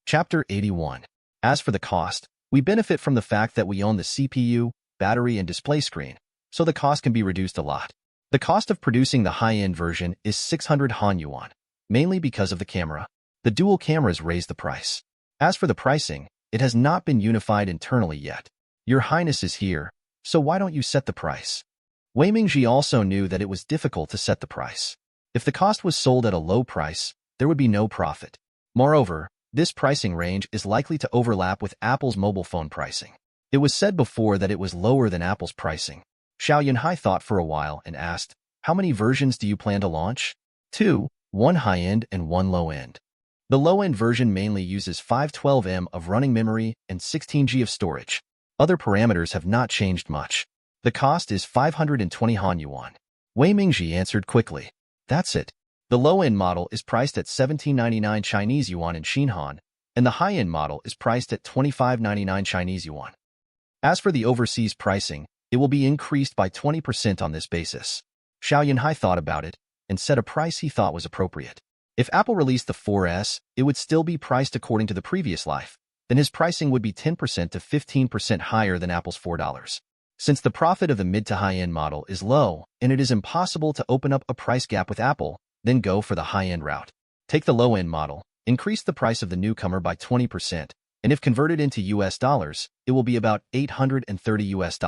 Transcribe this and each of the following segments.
Chapter 81. As for the cost, we benefit from the fact that we own the CPU, battery, and display screen, so the cost can be reduced a lot. The cost of producing the high-end version is 600 Han Yuan, mainly because of the camera. The dual cameras raise the price. As for the pricing, it has not been unified internally yet. Your Highness is here, so why don't you set the price? Wei Mingji also knew that it was difficult to set the price. If the cost was sold at a low price, there would be no profit. Moreover, this pricing range is likely to overlap with Apple's mobile phone pricing. It was said before that it was lower than Apple's pricing. Xiao Yunhai thought for a while and asked, "How many versions do you plan to launch?" 2, one high-end and one low-end. The low-end version mainly uses 512 of running memory and 16 GB of storage. Other parameters have not changed much. The cost is 520 Han Yuan. Wei Mingji answered quickly. That's it. The low-end model is priced at 17.99 Chinese yuan in Xinhan, and the high-end model is priced at 25.99 Chinese yuan. As for the overseas pricing, it will be increased by 20% on this basis. Xiao Yunhai thought about it and set a price he thought was appropriate. If Apple released the 4S, it would still be priced according to the previous life. Then his pricing would be 10% to 15% higher than Apple's $4. Since the profit of the mid to high-end model is low and it is impossible to open up a price gap with Apple, then go for the high-end route. Take the low-end model, increase the price of the newcomer by 20%, and if converted into US dollars, it will be about $830 US.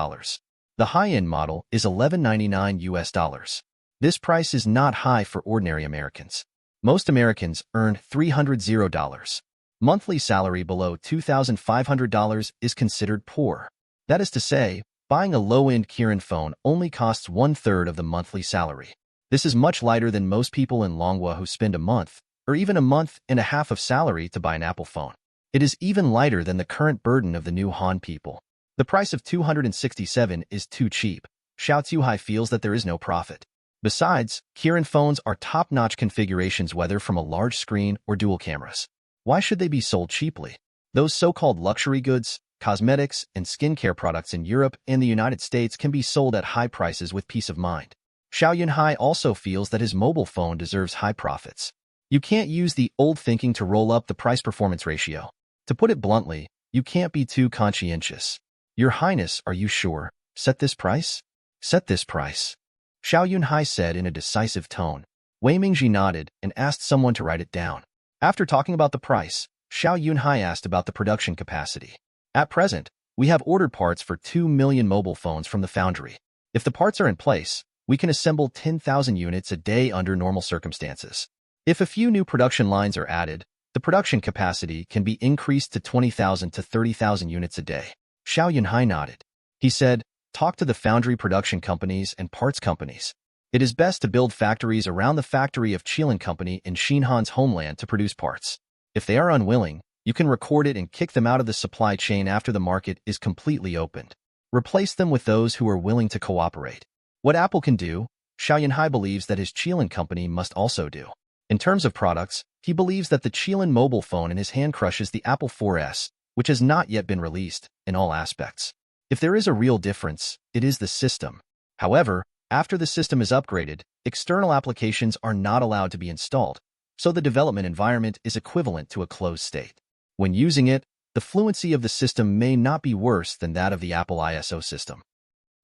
The high-end model is $11.99 US. This price is not high for ordinary Americans. Most Americans earn $300. Monthly salary below $2,500 is considered poor. That is to say, buying a low-end Kirin phone only costs 1/3 of the monthly salary. This is much lighter than most people in Longhua who spend a month, or even a month and a half of salary to buy an Apple phone. It is even lighter than the current burden of the new Han people. The price of 267 is too cheap. Xiao Yunhai feels that there is no profit. Besides, Kirin phones are top-notch configurations whether from a large screen or dual cameras. Why should they be sold cheaply? Those so-called luxury goods, cosmetics, and skincare products in Europe and the United States can be sold at high prices with peace of mind. Xiao Yunhai also feels that his mobile phone deserves high profits. You can't use the old thinking to roll up the price-performance ratio. To put it bluntly, you can't be too conscientious. Your Highness, are you sure? Set this price? Set this price. Xiao Yunhai said in a decisive tone. Wei Mingji nodded and asked someone to write it down. After talking about the price, Xiao Yunhai asked about the production capacity. At present, we have ordered parts for 2 million mobile phones from the foundry. If the parts are in place, we can assemble 10,000 units a day under normal circumstances. If a few new production lines are added, the production capacity can be increased to 20,000 to 30,000 units a day. Xiao Yunhai nodded. He said, talk to the foundry production companies and parts companies. It is best to build factories around the factory of Qilin Company in Xinhan's homeland to produce parts. If they are unwilling, you can record it and kick them out of the supply chain after the market is completely opened. Replace them with those who are willing to cooperate. What Apple can do, Xiao Yunhai believes that his Qilin Company must also do. In terms of products, he believes that the Qilin mobile phone in his hand crushes the Apple 4S, which has not yet been released, in all aspects. If there is a real difference, it is the system. However, after the system is upgraded, external applications are not allowed to be installed, so the development environment is equivalent to a closed state. When using it, the fluency of the system may not be worse than that of the Apple ISO system.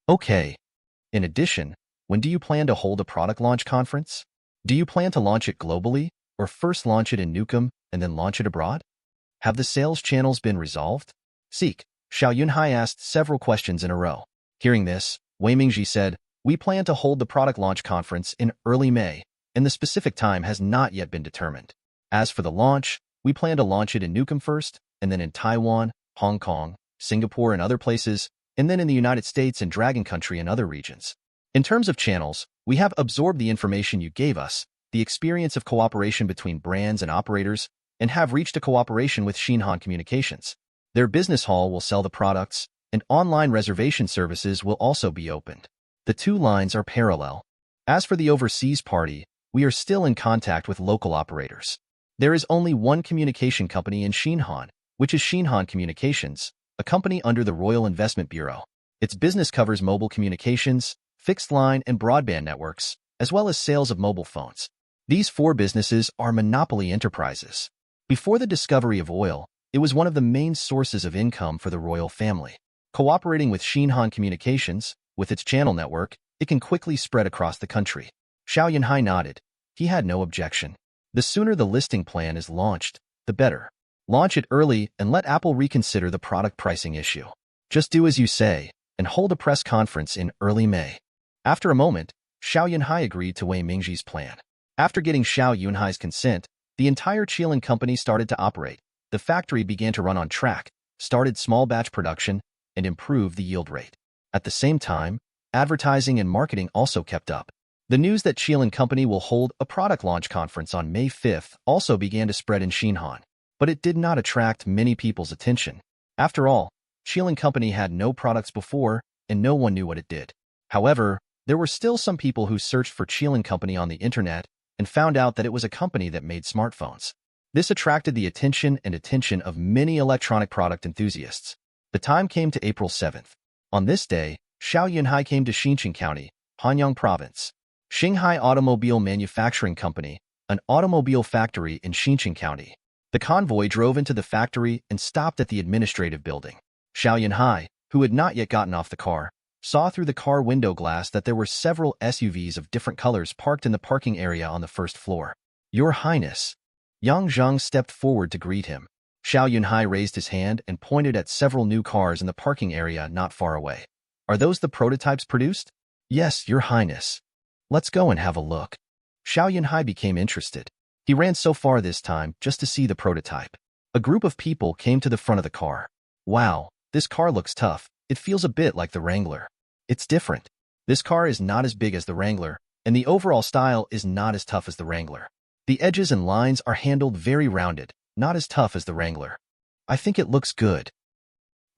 Okay. In addition, when do you plan to hold a product launch conference? Do you plan to launch it globally, or first launch it in Newcomb and then launch it abroad? Have the sales channels been resolved? Seek. Xiao Yunhai asked several questions in a row. Hearing this, Wei Mingji said, we plan to hold the product launch conference in early May, and the specific time has not yet been determined. As for the launch, we plan to launch it in Newcomb first, and then in Taiwan, Hong Kong, Singapore and other places, and then in the United States and Dragon Country and other regions. In terms of channels, we have absorbed the information you gave us, the experience of cooperation between brands and operators, and have reached a cooperation with Xinhan Communications. Their business hall will sell the products, and online reservation services will also be opened. The two lines are parallel. As for the overseas party, we are still in contact with local operators. There is only one communication company in Xinhan, which is Xinhan Communications, a company under the Royal Investment Bureau. Its business covers mobile communications, fixed line and broadband networks, as well as sales of mobile phones. These four businesses are monopoly enterprises. Before the discovery of oil, it was one of the main sources of income for the royal family. Cooperating with Xinhan Communications, with its channel network, it can quickly spread across the country. Xiao Yunhai nodded. He had no objection. The sooner the listing plan is launched, the better. Launch it early and let Apple reconsider the product pricing issue. Just do as you say, and hold a press conference in early May. After a moment, Xiao Yunhai agreed to Wei Mingji's plan. After getting Xiao Yunhai's consent, the entire Xiaolin company started to operate. The factory began to run on track, started small batch production, and improved the yield rate. At the same time, advertising and marketing also kept up. The news that Xiaolin company will hold a product launch conference on May 5th also began to spread in Xinhan, but it did not attract many people's attention. After all, Xiaolin company had no products before, and no one knew what it did. However, there were still some people who searched for Xiaolin company on the internet and found out that it was a company that made smartphones. This attracted the attention of many electronic product enthusiasts. The time came to April 7th. On this day, Xiao Yunhai came to Xinqiang County, Hanyang Province. Xinghai Automobile Manufacturing Company, an automobile factory in Xinqiang County. The convoy drove into the factory and stopped at the administrative building. Xiao Yunhai, who had not yet gotten off the car, saw through the car window glass that there were several SUVs of different colors parked in the parking area on the first floor. Your Highness. Yang Zheng stepped forward to greet him. Xiao Yunhai raised his hand and pointed at several new cars in the parking area not far away. Are those the prototypes produced? Yes, Your Highness. Let's go and have a look. Xiao Yunhai became interested. He ran so far this time just to see the prototype. A group of people came to the front of the car. Wow, this car looks tough. It feels a bit like the Wrangler. It's different. This car is not as big as the Wrangler, and the overall style is not as tough as the Wrangler. The edges and lines are handled very rounded, not as tough as the Wrangler. I think it looks good.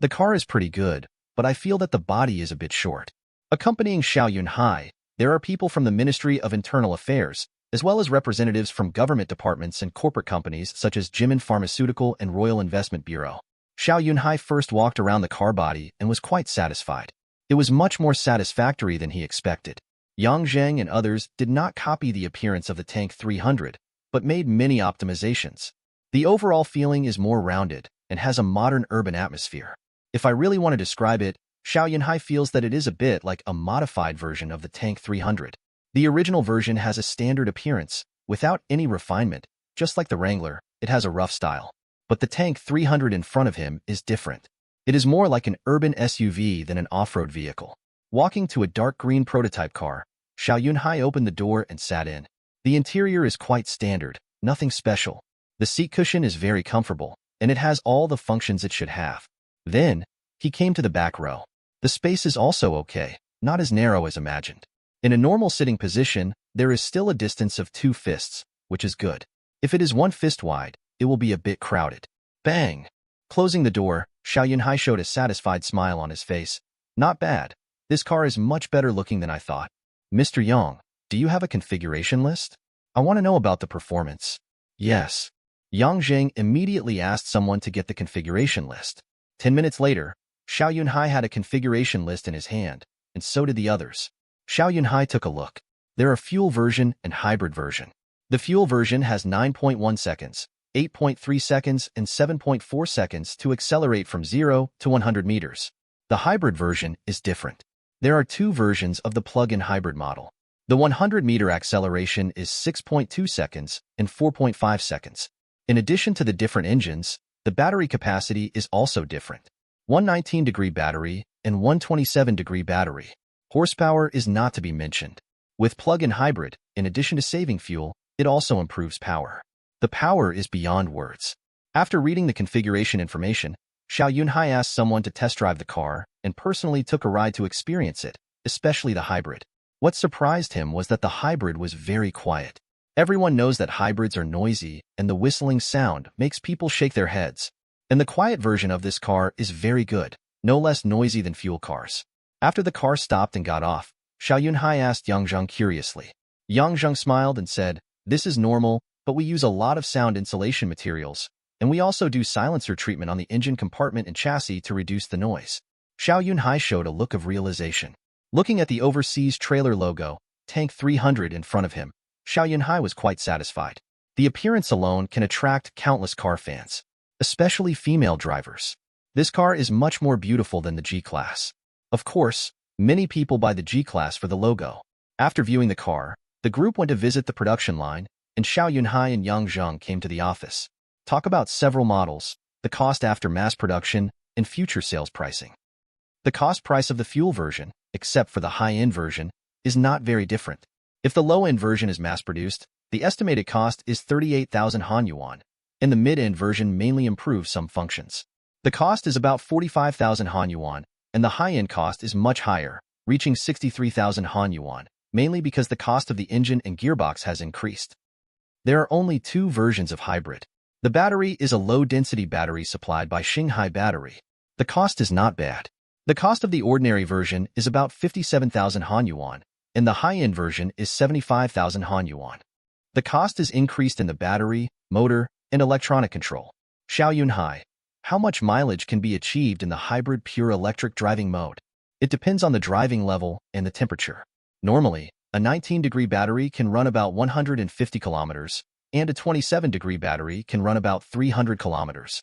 The car is pretty good, but I feel that the body is a bit short. Accompanying Xiao Yunhai, there are people from the Ministry of Internal Affairs, as well as representatives from government departments and corporate companies such as Jimin Pharmaceutical and Royal Investment Bureau. Xiao Yunhai first walked around the car body and was quite satisfied. It was much more satisfactory than he expected. Yang Zheng and others did not copy the appearance of the Tank 300, but made many optimizations. The overall feeling is more rounded and has a modern urban atmosphere. If I really want to describe it, Xiao Yunhai feels that it is a bit like a modified version of the Tank 300. The original version has a standard appearance, without any refinement. Just like the Wrangler, it has a rough style. But the Tank 300 in front of him is different. It is more like an urban SUV than an off-road vehicle. Walking to a dark green prototype car, Xiao Yunhai opened the door and sat in. The interior is quite standard, nothing special. The seat cushion is very comfortable, and it has all the functions it should have. Then, he came to the back row. The space is also okay, not as narrow as imagined. In a normal sitting position, there is still a distance of 2 fists, which is good. If it is 1 fist wide, it will be a bit crowded. Bang! Closing the door, Xiao Yunhai showed a satisfied smile on his face. Not bad. This car is much better looking than I thought. Mr. Yang, do you have a configuration list? I want to know about the performance. Yes. Yang Zheng immediately asked someone to get the configuration list. 10 minutes later, Xiao Yunhai had a configuration list in his hand, and so did the others. Xiao Yunhai took a look. There are fuel version and hybrid version. The fuel version has 9.1 seconds, 8.3 seconds, and 7.4 seconds to accelerate from 0 to 100 meters. The hybrid version is different. There are 2 versions of the plug-in hybrid model. The 100-meter acceleration is 6.2 seconds and 4.5 seconds. In addition to the different engines, the battery capacity is also different. 119-degree battery and 127-degree battery. Horsepower is not to be mentioned. With plug-in hybrid, in addition to saving fuel, it also improves power. The power is beyond words. After reading the configuration information, Xiao Yunhai asked someone to test drive the car and personally took a ride to experience it, especially the hybrid. What surprised him was that the hybrid was very quiet. Everyone knows that hybrids are noisy, and the whistling sound makes people shake their heads. And the quiet version of this car is very good, no less noisy than fuel cars. After the car stopped and got off, Xiao Yunhai asked Yang Zheng curiously. Yang Zheng smiled and said, "This is normal, but we use a lot of sound insulation materials, and we also do silencer treatment on the engine compartment and chassis to reduce the noise." Xiao Yunhai showed a look of realization. Looking at the overseas trailer logo, Tank 300 in front of him, Xiao Yunhai was quite satisfied. The appearance alone can attract countless car fans, especially female drivers. This car is much more beautiful than the G-Class. Of course, many people buy the G-Class for the logo. After viewing the car, the group went to visit the production line, and Xiao Yunhai and Yang Zheng came to the office. Talk about several models, the cost after mass production, and future sales pricing. The cost price of the fuel version, except for the high-end version, is not very different. If the low-end version is mass-produced, the estimated cost is 38,000 Han Yuan, and the mid-end version mainly improves some functions. The cost is about 45,000 Han Yuan, and the high-end cost is much higher, reaching 63,000 Han Yuan, mainly because the cost of the engine and gearbox has increased. There are only two versions of hybrid. The battery is a low-density battery supplied by Xinghai Battery. The cost is not bad. The cost of the ordinary version is about 57,000 Han Yuan, and the high-end version is 75,000 Han Yuan. The cost is increased in the battery, motor, and electronic control. Xiao Yunhai, how much mileage can be achieved in the hybrid pure electric driving mode? It depends on the driving level and the temperature. Normally, a 19-degree battery can run about 150 kilometers, and a 27-degree battery can run about 300 kilometers.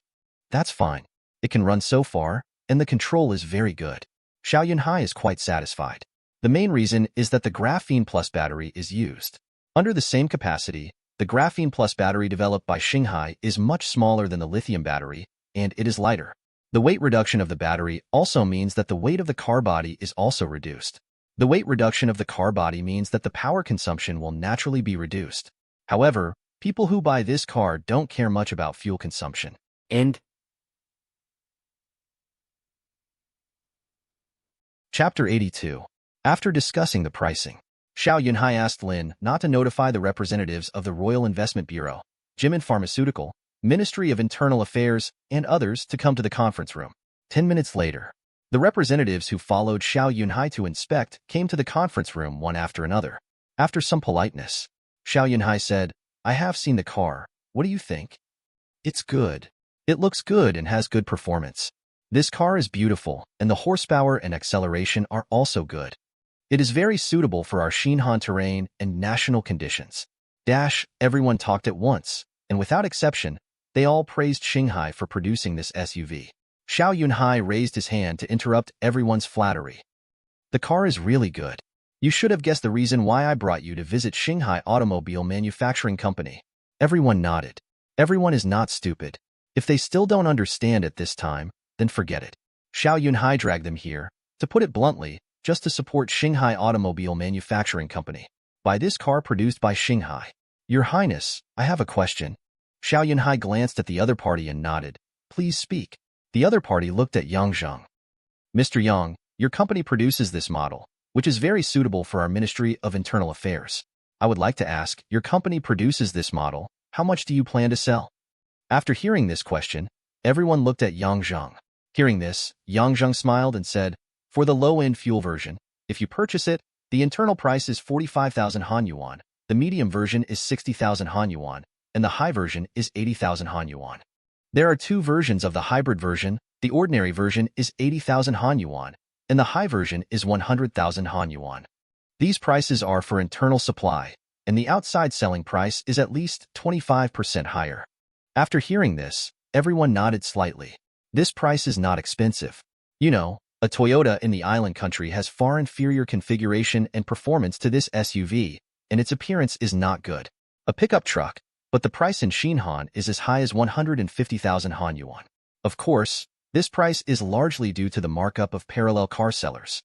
That's fine. It can run so far, and the control is very good. Xiao Yunhai is quite satisfied. The main reason is that the Graphene Plus battery is used. Under the same capacity, the Graphene Plus battery developed by Xinghai is much smaller than the lithium battery, and it is lighter. The weight reduction of the battery also means that the weight of the car body is also reduced. The weight reduction of the car body means that the power consumption will naturally be reduced. However, people who buy this car don't care much about fuel consumption. End. Chapter 82. After discussing the pricing, Xiao Yunhai asked Lin not to notify the representatives of the Royal Investment Bureau, Jimin Pharmaceutical, Ministry of Internal Affairs, and others to come to the conference room. 10 minutes later, the representatives who followed Xiao Yunhai to inspect came to the conference room one after another. After some politeness, Xiao Yunhai said, "I have seen the car. What do you think?" "It's good. It looks good and has good performance. This car is beautiful, and the horsepower and acceleration are also good. It is very suitable for our Xinhan terrain and national conditions." Everyone talked at once, and without exception, they all praised Xinghai for producing this SUV. Xiao Yunhai raised his hand to interrupt everyone's flattery. "The car is really good. You should have guessed the reason why I brought you to visit Xinghai Automobile Manufacturing Company." Everyone nodded. Everyone is not stupid. If they still don't understand at this time, then forget it. Xiao Yunhai dragged them here, to put it bluntly, just to support Xinghai Automobile Manufacturing Company. Buy this car produced by Xinghai. "Your Highness, I have a question." Xiao Yunhai glanced at the other party and nodded. "Please speak." The other party looked at Yang Zheng. "Mr. Yang, your company produces this model, which is very suitable for our Ministry of Internal Affairs. I would like to ask, your company produces this model, how much do you plan to sell?" After hearing this question, everyone looked at Yang Zheng. Hearing this, Yang Zheng smiled and said, "For the low-end fuel version, if you purchase it, the internal price is 45,000 Han Yuan, the medium version is 60,000 Han Yuan, and the high version is 80,000 Han Yuan. There are two versions of the hybrid version. The ordinary version is 80,000 Han Yuan, and the high version is 100,000 Han Yuan. These prices are for internal supply, and the outside selling price is at least 25% higher." After hearing this, everyone nodded slightly. This price is not expensive. You know, a Toyota in the island country has far inferior configuration and performance to this SUV, and its appearance is not good. A pickup truck, but the price in Xinhan is as high as 150,000 Han Yuan. Of course, this price is largely due to the markup of parallel car sellers.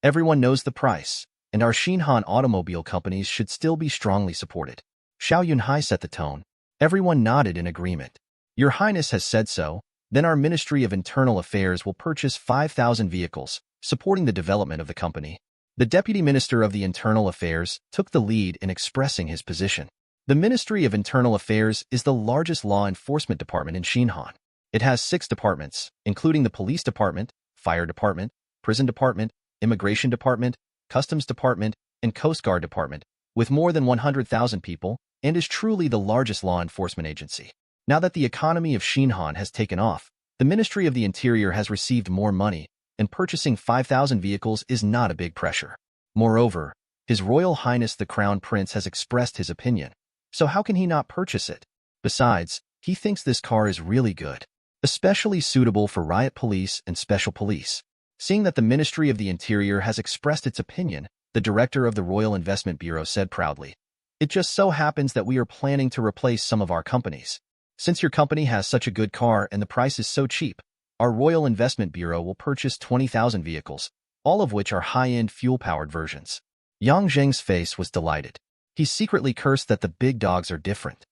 Everyone knows the price, and our Xinhan automobile companies should still be strongly supported. Xiao Yunhai set the tone. Everyone nodded in agreement. "Your Highness has said so. Then our Ministry of Internal Affairs will purchase 5,000 vehicles, supporting the development of the company." The Deputy Minister of the Internal Affairs took the lead in expressing his position. The Ministry of Internal Affairs is the largest law enforcement department in Xinhan. It has 6 departments, including the Police Department, Fire Department, Prison Department, Immigration Department, Customs Department, and Coast Guard Department, with more than 100,000 people, and is truly the largest law enforcement agency. Now that the economy of Xinhan has taken off, the Ministry of the Interior has received more money, and purchasing 5,000 vehicles is not a big pressure. Moreover, His Royal Highness the Crown Prince has expressed his opinion, so how can he not purchase it? Besides, he thinks this car is really good, especially suitable for riot police and special police. Seeing that the Ministry of the Interior has expressed its opinion, the director of the Royal Investment Bureau said proudly, "It just so happens that we are planning to replace some of our companies. Since your company has such a good car and the price is so cheap, our Royal Investment Bureau will purchase 20,000 vehicles, all of which are high-end fuel-powered versions." Yang Zheng's face was delighted. He secretly cursed that the big dogs are different.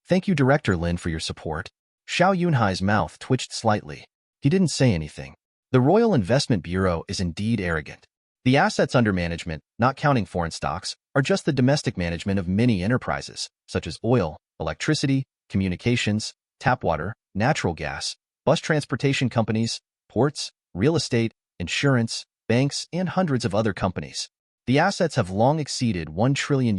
"Thank you, Director Lin, for your support." Xiao Yunhai's mouth twitched slightly. He didn't say anything. The Royal Investment Bureau is indeed arrogant. The assets under management, not counting foreign stocks, are just the domestic management of many enterprises, such as oil, electricity, communications, tap water, natural gas, bus transportation companies, ports, real estate, insurance, banks, and hundreds of other companies. The assets have long exceeded $1 trillion.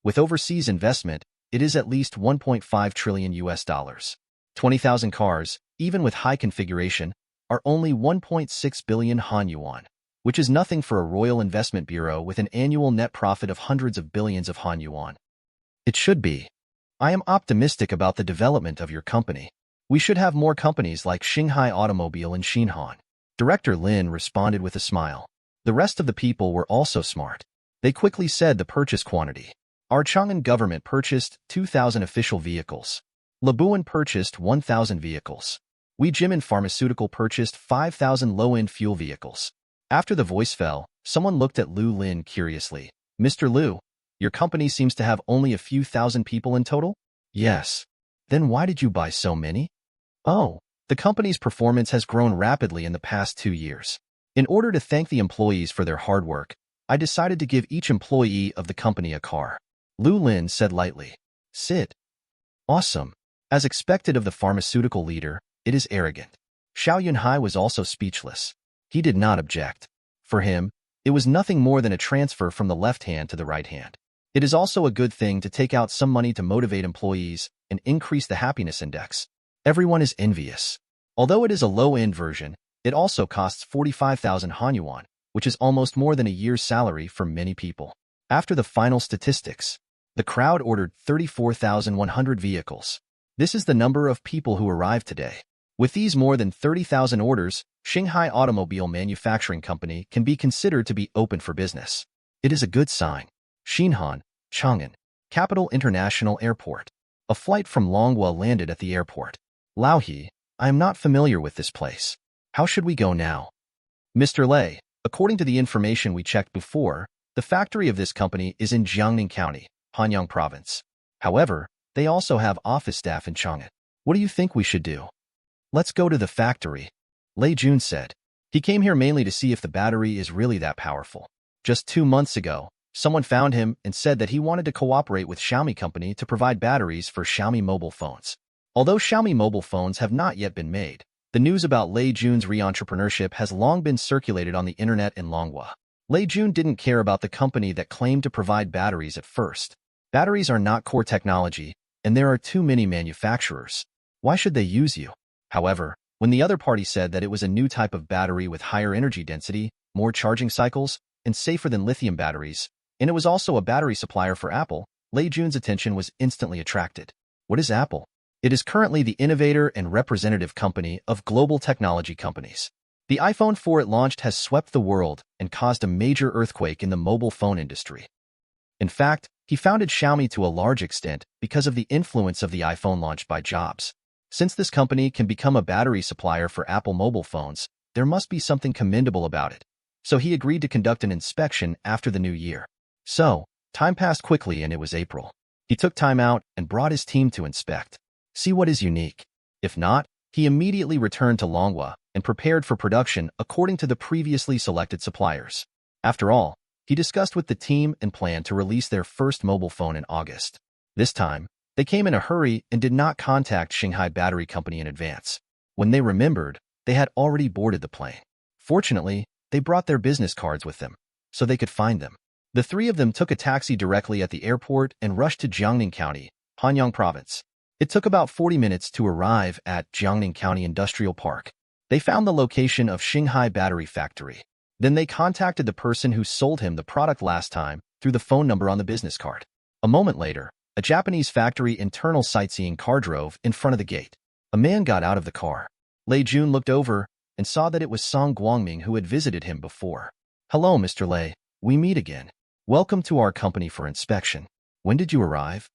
With overseas investment, it is at least $1.5 trillion. 20,000 cars, even with high configuration, are only 1.6 billion Han yuan, which is nothing for a Royal Investment Bureau with an annual net profit of hundreds of billions of Han yuan. It should be. I am optimistic about the development of your company. We should have more companies like Xinghai Automobile and Xinhan. Director Lin responded with a smile. The rest of the people were also smart. They quickly said the purchase quantity. Our Chang'an government purchased 2,000 official vehicles. Labuan purchased 1,000 vehicles. Jimin Pharmaceutical purchased 5,000 low-end fuel vehicles. After the voice fell, someone looked at Lu Lin curiously. "Mr. Lu, your company seems to have only a few thousand people in total?" "Yes." "Then why did you buy so many?" "Oh, the company's performance has grown rapidly in the past 2 years. In order to thank the employees for their hard work, I decided to give each employee of the company a car." Lu Lin said lightly. "Sit." "Awesome." As expected of the pharmaceutical leader, it is arrogant. Xiao Yunhai was also speechless. He did not object. For him, it was nothing more than a transfer from the left hand to the right hand. It is also a good thing to take out some money to motivate employees and increase the happiness index. Everyone is envious. Although it is a low-end version, it also costs 45,000 Han yuan, which is almost more than a year's salary for many people. After the final statistics, the crowd ordered 34,100 vehicles. This is the number of people who arrived today. With these more than 30,000 orders, Xinghai Automobile Manufacturing Company can be considered to be open for business. It is a good sign. Xinhan, Chang'an, Capital International Airport. A flight from Longhua landed at the airport. "Laohi, I am not familiar with this place. How should we go now?" "Mr. Lei, according to the information we checked before, the factory of this company is in Jiangning County, Nanyang Province. However, they also have office staff in Chang'an. What do you think we should do?" "Let's go to the factory," Lei Jun said. He came here mainly to see if the battery is really that powerful. Just 2 months ago, someone found him and said that he wanted to cooperate with Xiaomi company to provide batteries for Xiaomi mobile phones. Although Xiaomi mobile phones have not yet been made, the news about Lei Jun's re-entrepreneurship has long been circulated on the internet in Longhua. Lei Jun didn't care about the company that claimed to provide batteries at first. Batteries are not core technology, and there are too many manufacturers. Why should they use you? However, when the other party said that it was a new type of battery with higher energy density, more charging cycles, and safer than lithium batteries, and it was also a battery supplier for Apple, Lei Jun's attention was instantly attracted. What is Apple? It is currently the innovator and representative company of global technology companies. The iPhone 4 it launched has swept the world and caused a major earthquake in the mobile phone industry. In fact, he founded Xiaomi to a large extent because of the influence of the iPhone launch by Jobs. Since this company can become a battery supplier for Apple mobile phones, there must be something commendable about it. So he agreed to conduct an inspection after the new year. So, time passed quickly and it was April. He took time out and brought his team to inspect. See what is unique. If not, he immediately returned to Longhua and prepared for production according to the previously selected suppliers. After all, he discussed with the team and planned to release their first mobile phone in August. This time, they came in a hurry and did not contact Xinghai Battery Company in advance. When they remembered, they had already boarded the plane. Fortunately, they brought their business cards with them, so they could find them. The three of them took a taxi directly at the airport and rushed to Jiangning County, Nanyang Province. It took about 40 minutes to arrive at Jiangning County Industrial Park. They found the location of Xinghai Battery Factory. Then they contacted the person who sold him the product last time through the phone number on the business card. A moment later, A Japanese factory internal sightseeing car drove in front of the gate. A man got out of the car. Lei Jun looked over and saw that it was Song Guangming who had visited him before. "Hello, Mr. Lei. We meet again. Welcome to our company for inspection. When did you arrive?"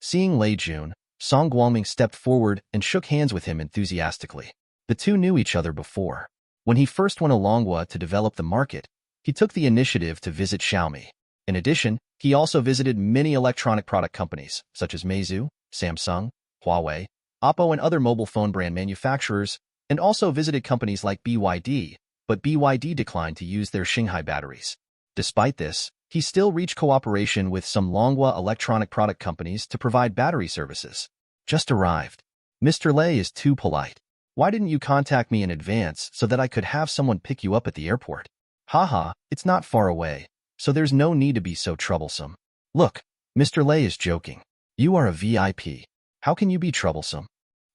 Seeing Lei Jun, Song Guangming stepped forward and shook hands with him enthusiastically. The two knew each other before. When he first went to Longhua to develop the market, he took the initiative to visit Xiaomi. In addition, he also visited many electronic product companies, such as Meizu, Samsung, Huawei, Oppo, and other mobile phone brand manufacturers, and also visited companies like BYD, but BYD declined to use their Xinhai batteries. Despite this, he still reached cooperation with some Longhua electronic product companies to provide battery services. "Just arrived. Mr. Lei is too polite. Why didn't you contact me in advance so that I could have someone pick you up at the airport? Haha, it's not far away, so there's no need to be so troublesome." "Look, Mr. Lei is joking. You are a VIP. How can you be troublesome?"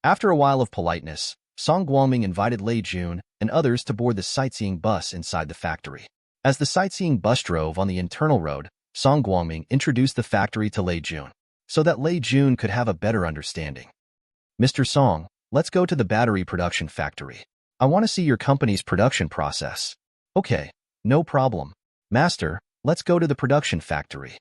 After a while of politeness, Song Guangming invited Lei Jun and others to board the sightseeing bus inside the factory. As the sightseeing bus drove on the internal road, Song Guangming introduced the factory to Lei Jun, so that Lei Jun could have a better understanding. "Mr. Song, let's go to the battery production factory. I want to see your company's production process." "Okay, no problem. Master, let's go to the production factory."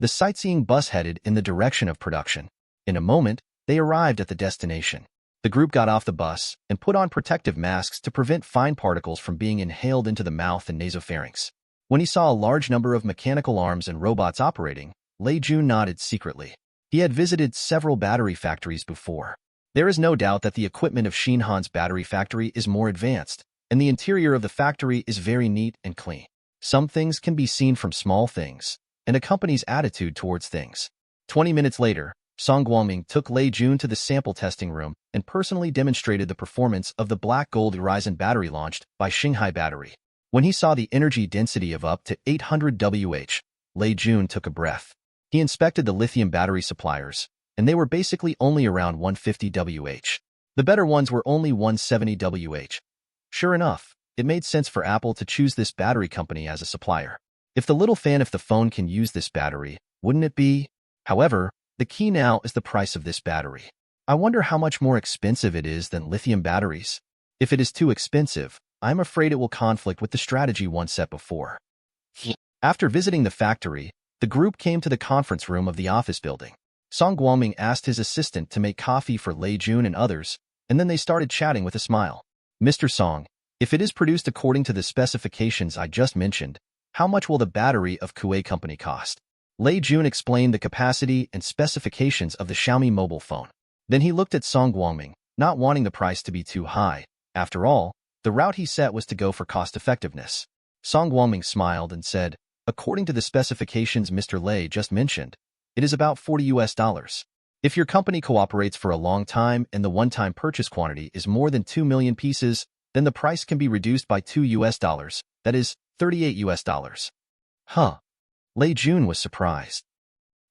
The sightseeing bus headed in the direction of production. In a moment, they arrived at the destination. The group got off the bus and put on protective masks to prevent fine particles from being inhaled into the mouth and nasopharynx. When he saw a large number of mechanical arms and robots operating, Lei Jun nodded secretly. He had visited several battery factories before. There is no doubt that the equipment of Xinhan's battery factory is more advanced, and the interior of the factory is very neat and clean. Some things can be seen from small things, and a company's attitude towards things. 20 minutes later, Song Guangming took Lei Jun to the sample testing room and personally demonstrated the performance of the Black Gold Horizon battery launched by Xinhai Battery. When he saw the energy density of up to 800 Wh, Lei Jun took a breath. He inspected the lithium battery suppliers, and they were basically only around 150 Wh. The better ones were only 170 Wh. Sure enough, it made sense for Apple to choose this battery company as a supplier. If the phone can use this battery, wouldn't it be? However, the key now is the price of this battery. I wonder how much more expensive it is than lithium batteries. If it is too expensive, I'm afraid it will conflict with the strategy once set before. After visiting the factory, the group came to the conference room of the office building. Song Guangming asked his assistant to make coffee for Lei Jun and others, and then they started chatting with a smile. "Mr. Song, if it is produced according to the specifications I just mentioned, how much will the battery of Kuei company cost?" Lei Jun explained the capacity and specifications of the Xiaomi mobile phone. Then he looked at Song Guangming, not wanting the price to be too high. After all, the route he set was to go for cost-effectiveness. Song Guangming smiled and said, "According to the specifications Mr. Lei just mentioned, it is about $40. If your company cooperates for a long time and the one-time purchase quantity is more than 2 million pieces, then the price can be reduced by $2, that is, $38. Huh. Lei Jun was surprised.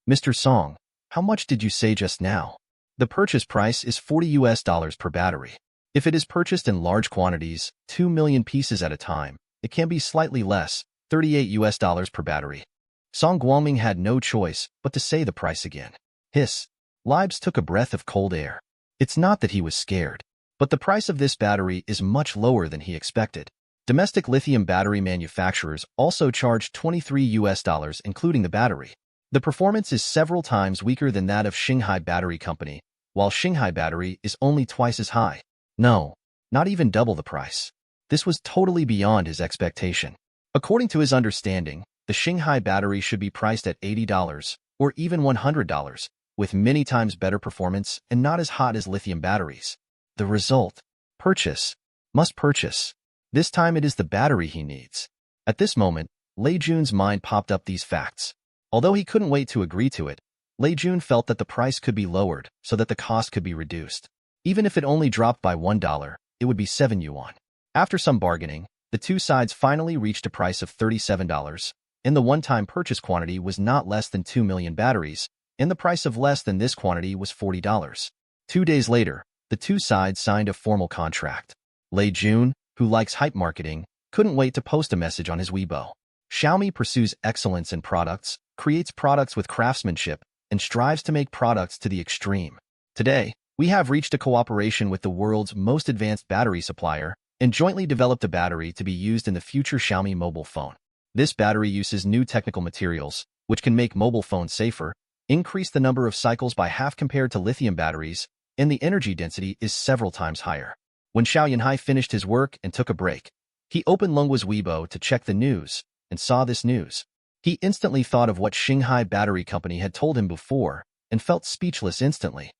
"Mr. Song, how much did you say just now?" "The purchase price is $40 per battery. If it is purchased in large quantities, 2 million pieces at a time, it can be slightly less, $38 per battery." Song Guangming had no choice but to say the price again. Hiss. Libs took a breath of cold air. It's not that he was scared, but the price of this battery is much lower than he expected. Domestic lithium battery manufacturers also charge $23 including the battery. The performance is several times weaker than that of Xinhai Battery Company, while Xinhai Battery is only twice as high. No, not even double the price. This was totally beyond his expectation. According to his understanding, the Xinhai battery should be priced at $80 or even $100, with many times better performance and not as hot as lithium batteries. The result: purchase. Must purchase. This time it is the battery he needs. At this moment, Lei Jun's mind popped up these facts. Although he couldn't wait to agree to it, Lei Jun felt that the price could be lowered so that the cost could be reduced. Even if it only dropped by $1, it would be 7 yuan. After some bargaining, the two sides finally reached a price of $37, and the one-time purchase quantity was not less than 2 million batteries, and the price of less than this quantity was $40. 2 days later, the two sides signed a formal contract. Lei Jun, who likes hype marketing, couldn't wait to post a message on his Weibo. Xiaomi pursues excellence in products, creates products with craftsmanship, and strives to make products to the extreme. Today, we have reached a cooperation with the world's most advanced battery supplier and jointly developed a battery to be used in the future Xiaomi mobile phone. This battery uses new technical materials, which can make mobile phones safer, increase the number of cycles by half compared to lithium batteries, and the energy density is several times higher. When Xiao Yunhai finished his work and took a break, he opened Lungwa's Weibo to check the news and saw this news. He instantly thought of what Shanghai Battery Company had told him before and felt speechless instantly.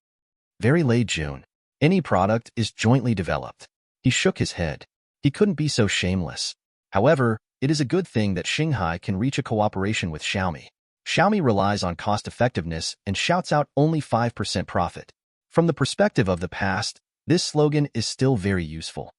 Very late June. Any product is jointly developed. He shook his head. He couldn't be so shameless. However, it is a good thing that Shanghai can reach a cooperation with Xiaomi. Xiaomi relies on cost-effectiveness and shouts out only 5% profit. From the perspective of the past, this slogan is still very useful.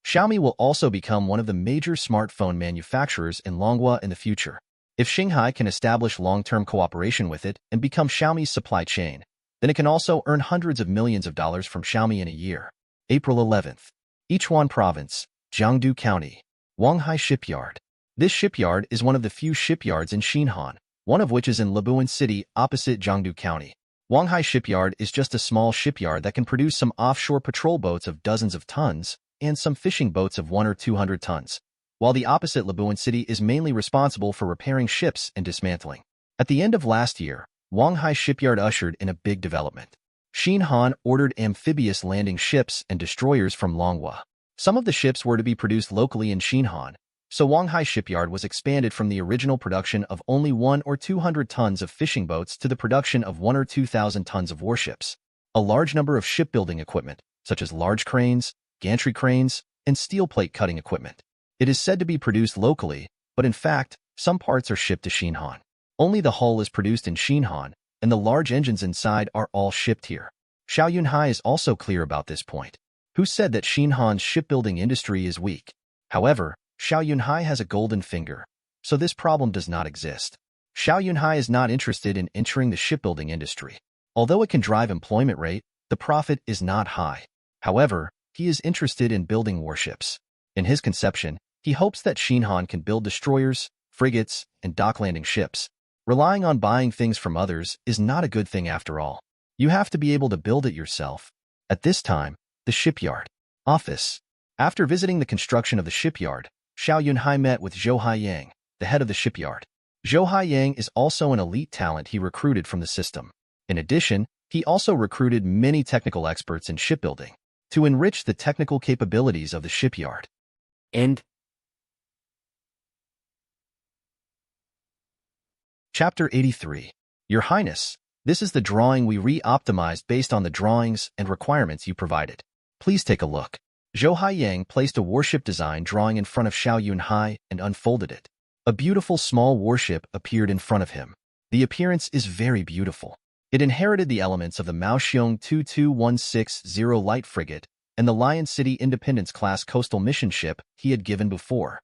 Xiaomi will also become one of the major smartphone manufacturers in Longwa in the future. If Shanghai can establish long-term cooperation with it and become Xiaomi's supply chain, then it can also earn hundreds of millions of dollars from Xiaomi in a year. April 11th. Yichuan Province, Jiangdu County, Wanghai Shipyard. This shipyard is one of the few shipyards in Xinhan, one of which is in Labuan City, opposite Jiangdu County. Wanghai Shipyard is just a small shipyard that can produce some offshore patrol boats of dozens of tons and some fishing boats of 100 or 200 tons, while the opposite Labuan City is mainly responsible for repairing ships and dismantling. At the end of last year, Wanghai Shipyard ushered in a big development. Xinhan ordered amphibious landing ships and destroyers from Longwa. Some of the ships were to be produced locally in Xinhan, so Wanghai Shipyard was expanded from the original production of only 100 or 200 tons of fishing boats to the production of 1,000 or 2,000 tons of warships. A large number of shipbuilding equipment, such as large cranes, gantry cranes, and steel plate cutting equipment. It is said to be produced locally, but in fact, some parts are shipped to Xinhan. Only the hull is produced in Xinhan, and the large engines inside are all shipped here. Xiao Yunhai is also clear about this point. Who said that Xinhan's shipbuilding industry is weak? However, Xiao Yunhai has a golden finger, so this problem does not exist. Xiao Yunhai is not interested in entering the shipbuilding industry. Although it can drive employment rate, the profit is not high. However, he is interested in building warships. In his conception, he hopes that Xinhan can build destroyers, frigates, and dock-landing ships. Relying on buying things from others is not a good thing after all. You have to be able to build it yourself. At this time, the shipyard office. After visiting the construction of the shipyard, Xiao Yunhai met with Zhou Haiyang, the head of the shipyard. Zhou Haiyang is also an elite talent he recruited from the system. In addition, he also recruited many technical experts in shipbuilding to enrich the technical capabilities of the shipyard. End. Chapter 83. Your Highness, this is the drawing we re-optimized based on the drawings and requirements you provided. Please take a look. Zhou Haiyang placed a warship design drawing in front of Xiao Yunhai and unfolded it. A beautiful small warship appeared in front of him. The appearance is very beautiful. It inherited the elements of the Maoxiong 22160 light frigate and the Lion City Independence-class coastal mission ship he had given before.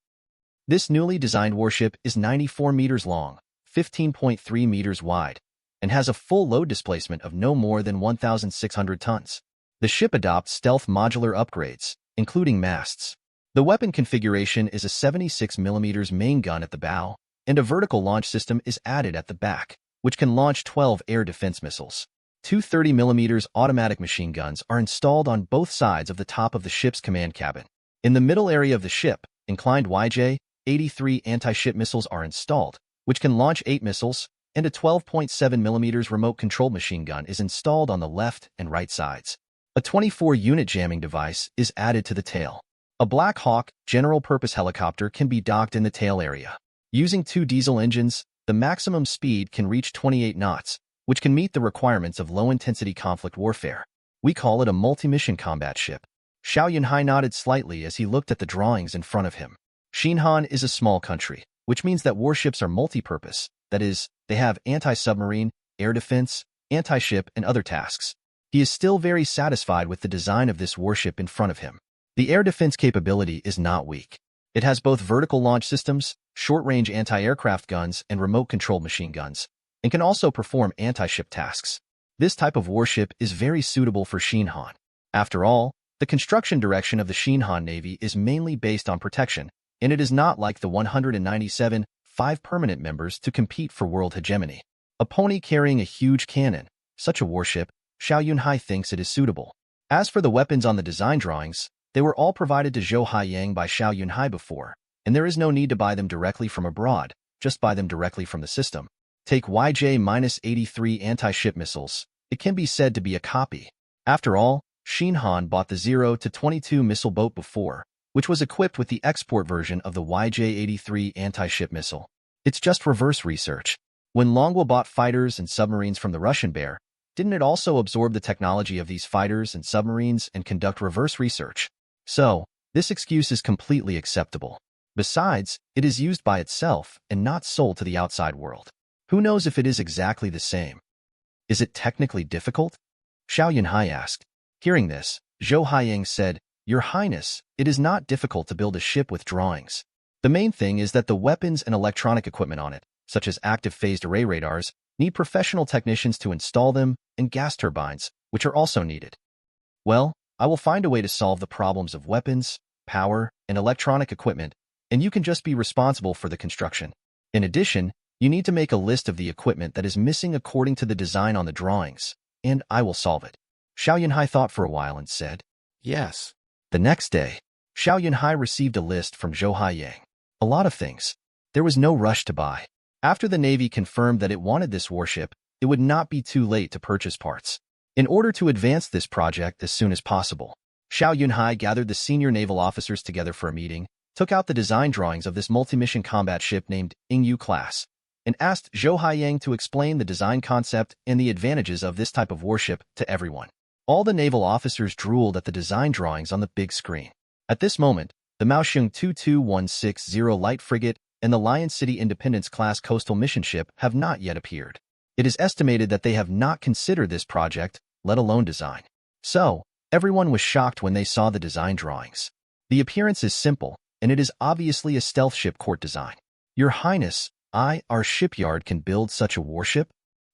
This newly designed warship is 94 meters long, 15.3 meters wide, and has a full load displacement of no more than 1,600 tons. The ship adopts stealth modular upgrades, including masts. The weapon configuration is a 76mm main gun at the bow, and a vertical launch system is added at the back, which can launch 12 air defense missiles. Two 30mm automatic machine guns are installed on both sides of the top of the ship's command cabin. In the middle area of the ship, inclined YJ-83 anti-ship missiles are installed, which can launch 8 missiles, and a 12.7mm remote-controlled machine gun is installed on the left and right sides. A 24-unit jamming device is added to the tail. A Black Hawk general-purpose helicopter can be docked in the tail area. Using 2 diesel engines, the maximum speed can reach 28 knots, which can meet the requirements of low-intensity conflict warfare. We call it a multi-mission combat ship. Xiao Yunhai nodded slightly as he looked at the drawings in front of him. Xinhan is a small country, which means that warships are multi-purpose. That is, they have anti-submarine, air defense, anti-ship, and other tasks. He is still very satisfied with the design of this warship in front of him. The air defense capability is not weak. It has both vertical launch systems, short-range anti-aircraft guns, and remote-controlled machine guns, and can also perform anti-ship tasks. This type of warship is very suitable for Xinhan. After all, the construction direction of the Xinhan Navy is mainly based on protection, and it is not like the 197 5 permanent members to compete for world hegemony. A pony carrying a huge cannon. Such a warship, Xiao Yunhai thinks it is suitable. As for the weapons on the design drawings, they were all provided to Zhou Haiyang by Xiao Yunhai before, and there is no need to buy them directly from abroad, just buy them directly from the system. Take YJ-83 anti-ship missiles. It can be said to be a copy. After all, Xinhan bought the 0-22 missile boat before, which was equipped with the export version of the YJ-83 anti-ship missile. It's just reverse research. When Longwa bought fighters and submarines from the Russian Bear, didn't it also absorb the technology of these fighters and submarines and conduct reverse research? So, this excuse is completely acceptable. Besides, it is used by itself and not sold to the outside world. Who knows if it is exactly the same? Is it technically difficult? Xiao Yunhai asked. Hearing this, Zhou Haiyang said, Your Highness, it is not difficult to build a ship with drawings. The main thing is that the weapons and electronic equipment on it, such as active phased array radars, need professional technicians to install them, and gas turbines, which are also needed. Well, I will find a way to solve the problems of weapons, power, and electronic equipment, and you can just be responsible for the construction. In addition, you need to make a list of the equipment that is missing according to the design on the drawings, and I will solve it. Xiao Yunhai thought for a while and said, Yes. The next day, Xiao Yunhai received a list from Zhou Haiyang. A lot of things. There was no rush to buy. After the Navy confirmed that it wanted this warship, it would not be too late to purchase parts. In order to advance this project as soon as possible, Xiao Yunhai gathered the senior naval officers together for a meeting, took out the design drawings of this multi-mission combat ship named Yingyu class, and asked Zhou Haiyang to explain the design concept and the advantages of this type of warship to everyone. All the naval officers drooled at the design drawings on the big screen. At this moment, the Maosheng 22160 light frigate and the Lion City Independence-class coastal mission ship have not yet appeared. It is estimated that they have not considered this project, let alone design. So, everyone was shocked when they saw the design drawings. The appearance is simple, and it is obviously a stealth ship court design. Your Highness, our shipyard can build such a warship?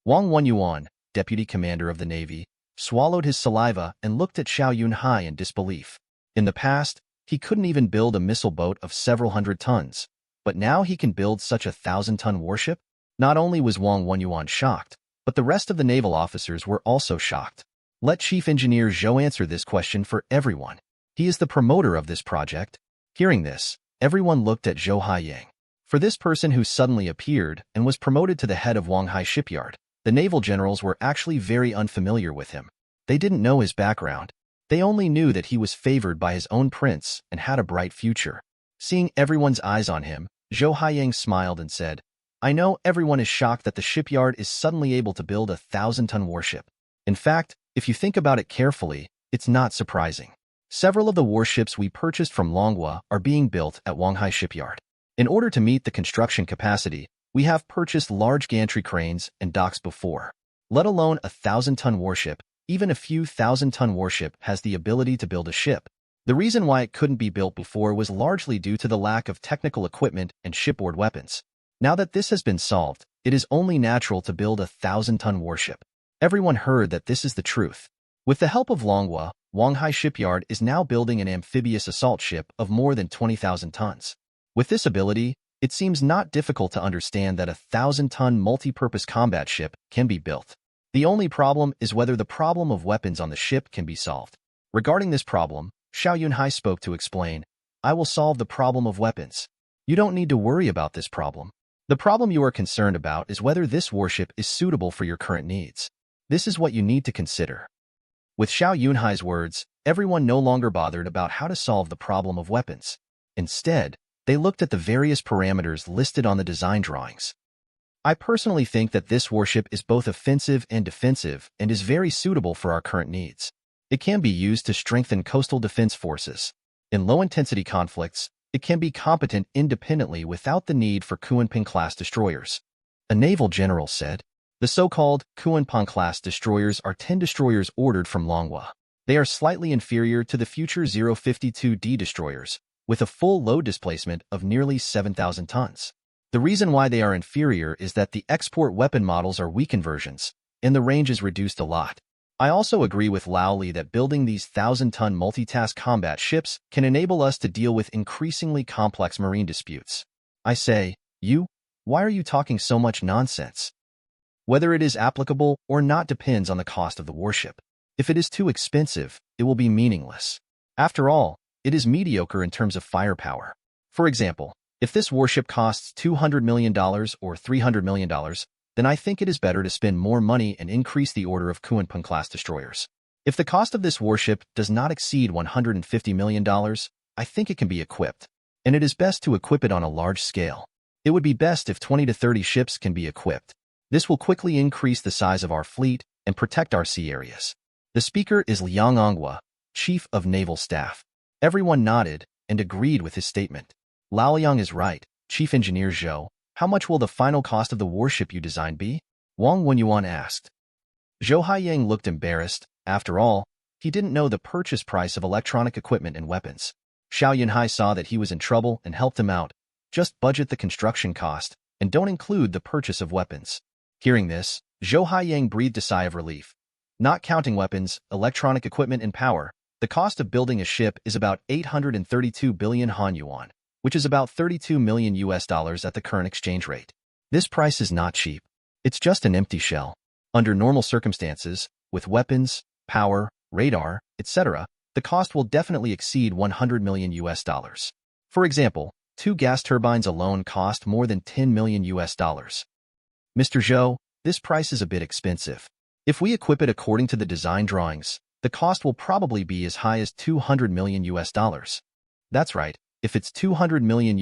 Wang Wenyuan, deputy commander of the Navy, swallowed his saliva and looked at Xiao Yunhai in disbelief. In the past, he couldn't even build a missile boat of several hundred tons, but now he can build such a 1,000-ton warship? Not only was Wang Wenyuan shocked, but the rest of the naval officers were also shocked. Let Chief Engineer Zhou answer this question for everyone. He is the promoter of this project. Hearing this, everyone looked at Zhou Haiyang. For this person who suddenly appeared and was promoted to the head of Wanghai Shipyard, the naval generals were actually very unfamiliar with him. They didn't know his background. They only knew that he was favored by his own prince and had a bright future. Seeing everyone's eyes on him, Zhou Haiyang smiled and said, I know everyone is shocked that the shipyard is suddenly able to build a 1,000-ton warship. In fact, if you think about it carefully, it's not surprising. Several of the warships we purchased from Longwa are being built at Wanghai Shipyard. In order to meet the construction capacity, we have purchased large gantry cranes and docks before. Let alone a 1,000-ton warship, even a few 1,000-ton warship has the ability to build a ship. The reason why it couldn't be built before was largely due to the lack of technical equipment and shipboard weapons. Now that this has been solved, it is only natural to build a 1,000-ton warship. Everyone heard that this is the truth. With the help of Longwa, Wanghai Shipyard is now building an amphibious assault ship of more than 20,000 tons. With this ability, it seems not difficult to understand that a 1,000-ton multi-purpose combat ship can be built. The only problem is whether the problem of weapons on the ship can be solved. Regarding this problem, Xiao Yunhai spoke to explain, I will solve the problem of weapons. You don't need to worry about this problem. The problem you are concerned about is whether this warship is suitable for your current needs. This is what you need to consider. With Xiao Yunhai's words, everyone no longer bothered about how to solve the problem of weapons. Instead, they looked at the various parameters listed on the design drawings. I personally think that this warship is both offensive and defensive and is very suitable for our current needs. It can be used to strengthen coastal defense forces. In low-intensity conflicts, it can be competent independently without the need for Kuanping-class destroyers. A naval general said, the so-called Kuanping-class destroyers are 10 destroyers ordered from Longwa. They are slightly inferior to the future 052D destroyers, with a full load displacement of nearly 7,000 tons. The reason why they are inferior is that the export weapon models are weakened versions, and the range is reduced a lot. I also agree with Lao Li that building these 1,000-ton multitask combat ships can enable us to deal with increasingly complex marine disputes. I say, why are you talking so much nonsense? Whether it is applicable or not depends on the cost of the warship. If it is too expensive, it will be meaningless. After all, it is mediocre in terms of firepower. For example, if this warship costs $200 million or $300 million, then I think it is better to spend more money and increase the order of Kunpeng-class destroyers. If the cost of this warship does not exceed $150 million, I think it can be equipped, and it is best to equip it on a large scale. It would be best if 20 to 30 ships can be equipped. This will quickly increase the size of our fleet and protect our sea areas. The speaker is Liang Onghua, Chief of Naval Staff. Everyone nodded and agreed with his statement. Laoyang is right, Chief Engineer Zhou. How much will the final cost of the warship you designed be? Wang Wenyuan asked. Zhou Haiyang looked embarrassed. After all, he didn't know the purchase price of electronic equipment and weapons. Xiao Yunhai saw that he was in trouble and helped him out. Just budget the construction cost and don't include the purchase of weapons. Hearing this, Zhou Haiyang breathed a sigh of relief. Not counting weapons, electronic equipment, and power, the cost of building a ship is about 832 billion Han yuan, which is about $32 million at the current exchange rate. This price is not cheap. It's just an empty shell. Under normal circumstances, with weapons, power, radar, etc., the cost will definitely exceed $100 million. For example, 2 gas turbines alone cost more than $10 million. Mr. Zhou, this price is a bit expensive. If we equip it according to the design drawings, the cost will probably be as high as $200 million. That's right. If it's $200 million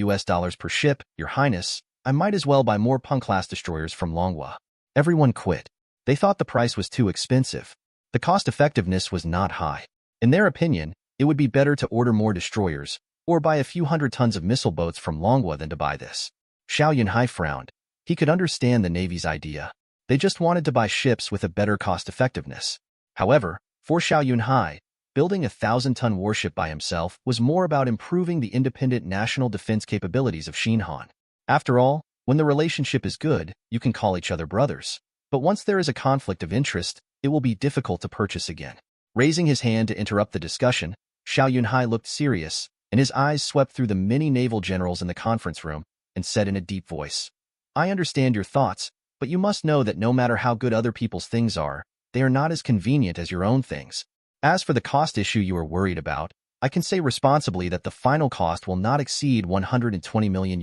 per ship, Your Highness, I might as well buy more Peng-class destroyers from Longhua. Everyone quit. They thought the price was too expensive. The cost-effectiveness was not high. In their opinion, it would be better to order more destroyers or buy a few hundred tons of missile boats from Longhua than to buy this. Xiao Yunhai frowned. He could understand the Navy's idea. They just wanted to buy ships with a better cost-effectiveness. However, for Xiao Yunhai, building a 1,000-ton warship by himself was more about improving the independent national defense capabilities of Xinhan. After all, when the relationship is good, you can call each other brothers. But once there is a conflict of interest, it will be difficult to purchase again. Raising his hand to interrupt the discussion, Xiao Yunhai looked serious, and his eyes swept through the many naval generals in the conference room and said in a deep voice, I understand your thoughts, but you must know that no matter how good other people's things are, they are not as convenient as your own things. As for the cost issue you are worried about, I can say responsibly that the final cost will not exceed $120 million.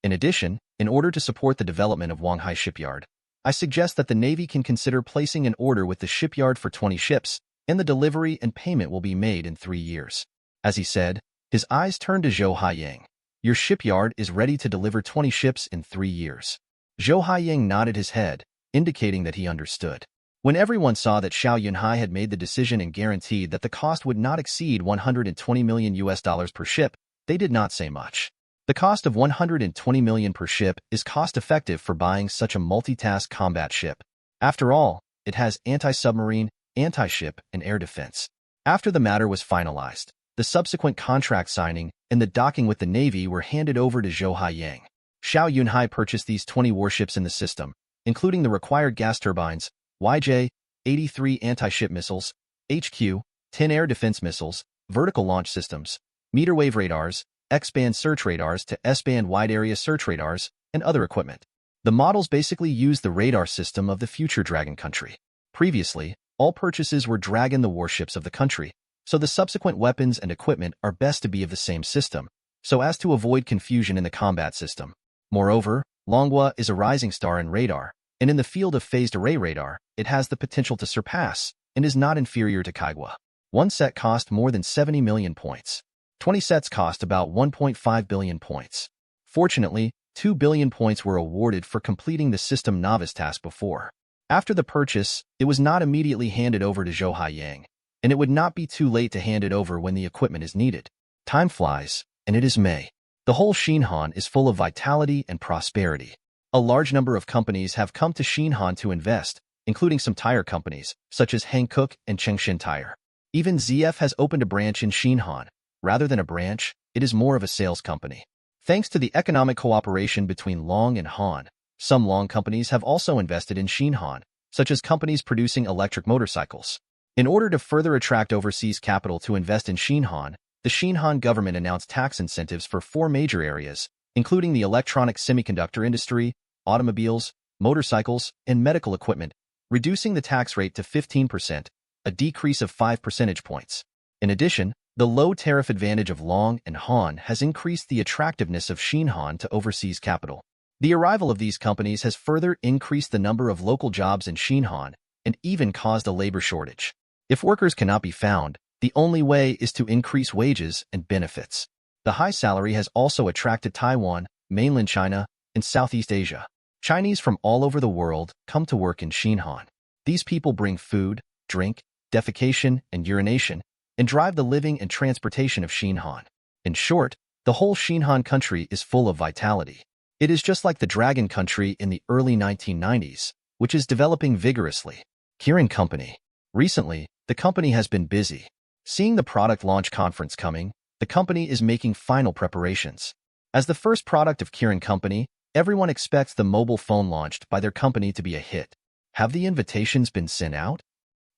In addition, in order to support the development of Wanghai Shipyard, I suggest that the Navy can consider placing an order with the shipyard for 20 ships, and the delivery and payment will be made in 3 years. As he said, his eyes turned to Zhou Haiyang. Your shipyard is ready to deliver 20 ships in 3 years. Zhou Haiyang nodded his head, indicating that he understood. When everyone saw that Xiao Yunhai had made the decision and guaranteed that the cost would not exceed $120 million per ship, they did not say much. The cost of $120 million per ship is cost-effective for buying such a multitask combat ship. After all, it has anti-submarine, anti-ship, and air defense. After the matter was finalized, the subsequent contract signing and the docking with the Navy were handed over to Zhou Haiyang. Xiao Yunhai purchased these 20 warships in the system, including the required gas turbines, YJ-83 anti-ship missiles, HQ-10 air defense missiles, vertical launch systems, meter-wave radars, X-band search radars to S-band wide-area search radars, and other equipment. The models basically use the radar system of the future Dragon country. Previously, all purchases were Dragon the warships of the country, so the subsequent weapons and equipment are best to be of the same system, so as to avoid confusion in the combat system. Moreover, Longhua is a rising star in radar, and in the field of phased array radar, it has the potential to surpass, and is not inferior to Kaigua. One set cost more than 70 million points. 20 sets cost about 1.5 billion points. Fortunately, 2 billion points were awarded for completing the system novice task before. After the purchase, it was not immediately handed over to Zhou Haiyang, and it would not be too late to hand it over when the equipment is needed. Time flies, and it is May. The whole Xinhan is full of vitality and prosperity. A large number of companies have come to Xinhan to invest, including some tire companies, such as Hankook and Chengshin Tire. Even ZF has opened a branch in Xinhan. Rather than a branch, it is more of a sales company. Thanks to the economic cooperation between Long and Han, some Long companies have also invested in Xinhan, such as companies producing electric motorcycles. In order to further attract overseas capital to invest in Xinhan, the Xinhan government announced tax incentives for 4 major areas, including the electronic semiconductor industry, automobiles, motorcycles, and medical equipment, reducing the tax rate to 15%, a decrease of 5 percentage points. In addition, the low tariff advantage of Long and Han has increased the attractiveness of Xinhan to overseas capital. The arrival of these companies has further increased the number of local jobs in Xinhan and even caused a labor shortage. If workers cannot be found, the only way is to increase wages and benefits. The high salary has also attracted Taiwan, mainland China, and Southeast Asia. Chinese from all over the world come to work in Xinhan. These people bring food, drink, defecation, and urination, and drive the living and transportation of Xinhan. In short, the whole Xinhan country is full of vitality. It is just like the Dragon country in the early 1990s, which is developing vigorously. Kirin Company. Recently, the company has been busy. Seeing the product launch conference coming, the company is making final preparations. As the first product of Kirin Company, everyone expects the mobile phone launched by their company to be a hit. Have the invitations been sent out?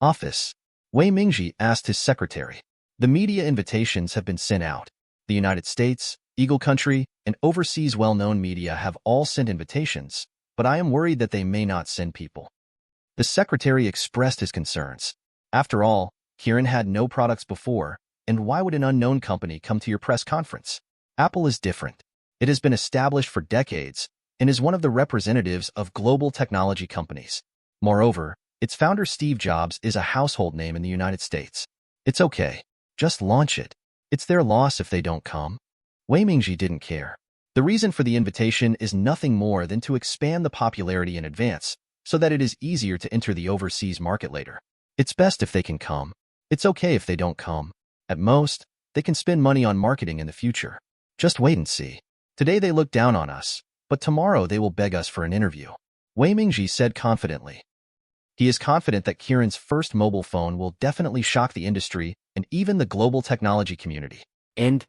Office. Wei Mingji asked his secretary. The media invitations have been sent out. The United States, Eagle Country, and overseas well-known media have all sent invitations, but I am worried that they may not send people. The secretary expressed his concerns. After all, Kirin had no products before, and why would an unknown company come to your press conference? Apple is different. It has been established for decades and is one of the representatives of global technology companies. Moreover, its founder Steve Jobs is a household name in the United States. It's okay. Just launch it. It's their loss if they don't come. Wei Mingji didn't care. The reason for the invitation is nothing more than to expand the popularity in advance, so that it is easier to enter the overseas market later. It's best if they can come. It's okay if they don't come. At most, they can spend money on marketing in the future. Just wait and see. Today they look down on us, but tomorrow they will beg us for an interview. Wei Mingji said confidently. He is confident that Kirin's first mobile phone will definitely shock the industry and even the global technology community. End.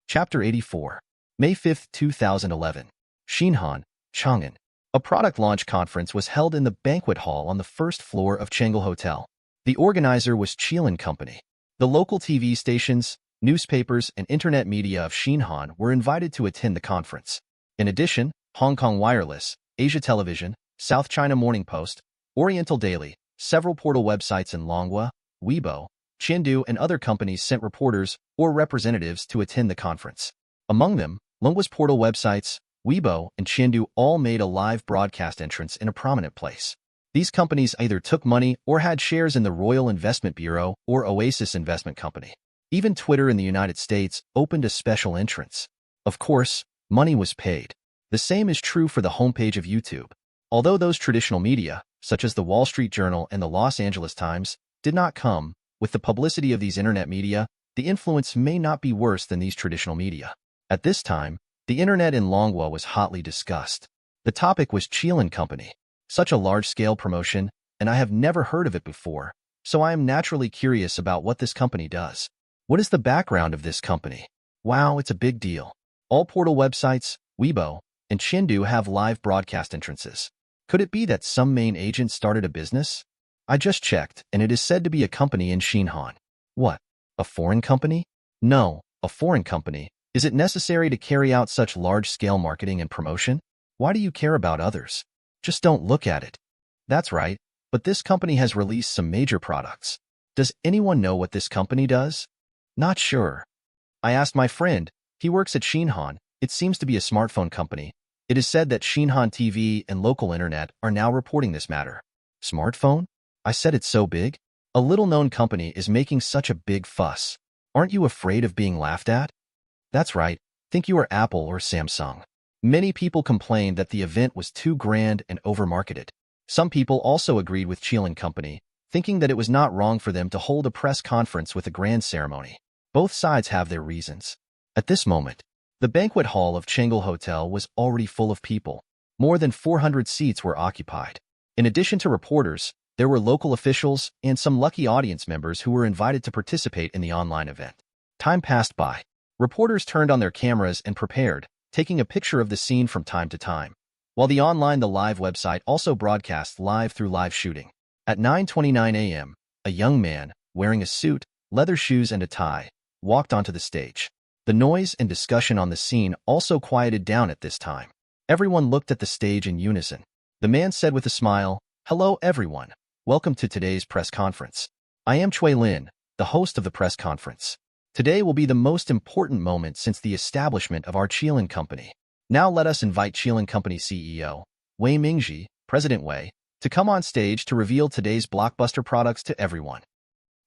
Chapter 84. May 5, 2011. Xinhan, Chang'an. A product launch conference was held in the banquet hall on the first floor of Chengel Hotel. The organizer was Xiao Company. The local TV stations, newspapers, and internet media of Xinhan were invited to attend the conference. In addition, Hong Kong Wireless, Asia Television, South China Morning Post, Oriental Daily, several portal websites in Longhua, Weibo, Chengdu, and other companies sent reporters or representatives to attend the conference. Among them, Longhua's portal websites, Weibo, and Chengdu all made a live broadcast entrance in a prominent place. These companies either took money or had shares in the Royal Investment Bureau or Oasis Investment Company. Even Twitter in the United States opened a special entrance. Of course, money was paid. The same is true for the homepage of YouTube. Although those traditional media, such as the Wall Street Journal and the Los Angeles Times, did not come, with the publicity of these internet media, the influence may not be worse than these traditional media. At this time, the internet in Longhua was hotly discussed. The topic was Xiao Company. Such a large-scale promotion, and I have never heard of it before, so I am naturally curious about what this company does. What is the background of this company? Wow, it's a big deal. All portal websites, Weibo, and Chengdu have live broadcast entrances. Could it be that some main agent started a business? I just checked, and it is said to be a company in Xinhan. What? A foreign company? No, a foreign company. Is it necessary to carry out such large-scale marketing and promotion? Why do you care about others? Just don't look at it. That's right, but this company has released some major products. Does anyone know what this company does? Not sure. I asked my friend. He works at Xinhan. It seems to be a smartphone company. It is said that Xinhan TV and local internet are now reporting this matter. Smartphone? I said it's so big. A little-known company is making such a big fuss. Aren't you afraid of being laughed at? That's right. Think you are Apple or Samsung. Many people complained that the event was too grand and over-marketed. Some people also agreed with Xiao Company, thinking that it was not wrong for them to hold a press conference with a grand ceremony. Both sides have their reasons. At this moment, the banquet hall of Chengel Hotel was already full of people. More than 400 seats were occupied. In addition to reporters, there were local officials and some lucky audience members who were invited to participate in the online event. Time passed by. Reporters turned on their cameras and prepared, taking a picture of the scene from time to time, while the live website also broadcast live through live shooting. At 9:29 a.m., a young man, wearing a suit, leather shoes, and a tie, walked onto the stage. The noise and discussion on the scene also quieted down at this time. Everyone looked at the stage in unison. The man said with a smile, "Hello everyone. Welcome to today's press conference. I am Chui Lin, the host of the press conference. Today will be the most important moment since the establishment of our Qilin Company. Now let us invite Qilin Company CEO, Wei Mingji, President Wei, to come on stage to reveal today's blockbuster products to everyone."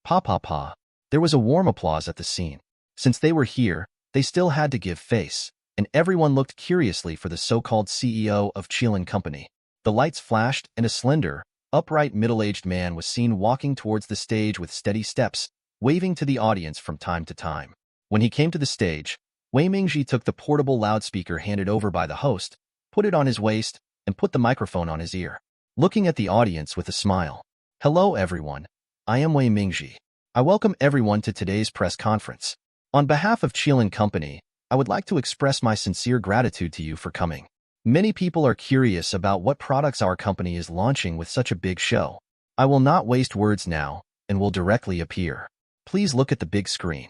Pa pa pa. There was a warm applause at the scene. Since they were here, they still had to give face, and everyone looked curiously for the so-called CEO of Qilin Company. The lights flashed, and a slender, upright middle-aged man was seen walking towards the stage with steady steps, waving to the audience from time to time. When he came to the stage, Wei Mingji took the portable loudspeaker handed over by the host, put it on his waist, and put the microphone on his ear. Looking at the audience with a smile. "Hello everyone, I am Wei Mingji. I welcome everyone to today's press conference. On behalf of Qilin Company, I would like to express my sincere gratitude to you for coming. Many people are curious about what products our company is launching with such a big show. I will not waste words now, and will directly appear. Please look at the big screen."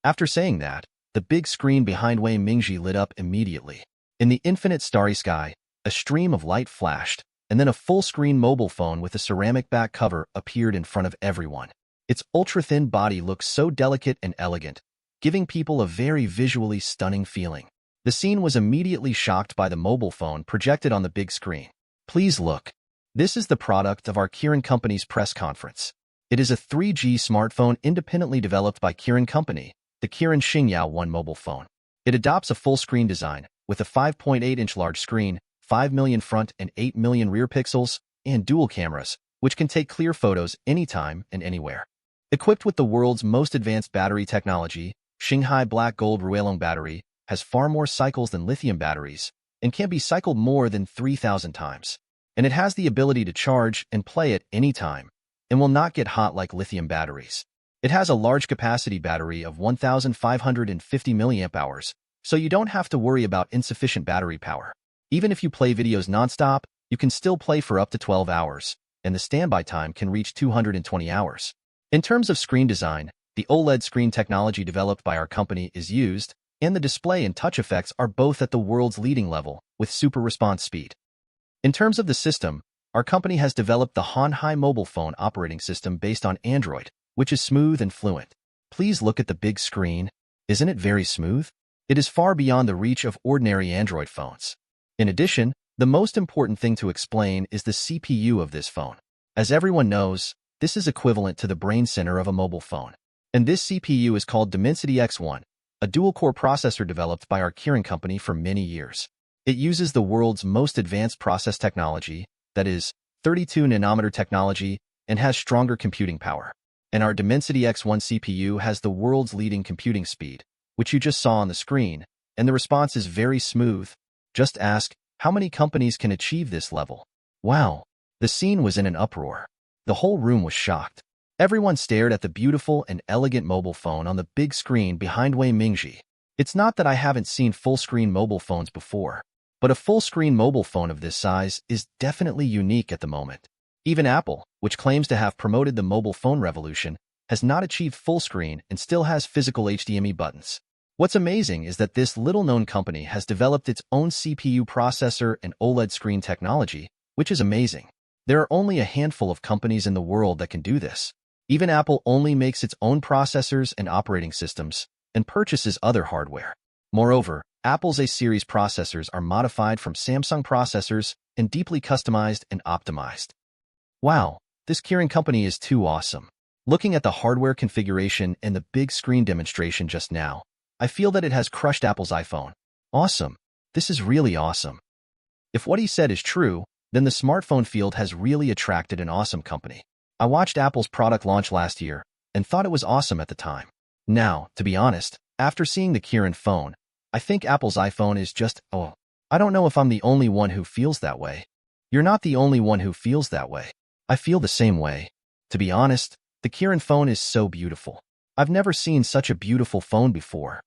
After saying that, the big screen behind Wei Mingji lit up immediately. In the infinite starry sky, a stream of light flashed, and then a full-screen mobile phone with a ceramic back cover appeared in front of everyone. Its ultra-thin body looked so delicate and elegant, giving people a very visually stunning feeling. The scene was immediately shocked by the mobile phone projected on the big screen. Please look. This is the product of our Qilin Company's press conference. It is a 3G smartphone independently developed by Qilin Company, the Qilin Xingyao 1 mobile phone. It adopts a full-screen design, with a 5.8-inch large screen, 5 million front and 8 million rear pixels, and dual cameras, which can take clear photos anytime and anywhere. Equipped with the world's most advanced battery technology, Xinghai Black Gold Ruelong battery has far more cycles than lithium batteries and can be cycled more than 3,000 times. And it has the ability to charge and play at any time and will not get hot like lithium batteries. It has a large capacity battery of 1,550 mAh, so you don't have to worry about insufficient battery power. Even if you play videos nonstop, you can still play for up to 12 hours, and the standby time can reach 220 hours. In terms of screen design, the OLED screen technology developed by our company is used, and the display and touch effects are both at the world's leading level, with super response speed. In terms of the system, our company has developed the Yunhai mobile phone operating system based on Android, which is smooth and fluent. Please look at the big screen. Isn't it very smooth? It is far beyond the reach of ordinary Android phones. In addition, the most important thing to explain is the CPU of this phone. As everyone knows, this is equivalent to the brain center of a mobile phone. And this CPU is called Dimensity X1, a dual-core processor developed by our Qilin Company for many years. It uses the world's most advanced process technology, that is, 32-nanometer technology, and has stronger computing power. And our Dimensity X1 CPU has the world's leading computing speed, which you just saw on the screen, and the response is very smooth. Just ask, how many companies can achieve this level? Wow! The scene was in an uproar. The whole room was shocked. Everyone stared at the beautiful and elegant mobile phone on the big screen behind Wei Mingji. It's not that I haven't seen full-screen mobile phones before, but a full-screen mobile phone of this size is definitely unique at the moment. Even Apple, which claims to have promoted the mobile phone revolution, has not achieved full screen and still has physical HDMI buttons. What's amazing is that this little-known company has developed its own CPU processor and OLED screen technology, which is amazing. There are only a handful of companies in the world that can do this. Even Apple only makes its own processors and operating systems and purchases other hardware. Moreover, Apple's A-series processors are modified from Samsung processors and deeply customized and optimized. Wow, this Qilin Company is too awesome. Looking at the hardware configuration and the big screen demonstration just now, I feel that it has crushed Apple's iPhone. Awesome. This is really awesome. If what he said is true, then the smartphone field has really attracted an awesome company. I watched Apple's product launch last year and thought it was awesome at the time. Now, to be honest, after seeing the Qilin phone, I think Apple's iPhone is just, oh, I don't know if I'm the only one who feels that way. You're not the only one who feels that way. I feel the same way. To be honest, the Qilin phone is so beautiful. I've never seen such a beautiful phone before.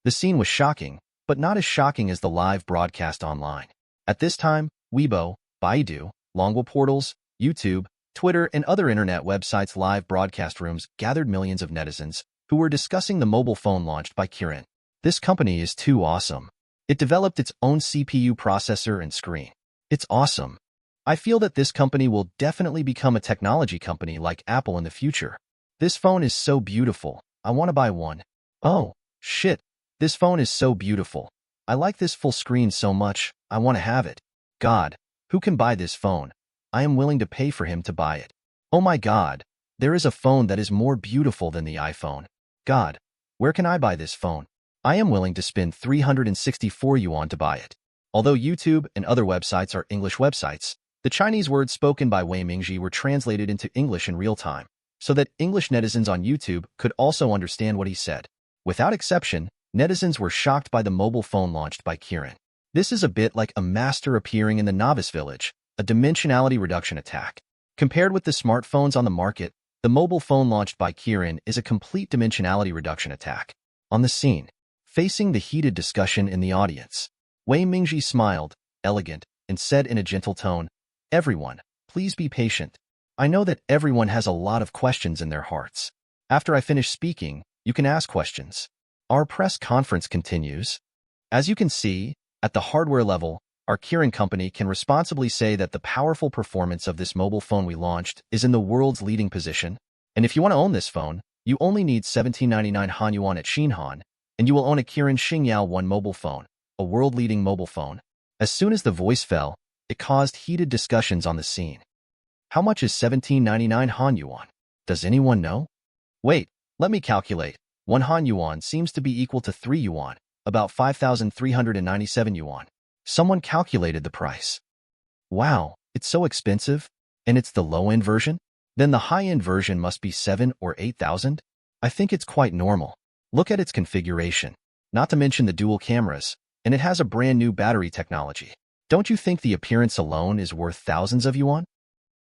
The scene was shocking, but not as shocking as the live broadcast online. At this time, Weibo, Baidu, Longwa portals, YouTube, Twitter, and other internet websites' live broadcast rooms gathered millions of netizens who were discussing the mobile phone launched by Qilin. This company is too awesome. It developed its own CPU processor and screen. It's awesome. I feel that this company will definitely become a technology company like Apple in the future. This phone is so beautiful. I want to buy one. Oh, shit. This phone is so beautiful. I like this full screen so much. I want to have it. God, who can buy this phone? I am willing to pay for him to buy it. Oh my God, there is a phone that is more beautiful than the iPhone. God, where can I buy this phone? I am willing to spend 364 yuan to buy it. Although YouTube and other websites are English websites, the Chinese words spoken by Wei Mingji were translated into English in real time, so that English netizens on YouTube could also understand what he said. Without exception, netizens were shocked by the mobile phone launched by Kirin. This is a bit like a master appearing in the novice village, a dimensionality reduction attack. Compared with the smartphones on the market, the mobile phone launched by Kirin is a complete dimensionality reduction attack. On the scene, facing the heated discussion in the audience, Wei Mingji smiled, elegant, and said in a gentle tone, "Everyone, please be patient. I know that everyone has a lot of questions in their hearts. After I finish speaking, you can ask questions." Our press conference continues. As you can see, at the hardware level, our Kirin company can responsibly say that the powerful performance of this mobile phone we launched is in the world's leading position. And if you want to own this phone, you only need 1799 Han Yuan at Xinhan, and you will own a Kirin Xingyao 1 mobile phone, a world-leading mobile phone. As soon as the voice fell, it caused heated discussions on the scene. How much is 1799 Han Yuan? Does anyone know? Wait, let me calculate. 1 Han Yuan seems to be equal to 3 Yuan, about 5,397 Yuan. Someone calculated the price. Wow, it's so expensive? And it's the low-end version? Then the high-end version must be 7 or 8,000? I think it's quite normal. Look at its configuration. Not to mention the dual cameras, and it has a brand new battery technology. Don't you think the appearance alone is worth thousands of yuan?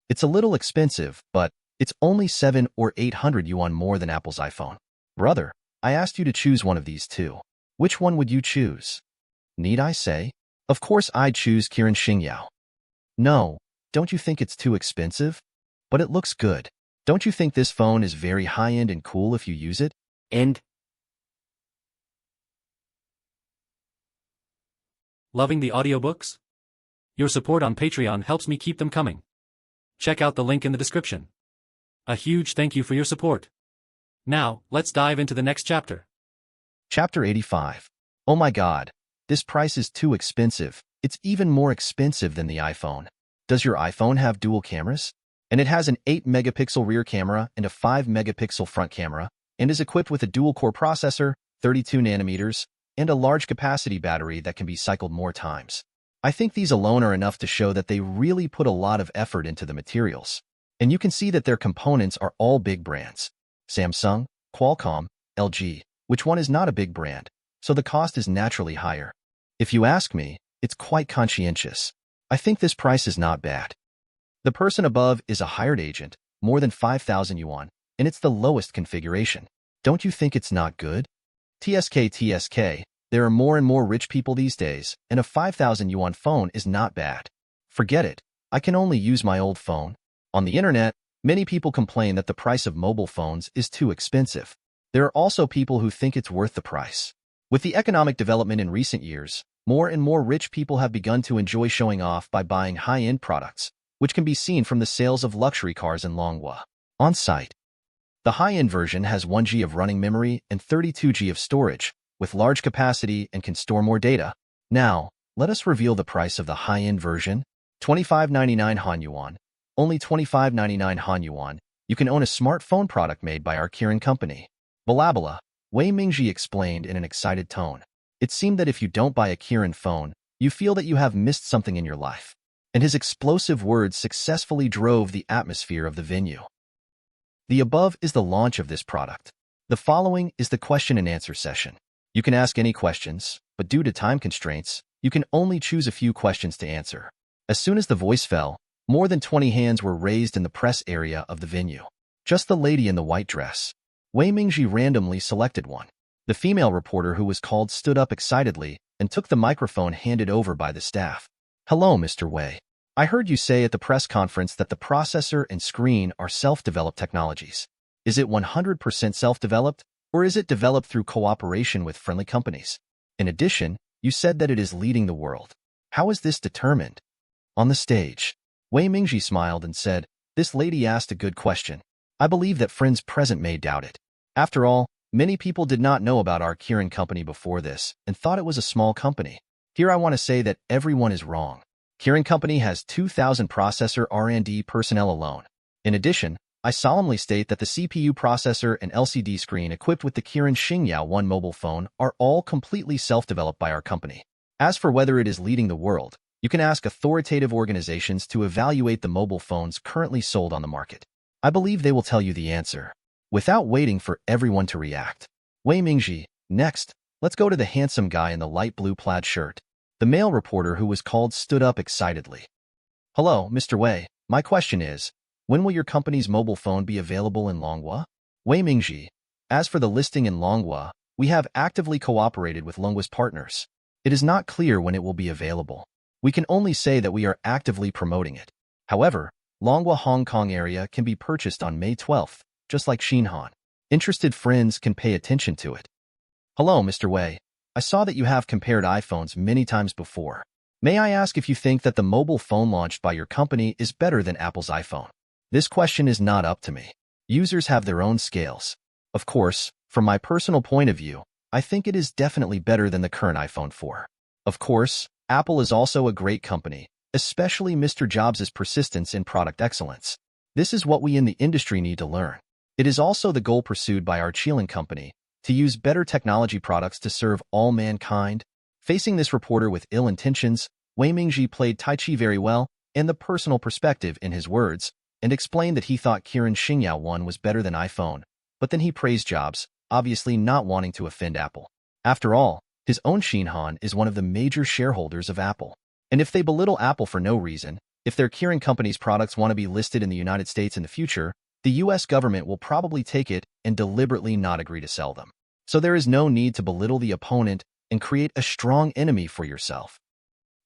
It's a little expensive, but it's only 7 or 800 yuan more than Apple's iPhone. Brother, I asked you to choose one of these two. Which one would you choose? Need I say? Of course I'd choose Kirin Xingyao. No, don't you think it's too expensive? But it looks good. Don't you think this phone is very high-end and cool if you use it? End. Loving the audiobooks? Your support on Patreon helps me keep them coming. Check out the link in the description. A huge thank you for your support. Now, let's dive into the next chapter. Chapter 85. Oh my God, this price is too expensive. It's even more expensive than the iPhone. Does your iPhone have dual cameras? And it has an 8-megapixel rear camera and a 5-megapixel front camera, and is equipped with a dual-core processor, 32 nanometers, and a large capacity battery that can be cycled more times. I think these alone are enough to show that they really put a lot of effort into the materials. And you can see that their components are all big brands. Samsung, Qualcomm, LG, which one is not a big brand, so the cost is naturally higher. If you ask me, it's quite conscientious. I think this price is not bad. The person above is a hired agent, more than 5,000 yuan, and it's the lowest configuration. Don't you think it's not good? TSK, there are more and more rich people these days, and a 5,000 yuan phone is not bad. Forget it, I can only use my old phone. On the internet, many people complain that the price of mobile phones is too expensive. There are also people who think it's worth the price. With the economic development in recent years, more and more rich people have begun to enjoy showing off by buying high-end products, which can be seen from the sales of luxury cars in Longhua. On site, the high-end version has 1 GB of running memory and 32 GB of storage, with large capacity and can store more data. Now, let us reveal the price of the high-end version. 25.99 Han Yuan. Only 25.99 Han Yuan. You can own a smartphone product made by our Kirin company. Balabala, Wei Mingji explained in an excited tone. It seemed that if you don't buy a Kirin phone, you feel that you have missed something in your life. And his explosive words successfully drove the atmosphere of the venue. The above is the launch of this product. The following is the question and answer session. You can ask any questions, but due to time constraints, you can only choose a few questions to answer. As soon as the voice fell, more than 20 hands were raised in the press area of the venue. Just the lady in the white dress. Wei Mingji randomly selected one. The female reporter who was called stood up excitedly and took the microphone handed over by the staff. Hello, Mr. Wei. I heard you say at the press conference that the processor and screen are self-developed technologies. Is it 100% self-developed? Or is it developed through cooperation with friendly companies? In addition, you said that it is leading the world. How is this determined? On the stage, Wei Mingji smiled and said, "This lady asked a good question. I believe that friends present may doubt it. After all, many people did not know about our Kirin company before this and thought it was a small company. Here I want to say that everyone is wrong. Kirin company has 2,000 processor R&D personnel alone. In addition, I solemnly state that the CPU processor and LCD screen equipped with the Kirin Xingyao 1 mobile phone are all completely self-developed by our company. As for whether it is leading the world, you can ask authoritative organizations to evaluate the mobile phones currently sold on the market. I believe they will tell you the answer." Without waiting for everyone to react, Wei Mingji, "Next, let's go to the handsome guy in the light blue plaid shirt." The male reporter who was called stood up excitedly. "Hello, Mr. Wei. My question is, when will your company's mobile phone be available in Longhua?" Wei Mingji, "As for the listing in Longhua, we have actively cooperated with Longhua's partners. It is not clear when it will be available. We can only say that we are actively promoting it. However, Longhua Hong Kong area can be purchased on May 12th, just like Xinhan. Interested friends can pay attention to it." "Hello, Mr. Wei. I saw that you have compared iPhones many times before. May I ask if you think that the mobile phone launched by your company is better than Apple's iPhone?" This question is not up to me. Users have their own scales. Of course, from my personal point of view, I think it is definitely better than the current iPhone 4. Of course, Apple is also a great company, especially Mr. Jobs' persistence in product excellence. This is what we in the industry need to learn. It is also the goal pursued by our Xiaoyunhai company, to use better technology products to serve all mankind. Facing this reporter with ill intentions, Wei Mingji played Tai Chi very well, and the personal perspective in his words, and explained that he thought Kirin Xingyao 1 was better than iPhone, but then he praised Jobs, obviously not wanting to offend Apple. After all, his own Xinhan is one of the major shareholders of Apple. And if they belittle Apple for no reason, if their Kirin company's products want to be listed in the United States in the future, the US government will probably take it and deliberately not agree to sell them. So there is no need to belittle the opponent and create a strong enemy for yourself.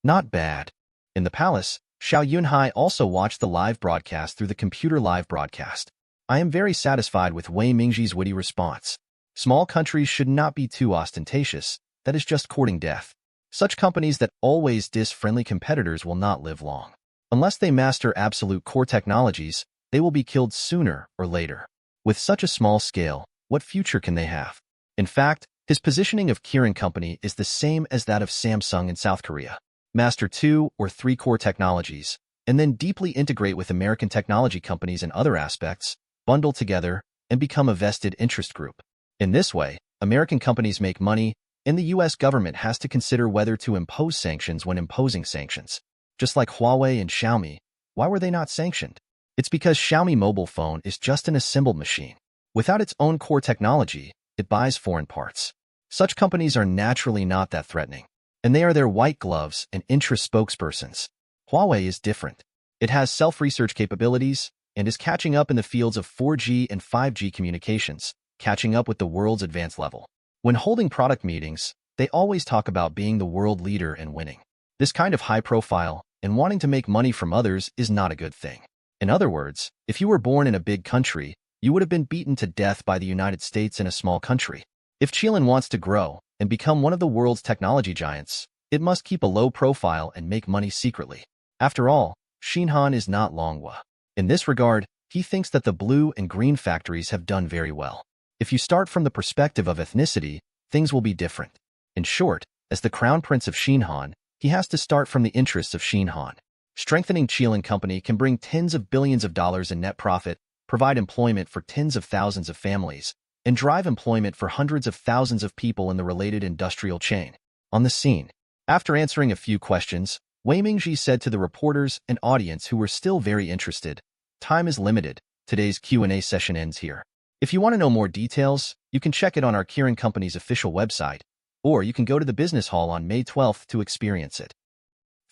Not bad. In the palace, Xiao Yunhai also watched the live broadcast through the computer live broadcast. I am very satisfied with Wei Mingji's witty response. Small countries should not be too ostentatious. That is just courting death. Such companies that always diss friendly competitors will not live long. Unless they master absolute core technologies, they will be killed sooner or later. With such a small scale, what future can they have? In fact, his positioning of Kirin Company is the same as that of Samsung in South Korea. Master 2 or 3 core technologies, and then deeply integrate with American technology companies in other aspects, bundle together, and become a vested interest group. In this way, American companies make money, and the US government has to consider whether to impose sanctions when imposing sanctions. Just like Huawei and Xiaomi, why were they not sanctioned? It's because Xiaomi mobile phone is just an assembled machine. Without its own core technology, it buys foreign parts. Such companies are naturally not that threatening, and they are their white gloves and interest spokespersons. Huawei is different. It has self-research capabilities and is catching up in the fields of 4G and 5G communications, catching up with the world's advanced level. When holding product meetings, they always talk about being the world leader and winning. This kind of high profile and wanting to make money from others is not a good thing. In other words, if you were born in a big country, you would have been beaten to death by the United States in a small country. If Xiaoyunhai wants to grow and become one of the world's technology giants, it must keep a low profile and make money secretly. After all, Xinhan is not Longhua. In this regard, he thinks that the blue and green factories have done very well. If you start from the perspective of ethnicity, things will be different. In short, as the crown prince of Xinhan, he has to start from the interests of Xinhan. Strengthening Xiaoyunhai Company can bring tens of billions of dollars in net profit, provide employment for tens of thousands of families, and drive employment for hundreds of thousands of people in the related industrial chain. On the scene, after answering a few questions, Wei Mingji said to the reporters and audience who were still very interested, "Time is limited. Today's Q&A session ends here. If you want to know more details, you can check it on our Kirin Company's official website, or you can go to the business hall on May 12th to experience it."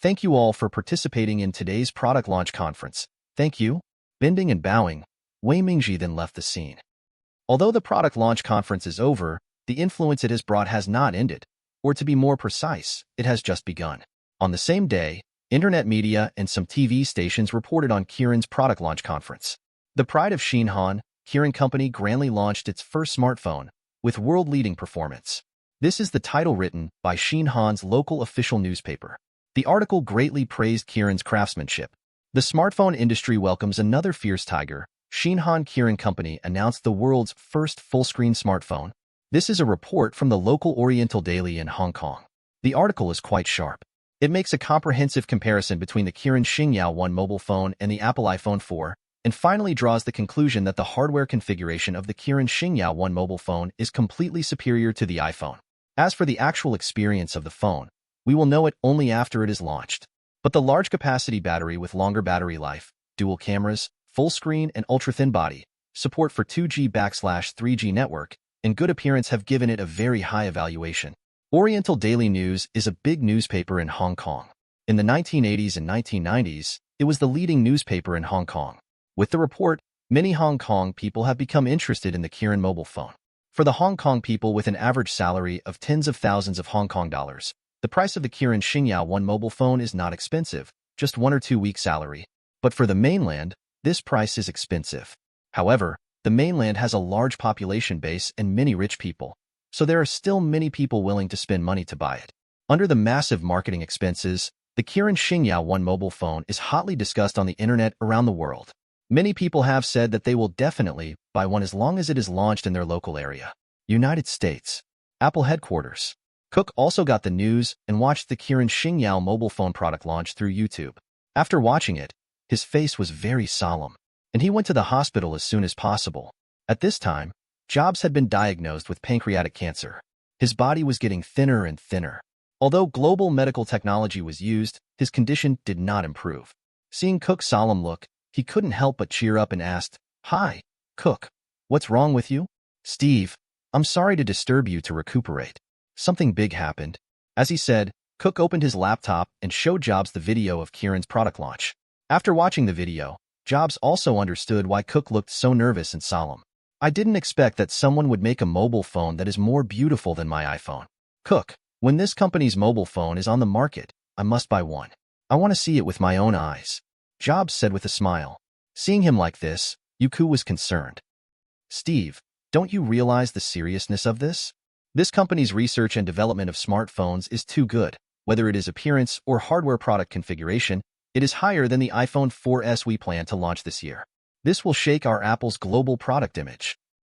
Thank you all for participating in today's product launch conference. Thank you. Bending and bowing, Wei Mingji then left the scene. Although the product launch conference is over, the influence it has brought has not ended, or to be more precise, it has just begun. On the same day, internet media and some TV stations reported on Kirin's product launch conference. The pride of Xinhan, Kirin Company grandly launched its first smartphone, with world-leading performance. This is the title written by Xinhan's local official newspaper. The article greatly praised Kirin's craftsmanship. The smartphone industry welcomes another fierce tiger. Xinhan Kirin Company announced the world's first full-screen smartphone. This is a report from the local Oriental Daily in Hong Kong. The article is quite sharp. It makes a comprehensive comparison between the Kirin Xingyao 1 mobile phone and the Apple iPhone 4, and finally draws the conclusion that the hardware configuration of the Kirin Xingyao 1 mobile phone is completely superior to the iPhone. As for the actual experience of the phone, we will know it only after it is launched. But the large capacity battery with longer battery life, dual cameras, full screen and ultra-thin body, support for 2G/3G network, and good appearance have given it a very high evaluation. Oriental Daily News is a big newspaper in Hong Kong. In the 1980s and 1990s, it was the leading newspaper in Hong Kong. With the report, many Hong Kong people have become interested in the Kirin mobile phone. For the Hong Kong people with an average salary of tens of thousands of Hong Kong dollars, the price of the Kirin Xingyao 1 mobile phone is not expensive, just 1 or 2 weeks' salary. But for the mainland, this price is expensive. However, the mainland has a large population base and many rich people, so there are still many people willing to spend money to buy it. Under the massive marketing expenses, the Kirin Xingyao 1 mobile phone is hotly discussed on the internet around the world. Many people have said that they will definitely buy one as long as it is launched in their local area. United States. Apple headquarters. Cook also got the news and watched the Kirin Xingyao mobile phone product launch through YouTube. After watching it, his face was very solemn, and he went to the hospital as soon as possible. At this time, Jobs had been diagnosed with pancreatic cancer. His body was getting thinner and thinner. Although global medical technology was used, his condition did not improve. Seeing Cook's solemn look, he couldn't help but cheer up and asked, "Hi, Cook. What's wrong with you?" "Steve, I'm sorry to disturb you to recuperate. Something big happened." As he said, Cook opened his laptop and showed Jobs the video of Kirin's product launch. After watching the video, Jobs also understood why Cook looked so nervous and solemn. "I didn't expect that someone would make a mobile phone that is more beautiful than my iPhone. Cook, when this company's mobile phone is on the market, I must buy one. I want to see it with my own eyes," Jobs said with a smile. Seeing him like this, Yuku was concerned. "Steve, don't you realize the seriousness of this? This company's research and development of smartphones is too good. Whether it is appearance or hardware product configuration, it is higher than the iPhone 4S we plan to launch this year. This will shake our Apple's global product image."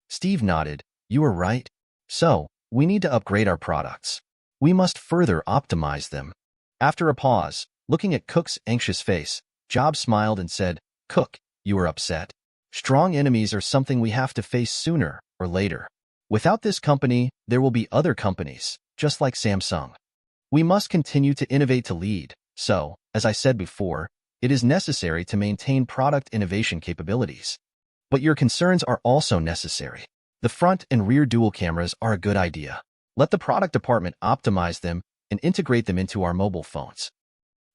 Steve nodded. "You are right. So, we need to upgrade our products. We must further optimize them." After a pause, looking at Cook's anxious face, Jobs smiled and said, "Cook, you are upset. Strong enemies are something we have to face sooner or later. Without this company, there will be other companies, just like Samsung. We must continue to innovate to lead, so, as I said before, it is necessary to maintain product innovation capabilities. But your concerns are also necessary. The front and rear dual cameras are a good idea. Let the product department optimize them and integrate them into our mobile phones.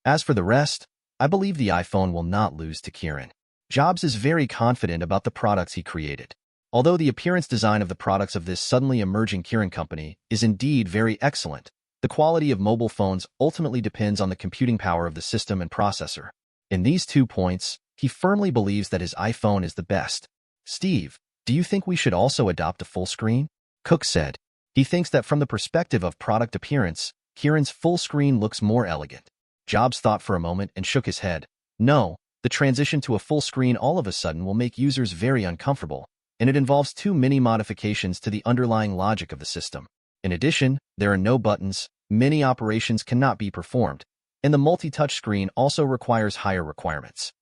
As for the rest, I believe the iPhone will not lose to Kirin." Jobs is very confident about the products he created. Although the appearance design of the products of this suddenly emerging Kirin company is indeed very excellent, the quality of mobile phones ultimately depends on the computing power of the system and processor. In these 2 points, he firmly believes that his iPhone is the best. "Steve, do you think we should also adopt a full screen?" Cook said. He thinks that from the perspective of product appearance, Kirin's full screen looks more elegant. Jobs thought for a moment and shook his head. "No, the transition to a full screen all of a sudden will make users very uncomfortable, and it involves too many modifications to the underlying logic of the system. In addition, there are no buttons, many operations cannot be performed, and the multi-touch screen also requires higher requirements."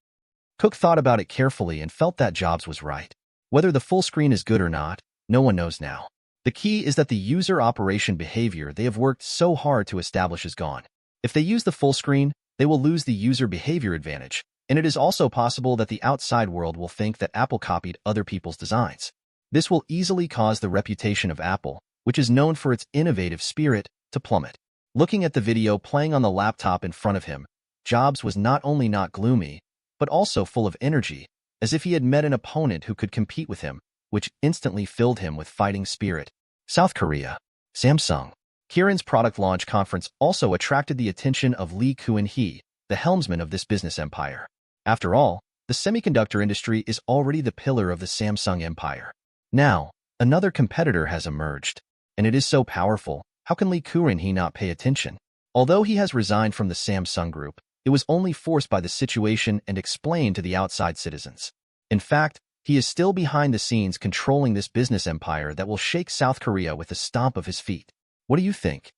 Cook thought about it carefully and felt that Jobs was right. Whether the full screen is good or not, no one knows now. The key is that the user operation behavior they have worked so hard to establish is gone. If they use the full screen, they will lose the user behavior advantage, and it is also possible that the outside world will think that Apple copied other people's designs. This will easily cause the reputation of Apple, which is known for its innovative spirit, to plummet. Looking at the video playing on the laptop in front of him, Jobs was not only not gloomy, but also full of energy, as if he had met an opponent who could compete with him, which instantly filled him with fighting spirit. South Korea. Samsung. Kirin's product launch conference also attracted the attention of Lee Kuan-hee, the helmsman of this business empire. After all, the semiconductor industry is already the pillar of the Samsung empire. Now, Another competitor has emerged. And it is so powerful, how can Li Kuren not pay attention? Although he has resigned from the Samsung Group, it was only forced by the situation and explained to the outside citizens. In fact, he is still behind the scenes controlling this business empire that will shake South Korea with the stomp of his feet. What do you think?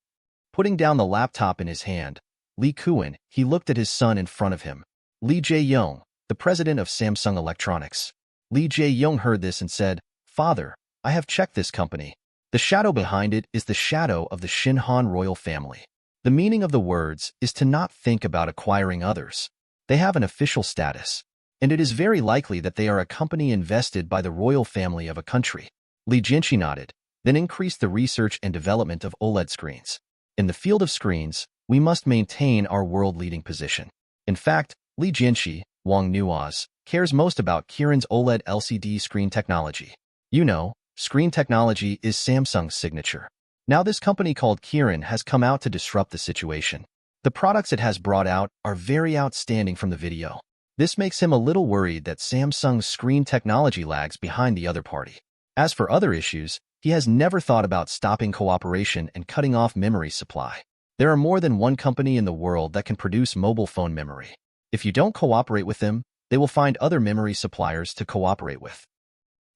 Putting down the laptop in his hand, Li Kuren, he looked at his son in front of him. Lee Jae-yong, the president of Samsung Electronics. Lee Jae-yong heard this and said, "Father, I have checked this company. The shadow behind it is the shadow of the Shinhan royal family." The meaning of the words is to not think about acquiring others. They have an official status, and it is very likely that they are a company invested by the royal family of a country. Li Jinchi nodded, then increased the research and development of OLED screens. In the field of screens, we must maintain our world-leading position. In fact, Li Jinchi, Wang Nuoz, cares most about Kirin's OLED LCD screen technology. You know, screen technology is Samsung's signature. Now this company called Kirin has come out to disrupt the situation. The products it has brought out are very outstanding from the video. This makes him a little worried that Samsung's screen technology lags behind the other party. As for other issues, he has never thought about stopping cooperation and cutting off memory supply. There are more than one company in the world that can produce mobile phone memory. If you don't cooperate with them, they will find other memory suppliers to cooperate with.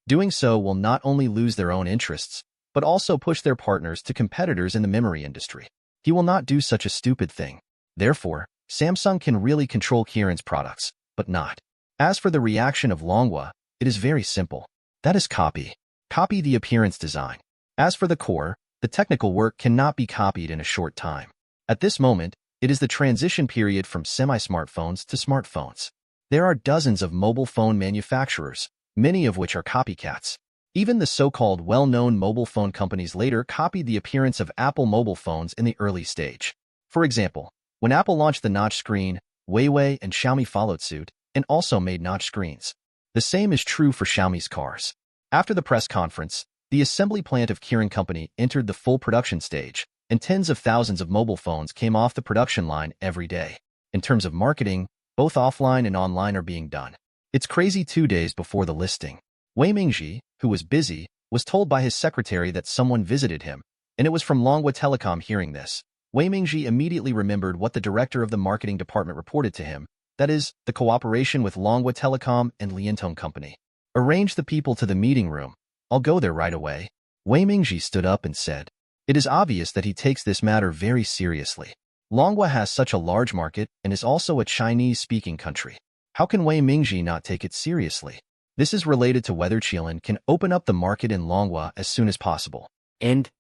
Doing so will not only lose their own interests, but also push their partners to competitors in the memory industry. He will not do such a stupid thing. Therefore, Samsung can really control Kirin's products, but not. As for the reaction of Longhua, it is very simple. That is copy. Copy the appearance design. As for the core, the technical work cannot be copied in a short time. At this moment, it is the transition period from semi-smartphones to smartphones. There are dozens of mobile phone manufacturers, many of which are copycats. Even the so-called well-known mobile phone companies later copied the appearance of Apple mobile phones in the early stage. For example, when Apple launched the notch screen, Huawei and Xiaomi followed suit and also made notch screens. The same is true for Xiaomi's cars. After the press conference, the assembly plant of Kirin Company entered the full production stage, and tens of thousands of mobile phones came off the production line every day. In terms of marketing, both offline and online are being done. It's crazy 2 days before the listing. Wei Mingji, who was busy, was told by his secretary that someone visited him, and it was from Longhua Telecom. Hearing this, Wei Mingji immediately remembered what the director of the marketing department reported to him, that is, the cooperation with Longhua Telecom and Liantong Company. "Arrange the people to the meeting room. I'll go there right away." Wei Mingji stood up and said. It is obvious that he takes this matter very seriously. Longhua has such a large market and is also a Chinese-speaking country. How can Wei Mingji not take it seriously? This is related to whether Qilin can open up the market in Longhua as soon as possible. End.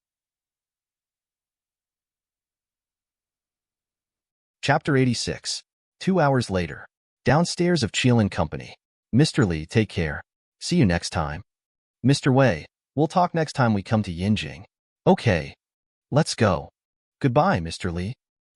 Chapter 86. 2 hours later. Downstairs of Qilin Company. Mr. Li, take care. See you next time. Mr. Wei, we'll talk next time we come to Yinjing. Okay. Let's go. Goodbye, Mr. Li.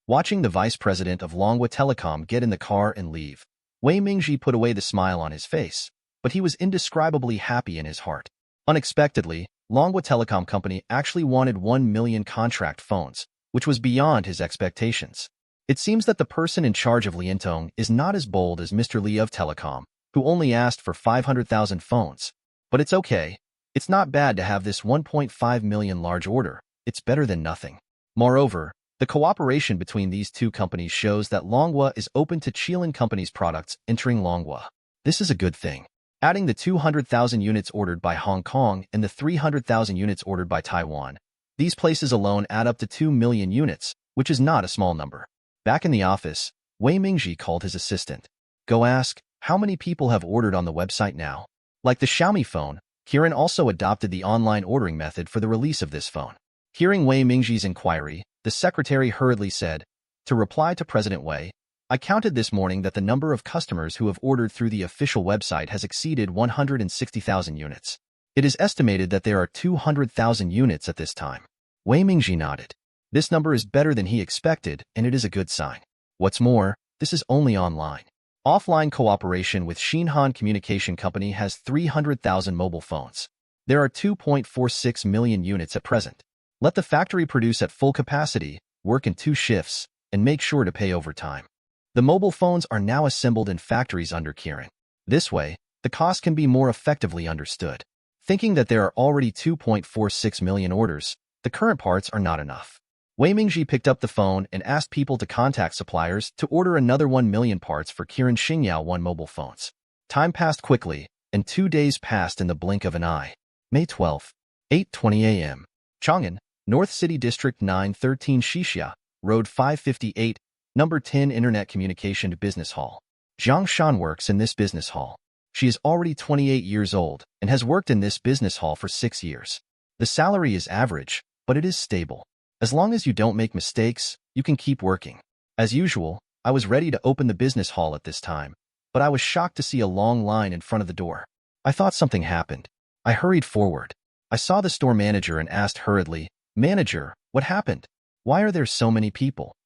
Watching the vice president of Longhua Telecom get in the car and leave, Wei Mingji put away the smile on his face, but he was indescribably happy in his heart. Unexpectedly, Longhua Telecom Company actually wanted 1 million contract phones, which was beyond his expectations. It seems that the person in charge of Liantong is not as bold as Mr. Li of Telecom, who only asked for 500,000 phones. But it's okay. It's not bad to have this 1.5 million large order. It's better than nothing. Moreover, the cooperation between these two companies shows that Longhua is open to Qilin Company's products entering Longhua. This is a good thing. Adding the 200,000 units ordered by Hong Kong and the 300,000 units ordered by Taiwan, these places alone add up to 2 million units, which is not a small number. Back in the office, Wei Mingji called his assistant. Go ask, how many people have ordered on the website now? Like the Xiaomi phone, Kirin also adopted the online ordering method for the release of this phone. Hearing Wei Mingji's inquiry, the secretary hurriedly said, to reply to President Wei, I counted this morning that the number of customers who have ordered through the official website has exceeded 160,000 units. It is estimated that there are 200,000 units at this time. Wei Mingji nodded. This number is better than he expected, and it is a good sign. What's more, this is only online. Offline cooperation with Shinhan Communication Company has 300,000 mobile phones. There are 2.46 million units at present. Let the factory produce at full capacity, work in 2 shifts, and make sure to pay overtime. The mobile phones are now assembled in factories under Kirin. This way, the cost can be more effectively understood. Thinking that there are already 2.46 million orders, the current parts are not enough. Wei Mingji picked up the phone and asked people to contact suppliers to order another 1 million parts for Kirin Xingyao 1 mobile phones. Time passed quickly, and 2 days passed in the blink of an eye. May 12, 8:20 a.m. Chang'an, North City District 913 Xixia, Road 558, Number 10 Internet Communication Business Hall. Zhang Shan works in this business hall. She is already 28 years old and has worked in this business hall for 6 years. The salary is average, but it is stable. As long as you don't make mistakes, you can keep working. As usual, I was ready to open the business hall at this time, but I was shocked to see a long line in front of the door. I thought something happened. I hurried forward. I saw the store manager and asked hurriedly, "Manager, what happened? Why are there so many people?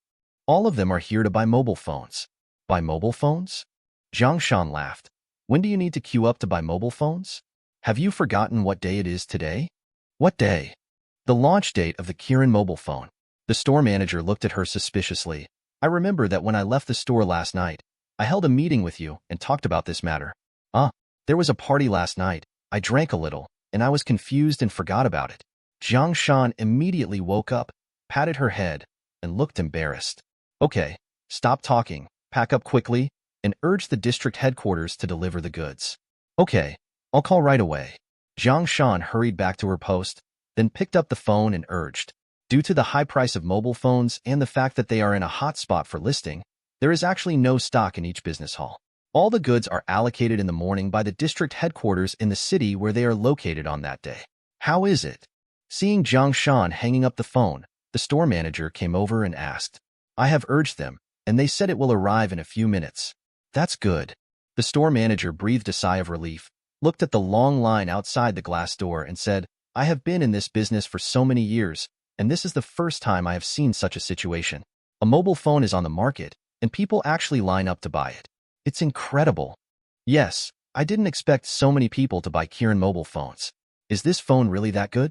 All of them are here to buy mobile phones." "Buy mobile phones?" Zhang Shan laughed. "When do you need to queue up to buy mobile phones? Have you forgotten what day it is today?" "What day?" "The launch date of the Kirin mobile phone." The store manager looked at her suspiciously. "I remember that when I left the store last night, I held a meeting with you and talked about this matter." There was a party last night. I drank a little, and I was confused and forgot about it." Zhang Shan immediately woke up, patted her head, and looked embarrassed. "Okay, stop talking, pack up quickly, and urge the district headquarters to deliver the goods." "Okay, I'll call right away." Zhang Shan hurried back to her post, then picked up the phone and urged. Due to the high price of mobile phones and the fact that they are in a hot spot for listing, there is actually no stock in each business hall. All the goods are allocated in the morning by the district headquarters in the city where they are located on that day. "How is it?" Seeing Zhang Shan hanging up the phone, the store manager came over and asked. "I have urged them, and they said it will arrive in a few minutes." "That's good." The store manager breathed a sigh of relief, looked at the long line outside the glass door and said, "I have been in this business for so many years, and this is the first time I have seen such a situation. A mobile phone is on the market, and people actually line up to buy it. It's incredible." "Yes, I didn't expect so many people to buy Kirin mobile phones. Is this phone really that good?"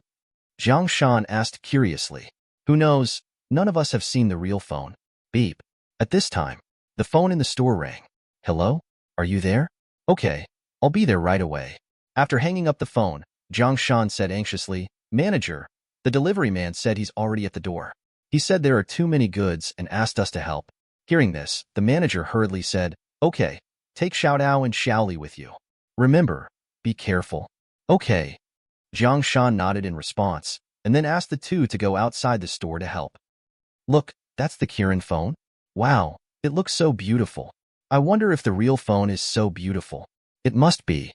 Zhang Shan asked curiously. "Who knows? None of us have seen the real phone." Beep. At this time, the phone in the store rang. "Hello? Are you there?" "Okay, I'll be there right away." After hanging up the phone, Zhang Shan said anxiously, "Manager, the delivery man said he's already at the door. He said there are too many goods and asked us to help." Hearing this, the manager hurriedly said, "Okay, take Xiao and Xiaoli with you. Remember, be careful." "Okay." Zhang Shan nodded in response, and then asked the two to go outside the store to help. "Look, that's the Kirin phone. Wow, it looks so beautiful. I wonder if the real phone is so beautiful. It must be.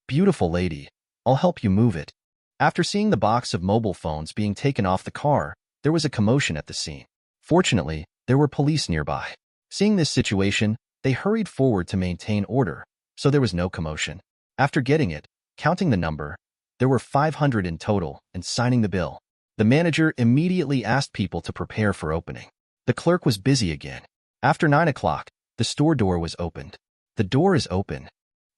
Beautiful lady, I'll help you move it." After seeing the box of mobile phones being taken off the car, there was a commotion at the scene. Fortunately, there were police nearby. Seeing this situation, they hurried forward to maintain order, so there was no commotion. After getting it, counting the number, there were 500 in total, and signing the bill, the manager immediately asked people to prepare for opening. The clerk was busy again. After 9 o'clock, the store door was opened. "The door is open.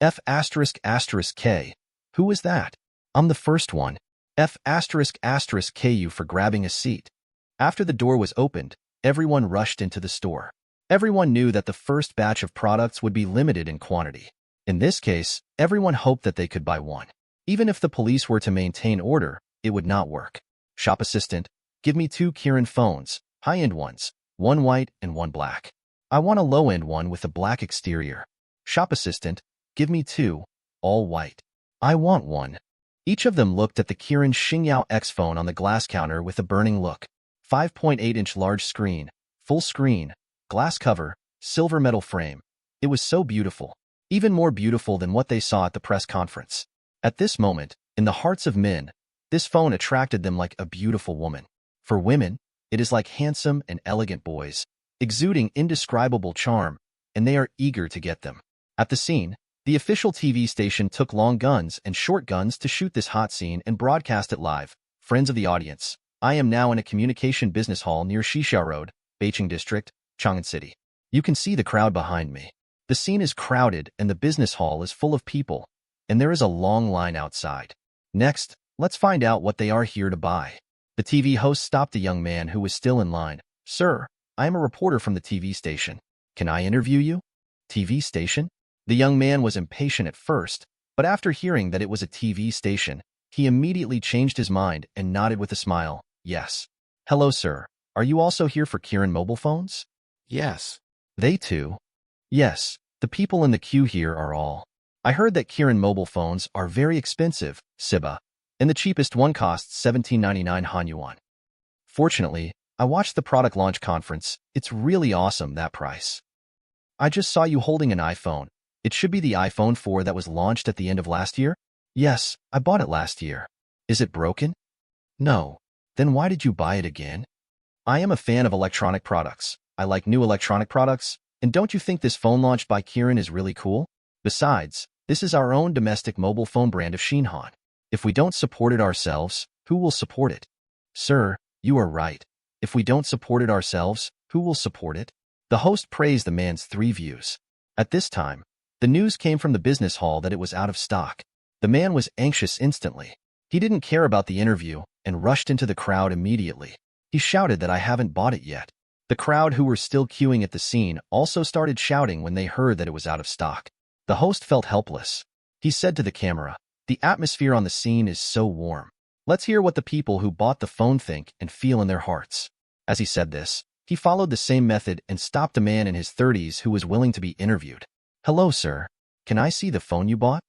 F***K. Who was that?" "I'm the first one. F***Ku for grabbing a seat." After the door was opened, everyone rushed into the store. Everyone knew that the first batch of products would be limited in quantity. In this case, everyone hoped that they could buy one. Even if the police were to maintain order, it would not work. "Shop assistant, give me 2 Kirin phones, high-end ones, 1 white and 1 black. I want a low-end one with a black exterior." "Shop assistant, give me 2, all white. I want 1. Each of them looked at the Kirin Xingyao X phone on the glass counter with a burning look. 5.8-inch large screen, full screen, glass cover, silver metal frame. It was so beautiful, even more beautiful than what they saw at the press conference. At this moment, in the hearts of men, this phone attracted them like a beautiful woman. For women, it is like handsome and elegant boys, exuding indescribable charm, and they are eager to get them. At the scene, the official TV station took long guns and short guns to shoot this hot scene and broadcast it live. Friends of the audience, I am now in a communication business hall near Xixia Road, Beiqing District, Chang'an City. You can see the crowd behind me. The scene is crowded and the business hall is full of people, and there is a long line outside. Next, let's find out what they are here to buy. The TV host stopped the young man who was still in line. "Sir, I am a reporter from the TV station. Can I interview you?" "TV station?" The young man was impatient at first, but after hearing that it was a TV station, He immediately changed his mind and nodded with a smile. Yes. Hello, sir. Are you also here for Kirin mobile phones? Yes. They too? Yes. The people in the queue here are all. I heard that Kirin mobile phones are very expensive, Siba, and the cheapest one costs 17.99 Han Yuan. Fortunately, I watched the product launch conference. It's really awesome, that price. I just saw you holding an iPhone. It should be the iPhone 4 that was launched at the end of last year? Yes, I bought it last year. Is it broken? No. Then why did you buy it again? I am a fan of electronic products. I like new electronic products, and don't you think this phone launched by Kirin is really cool? Besides, this is our own domestic mobile phone brand of Xiaohan. If we don't support it ourselves, who will support it? Sir, you are right. If we don't support it ourselves, who will support it? The host praised the man's 3 views. At this time, the news came from the business hall that it was out of stock. The man was anxious instantly. He didn't care about the interview and rushed into the crowd immediately. He shouted that I haven't bought it yet. The crowd who were still queuing at the scene also started shouting when they heard that it was out of stock. The host felt helpless. He said to the camera, "The atmosphere on the scene is so warm. Let's hear what the people who bought the phone think and feel in their hearts." As he said this, he followed the same method and stopped a man in his 30s who was willing to be interviewed. "Hello, sir. Can I see the phone you bought?"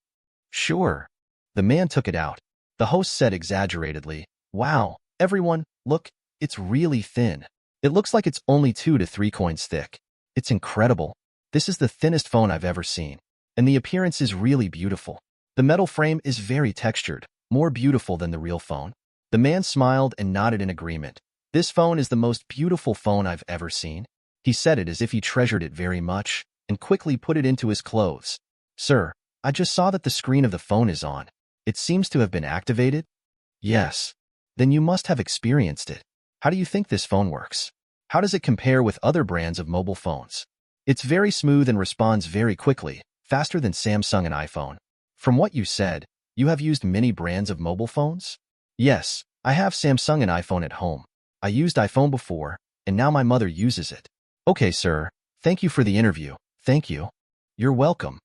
"Sure." The man took it out. The host said exaggeratedly, "Wow, everyone, look, it's really thin. It looks like it's only 2 to 3 coins thick. It's incredible. This is the thinnest phone I've ever seen. And the appearance is really beautiful. The metal frame is very textured, more beautiful than the real phone." The man smiled and nodded in agreement. "This phone is the most beautiful phone I've ever seen." He said it as if he treasured it very much and quickly put it into his clothes. "Sir, I just saw that the screen of the phone is on. It seems to have been activated?" "Yes." "Then you must have experienced it. How do you think this phone works? How does it compare with other brands of mobile phones?" "It's very smooth and responds very quickly, faster than Samsung and iPhone." "From what you said, you have used many brands of mobile phones?" "Yes, I have Samsung and iPhone at home. I used iPhone before, and now my mother uses it." "Okay, sir. Thank you for the interview." "Thank you." "You're welcome."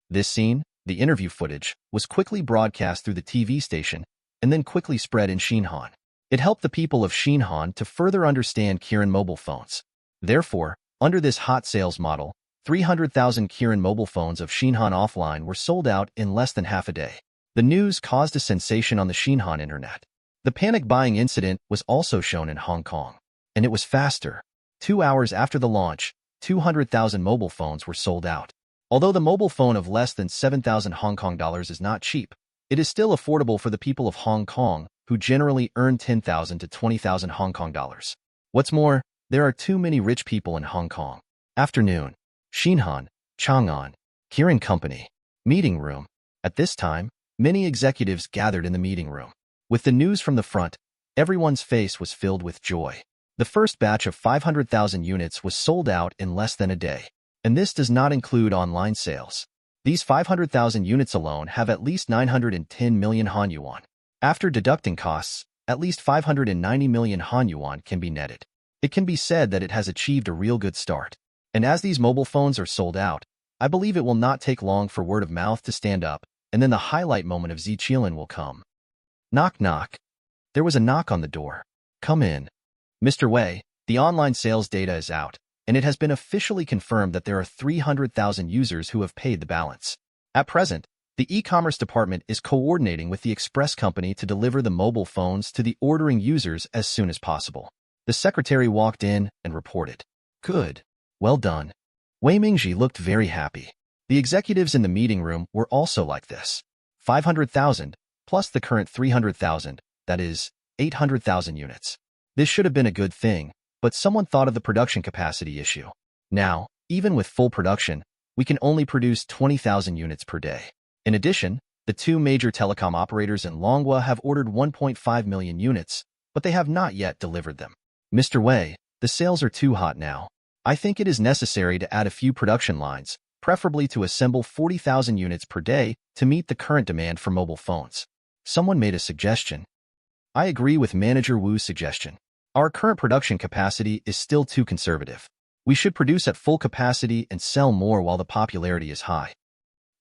This scene, the interview footage, was quickly broadcast through the TV station and then quickly spread in Xiaohan. It helped the people of Xiaohan to further understand Kirin mobile phones. Therefore, under this hot sales model, 300,000 Kirin mobile phones of Xiaohan offline were sold out in less than half a day. The news caused a sensation on the Xiaohan internet. The panic buying incident was also shown in Hong Kong, and it was faster. 2 hours after the launch, 200,000 mobile phones were sold out. Although the mobile phone of less than 7,000 Hong Kong dollars is not cheap, it is still affordable for the people of Hong Kong, who generally earn 10,000 to 20,000 Hong Kong dollars. What's more, there are too many rich people in Hong Kong. Afternoon. Xiaohan, Chang'an, Kirin Company. Meeting room. At this time, many executives gathered in the meeting room. With the news from the front, everyone's face was filled with joy. The first batch of 500,000 units was sold out in less than a day. And this does not include online sales. These 500,000 units alone have at least 910 million Han Yuan. After deducting costs, at least 590 million Han Yuan can be netted. It can be said that it has achieved a real good start. And as these mobile phones are sold out, I believe it will not take long for word of mouth to stand up, and then the highlight moment of Ziqilan will come. Knock knock. There was a knock on the door. "Come in." "Mr. Wei, the online sales data is out, and it has been officially confirmed that there are 300,000 users who have paid the balance. At present, the e-commerce department is coordinating with the express company to deliver the mobile phones to the ordering users as soon as possible." The secretary walked in and reported. "Good. Well done." Wei Mingji looked very happy. The executives in the meeting room were also like this. 500,000, plus the current 300,000, that is, 800,000 units. This should have been a good thing, but someone thought of the production capacity issue. Now, even with full production, we can only produce 20,000 units per day. In addition, the 2 major telecom operators in Longhua have ordered 1.5 million units, but they have not yet delivered them. "Mr. Wei, the sales are too hot now. I think it is necessary to add a few production lines, preferably to assemble 40,000 units per day to meet the current demand for mobile phones." Someone made a suggestion. I agree with Manager Wu's suggestion. Our current production capacity is still too conservative. We should produce at full capacity and sell more while the popularity is high.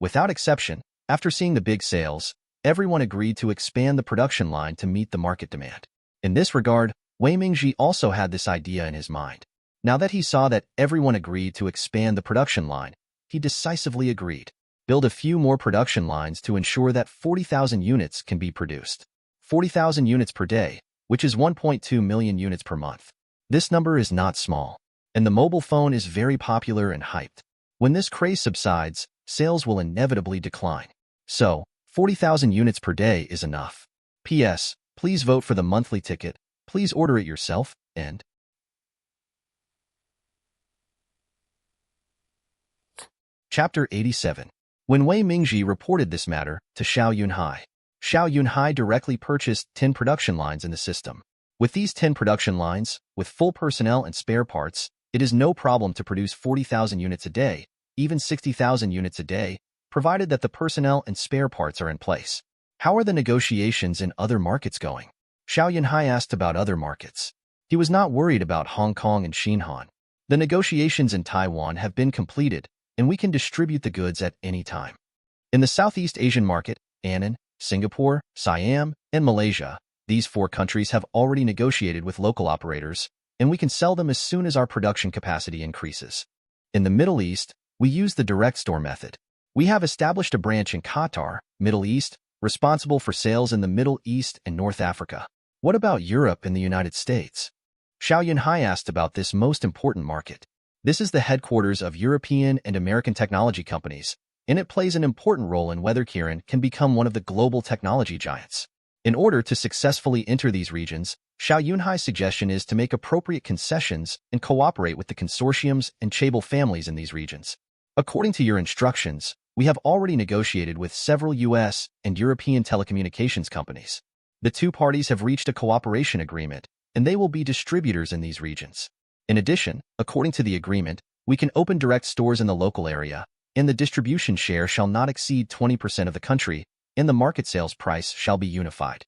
Without exception, after seeing the big sales, everyone agreed to expand the production line to meet the market demand. In this regard, Wei Mingji also had this idea in his mind. Now that he saw that everyone agreed to expand the production line, he decisively agreed. Build a few more production lines to ensure that 40,000 units can be produced. 40,000 units per day, which is 1.2 million units per month. This number is not small, and the mobile phone is very popular and hyped. When this craze subsides, sales will inevitably decline. So, 40,000 units per day is enough. P.S. Please vote for the monthly ticket. Please order it yourself, and Chapter 87. When Wei Mingji reported this matter to Xiao Yunhai, Xiao Yunhai directly purchased 10 production lines in the system. With these 10 production lines, with full personnel and spare parts, it is no problem to produce 40,000 units a day, even 60,000 units a day, provided that the personnel and spare parts are in place. How are the negotiations in other markets going? Xiao Yunhai asked about other markets. He was not worried about Hong Kong and Xinhan. The negotiations in Taiwan have been completed, and we can distribute the goods at any time. In the Southeast Asian market, Annan, Singapore, Siam, and Malaysia, these 4 countries have already negotiated with local operators, and we can sell them as soon as our production capacity increases. In the Middle East, we use the direct store method. We have established a branch in Qatar, Middle East, responsible for sales in the Middle East and North Africa. What about Europe and the United States? Xiao Yunhai asked about this most important market. This is the headquarters of European and American technology companies, and it plays an important role in whether Kirin can become one of the global technology giants. In order to successfully enter these regions, Xiao Yunhai's suggestion is to make appropriate concessions and cooperate with the consortiums and chaebol families in these regions. According to your instructions, we have already negotiated with several U.S. and European telecommunications companies. The 2 parties have reached a cooperation agreement, and they will be distributors in these regions. In addition, according to the agreement, we can open direct stores in the local area, and the distribution share shall not exceed 20% of the country, and the market sales price shall be unified.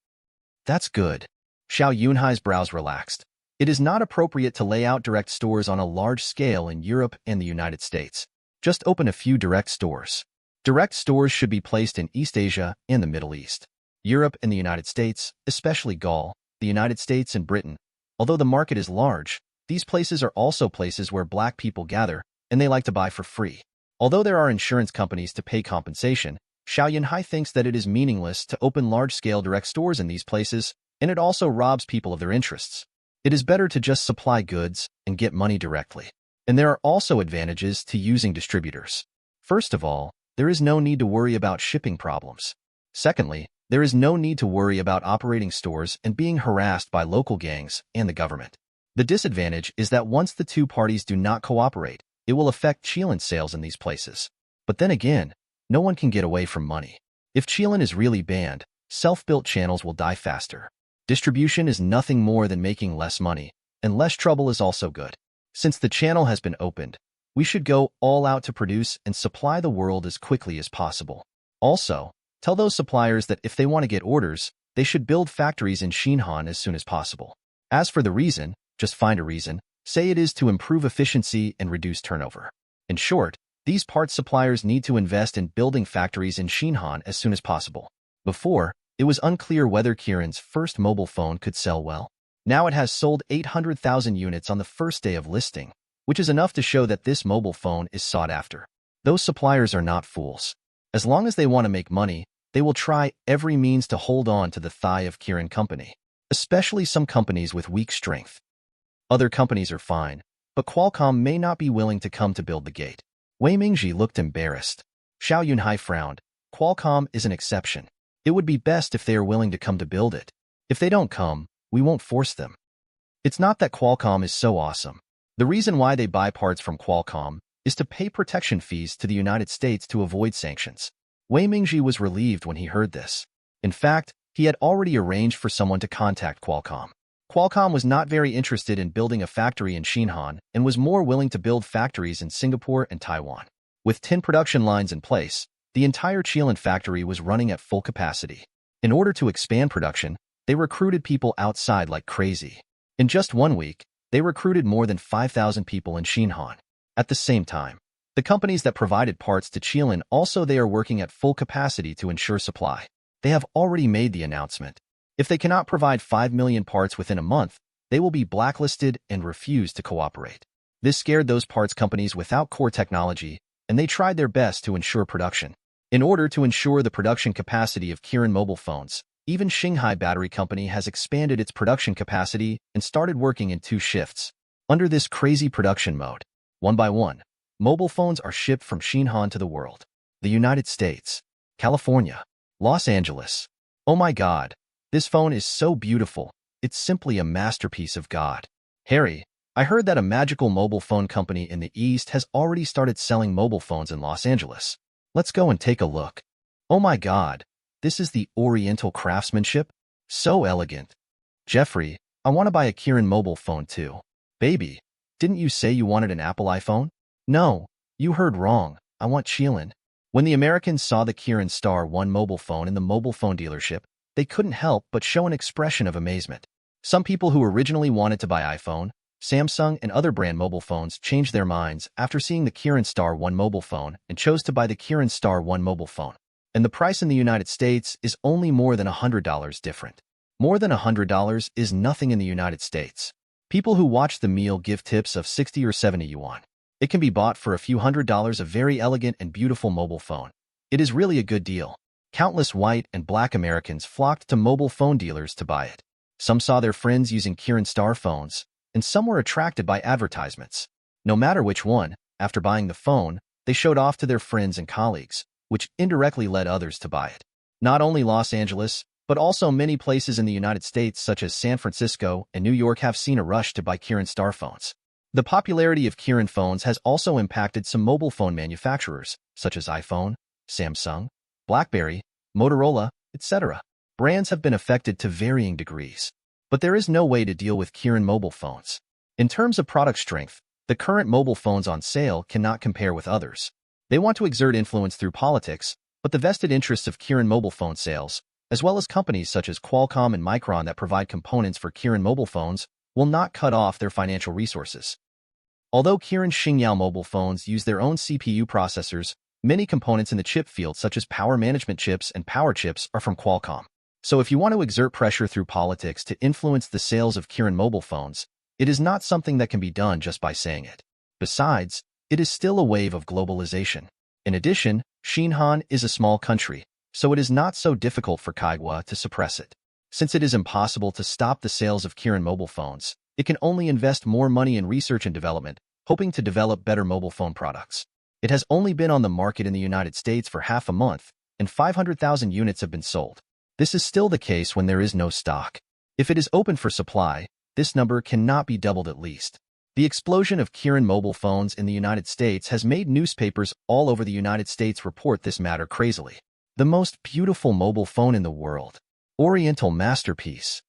That's good. Xiao Yunhai's brows relaxed. It is not appropriate to lay out direct stores on a large scale in Europe and the United States. Just open a few direct stores. Direct stores should be placed in East Asia and the Middle East. Europe and the United States, especially Gaul, the United States and Britain. Although the market is large, these places are also places where black people gather, and they like to buy for free. Although there are insurance companies to pay compensation, Xiao Yunhai thinks that it is meaningless to open large-scale direct stores in these places, and it also robs people of their interests. It is better to just supply goods and get money directly. And there are also advantages to using distributors. First of all, there is no need to worry about shipping problems. Secondly, there is no need to worry about operating stores and being harassed by local gangs and the government. The disadvantage is that once the 2 parties do not cooperate, it will affect Qilin sales in these places. But then again, no one can get away from money. If Qilin is really banned, self-built channels will die faster. Distribution is nothing more than making less money, and less trouble is also good. Since the channel has been opened, we should go all out to produce and supply the world as quickly as possible. Also, tell those suppliers that if they want to get orders, they should build factories in Xinhan as soon as possible. As for the reason, just find a reason. Say it is to improve efficiency and reduce turnover. In short, these parts suppliers need to invest in building factories in Xinhan as soon as possible. Before, it was unclear whether Kirin's first mobile phone could sell well. Now it has sold 800,000 units on the first day of listing, which is enough to show that this mobile phone is sought after. Those suppliers are not fools. As long as they want to make money, they will try every means to hold on to the thigh of Kirin Company, especially some companies with weak strength. Other companies are fine, but Qualcomm may not be willing to come to build the gate. Wei Mingji looked embarrassed. Xiao Yunhai frowned. Qualcomm is an exception. It would be best if they are willing to come to build it. If they don't come, we won't force them. It's not that Qualcomm is so awesome. The reason why they buy parts from Qualcomm is to pay protection fees to the United States to avoid sanctions. Wei Mingji was relieved when he heard this. In fact, he had already arranged for someone to contact Qualcomm. Qualcomm was not very interested in building a factory in Xinhan and was more willing to build factories in Singapore and Taiwan. With 10 production lines in place, the entire Qilin factory was running at full capacity. In order to expand production, they recruited people outside like crazy. In just 1 week, they recruited more than 5,000 people in Xinhan. At the same time, the companies that provided parts to Qilin also they are working at full capacity to ensure supply. They have already made the announcement. If they cannot provide 5 million parts within a month, they will be blacklisted and refuse to cooperate. This scared those parts companies without core technology, and they tried their best to ensure production. In order to ensure the production capacity of Kirin mobile phones, even Shanghai Battery Company has expanded its production capacity and started working in 2 shifts. Under this crazy production mode, one by one, mobile phones are shipped from Xinjiang to the world. The United States, California, Los Angeles. Oh my God, this phone is so beautiful. It's simply a masterpiece of God. Harry, I heard that a magical mobile phone company in the East has already started selling mobile phones in Los Angeles. Let's go and take a look. Oh my God, this is the Oriental craftsmanship? So elegant. Jeffrey, I want to buy a Kirin mobile phone too. Baby, didn't you say you wanted an Apple iPhone? No, you heard wrong. I want Xiaolin. When the Americans saw the Kirin Star 1 mobile phone in the mobile phone dealership, they couldn't help but show an expression of amazement. Some people who originally wanted to buy iPhone, Samsung, and other brand mobile phones changed their minds after seeing the Kirin Star 1 mobile phone and chose to buy the Kirin Star 1 mobile phone. And the price in the United States is only more than $100 different. More than $100 is nothing in the United States. People who watch the meal give tips of 60 or 70 yuan. It can be bought for a few $100s, a very elegant and beautiful mobile phone. It is really a good deal. Countless white and black Americans flocked to mobile phone dealers to buy it. Some saw their friends using Kirin Star phones, and some were attracted by advertisements. No matter which one, after buying the phone, they showed off to their friends and colleagues, which indirectly led others to buy it. Not only Los Angeles, but also many places in the United States such as San Francisco and New York have seen a rush to buy Kirin Star phones. The popularity of Kirin phones has also impacted some mobile phone manufacturers, such as iPhone, Samsung, BlackBerry, Motorola, etc. Brands have been affected to varying degrees. But there is no way to deal with Kirin mobile phones. In terms of product strength, the current mobile phones on sale cannot compare with others. They want to exert influence through politics, but the vested interests of Kirin mobile phone sales, as well as companies such as Qualcomm and Micron that provide components for Kirin mobile phones, will not cut off their financial resources. Although Kirin Xingyao mobile phones use their own CPU processors, many components in the chip field such as power management chips and power chips are from Qualcomm. So if you want to exert pressure through politics to influence the sales of Kirin mobile phones, it is not something that can be done just by saying it. Besides, it is still a wave of globalization. In addition, Xinjiang is a small country, so it is not so difficult for Kaigwa to suppress it. Since it is impossible to stop the sales of Kirin mobile phones, it can only invest more money in research and development, hoping to develop better mobile phone products. It has only been on the market in the United States for half a month, and 500,000 units have been sold. This is still the case when there is no stock. If it is open for supply, this number cannot be doubled at least. The explosion of Kirin mobile phones in the United States has made newspapers all over the United States report this matter crazily. The most beautiful mobile phone in the world. Oriental masterpiece.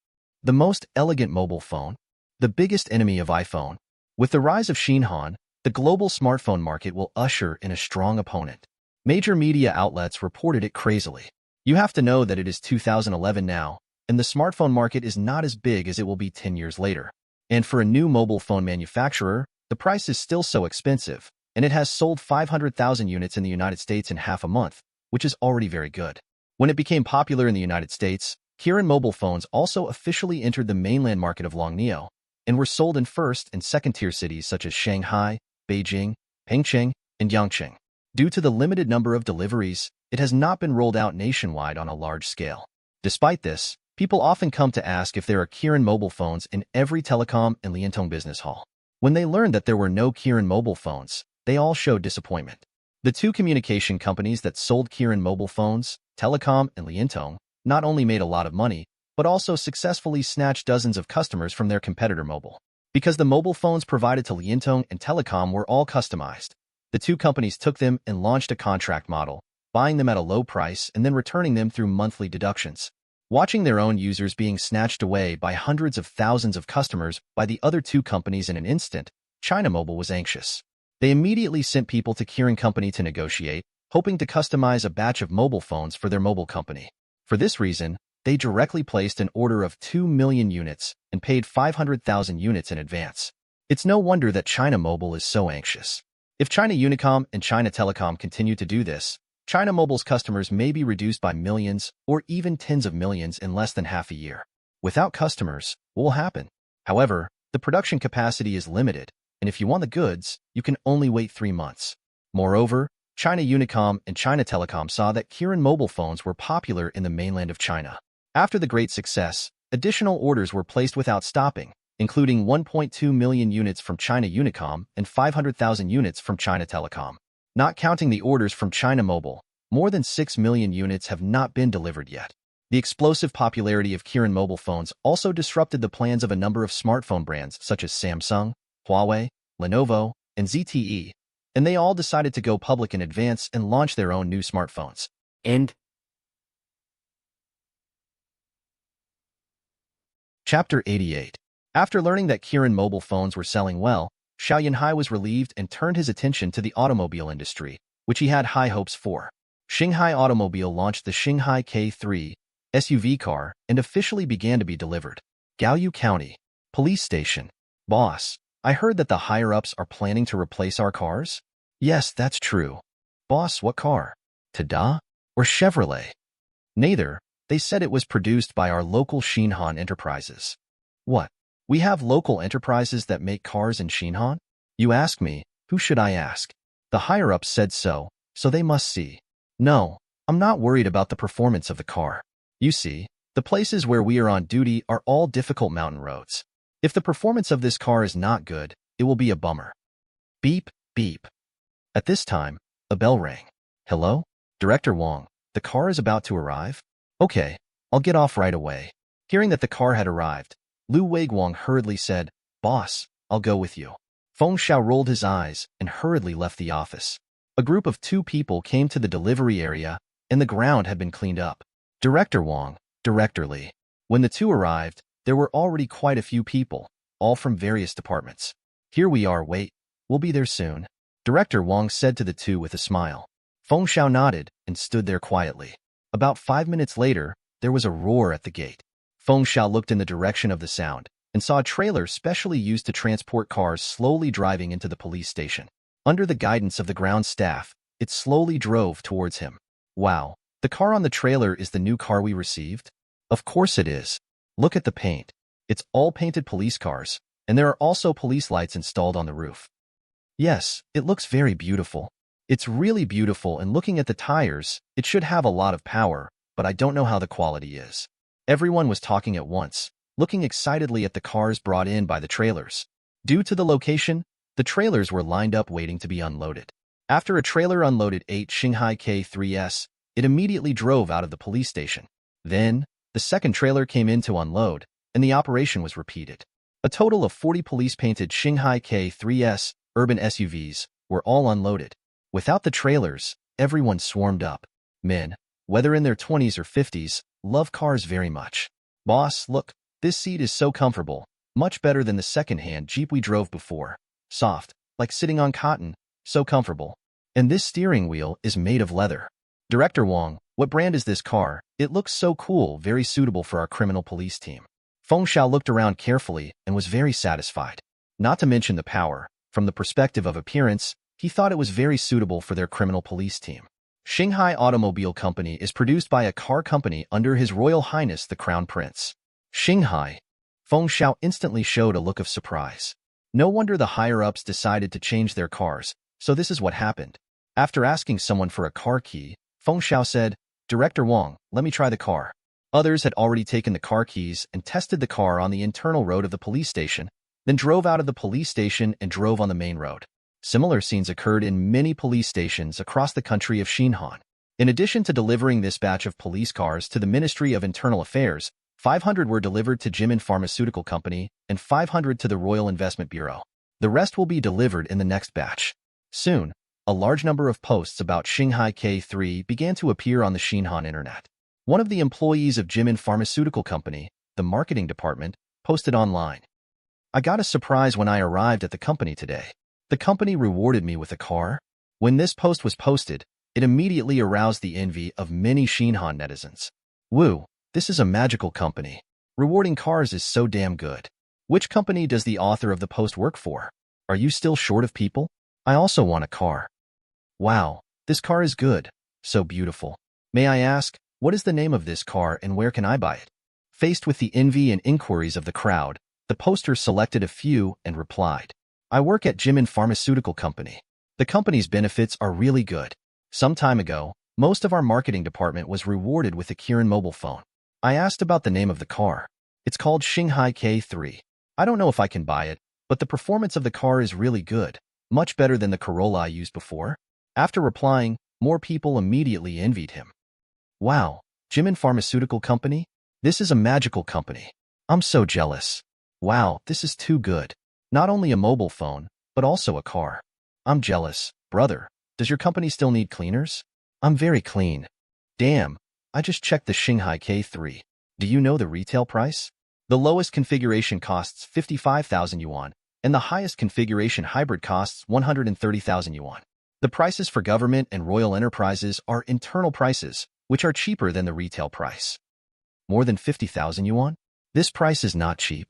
The most elegant mobile phone. The biggest enemy of iPhone. With the rise of Xinjiang, the global smartphone market will usher in a strong opponent. Major media outlets reported it crazily. You have to know that it is 2011 now, and the smartphone market is not as big as it will be 10 years later. And for a new mobile phone manufacturer, the price is still so expensive, and it has sold 500,000 units in the United States in half a month, which is already very good. When it became popular in the United States, Kirin mobile phones also officially entered the mainland market of Longneo, and were sold in first and second-tier cities such as Shanghai, Beijing, Pengcheng, and Yangcheng. Due to the limited number of deliveries, it has not been rolled out nationwide on a large scale. Despite this, people often come to ask if there are Kirin mobile phones in every telecom and Liantong business hall. When they learned that there were no Kirin mobile phones, they all showed disappointment. The two communication companies that sold Kirin mobile phones, Telecom and Liantong, not only made a lot of money, but also successfully snatched dozens of customers from their competitor Mobile. Because the mobile phones provided to Liantong and Telecom were all customized, the two companies took them and launched a contract model, buying them at a low price and then returning them through monthly deductions. Watching their own users being snatched away by hundreds of thousands of customers by the other two companies in an instant, China Mobile was anxious. They immediately sent people to Kirin Company to negotiate, hoping to customize a batch of mobile phones for their mobile company. For this reason, they directly placed an order of 2 million units and paid 500,000 units in advance. It's no wonder that China Mobile is so anxious. If China Unicom and China Telecom continue to do this, China Mobile's customers may be reduced by millions or even tens of millions in less than half a year. Without customers, what will happen? However, the production capacity is limited, and if you want the goods, you can only wait 3 months. Moreover, China Unicom and China Telecom saw that Kirin mobile phones were popular in the mainland of China. After the great success, additional orders were placed without stopping, including 1.2 million units from China Unicom and 500,000 units from China Telecom. Not counting the orders from China Mobile, more than 6 million units have not been delivered yet. The explosive popularity of Kirin mobile phones also disrupted the plans of a number of smartphone brands such as Samsung, Huawei, Lenovo, and ZTE, and they all decided to go public in advance and launch their own new smartphones. End. Chapter 88. After learning that Kirin mobile phones were selling well, Xiao Yunhai was relieved and turned his attention to the automobile industry, which he had high hopes for. Shanghai Automobile launched the Shanghai K3 SUV car and officially began to be delivered. Gaoyu County Police Station. Boss, I heard that the higher-ups are planning to replace our cars? Yes, that's true. Boss, what car? Tada or Chevrolet? Neither. They said it was produced by our local Xinhan enterprises. What? We have local enterprises that make cars in Xinhan? You ask me, who should I ask? The higher-ups said so they must see. No, I'm not worried about the performance of the car. You see, the places where we are on duty are all difficult mountain roads. If the performance of this car is not good, it will be a bummer. Beep, beep. At this time, a bell rang. Hello? Director Wang, the car is about to arrive? Okay, I'll get off right away. Hearing that the car had arrived, Lu Weiguang hurriedly said, Boss, I'll go with you. Feng Xiao rolled his eyes and hurriedly left the office. A group of 2 people came to the delivery area, and the ground had been cleaned up. Director Wang, Director Li. When the 2 arrived, there were already quite a few people, all from various departments. Here we are, wait, we'll be there soon. Director Wang said to the 2 with a smile. Feng Xiao nodded and stood there quietly. About 5 minutes later, there was a roar at the gate. Feng Xiao looked in the direction of the sound and saw a trailer specially used to transport cars slowly driving into the police station. Under the guidance of the ground staff, it slowly drove towards him. Wow, the car on the trailer is the new car we received? Of course it is. Look at the paint. It's all painted police cars, and there are also police lights installed on the roof. Yes, it looks very beautiful. It's really beautiful, and looking at the tires, it should have a lot of power, but I don't know how the quality is. Everyone was talking at once, looking excitedly at the cars brought in by the trailers. Due to the location, the trailers were lined up waiting to be unloaded. After a trailer unloaded 8 Shanghai K3s, it immediately drove out of the police station. Then, the second trailer came in to unload, and the operation was repeated. A total of 40 police-painted Shanghai K3s urban SUVs were all unloaded. Without the trailers, everyone swarmed up. Men, whether in their 20s or 50s, love cars very much. Boss, look, this seat is so comfortable, much better than the second-hand Jeep we drove before. Soft, like sitting on cotton, so comfortable. And this steering wheel is made of leather. Director Wang, what brand is this car? It looks so cool, very suitable for our criminal police team. Feng Xiao looked around carefully and was very satisfied. Not to mention the power. From the perspective of appearance, he thought it was very suitable for their criminal police team. Shanghai Automobile Company is produced by a car company under His Royal Highness the Crown Prince. Shanghai. Feng Xiao instantly showed a look of surprise. No wonder the higher-ups decided to change their cars, so this is what happened. After asking someone for a car key, Feng Xiao said, Director Wang, let me try the car. Others had already taken the car keys and tested the car on the internal road of the police station, then drove out of the police station and drove on the main road. Similar scenes occurred in many police stations across the country of Xinhan. In addition to delivering this batch of police cars to the Ministry of Internal Affairs, 500 were delivered to Jimin Pharmaceutical Company and 500 to the Royal Investment Bureau. The rest will be delivered in the next batch. Soon, a large number of posts about Shanghai K3 began to appear on the Xinhan internet. One of the employees of Jimin Pharmaceutical Company, the marketing department, posted online. I got a surprise when I arrived at the company today. The company rewarded me with a car. When this post was posted, it immediately aroused the envy of many Xinhan netizens. Woo, this is a magical company. Rewarding cars is so damn good. Which company does the author of the post work for? Are you still short of people? I also want a car. Wow, this car is good. So beautiful. May I ask, what is the name of this car and where can I buy it? Faced with the envy and inquiries of the crowd, the poster selected a few and replied, I work at Jimin Pharmaceutical Company. The company's benefits are really good. Some time ago, most of our marketing department was rewarded with a Kirin mobile phone. I asked about the name of the car. It's called Xiaoyunhai K3. I don't know if I can buy it, but the performance of the car is really good, much better than the Corolla I used before. After replying, more people immediately envied him. Wow, Jimin Pharmaceutical Company? This is a magical company. I'm so jealous. Wow, this is too good. Not only a mobile phone, but also a car. I'm jealous. Brother, does your company still need cleaners? I'm very clean. Damn, I just checked the Xiaoyunhai K3. Do you know the retail price? The lowest configuration costs 55,000 yuan, and the highest configuration hybrid costs 130,000 yuan. The prices for government and royal enterprises are internal prices, which are cheaper than the retail price. More than 50,000 yuan? This price is not cheap.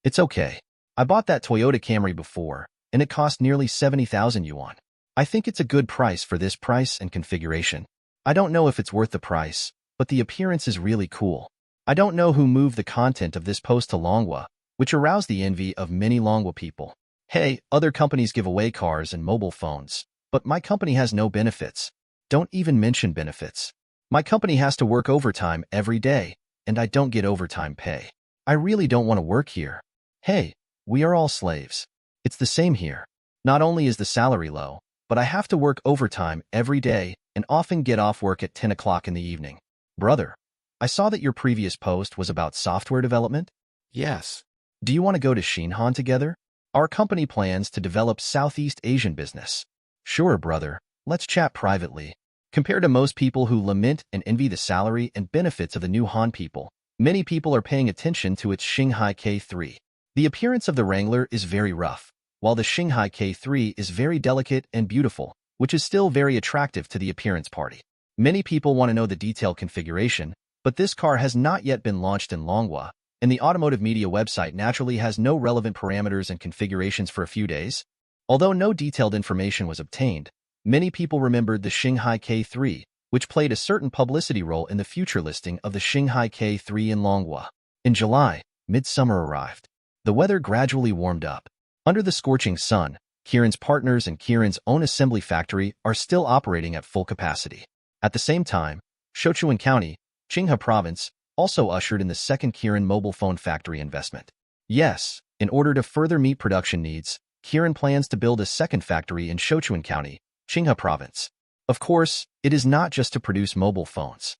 It's okay. I bought that Toyota Camry before, and it cost nearly 70,000 yuan. I think it's a good price for this price and configuration. I don't know if it's worth the price, but the appearance is really cool. I don't know who moved the content of this post to Longwa, which aroused the envy of many Longwa people. Hey, other companies give away cars and mobile phones, but my company has no benefits. Don't even mention benefits. My company has to work overtime every day, and I don't get overtime pay. I really don't want to work here. Hey, we are all slaves. It's the same here. Not only is the salary low, but I have to work overtime every day and often get off work at 10 o'clock in the evening. Brother, I saw that your previous post was about software development? Yes. Do you want to go to Xinhan together? Our company plans to develop Southeast Asian business. Sure, brother. Let's chat privately. Compared to most people who lament and envy the salary and benefits of the new Han people, many people are paying attention to its Xiaoyunhai K3. The appearance of the Wrangler is very rough, while the Xiaoyunhai K3 is very delicate and beautiful, which is still very attractive to the appearance party. Many people want to know the detailed configuration, but this car has not yet been launched in Longwa, and the automotive media website naturally has no relevant parameters and configurations for a few days. Although no detailed information was obtained, many people remembered the Xiaoyunhai K3, which played a certain publicity role in the future listing of the Xiaoyunhai K3 in Longwa. In July, midsummer arrived. The weather gradually warmed up. Under the scorching sun, Kirin's partners and Kirin's own assembly factory are still operating at full capacity. At the same time, Sichuan County, Qinghai Province, also ushered in the second Kirin mobile phone factory investment. Yes, in order to further meet production needs, Kirin plans to build a second factory in Sichuan County, Qinghai Province. Of course, it is not just to produce mobile phones.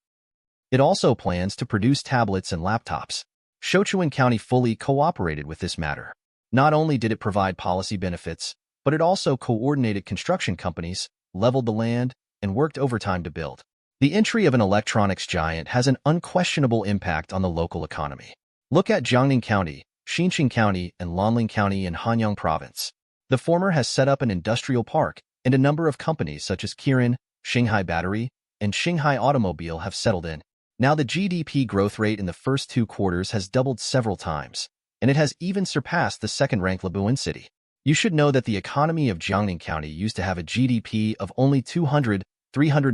It also plans to produce tablets and laptops. Sichuan County fully cooperated with this matter. Not only did it provide policy benefits, but it also coordinated construction companies, leveled the land, and worked overtime to build. The entry of an electronics giant has an unquestionable impact on the local economy. Look at Jiangning County, Xinjiang County, and Lanling County in Nanyang Province. The former has set up an industrial park, and a number of companies such as Kirin, Shanghai Battery, and Shanghai Automobile have settled in. Now the GDP growth rate in the first 2 quarters has doubled several times, and it has even surpassed the second-ranked Labuan city. You should know that the economy of Jiangning County used to have a GDP of only 300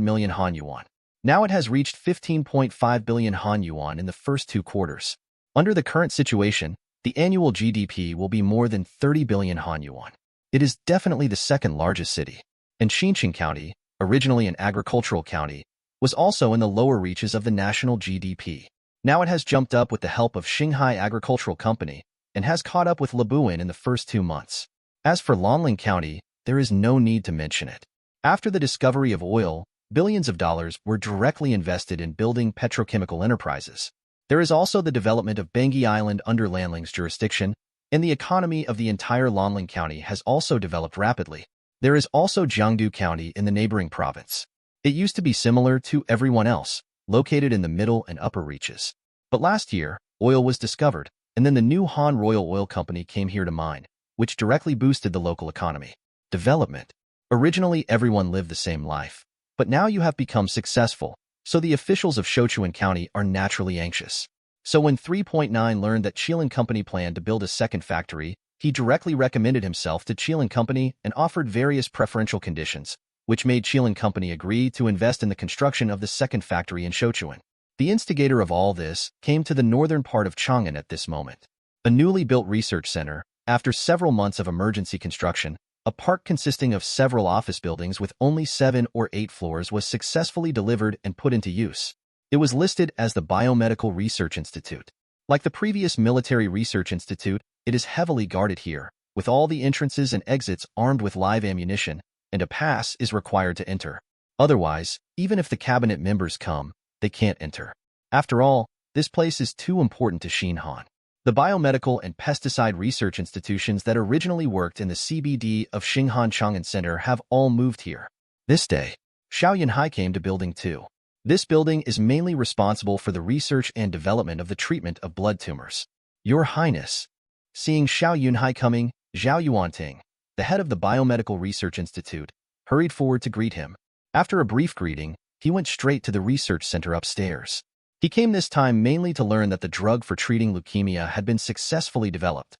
million Han yuan. Now it has reached 15.5 billion Han yuan in the first 2 quarters. Under the current situation, the annual GDP will be more than 30 billion Han yuan. It is definitely the second largest city. And Xinjiang County, originally an agricultural county, was also in the lower reaches of the national GDP. Now it has jumped up with the help of Shanghai Agricultural Company and has caught up with Labuan in the first 2 months. As for Lanling County, there is no need to mention it. After the discovery of oil, billions of dollars were directly invested in building petrochemical enterprises. There is also the development of Bengi Island under Lanling's jurisdiction, and the economy of the entire Lanling County has also developed rapidly. There is also Jiangdu County in the neighboring province. It used to be similar to everyone else, located in the middle and upper reaches. But last year, oil was discovered, and then the new Han Royal Oil Company came here to mine, which directly boosted the local economy. Development. Originally, everyone lived the same life, but now you have become successful, so the officials of Sichuan County are naturally anxious. So when 3.9 learned that Qilin Company planned to build a second factory, he directly recommended himself to Qilin Company and offered various preferential conditions, which made Qilin Company agree to invest in the construction of the second factory in Sichuan. The instigator of all this came to the northern part of Chang'an at this moment. A newly built research center, after several months of emergency construction, a park consisting of several office buildings with only 7 or 8 floors was successfully delivered and put into use. It was listed as the Biomedical Research Institute. Like the previous Military Research Institute, it is heavily guarded here, with all the entrances and exits armed with live ammunition, and a pass is required to enter. Otherwise, even if the cabinet members come, they can't enter. After all, this place is too important to Xinhan. The biomedical and pesticide research institutions that originally worked in the CBD of Xinhan Chang'an Center have all moved here. This day, Xiao Yunhai came to Building 2. This building is mainly responsible for the research and development of the treatment of blood tumors. Your Highness. Seeing Xiao Yunhai coming, Xiao Yuanting, the head of the Biomedical Research Institute, hurried forward to greet him. After a brief greeting, he went straight to the research center upstairs. He came this time mainly to learn that the drug for treating leukemia had been successfully developed.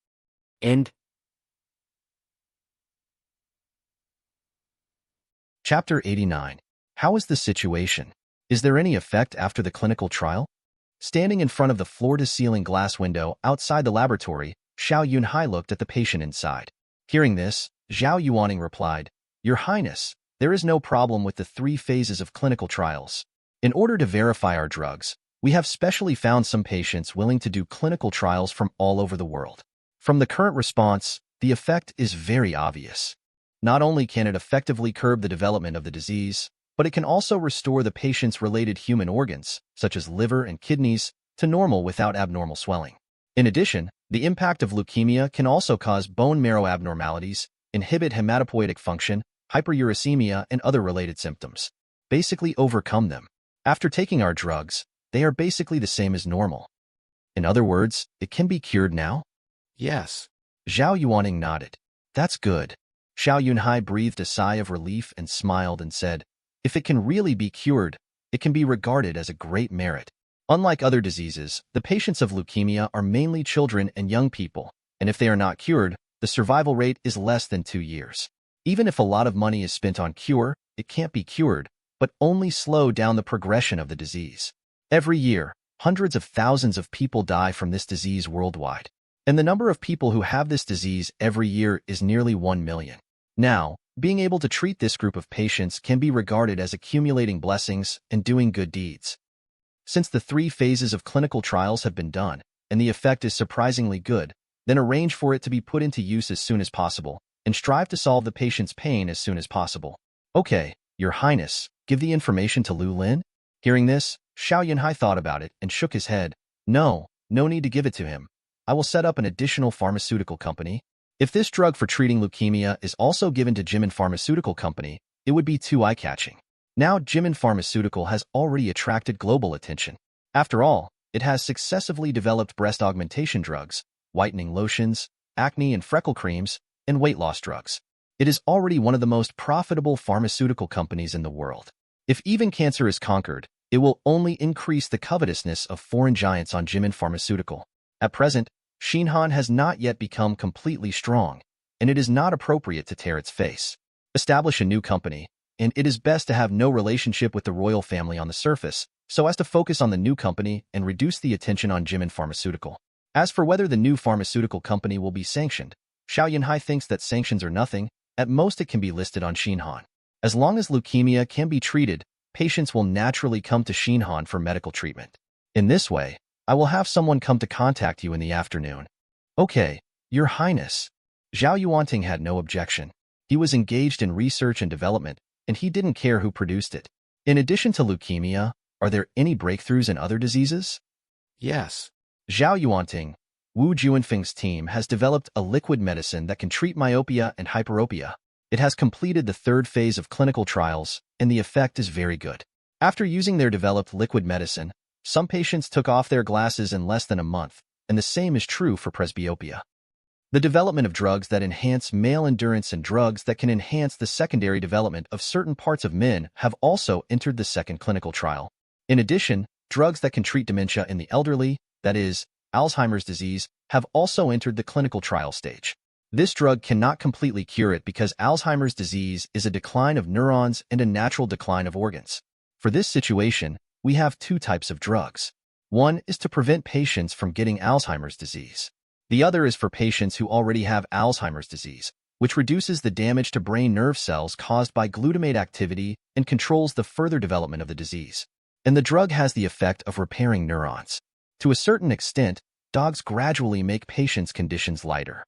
End. Chapter 89. How is the situation? Is there any effect after the clinical trial? Standing in front of the floor-to-ceiling glass window outside the laboratory, Xiao Yunhai looked at the patient inside. Hearing this, Zhao Yuaning replied, Your Highness, there is no problem with the 3 phases of clinical trials. In order to verify our drugs, we have specially found some patients willing to do clinical trials from all over the world. From the current response, the effect is very obvious. Not only can it effectively curb the development of the disease, but it can also restore the patient's related human organs, such as liver and kidneys, to normal without abnormal swelling. In addition, the impact of leukemia can also cause bone marrow abnormalities, inhibit hematopoietic function, hyperuricemia, and other related symptoms. Basically overcome them. After taking our drugs, they are basically the same as normal. In other words, it can be cured now? Yes. Zhao Yuaning nodded. That's good. Xiao Yunhai breathed a sigh of relief and smiled and said, If it can really be cured, it can be regarded as a great merit. Unlike other diseases, the patients of leukemia are mainly children and young people, and if they are not cured, the survival rate is less than 2 years. Even if a lot of money is spent on cure, it can't be cured, but only slow down the progression of the disease. Every year, hundreds of thousands of people die from this disease worldwide, and the number of people who have this disease every year is nearly 1 million. Now, being able to treat this group of patients can be regarded as accumulating blessings and doing good deeds. Since the 3 phases of clinical trials have been done, and the effect is surprisingly good, then arrange for it to be put into use as soon as possible, and strive to solve the patient's pain as soon as possible. Okay, Your Highness, give the information to Lu Lin? Hearing this, Xiao Yunhai thought about it and shook his head. No need to give it to him. I will set up an additional pharmaceutical company. If this drug for treating leukemia is also given to Jimin Pharmaceutical Company, it would be too eye-catching. Now Jimin Pharmaceutical has already attracted global attention. After all, it has successively developed breast augmentation drugs, whitening lotions, acne and freckle creams, and weight loss drugs. It is already one of the most profitable pharmaceutical companies in the world. If even cancer is conquered, it will only increase the covetousness of foreign giants on Jimin Pharmaceutical. At present, Xinhan has not yet become completely strong, and it is not appropriate to tear its face. Establish a new company, and it is best to have no relationship with the royal family on the surface, so as to focus on the new company and reduce the attention on Jimin Pharmaceutical. As for whether the new pharmaceutical company will be sanctioned, Xiao Yunhai thinks that sanctions are nothing. At most it can be listed on Xinhan. As long as leukemia can be treated, patients will naturally come to Xinhan for medical treatment. In this way, I will have someone come to contact you in the afternoon. Okay, Your Highness. Zhao Yuanting had no objection. He was engaged in research and development, and he didn't care who produced it. In addition to leukemia, are there any breakthroughs in other diseases? Yes. Zhao Yuanting, Wu Juanfeng's team has developed a liquid medicine that can treat myopia and hyperopia. It has completed the 3rd phase of clinical trials, and the effect is very good. After using their developed liquid medicine, some patients took off their glasses in less than a month, and the same is true for presbyopia. The development of drugs that enhance male endurance and drugs that can enhance the secondary development of certain parts of men have also entered the 2nd clinical trial. In addition, drugs that can treat dementia in the elderly, that is, Alzheimer's disease, have also entered the clinical trial stage. This drug cannot completely cure it because Alzheimer's disease is a decline of neurons and a natural decline of organs. For this situation, we have two types of drugs. One is to prevent patients from getting Alzheimer's disease. The other is for patients who already have Alzheimer's disease, which reduces the damage to brain nerve cells caused by glutamate activity and controls the further development of the disease. And the drug has the effect of repairing neurons. To a certain extent, drugs gradually make patients' conditions lighter.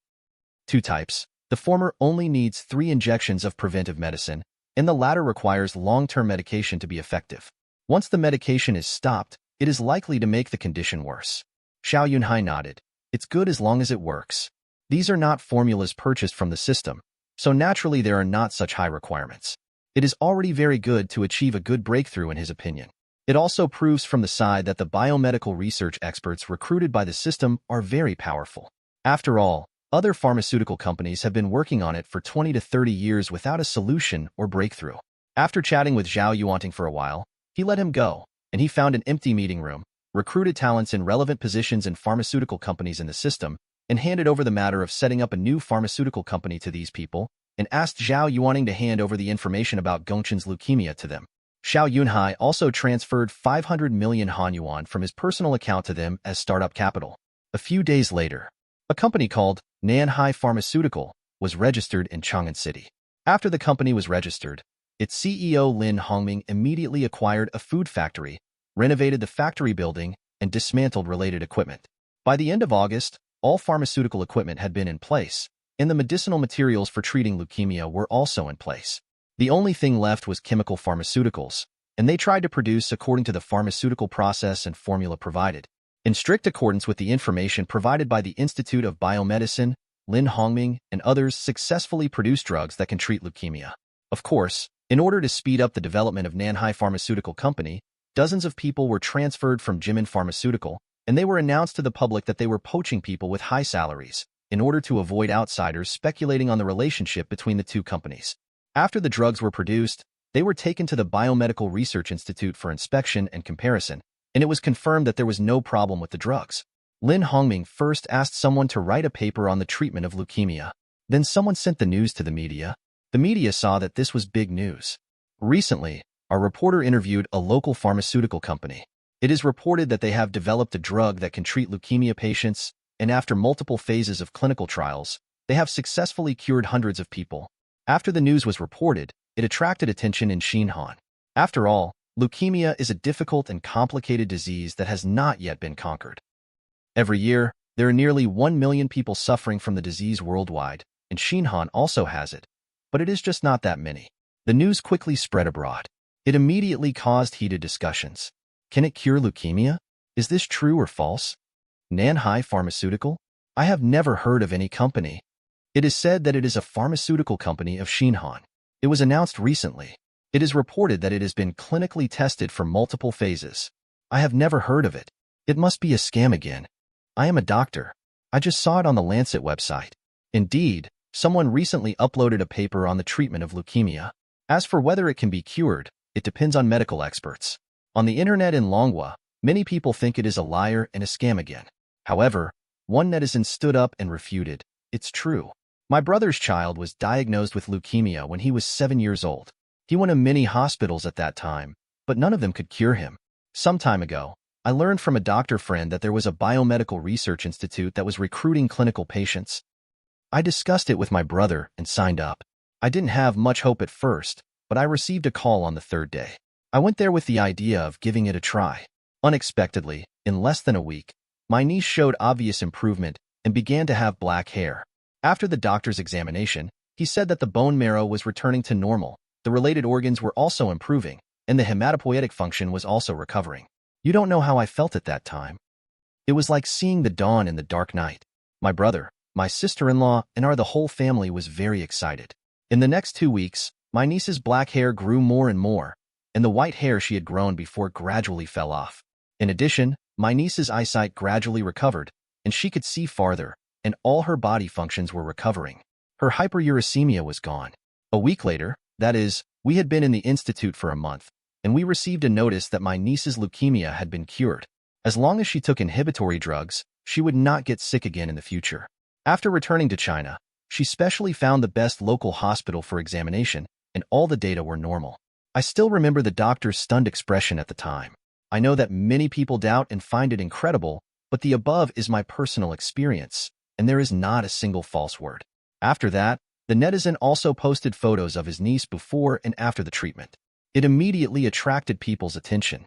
Two types. The former only needs 3 injections of preventive medicine, and the latter requires long-term medication to be effective. Once the medication is stopped, it is likely to make the condition worse. Xiao Yunhai nodded. It's good as long as it works. These are not formulas purchased from the system, so naturally there are not such high requirements. It is already very good to achieve a good breakthrough in his opinion. It also proves from the side that the biomedical research experts recruited by the system are very powerful. After all, other pharmaceutical companies have been working on it for 20 to 30 years without a solution or breakthrough. After chatting with Xiao Yunhai for a while, he let him go, and he found an empty meeting room, recruited talents in relevant positions in pharmaceutical companies in the system, and handed over the matter of setting up a new pharmaceutical company to these people, and asked Xiao Yunhai to hand over the information about Gongchen's leukemia to them. Xiao Yunhai also transferred 500 million Han Yuan from his personal account to them as startup capital. A few days later, a company called Nanyang Pharmaceutical was registered in Chang'an City. After the company was registered, its CEO Lin Hongming immediately acquired a food factory, renovated the factory building, and dismantled related equipment. By the end of August, all pharmaceutical equipment had been in place, and the medicinal materials for treating leukemia were also in place. The only thing left was chemical pharmaceuticals, and they tried to produce according to the pharmaceutical process and formula provided. In strict accordance with the information provided by the Institute of Biomedicine, Lin Hongming and others successfully produced drugs that can treat leukemia. Of course, in order to speed up the development of Nanyang Pharmaceutical Company, dozens of people were transferred from Jimin Pharmaceutical, and they were announced to the public that they were poaching people with high salaries, in order to avoid outsiders speculating on the relationship between the two companies. After the drugs were produced, they were taken to the Biomedical Research Institute for inspection and comparison, and it was confirmed that there was no problem with the drugs. Lin Hongming first asked someone to write a paper on the treatment of leukemia. Then someone sent the news to the media. The media saw that this was big news. Recently, our reporter interviewed a local pharmaceutical company. It is reported that they have developed a drug that can treat leukemia patients, and after multiple phases of clinical trials, they have successfully cured hundreds of people. After the news was reported, it attracted attention in Xinjiang. After all, leukemia is a difficult and complicated disease that has not yet been conquered. Every year, there are nearly 1 million people suffering from the disease worldwide, and Xinjiang also has it. But it is just not that many. The news quickly spread abroad. It immediately caused heated discussions. Can it cure leukemia? Is this true or false? Nanyang Pharmaceutical? I have never heard of any company. It is said that it is a pharmaceutical company of Xinjiang. It was announced recently. It is reported that it has been clinically tested for multiple phases. I have never heard of it. It must be a scam again. I am a doctor. I just saw it on the Lancet website. Indeed, someone recently uploaded a paper on the treatment of leukemia. As for whether it can be cured, it depends on medical experts. On the internet in Longhua, many people think it is a liar and a scam again. However, one netizen stood up and refuted, it's true. My brother's child was diagnosed with leukemia when he was 7 years old. He went to many hospitals at that time, but none of them could cure him. Some time ago, I learned from a doctor friend that there was a biomedical research institute that was recruiting clinical patients. I discussed it with my brother and signed up. I didn't have much hope at first, but I received a call on the 3rd day. I went there with the idea of giving it a try. Unexpectedly, in less than a week, my niece showed obvious improvement and began to have black hair. After the doctor's examination, he said that the bone marrow was returning to normal, the related organs were also improving, and the hematopoietic function was also recovering. You don't know how I felt at that time. It was like seeing the dawn in the dark night. My brother, my sister-in-law, and the whole family was very excited. In the next 2 weeks, my niece's black hair grew more and more, and the white hair she had grown before gradually fell off. In addition, my niece's eyesight gradually recovered, and she could see farther, and all her body functions were recovering. Her hyperuricemia was gone. A week later, that is, we had been in the institute for a month, and we received a notice that my niece's leukemia had been cured. As long as she took inhibitory drugs, she would not get sick again in the future. After returning to China, She specially found the best local hospital for examination, and all the data were normal. I still remember the doctor's stunned expression at the time. I know that many people doubt and find it incredible, but the above is my personal experience, and there is not a single false word. After that, the netizen also posted photos of his niece before and after the treatment. It immediately attracted people's attention.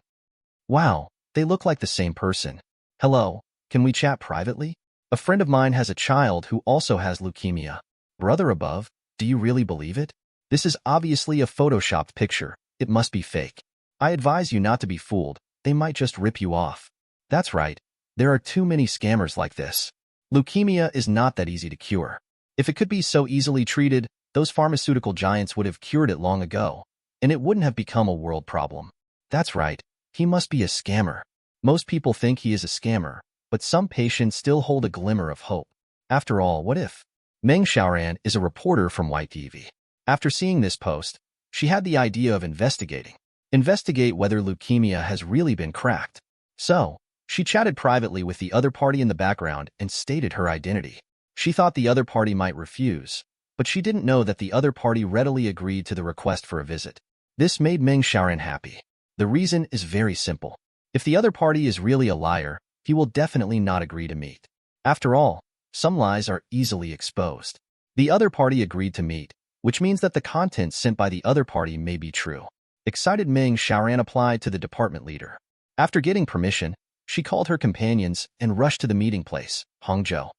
Wow, they look like the same person. Hello, can we chat privately? A friend of mine has a child who also has leukemia. Brother above, do you really believe it? This is obviously a photoshopped picture. It must be fake. I advise you not to be fooled. They might just rip you off. That's right. There are too many scammers like this. Leukemia is not that easy to cure. If it could be so easily treated, those pharmaceutical giants would have cured it long ago, and it wouldn't have become a world problem. That's right. He must be a scammer. Most people think he is a scammer, but some patients still hold a glimmer of hope. After all, what if? Meng Xiaoran is a reporter from YTV. After seeing this post, she had the idea of investigate whether leukemia has really been cracked. So, she chatted privately with the other party in the background and stated her identity. She thought the other party might refuse, but she didn't know that the other party readily agreed to the request for a visit. This made Meng Xiaoran happy. The reason is very simple. If the other party is really a liar, he will definitely not agree to meet. After all, some lies are easily exposed. The other party agreed to meet, which means that the content sent by the other party may be true. Excited, Meng Xiaoran applied to the department leader. After getting permission, she called her companions and rushed to the meeting place, Hangzhou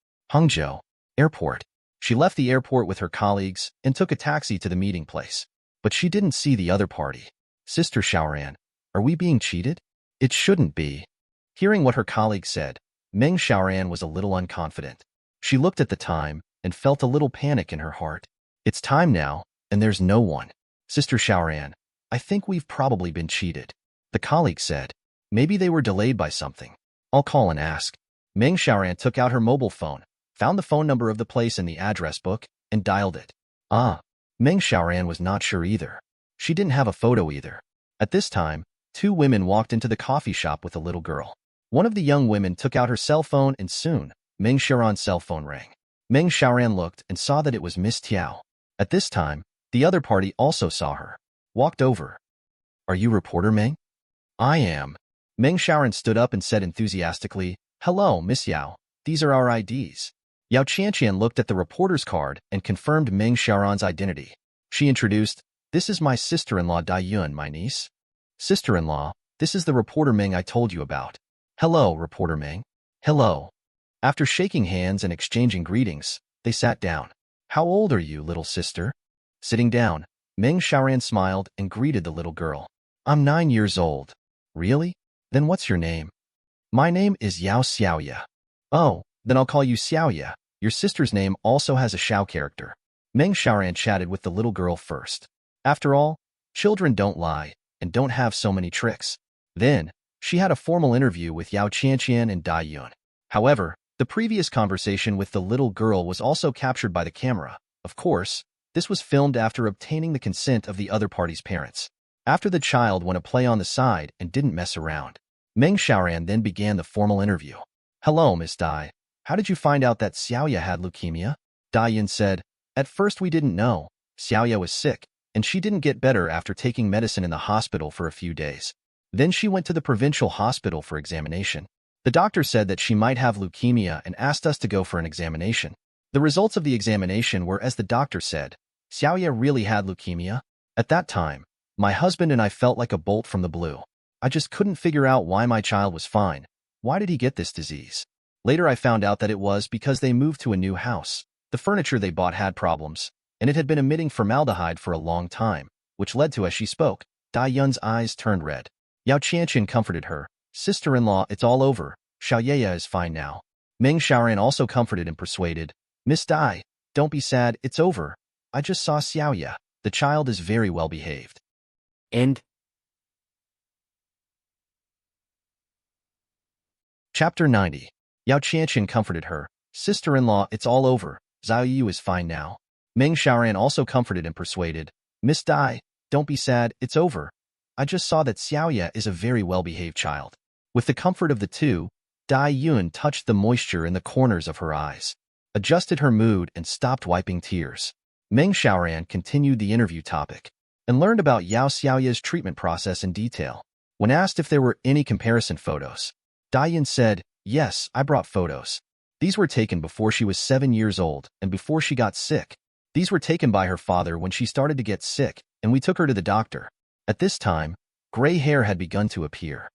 Airport. She left the airport with her colleagues and took a taxi to the meeting place. But she didn't see the other party. Sister Xiaoran, are we being cheated? It shouldn't be. Hearing what her colleague said, Meng Xiaoran was a little unconfident. She looked at the time and felt a little panic in her heart. It's time now, and there's no one. Sister Xiaoran, I think we've probably been cheated. The colleague said. Maybe they were delayed by something. I'll call and ask. Meng Xiaoran took out her mobile phone, found the phone number of the place in the address book, and dialed it. Meng Xiaoran was not sure either. She didn't have a photo either. At this time, two women walked into the coffee shop with a little girl. One of the young women took out her cell phone and soon, Meng Xiaoran's cell phone rang. Meng Xiaoran looked and saw that it was Miss Tiao. At this time, the other party also saw her. Walked over. Are you reporter Meng? I am. Meng Xiaoran stood up and said enthusiastically, Hello, Miss Yao. These are our IDs. Yao Qianqian looked at the reporter's card and confirmed Meng Xiaoran's identity. She introduced, This is my sister-in-law Dai Yun, my niece. Sister-in-law, this is the reporter Meng I told you about. Hello, reporter Meng. Hello. After shaking hands and exchanging greetings, they sat down. How old are you, little sister? Sitting down, Meng Xiaoran smiled and greeted the little girl. I'm 9 years old. Really? Then what's your name? My name is Yao Xiaoya. Oh, then I'll call you Xiaoya. Your sister's name also has a Xiao character. Meng Xiaoran chatted with the little girl first. After all, children don't lie and don't have so many tricks. Then, she had a formal interview with Yao Qianqian and Dai Yun. However, the previous conversation with the little girl was also captured by the camera. Of course, this was filmed after obtaining the consent of the other party's parents. After the child went a play on the side and didn't mess around. Meng Xiaoran then began the formal interview. Hello, Miss Dai. How did you find out that Xiaoya had leukemia? Dai Yun said, At first we didn't know. Xiaoya was sick, and she didn't get better after taking medicine in the hospital for a few days. Then she went to the provincial hospital for examination. The doctor said that she might have leukemia and asked us to go for an examination. The results of the examination were as the doctor said. Xiaoya really had leukemia. At that time, my husband and I felt like a bolt from the blue. I just couldn't figure out why my child was fine. Why did he get this disease? Later I found out that it was because they moved to a new house. The furniture they bought had problems, and it had been emitting formaldehyde for a long time, which led to, as she spoke, Dai Yun's eyes turned red. Yao Qianqian comforted her. Sister-in-law, it's all over. Xiaoya is fine now. Meng Xiaoran also comforted and persuaded. Miss Dai, don't be sad, it's over. I just saw Xiaoya. The child is very well behaved. End. Chapter 90. Yao Qianqian comforted her. Sister-in-law, it's all over. Xiaoyu is fine now. Meng Xiaoran also comforted and persuaded. Miss Dai, don't be sad, it's over. I just saw that Xiaoya is a very well-behaved child. With the comfort of the two, Dai Yun touched the moisture in the corners of her eyes. adjusted her mood, and stopped wiping tears. Meng Xiaoran continued the interview topic and learned about Yao Xiaoya's treatment process in detail. When asked if there were any comparison photos, Dai said, "Yes, I brought photos. These were taken before she was 7 years old and before she got sick. These were taken by her father when she started to get sick, and we took her to the doctor. At this time, gray hair had begun to appear.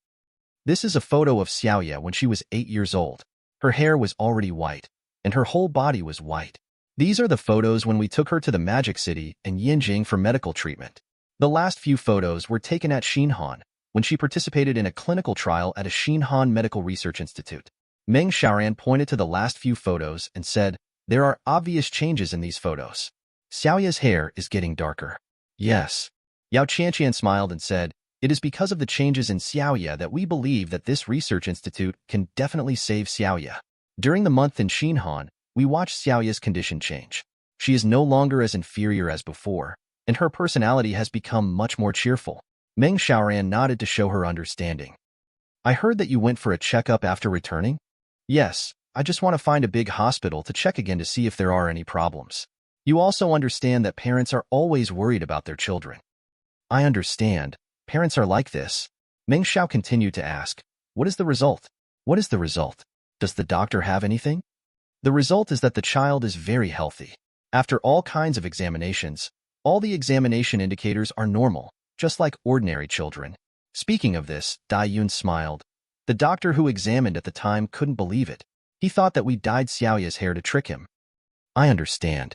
This is a photo of Xiaoya when she was 8 years old. Her hair was already white, and her whole body was white. These are the photos when we took her to the Magic City and Yinjing for medical treatment. The last few photos were taken at Xinhan, when she participated in a clinical trial at a Xinhan Medical Research Institute." Meng Xiaoran pointed to the last few photos and said, "There are obvious changes in these photos. Xiaoya's hair is getting darker." "Yes." Yao Qianqian smiled and said, "It is because of the changes in Xiaoya that we believe that this research institute can definitely save Xiaoya. During the month in Xinhan, we watched Xiaoya's condition change. She is no longer as inferior as before, and her personality has become much more cheerful." Meng Xiaoran nodded to show her understanding. "I heard that you went for a checkup after returning?" "Yes, I just want to find a big hospital to check again to see if there are any problems. You also understand that parents are always worried about their children." "I understand. Parents are like this." Meng Xiao continued to ask, "What is the result?" "What is the result? Does the doctor have anything?" "The result is that the child is very healthy. After all kinds of examinations, all the examination indicators are normal, just like ordinary children." Speaking of this, Dai Yun smiled. The doctor who examined at the time couldn't believe it. He thought that we dyed Xiaoya's hair to trick him. "I understand.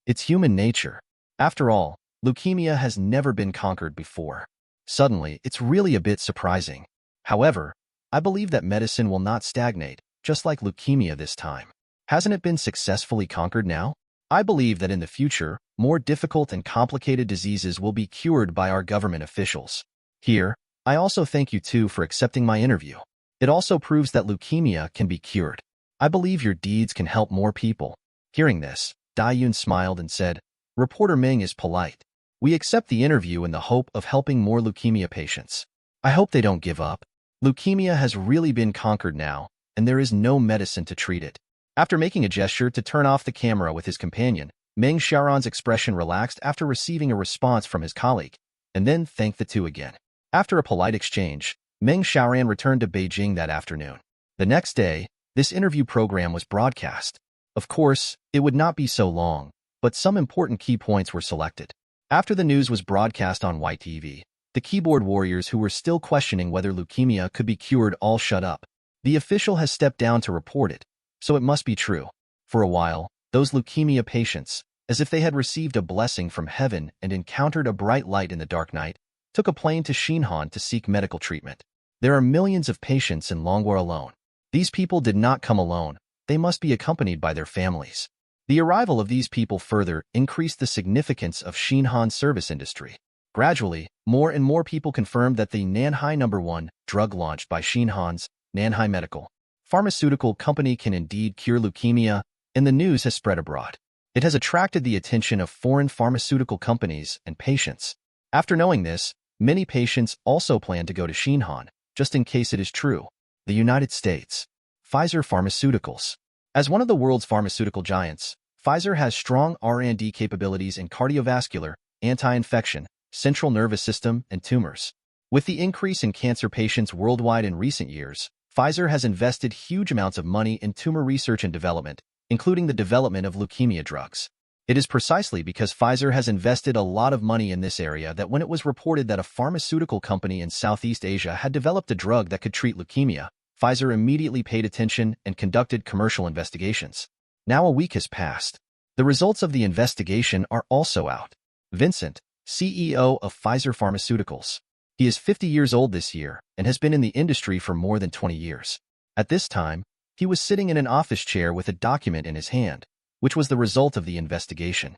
It's human nature. After all, leukemia has never been conquered before. Suddenly, it's really a bit surprising. However, I believe that medicine will not stagnate, just like leukemia this time. Hasn't it been successfully conquered now? I believe that in the future, more difficult and complicated diseases will be cured by our government officials. Here, I also thank you too for accepting my interview. It also proves that leukemia can be cured. I believe your deeds can help more people." Hearing this, Dai Yun smiled and said, "Reporter Ming is polite. We accept the interview in the hope of helping more leukemia patients. I hope they don't give up. Leukemia has really been conquered now, and there is no medicine to treat it." After making a gesture to turn off the camera with his companion, Meng Xiaoran's expression relaxed after receiving a response from his colleague, and then thanked the two again. After a polite exchange, Meng Xiaoran returned to Beijing that afternoon. The next day, this interview program was broadcast. Of course, it would not be so long, but some important key points were selected. After the news was broadcast on YTV, the keyboard warriors who were still questioning whether leukemia could be cured all shut up. The official has stepped down to report it, so it must be true. For a while, those leukemia patients, as if they had received a blessing from heaven and encountered a bright light in the dark night, took a plane to Xinhan to seek medical treatment. There are millions of patients in Longwar alone. These people did not come alone. They must be accompanied by their families. The arrival of these people further increased the significance of Xinhan's service industry. Gradually, more and more people confirmed that the Nanhai No. 1 drug launched by Xinhan's Nanhai Medical Pharmaceutical Company can indeed cure leukemia, and the news has spread abroad. It has attracted the attention of foreign pharmaceutical companies and patients. After knowing this, many patients also plan to go to Xinhan, just in case it is true. The United States. Pfizer Pharmaceuticals. As one of the world's pharmaceutical giants, Pfizer has strong R&D capabilities in cardiovascular, anti-infection, central nervous system, and tumors. With the increase in cancer patients worldwide in recent years, Pfizer has invested huge amounts of money in tumor research and development, including the development of leukemia drugs. It is precisely because Pfizer has invested a lot of money in this area that when it was reported that a pharmaceutical company in Southeast Asia had developed a drug that could treat leukemia, Pfizer immediately paid attention and conducted commercial investigations. Now a week has passed. The results of the investigation are also out. Vincent, CEO of Pfizer Pharmaceuticals. He is 50 years old this year and has been in the industry for more than 20 years. At this time, he was sitting in an office chair with a document in his hand, which was the result of the investigation.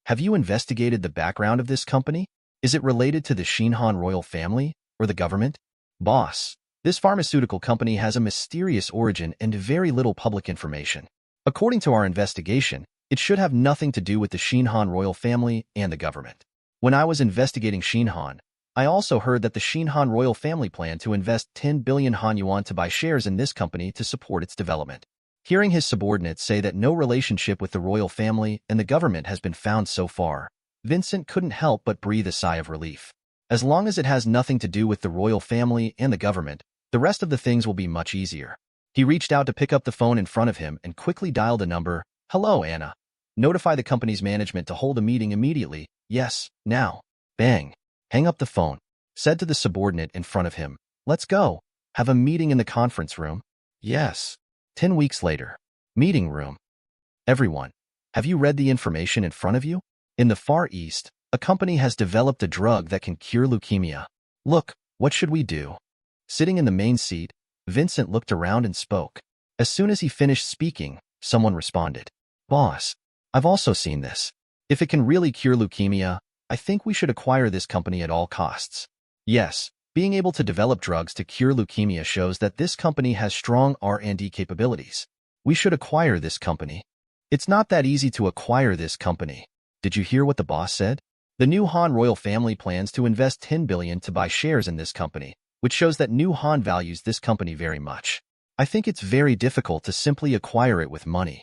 Have you investigated the background of this company? Is it related to the Xinhan royal family or the government? Boss, this pharmaceutical company has a mysterious origin and very little public information. According to our investigation, it should have nothing to do with the Xinhan royal family and the government. When I was investigating Xinhan, I also heard that the Xinhan royal family planned to invest 10 billion Han yuan to buy shares in this company to support its development. Hearing his subordinates say that no relationship with the royal family and the government has been found so far, Vincent couldn't help but breathe a sigh of relief. As long as it has nothing to do with the royal family and the government, the rest of the things will be much easier. He reached out to pick up the phone in front of him and quickly dialed a number. Hello, Anna. Notify the company's management to hold a meeting immediately. Yes, now. Bang. Hang up the phone. Said to the subordinate in front of him. Let's go. Have a meeting in the conference room. Yes. 10 weeks later. Meeting room. Everyone, have you read the information in front of you? In the Far East, a company has developed a drug that can cure leukemia. Look, what should we do? Sitting in the main seat, Vincent looked around and spoke. As soon as he finished speaking, someone responded. Boss, I've also seen this. If it can really cure leukemia, I think we should acquire this company at all costs. Yes, being able to develop drugs to cure leukemia shows that this company has strong R&D capabilities. We should acquire this company. It's not that easy to acquire this company. Did you hear what the boss said? The new Han royal family plans to invest 10 billion to buy shares in this company, which shows that New Han values this company very much. I think it's very difficult to simply acquire it with money.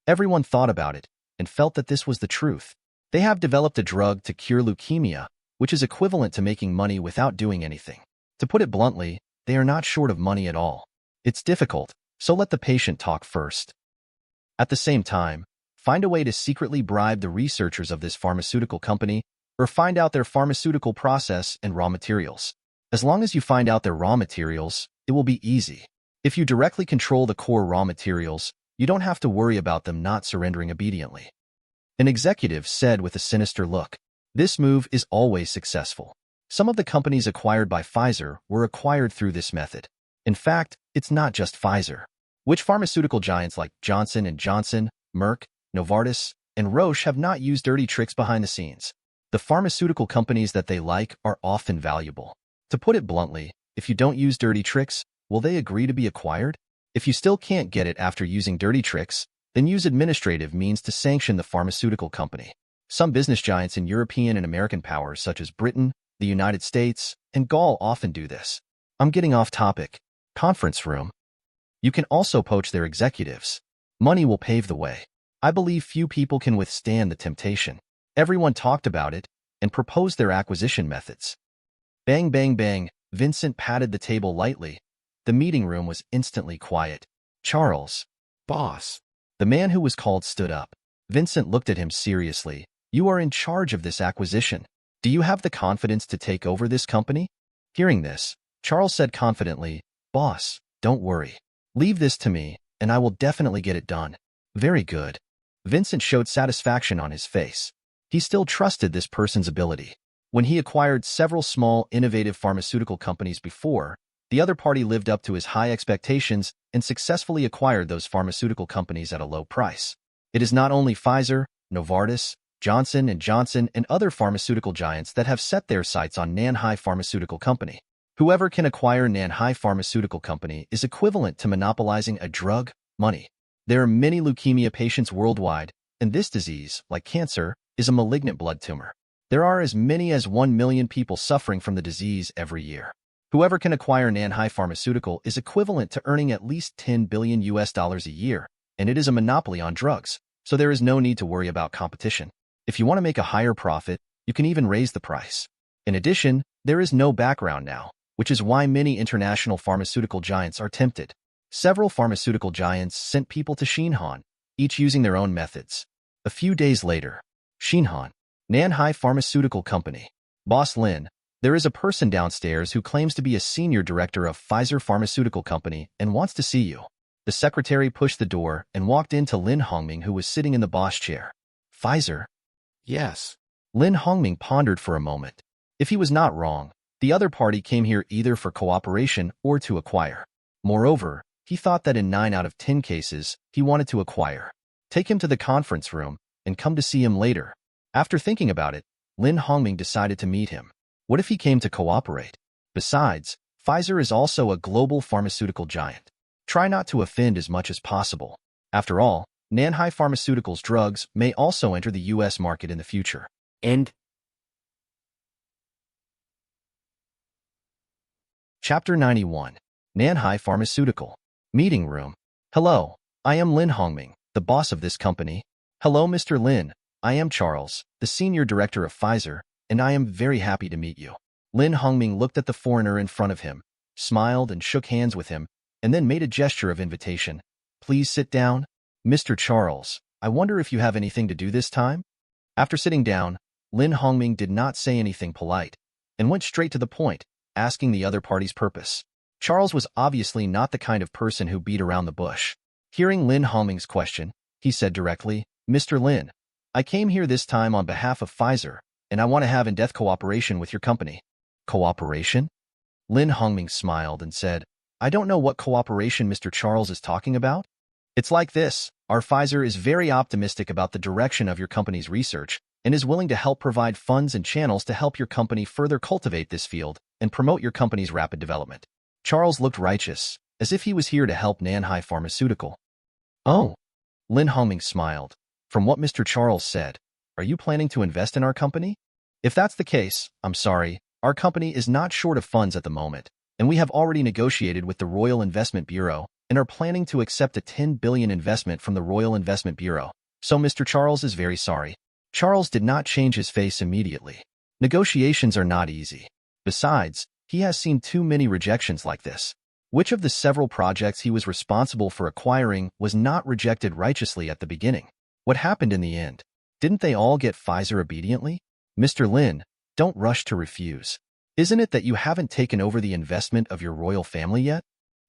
Everyone thought about it and felt that this was the truth. They have developed a drug to cure leukemia, which is equivalent to making money without doing anything. To put it bluntly, they are not short of money at all. It's difficult, so let the patient talk first. At the same time, find a way to secretly bribe the researchers of this pharmaceutical company or find out their pharmaceutical process and raw materials. As long as you find out their raw materials, it will be easy. If you directly control the core raw materials, you don't have to worry about them not surrendering obediently. An executive said with a sinister look, this move is always successful. Some of the companies acquired by Pfizer were acquired through this method. In fact, it's not just Pfizer. Which pharmaceutical giants like Johnson & Johnson, Merck, Novartis, and Roche have not used dirty tricks behind the scenes? The pharmaceutical companies that they like are often valuable. To put it bluntly, if you don't use dirty tricks, will they agree to be acquired? If you still can't get it after using dirty tricks, then use administrative means to sanction the pharmaceutical company. Some business giants in European and American powers such as Britain, the United States, and Gaul often do this. I'm getting off topic. Conference room. You can also poach their executives. Money will pave the way. I believe few people can withstand the temptation. Everyone talked about it and proposed their acquisition methods. Bang, bang, bang. Vincent patted the table lightly. The meeting room was instantly quiet. Charles. Boss. The man who was called stood up. Vincent looked at him seriously. You are in charge of this acquisition. Do you have the confidence to take over this company? Hearing this, Charles said confidently, Boss, don't worry. Leave this to me, and I will definitely get it done. Very good. Vincent showed satisfaction on his face. He still trusted this person's ability. When he acquired several small, innovative pharmaceutical companies before, the other party lived up to his high expectations and successfully acquired those pharmaceutical companies at a low price. It is not only Pfizer, Novartis, Johnson & Johnson, and other pharmaceutical giants that have set their sights on Nanyang Pharmaceutical Company. Whoever can acquire Nanyang Pharmaceutical Company is equivalent to monopolizing a drug, money. There are many leukemia patients worldwide, and this disease, like cancer, is a malignant blood tumor. There are as many as 1 million people suffering from the disease every year. Whoever can acquire Nanyang Pharmaceutical is equivalent to earning at least $10 billion a year, and it is a monopoly on drugs, so there is no need to worry about competition. If you want to make a higher profit, you can even raise the price. In addition, there is no background now, which is why many international pharmaceutical giants are tempted. Several pharmaceutical giants sent people to Xinhan, each using their own methods. A few days later, Xinhan, Nanyang Pharmaceutical Company. Boss Lin, there is a person downstairs who claims to be a senior director of Pfizer Pharmaceutical Company and wants to see you. The secretary pushed the door and walked into Lin Hongming, who was sitting in the boss chair. Pfizer? Yes. Lin Hongming pondered for a moment. If he was not wrong, the other party came here either for cooperation or to acquire. Moreover, he thought that in 9 out of 10 cases, he wanted to acquire. Take him to the conference room and come to see him later. After thinking about it, Lin Hongming decided to meet him. What if he came to cooperate? Besides, Pfizer is also a global pharmaceutical giant. Try not to offend as much as possible. After all, Nanyang Pharmaceuticals drugs may also enter the U.S. market in the future. End. Chapter 91. Nanyang Pharmaceutical. Meeting room. Hello. I am Lin Hongming, the boss of this company. Hello, Mr. Lin. I am Charles, the senior director of Pfizer, and I am very happy to meet you. Lin Hongming looked at the foreigner in front of him, smiled and shook hands with him, and then made a gesture of invitation. Please sit down. Mr. Charles, I wonder if you have anything to do this time? After sitting down, Lin Hongming did not say anything polite, and went straight to the point, asking the other party's purpose. Charles was obviously not the kind of person who beat around the bush. Hearing Lin Hongming's question, he said directly, Mr. Lin, I came here this time on behalf of Pfizer, and I want to have in-depth cooperation with your company. Cooperation? Lin Hongming smiled and said, I don't know what cooperation Mr. Charles is talking about. It's like this. Our Pfizer is very optimistic about the direction of your company's research and is willing to help provide funds and channels to help your company further cultivate this field and promote your company's rapid development. Charles looked righteous, as if he was here to help Nanyang Pharmaceutical. Oh. Lin Hongming smiled. From what Mr. Charles said, are you planning to invest in our company? If that's the case, I'm sorry, our company is not short of funds at the moment, and we have already negotiated with the Royal Investment Bureau and are planning to accept a 10 billion investment from the Royal Investment Bureau. So Mr. Charles is very sorry. Charles did not change his face immediately. Negotiations are not easy. Besides, he has seen too many rejections like this. Which of the several projects he was responsible for acquiring was not rejected righteously at the beginning? What happened in the end? Didn't they all get Pfizer obediently? Mr. Lin, don't rush to refuse. Isn't it that you haven't taken over the investment of your royal family yet?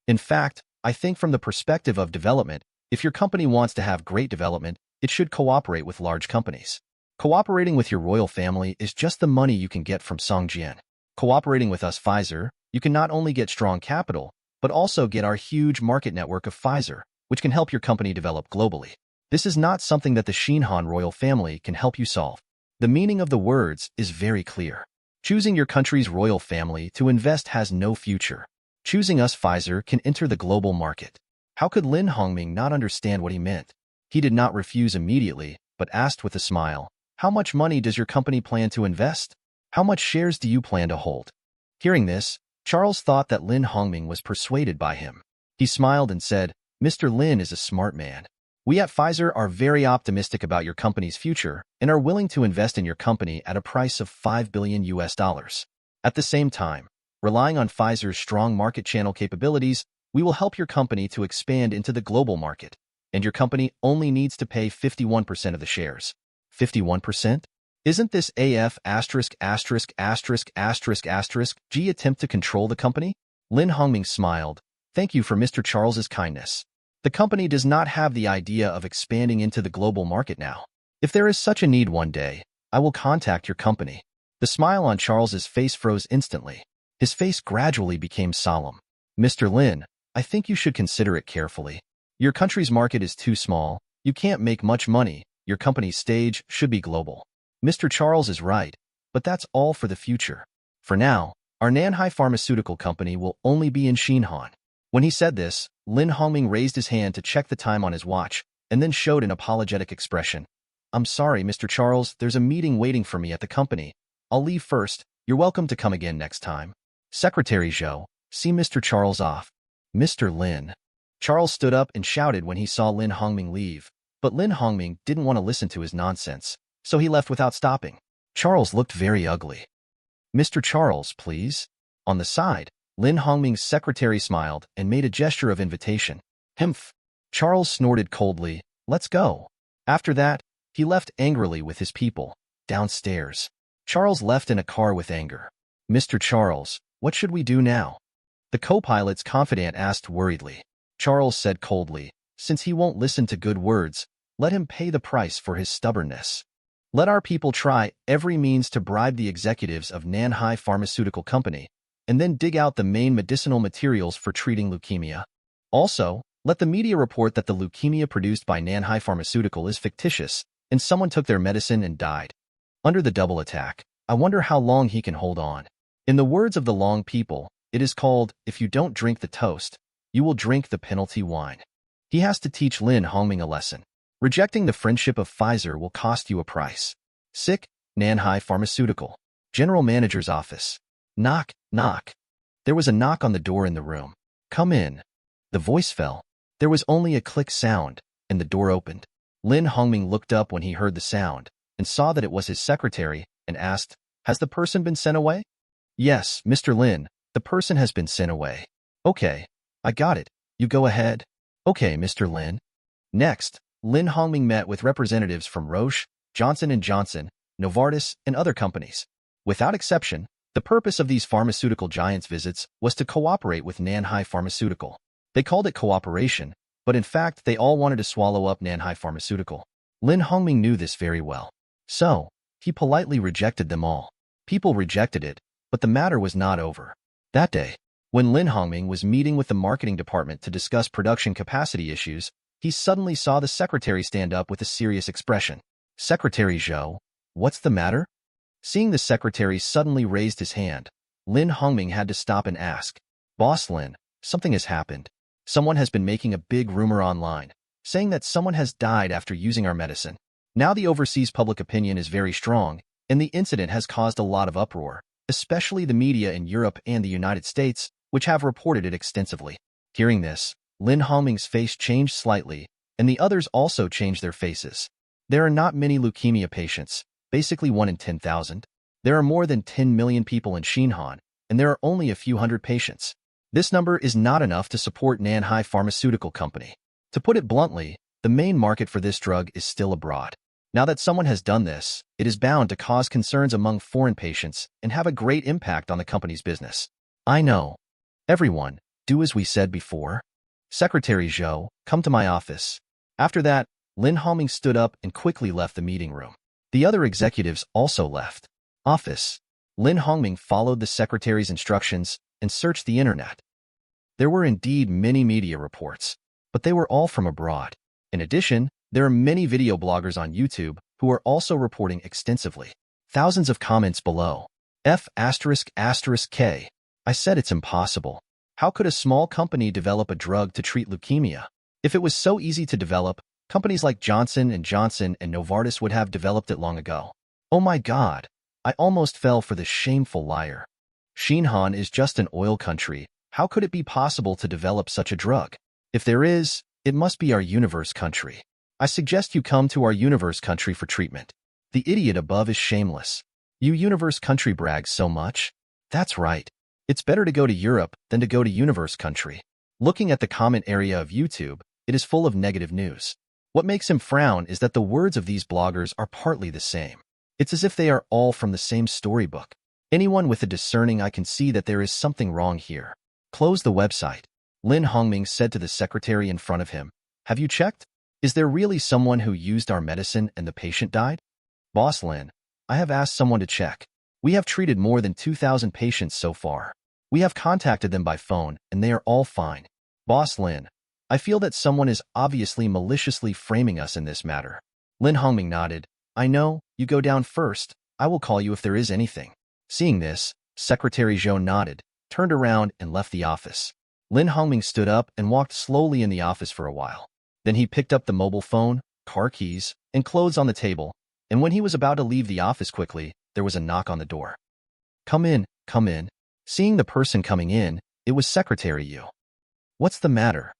In fact, I think from the perspective of development, if your company wants to have great development, it should cooperate with large companies. Cooperating with your royal family is just the money you can get from Songjian. Cooperating with us Pfizer, you can not only get strong capital, but also get our huge market network of Pfizer, which can help your company develop globally. This is not something that the Xinhan royal family can help you solve. The meaning of the words is very clear. Choosing your country's royal family to invest has no future. Choosing us Pfizer can enter the global market. How could Lin Hongming not understand what he meant? He did not refuse immediately, but asked with a smile, how much money does your company plan to invest? How much shares do you plan to hold? Hearing this, Charles thought that Lin Hongming was persuaded by him. He smiled and said, Mr. Lin is a smart man. We at Pfizer are very optimistic about your company's future and are willing to invest in your company at a price of $5 billion. At the same time, relying on Pfizer's strong market channel capabilities, we will help your company to expand into the global market, and your company only needs to pay 51% of the shares. 51%? Isn't this AF********** G attempt to control the company? Lin Hongming smiled. Thank you for Mr. Charles's kindness. The company does not have the idea of expanding into the global market now. If there is such a need one day, I will contact your company. The smile on Charles's face froze instantly. His face gradually became solemn. Mr. Lin, I think you should consider it carefully. Your country's market is too small. You can't make much money. Your company's stage should be global. Mr. Charles is right, but that's all for the future. For now, our Nanyang Pharmaceutical Company will only be in Xinhan. When he said this, Lin Hongming raised his hand to check the time on his watch, and then showed an apologetic expression. I'm sorry, Mr. Charles, there's a meeting waiting for me at the company. I'll leave first. You're welcome to come again next time. Secretary Zhou, see Mr. Charles off. Mr. Lin. Charles stood up and shouted when he saw Lin Hongming leave, but Lin Hongming didn't want to listen to his nonsense, so he left without stopping. Charles looked very ugly. Mr. Charles, please. On the side, Lin Hongming's secretary smiled and made a gesture of invitation. Humph. Charles snorted coldly. Let's go. After that, he left angrily with his people. Downstairs. Charles left in a car with anger. Mr. Charles, what should we do now? The co-pilot's confidant asked worriedly. Charles said coldly, since he won't listen to good words, let him pay the price for his stubbornness. Let our people try every means to bribe the executives of Nanyang Pharmaceutical Company, and then dig out the main medicinal materials for treating leukemia. Also, let the media report that the leukemia produced by Nanyang Pharmaceutical is fictitious, and someone took their medicine and died. Under the double attack, I wonder how long he can hold on. In the words of the Long people, it is called, if you don't drink the toast, you will drink the penalty wine. He has to teach Lin Hongming a lesson. Rejecting the friendship of Pfizer will cost you a price. Sick, Nanyang Pharmaceutical. General Manager's office. Knock, knock. There was a knock on the door in the room. Come in. The voice fell. There was only a click sound, and the door opened. Lin Hongming looked up when he heard the sound, and saw that it was his secretary, and asked, "Has the person been sent away?" "Yes, Mr. Lin, the person has been sent away." "Okay, I got it. You go ahead." "Okay, Mr. Lin." Next, Lin Hongming met with representatives from Roche, Johnson & Johnson, Novartis, and other companies. Without exception, the purpose of these pharmaceutical giants' visits was to cooperate with Nanyang Pharmaceutical. They called it cooperation, but in fact they all wanted to swallow up Nanyang Pharmaceutical. Lin Hongming knew this very well. So, he politely rejected them all. People rejected it, but the matter was not over. That day, when Lin Hongming was meeting with the marketing department to discuss production capacity issues, he suddenly saw the secretary stand up with a serious expression. "Secretary Zhou, what's the matter?" Seeing the secretary suddenly raised his hand, Lin Hongming had to stop and ask, "Boss Lin, something has happened. Someone has been making a big rumor online, saying that someone has died after using our medicine. Now the overseas public opinion is very strong, and the incident has caused a lot of uproar, especially the media in Europe and the United States, which have reported it extensively." Hearing this, Lin Hongming's face changed slightly, and the others also changed their faces. There are not many leukemia patients, basically 1 in 10,000. There are more than 10 million people in Xinjiang, and there are only a few hundred patients. This number is not enough to support Nanyang Pharmaceutical Company. To put it bluntly, the main market for this drug is still abroad. Now that someone has done this, it is bound to cause concerns among foreign patients and have a great impact on the company's business. I know. Everyone, do as we said before. Secretary Zhou, come to my office. After that, Lin Hongming stood up and quickly left the meeting room. The other executives also left. Office. Lin Hongming followed the secretary's instructions and searched the internet. There were indeed many media reports, but they were all from abroad. In addition, there are many video bloggers on YouTube who are also reporting extensively. Thousands of comments below. F***K. I said it's impossible. How could a small company develop a drug to treat leukemia? If it was so easy to develop, companies like Johnson & Johnson and Novartis would have developed it long ago. Oh my God, I almost fell for this shameful liar. Xinjiang is just an oil country. How could it be possible to develop such a drug? If there is, it must be our universe country. I suggest you come to our universe country for treatment. The idiot above is shameless. You universe country brags so much. That's right. It's better to go to Europe than to go to universe country. Looking at the comment area of YouTube, it is full of negative news. What makes him frown is that the words of these bloggers are partly the same. It's as if they are all from the same storybook. Anyone with a discerning eye can see that there is something wrong here. Close the website. Lin Hongming said to the secretary in front of him, "Have you checked? Is there really someone who used our medicine and the patient died?" "Boss Lin, I have asked someone to check. We have treated more than 2,000 patients so far. We have contacted them by phone, and they are all fine." "Boss Lin, I feel that someone is obviously maliciously framing us in this matter." Lin Hongming nodded. "I know, you go down first. I will call you if there is anything." Seeing this, Secretary Zhou nodded, turned around, and left the office. Lin Hongming stood up and walked slowly in the office for a while. Then he picked up the mobile phone, car keys, and clothes on the table, and when he was about to leave the office quickly, there was a knock on the door. Come in, come in." Seeing the person coming in, it was Secretary Yu. "What's the matter?"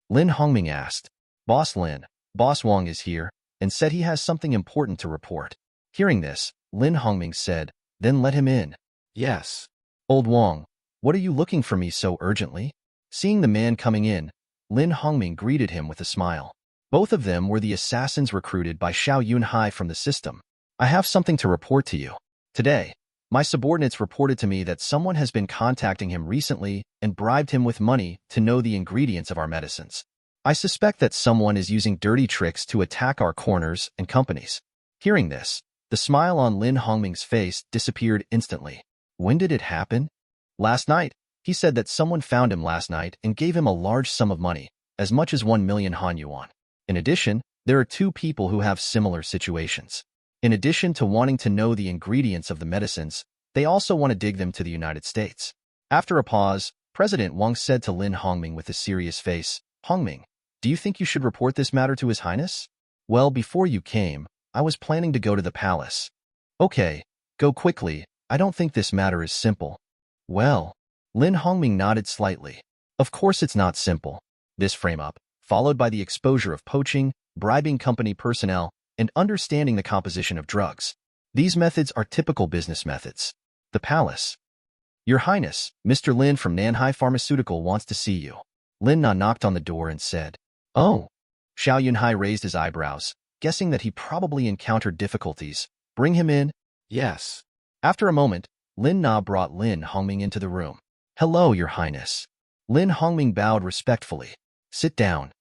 Lin Hongming asked. "Boss Lin, Boss Wang is here, and said he has something important to report." Hearing this, Lin Hongming said, "Then let him in." "Yes." "Old Wang, what are you looking for me so urgently?" Seeing the man coming in, Lin Hongming greeted him with a smile. Both of them were the assassins recruited by Xiao Yunhai from the system. "I have something to report to you. Today, my subordinates reported to me that someone has been contacting him recently and bribed him with money to know the ingredients of our medicines. I suspect that someone is using dirty tricks to attack our corners and companies." Hearing this, the smile on Lin Hongming's face disappeared instantly. When did it happen? Last night. He said that someone found him last night and gave him a large sum of money, as much as 1 million Han yuan. In addition, there are 2 people who have similar situations. In addition to wanting to know the ingredients of the medicines, they also want to dig them to the United States. After a pause, President Wang said to Lin Hongming with a serious face, "Hongming, do you think you should report this matter to His Highness?" "Well, before you came, I was planning to go to the palace." "Okay, go quickly. I don't think this matter is simple." "Well," Lin Hongming nodded slightly. "Of course it's not simple. This frame-up, followed by the exposure of poaching, bribing company personnel, and understanding the composition of drugs. These methods are typical business methods. The palace. Your Highness, Mr. Lin from Nanyang Pharmaceutical wants to see you. Lin Na knocked on the door and said, "Oh." Xiao Yunhai raised his eyebrows, guessing that he probably encountered difficulties. "Bring him in." Yes. After a moment, Lin Na brought Lin Hongming into the room. "Hello, Your Highness." Lin Hongming bowed respectfully. "Sit down."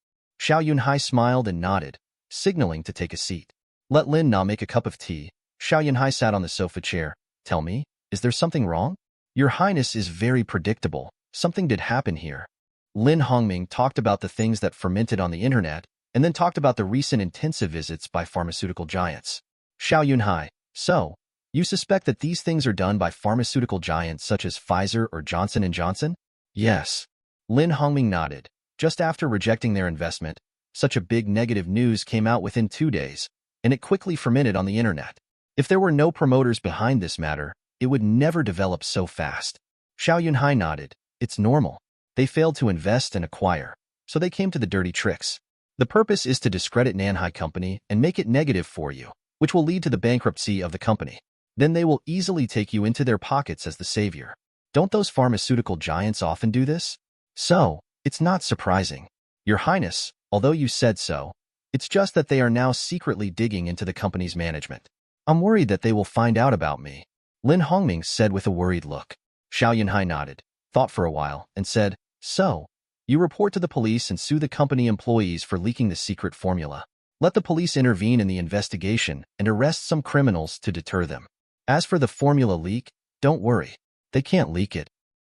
Xiao Yunhai smiled and nodded, signaling to take a seat. "Let Lin Na make a cup of tea." Xiao Yunhai sat on the sofa chair. "Tell me, is there something wrong?" "Your Highness is very predictable. Something did happen here." Lin Hongming talked about the things that fermented on the internet, and then talked about the recent intensive visits by pharmaceutical giants. Xiao Yunhai, "So, you suspect that these things are done by pharmaceutical giants such as Pfizer or Johnson & Johnson?" "Yes." Lin Hongming nodded. Just after rejecting their investment, such a big negative news came out within 2 days, and it quickly fermented on the internet. If there were no promoters behind this matter, it would never develop so fast. Xiao Yunhai nodded. "It's normal. They failed to invest and acquire, so they came to the dirty tricks. The purpose is to discredit Nanyang Company and make it negative for you, which will lead to the bankruptcy of the company. Then they will easily take you into their pockets as the savior. Don't those pharmaceutical giants often do this? So, it's not surprising. Your Highness, although you said so, it's just that they are now secretly digging into the company's management. I'm worried that they will find out about me." Lin Hongming said with a worried look. Xiao Yunhai nodded, thought for a while, and said, "So, you report to the police and sue the company employees for leaking the secret formula. Let the police intervene in the investigation and arrest some criminals to deter them. As for the formula leak, don't worry. They can't leak it.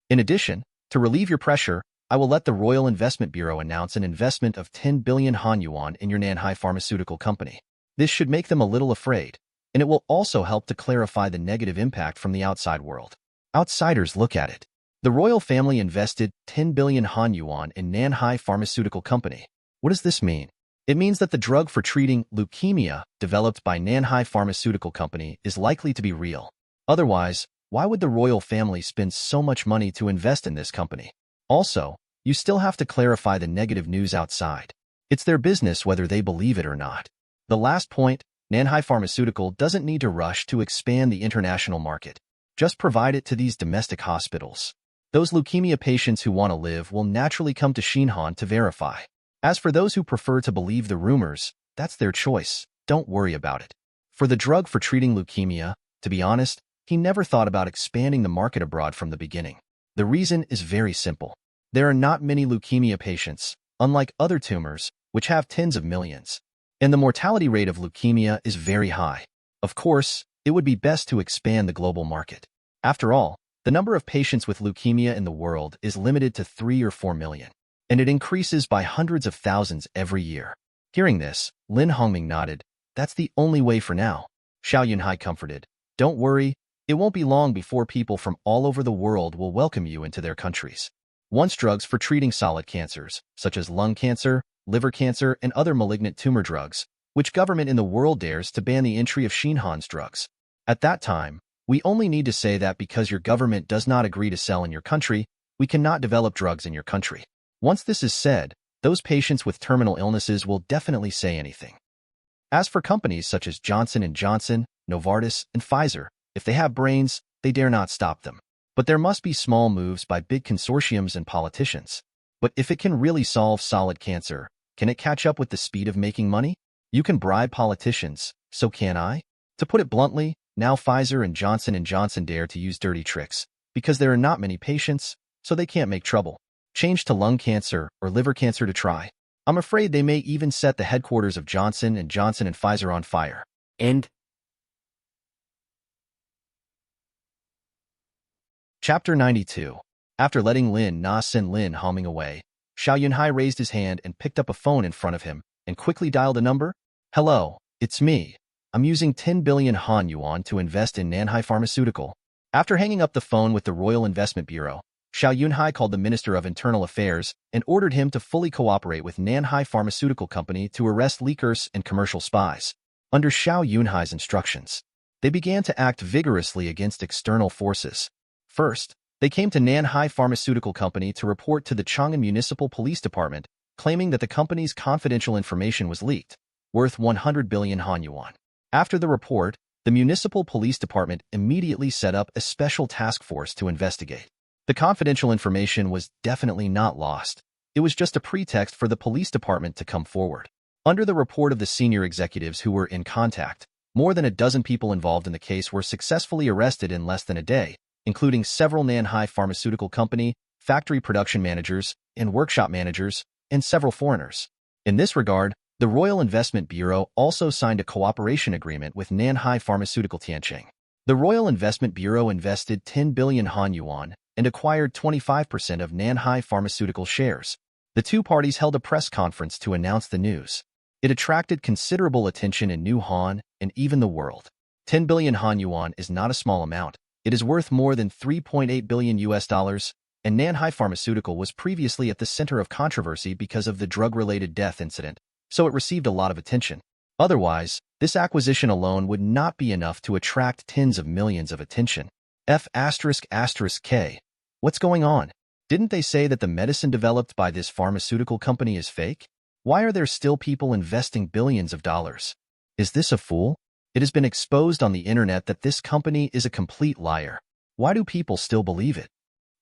In addition, to relieve your pressure, I will let the Royal Investment Bureau announce an investment of 10 billion Han Yuan in your Nanyang Pharmaceutical Company. This should make them a little afraid, and it will also help to clarify the negative impact from the outside world. Outsiders look at it. The royal family invested 10 billion Han Yuan in Nanyang Pharmaceutical Company. What does this mean? It means that the drug for treating leukemia developed by Nanyang Pharmaceutical Company is likely to be real. Otherwise, why would the royal family spend so much money to invest in this company? Also, you still have to clarify the negative news outside. It's their business whether they believe it or not. The last point, Nanyang Pharmaceutical doesn't need to rush to expand the international market. Just provide it to these domestic hospitals. Those leukemia patients who want to live will naturally come to Xinhan to verify. As for those who prefer to believe the rumors, that's their choice. Don't worry about it. For the drug for treating leukemia, to be honest, he never thought about expanding the market abroad from the beginning. The reason is very simple. There are not many leukemia patients, unlike other tumors, which have tens of millions. And the mortality rate of leukemia is very high. Of course, it would be best to expand the global market. After all, the number of patients with leukemia in the world is limited to 3 or 4 million, and it increases by hundreds of thousands every year. Hearing this, Lin Hongming nodded. That's the only way for now. Xiao Yunhai comforted. Don't worry, it won't be long before people from all over the world will welcome you into their countries. Once drugs for treating solid cancers, such as lung cancer, liver cancer, and other malignant tumor drugs, which government in the world dares to ban the entry of Xinhan's drugs. At that time, we only need to say that because your government does not agree to sell in your country, we cannot develop drugs in your country. Once this is said, those patients with terminal illnesses will definitely say anything. As for companies such as Johnson & Johnson, Novartis, and Pfizer, if they have brains, they dare not stop them. But there must be small moves by big consortiums and politicians. But if it can really solve solid cancer, can it catch up with the speed of making money? You can bribe politicians, so can I? To put it bluntly, now Pfizer and Johnson & Johnson dare to use dirty tricks, because there are not many patients, so they can't make trouble. Change to lung cancer or liver cancer to try. I'm afraid they may even set the headquarters of Johnson & Johnson and Pfizer on fire. End. Chapter 92. After letting Lin Na send Lin Hongming away, Xiao Yunhai raised his hand and picked up a phone in front of him and quickly dialed a number. "Hello, it's me. I'm using 10 billion Han Yuan to invest in Nanyang Pharmaceutical." After hanging up the phone with the Royal Investment Bureau, Xiao Yunhai called the Minister of Internal Affairs and ordered him to fully cooperate with Nanyang Pharmaceutical Company to arrest leakers and commercial spies. Under Xiao Yunhai's instructions, they began to act vigorously against external forces. First, they came to Nanyang Pharmaceutical Company to report to the Chang'an Municipal Police Department claiming that the company's confidential information was leaked, worth 100 billion Han yuan. After the report, the municipal police department immediately set up a special task force to investigate. The confidential information was definitely not lost. It was just a pretext for the police department to come forward. Under the report of the senior executives who were in contact, more than a dozen people involved in the case were successfully arrested in less than a day, including several Nanyang pharmaceutical company, factory production managers, and workshop managers, and several foreigners. In this regard, the Royal Investment Bureau also signed a cooperation agreement with Nanyang Pharmaceutical Tianqing. The Royal Investment Bureau invested 10 billion Han yuan and acquired 25% of Nanyang Pharmaceutical shares. The two parties held a press conference to announce the news. It attracted considerable attention in New Han and even the world. 10 billion Han yuan is not a small amount. It is worth more than 3.8 billion US dollars, and Nanyang Pharmaceutical was previously at the center of controversy because of the drug-related death incident, so it received a lot of attention. Otherwise, this acquisition alone would not be enough to attract tens of millions of attention. F***K. What's going on? Didn't they say that the medicine developed by this pharmaceutical company is fake? Why are there still people investing billions of dollars? Is this a fool? It has been exposed on the internet that this company is a complete liar. Why do people still believe it?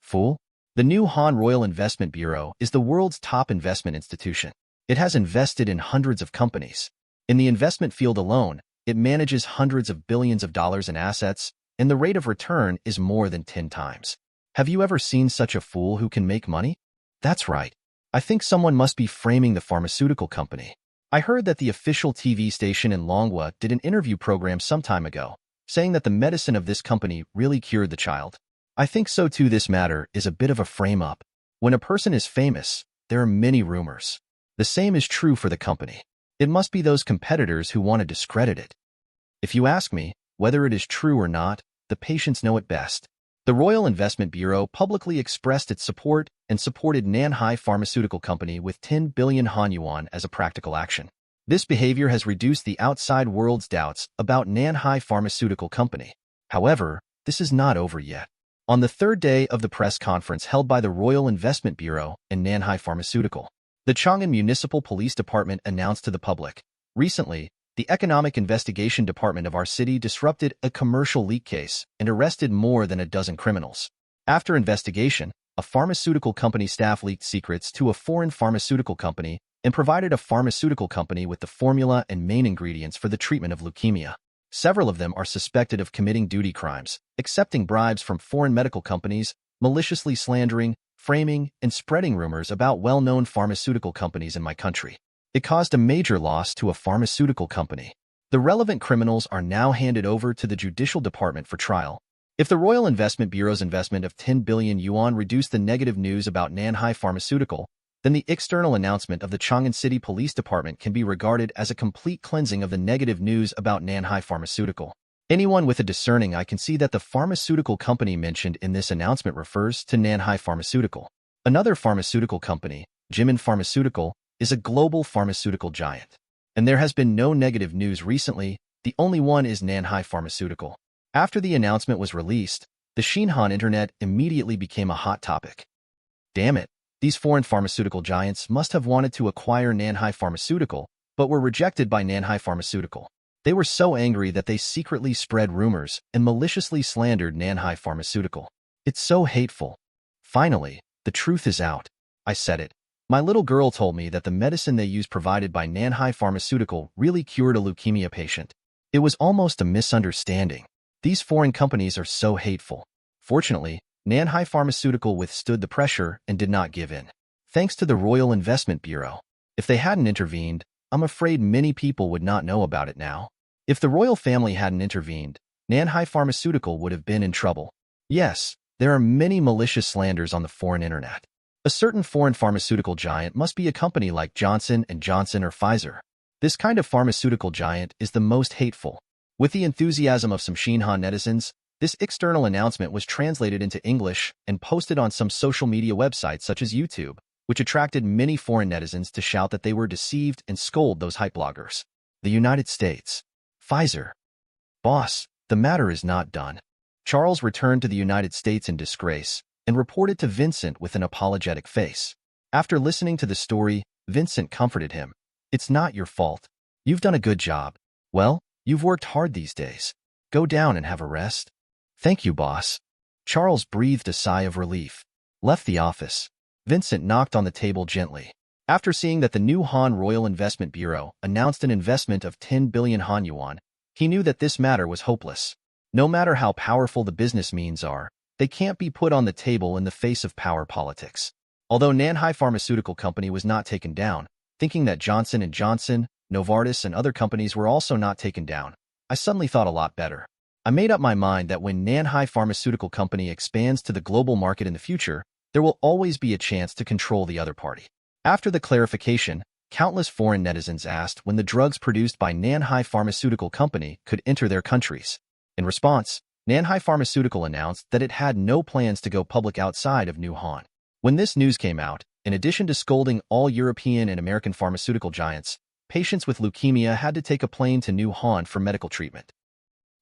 Fool? The New Han Royal Investment Bureau is the world's top investment institution. It has invested in hundreds of companies. In the investment field alone, it manages hundreds of billions of dollars in assets, and the rate of return is more than 10 times. Have you ever seen such a fool who can make money? That's right. I think someone must be framing the pharmaceutical company. I heard that the official TV station in Longhua did an interview program some time ago, saying that the medicine of this company really cured the child. I think so too. This matter is a bit of a frame-up. When a person is famous, there are many rumors. The same is true for the company. It must be those competitors who want to discredit it. If you ask me, whether it is true or not, the patients know it best. The Royal Investment Bureau publicly expressed its support and supported Nanyang Pharmaceutical Company with 10 billion Han yuan as a practical action. This behavior has reduced the outside world's doubts about Nanyang Pharmaceutical Company. However, this is not over yet. On the third day of the press conference held by the Royal Investment Bureau and Nanyang Pharmaceutical, the Chang'an Municipal Police Department announced to the public, recently, the Economic Investigation Department of our city disrupted a commercial leak case and arrested more than a dozen criminals. After investigation, a pharmaceutical company staff leaked secrets to a foreign pharmaceutical company and provided a pharmaceutical company with the formula and main ingredients for the treatment of leukemia. Several of them are suspected of committing duty crimes, accepting bribes from foreign medical companies, maliciously slandering, framing, and spreading rumors about well-known pharmaceutical companies in my country. It caused a major loss to a pharmaceutical company. The relevant criminals are now handed over to the Judicial Department for trial. If the Royal Investment Bureau's investment of 10 billion yuan reduced the negative news about Nanyang Pharmaceutical, then the external announcement of the Chang'an City Police Department can be regarded as a complete cleansing of the negative news about Nanyang Pharmaceutical. Anyone with a discerning eye can see that the pharmaceutical company mentioned in this announcement refers to Nanyang Pharmaceutical. Another pharmaceutical company, Jimin Pharmaceutical, is a global pharmaceutical giant. And there has been no negative news recently, the only one is Nanyang Pharmaceutical. After the announcement was released, the Xinhan internet immediately became a hot topic. Damn it, these foreign pharmaceutical giants must have wanted to acquire Nanyang Pharmaceutical, but were rejected by Nanyang Pharmaceutical. They were so angry that they secretly spread rumors and maliciously slandered Nanyang Pharmaceutical. It's so hateful. Finally, the truth is out. I said it. My little girl told me that the medicine they used provided by Nanyang Pharmaceutical really cured a leukemia patient. It was almost a misunderstanding. These foreign companies are so hateful. Fortunately, Nanyang Pharmaceutical withstood the pressure and did not give in. Thanks to the Royal Investment Bureau. If they hadn't intervened, I'm afraid many people would not know about it now. If the royal family hadn't intervened, Nanyang Pharmaceutical would have been in trouble. Yes, there are many malicious slanders on the foreign internet. A certain foreign pharmaceutical giant must be a company like Johnson & Johnson or Pfizer. This kind of pharmaceutical giant is the most hateful. With the enthusiasm of some Xinhan netizens, this external announcement was translated into English and posted on some social media websites such as YouTube, which attracted many foreign netizens to shout that they were deceived and scold those hype bloggers. The United States. Pfizer. Boss, the matter is not done. Charles returned to the United States in disgrace and reported to Vincent with an apologetic face. After listening to the story, Vincent comforted him. It's not your fault. You've done a good job. Well, you've worked hard these days. Go down and have a rest. Thank you, boss. Charles breathed a sigh of relief. Left the office. Vincent knocked on the table gently. After seeing that the new Han Royal Investment Bureau announced an investment of 10 billion Han yuan, he knew that this matter was hopeless. No matter how powerful the business means are, they can't be put on the table in the face of power politics. Although Nanhai Pharmaceutical Company was not taken down, thinking that Johnson & Johnson, Novartis, and other companies were also not taken down, I suddenly thought a lot better. I made up my mind that when Nanhai Pharmaceutical Company expands to the global market in the future, there will always be a chance to control the other party. After the clarification, countless foreign netizens asked when the drugs produced by Nanhai Pharmaceutical Company could enter their countries. In response, Nanhai Pharmaceutical announced that it had no plans to go public outside of New Han. When this news came out, in addition to scolding all European and American pharmaceutical giants, patients with leukemia had to take a plane to New Han for medical treatment.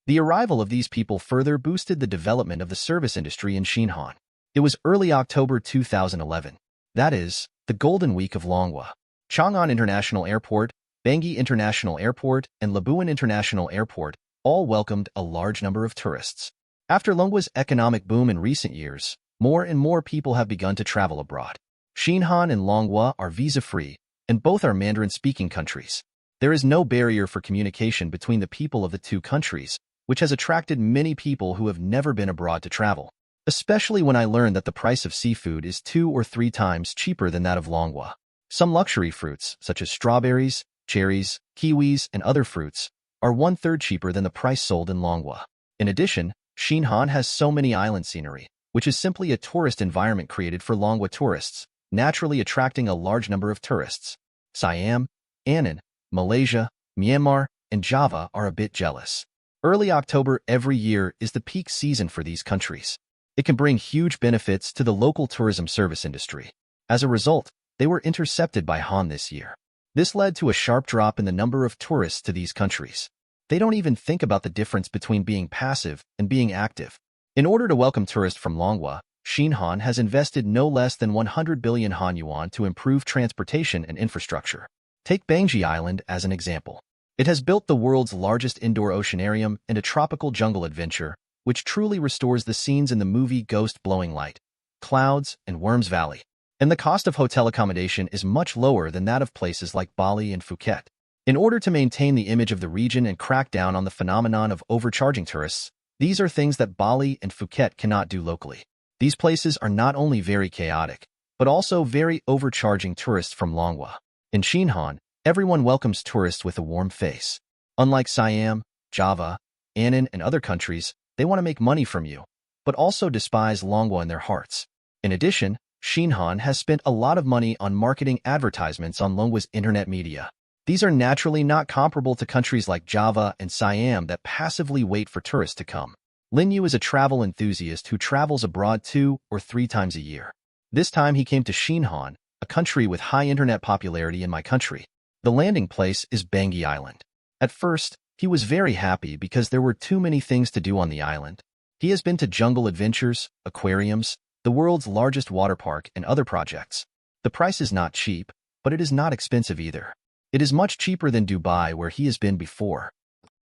The arrival of these people further boosted the development of the service industry in Xinhan. It was early October 2011. That is, the Golden Week of Longhua. Chang'an International Airport, Bangui International Airport, and Labuan International Airport all welcomed a large number of tourists. After Longhua's economic boom in recent years, more and more people have begun to travel abroad. Xinhan and Longhua are visa-free, and both are Mandarin-speaking countries. There is no barrier for communication between the people of the two countries, which has attracted many people who have never been abroad to travel, especially when I learned that the price of seafood is 2 or 3 times cheaper than that of Longhua. Some luxury fruits, such as strawberries, cherries, kiwis, and other fruits, are 1/3 cheaper than the price sold in Longhua. In addition, Xinhan has so many island scenery, which is simply a tourist environment created for Longhua tourists, naturally attracting a large number of tourists. Siam, Annan, Malaysia, Myanmar, and Java are a bit jealous. Early October every year is the peak season for these countries. It can bring huge benefits to the local tourism service industry. As a result, they were intercepted by Han this year. This led to a sharp drop in the number of tourists to these countries. They don't even think about the difference between being passive and being active. In order to welcome tourists from Longhua, Xinhan has invested no less than 100 billion Han yuan to improve transportation and infrastructure. Take Bangui Island as an example. It has built the world's largest indoor oceanarium and a tropical jungle adventure, which truly restores the scenes in the movie Ghost Blowing Light, Clouds, and Worms Valley. And the cost of hotel accommodation is much lower than that of places like Bali and Phuket. In order to maintain the image of the region and crack down on the phenomenon of overcharging tourists, these are things that Bali and Phuket cannot do locally. These places are not only very chaotic, but also very overcharging tourists from Longhua. In Xinhan, everyone welcomes tourists with a warm face. Unlike Siam, Java, Annan, and other countries, they want to make money from you, but also despise Longhua in their hearts. In addition, Xinhan has spent a lot of money on marketing advertisements on Longhua's internet media. These are naturally not comparable to countries like Java and Siam that passively wait for tourists to come. Lin Yu is a travel enthusiast who travels abroad 2 or 3 times a year. This time he came to Xinhan, a country with high internet popularity in my country. The landing place is Bangui Island. At first, he was very happy because there were too many things to do on the island. He has been to jungle adventures, aquariums, the world's largest water park, and other projects. The price is not cheap, but it is not expensive either. It is much cheaper than Dubai, where he has been before.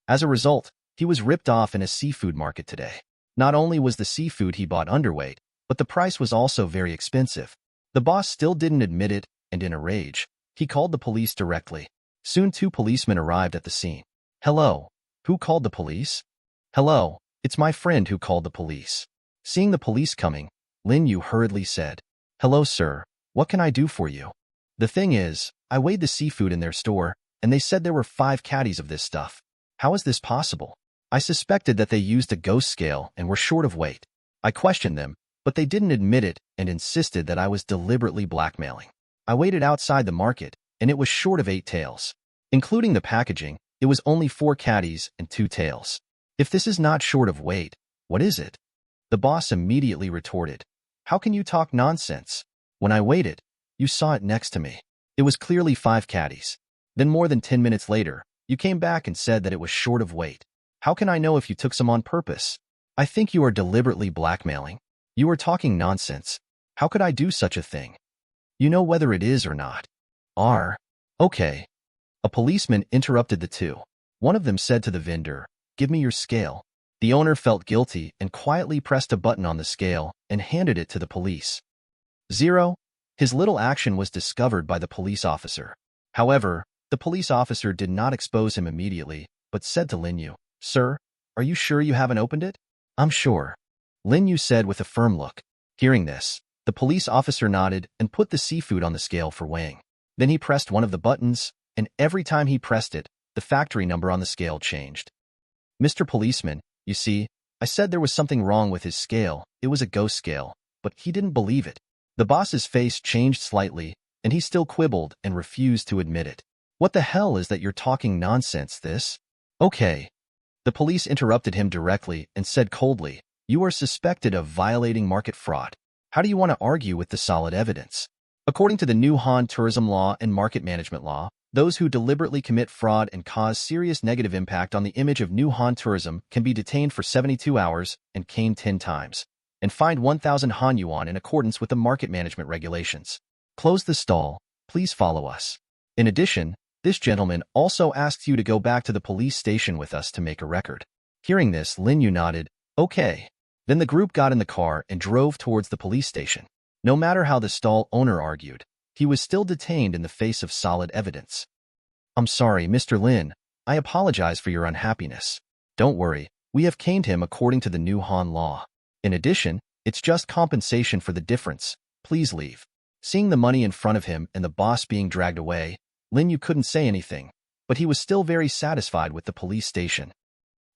As a result, he was ripped off in a seafood market today. Not only was the seafood he bought underweight, but the price was also very expensive. The boss still didn't admit it, and in a rage, he called the police directly. Soon 2 policemen arrived at the scene. "Hello, who called the police?" "Hello, it's my friend who called the police." Seeing the police coming, Lin Yu hurriedly said, "Hello, sir, what can I do for you?" "The thing is, I weighed the seafood in their store, and they said there were 5 caddies of this stuff. How is this possible? I suspected that they used a ghost scale and were short of weight. I questioned them, but they didn't admit it and insisted that I was deliberately blackmailing. I weighed it outside the market, and it was short of 8 taels. Including the packaging, it was only 4 caddies and 2 taels. If this is not short of weight, what is it?" The boss immediately retorted, "How can you talk nonsense? When I weighed it, you saw it next to me. It was clearly 5 caddies. Then more than 10 minutes later, you came back and said that it was short of weight. How can I know if you took some on purpose? I think you are deliberately blackmailing. You are talking nonsense. How could I do such a thing? You know whether it is or not." Okay. A policeman interrupted the two. One of them said to the vendor, "Give me your scale." The owner felt guilty and quietly pressed a button on the scale and handed it to the police. 0. His little action was discovered by the police officer. However, the police officer did not expose him immediately, but said to Lin Yu, "Sir, are you sure you haven't opened it?" "I'm sure," Lin Yu said with a firm look. Hearing this, the police officer nodded and put the seafood on the scale for weighing. Then he pressed one of the buttons, and every time he pressed it, the factory number on the scale changed. "Mr. Policeman, you see, I said there was something wrong with his scale. It was a ghost scale, but he didn't believe it." The boss's face changed slightly, and he still quibbled and refused to admit it. "What the hell is that you're talking nonsense this?" "Okay." The police interrupted him directly and said coldly, "You are suspected of violating market fraud. How do you want to argue with the solid evidence?" According to the new Han tourism law and market management law, those who deliberately commit fraud and cause serious negative impact on the image of new Han tourism can be detained for 72 hours and caned 10 times, and fined 1,000 Han yuan in accordance with the market management regulations. Close the stall. Please follow us. In addition, this gentleman also asks you to go back to the police station with us to make a record. Hearing this, Lin Yu nodded, "Okay." Then the group got in the car and drove towards the police station. No matter how the stall owner argued, he was still detained in the face of solid evidence. "I'm sorry, Mr. Lin. I apologize for your unhappiness. Don't worry, we have caned him according to the new Han law. In addition, it's just compensation for the difference. Please leave." Seeing the money in front of him and the boss being dragged away, Lin Yu couldn't say anything, but he was still very satisfied with the police station.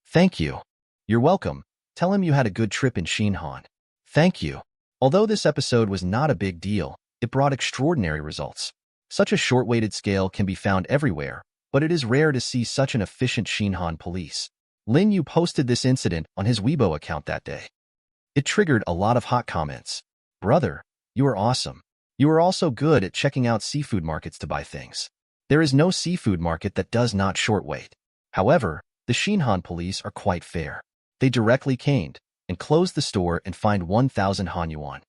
"Thank you." "You're welcome. Tell him you had a good trip in Xinhan." "Thank you." Although this episode was not a big deal, it brought extraordinary results. Such a short-weighted scale can be found everywhere, but it is rare to see such an efficient Xinhan police. Lin Yu posted this incident on his Weibo account that day. It triggered a lot of hot comments. "Brother, you are awesome. You are also good at checking out seafood markets to buy things. There is no seafood market that does not short weight." However, the Xinhan police are quite fair. They directly caned and closed the store and fined 1,000 Han yuan.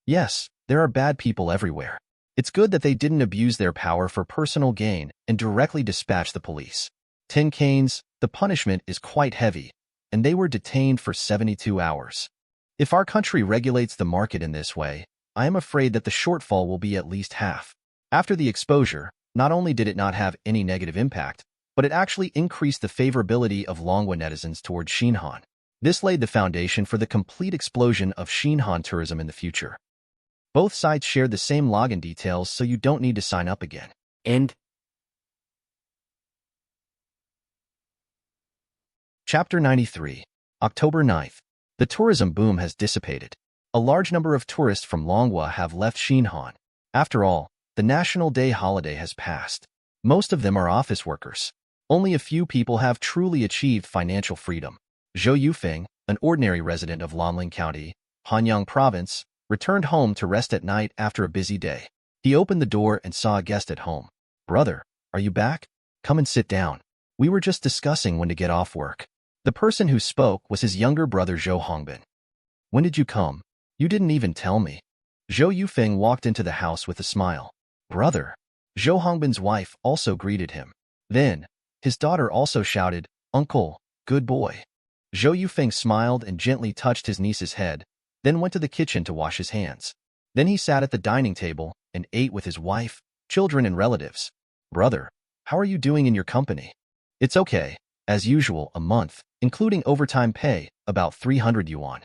Yes, there are bad people everywhere. It's good that they didn't abuse their power for personal gain and directly dispatch the police. 10 canes, the punishment is quite heavy, and they were detained for 72 hours. If our country regulates the market in this way, I am afraid that the shortfall will be at least half. After the exposure, not only did it not have any negative impact, but it actually increased the favorability of Longwa netizens towards Xinhan. This laid the foundation for the complete explosion of Xinhan tourism in the future. Both sites shared the same login details, so you don't need to sign up again. End. Chapter 93. October 9th. The tourism boom has dissipated. A large number of tourists from Longwa have left Xinhan. After all, the National Day holiday has passed. Most of them are office workers. Only a few people have truly achieved financial freedom. Xiao Yunhai, an ordinary resident of Lanling County, Hanyang Province, returned home to rest at night after a busy day. He opened the door and saw a guest at home. "Brother, are you back? Come and sit down. We were just discussing when to get off work." The person who spoke was his younger brother Zhou Hongbin. "When did you come? You didn't even tell me." Zhou Yunhai walked into the house with a smile. "Brother." Zhou Hongbin's wife also greeted him. Then, his daughter also shouted, "Uncle, good boy." Zhou Yunhai smiled and gently touched his niece's head, then went to the kitchen to wash his hands. Then he sat at the dining table and ate with his wife, children, and relatives. "Brother, how are you doing in your company?" "It's okay. As usual, a month, including overtime pay, about 300 yuan.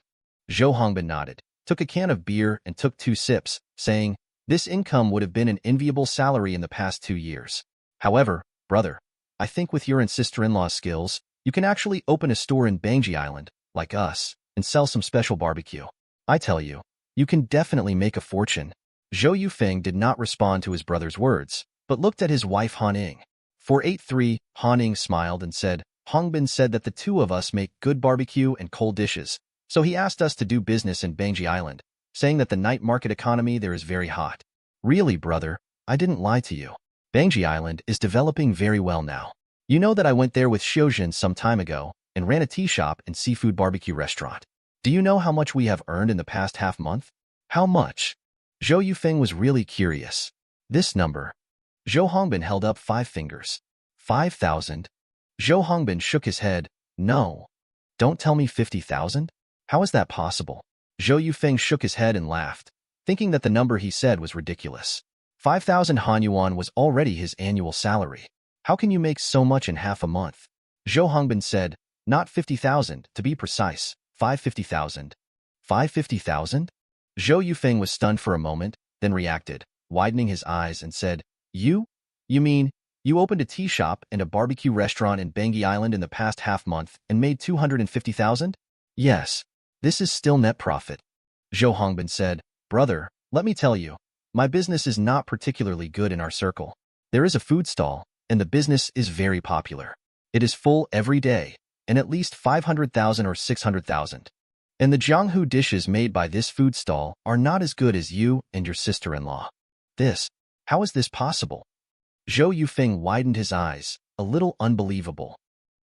Zhou Hongbin nodded, took a can of beer and took 2 sips, saying, "This income would have been an enviable salary in the past 2 years. However, brother, I think with your and sister-in-law's skills, you can actually open a store in Bangji Island, like us, and sell some special barbecue. I tell you, you can definitely make a fortune." Zhou Yunhai did not respond to his brother's words, but looked at his wife Han Ying. 483, Han Ying smiled and said, "Hongbin said that the two of us make good barbecue and cold dishes, so he asked us to do business in Bangji Island, saying that the night market economy there is very hot." "Really, brother, I didn't lie to you. Bangji Island is developing very well now. You know that I went there with Xiaojin some time ago and ran a tea shop and seafood barbecue restaurant. Do you know how much we have earned in the past half month?" "How much?" Zhou Yunhai was really curious. "This number." Zhou Hongbin held up 5 fingers. 5,000? Zhou Hongbin shook his head. No. Don't tell me 50,000? How is that possible? Zhou Yufeng shook his head and laughed, thinking that the number he said was ridiculous. 5,000 Han Yuan was already his annual salary. How can you make so much in half a month? Zhou Hongbin said, not 50,000, to be precise, 550,000. 550,000? Zhou Yufeng was stunned for a moment, then reacted, widening his eyes and said, You mean, you opened a tea shop and a barbecue restaurant in Bangui Island in the past half month and made 250,000? Yes. This is still net profit. Zhou Hongbin said, Brother, let me tell you, my business is not particularly good in our circle. There is a food stall, and the business is very popular. It is full every day, and at least 500,000 or 600,000. And the Jianghu dishes made by this food stall are not as good as you and your sister-in-law. How is this possible? Zhou Yufeng widened his eyes, a little unbelievable.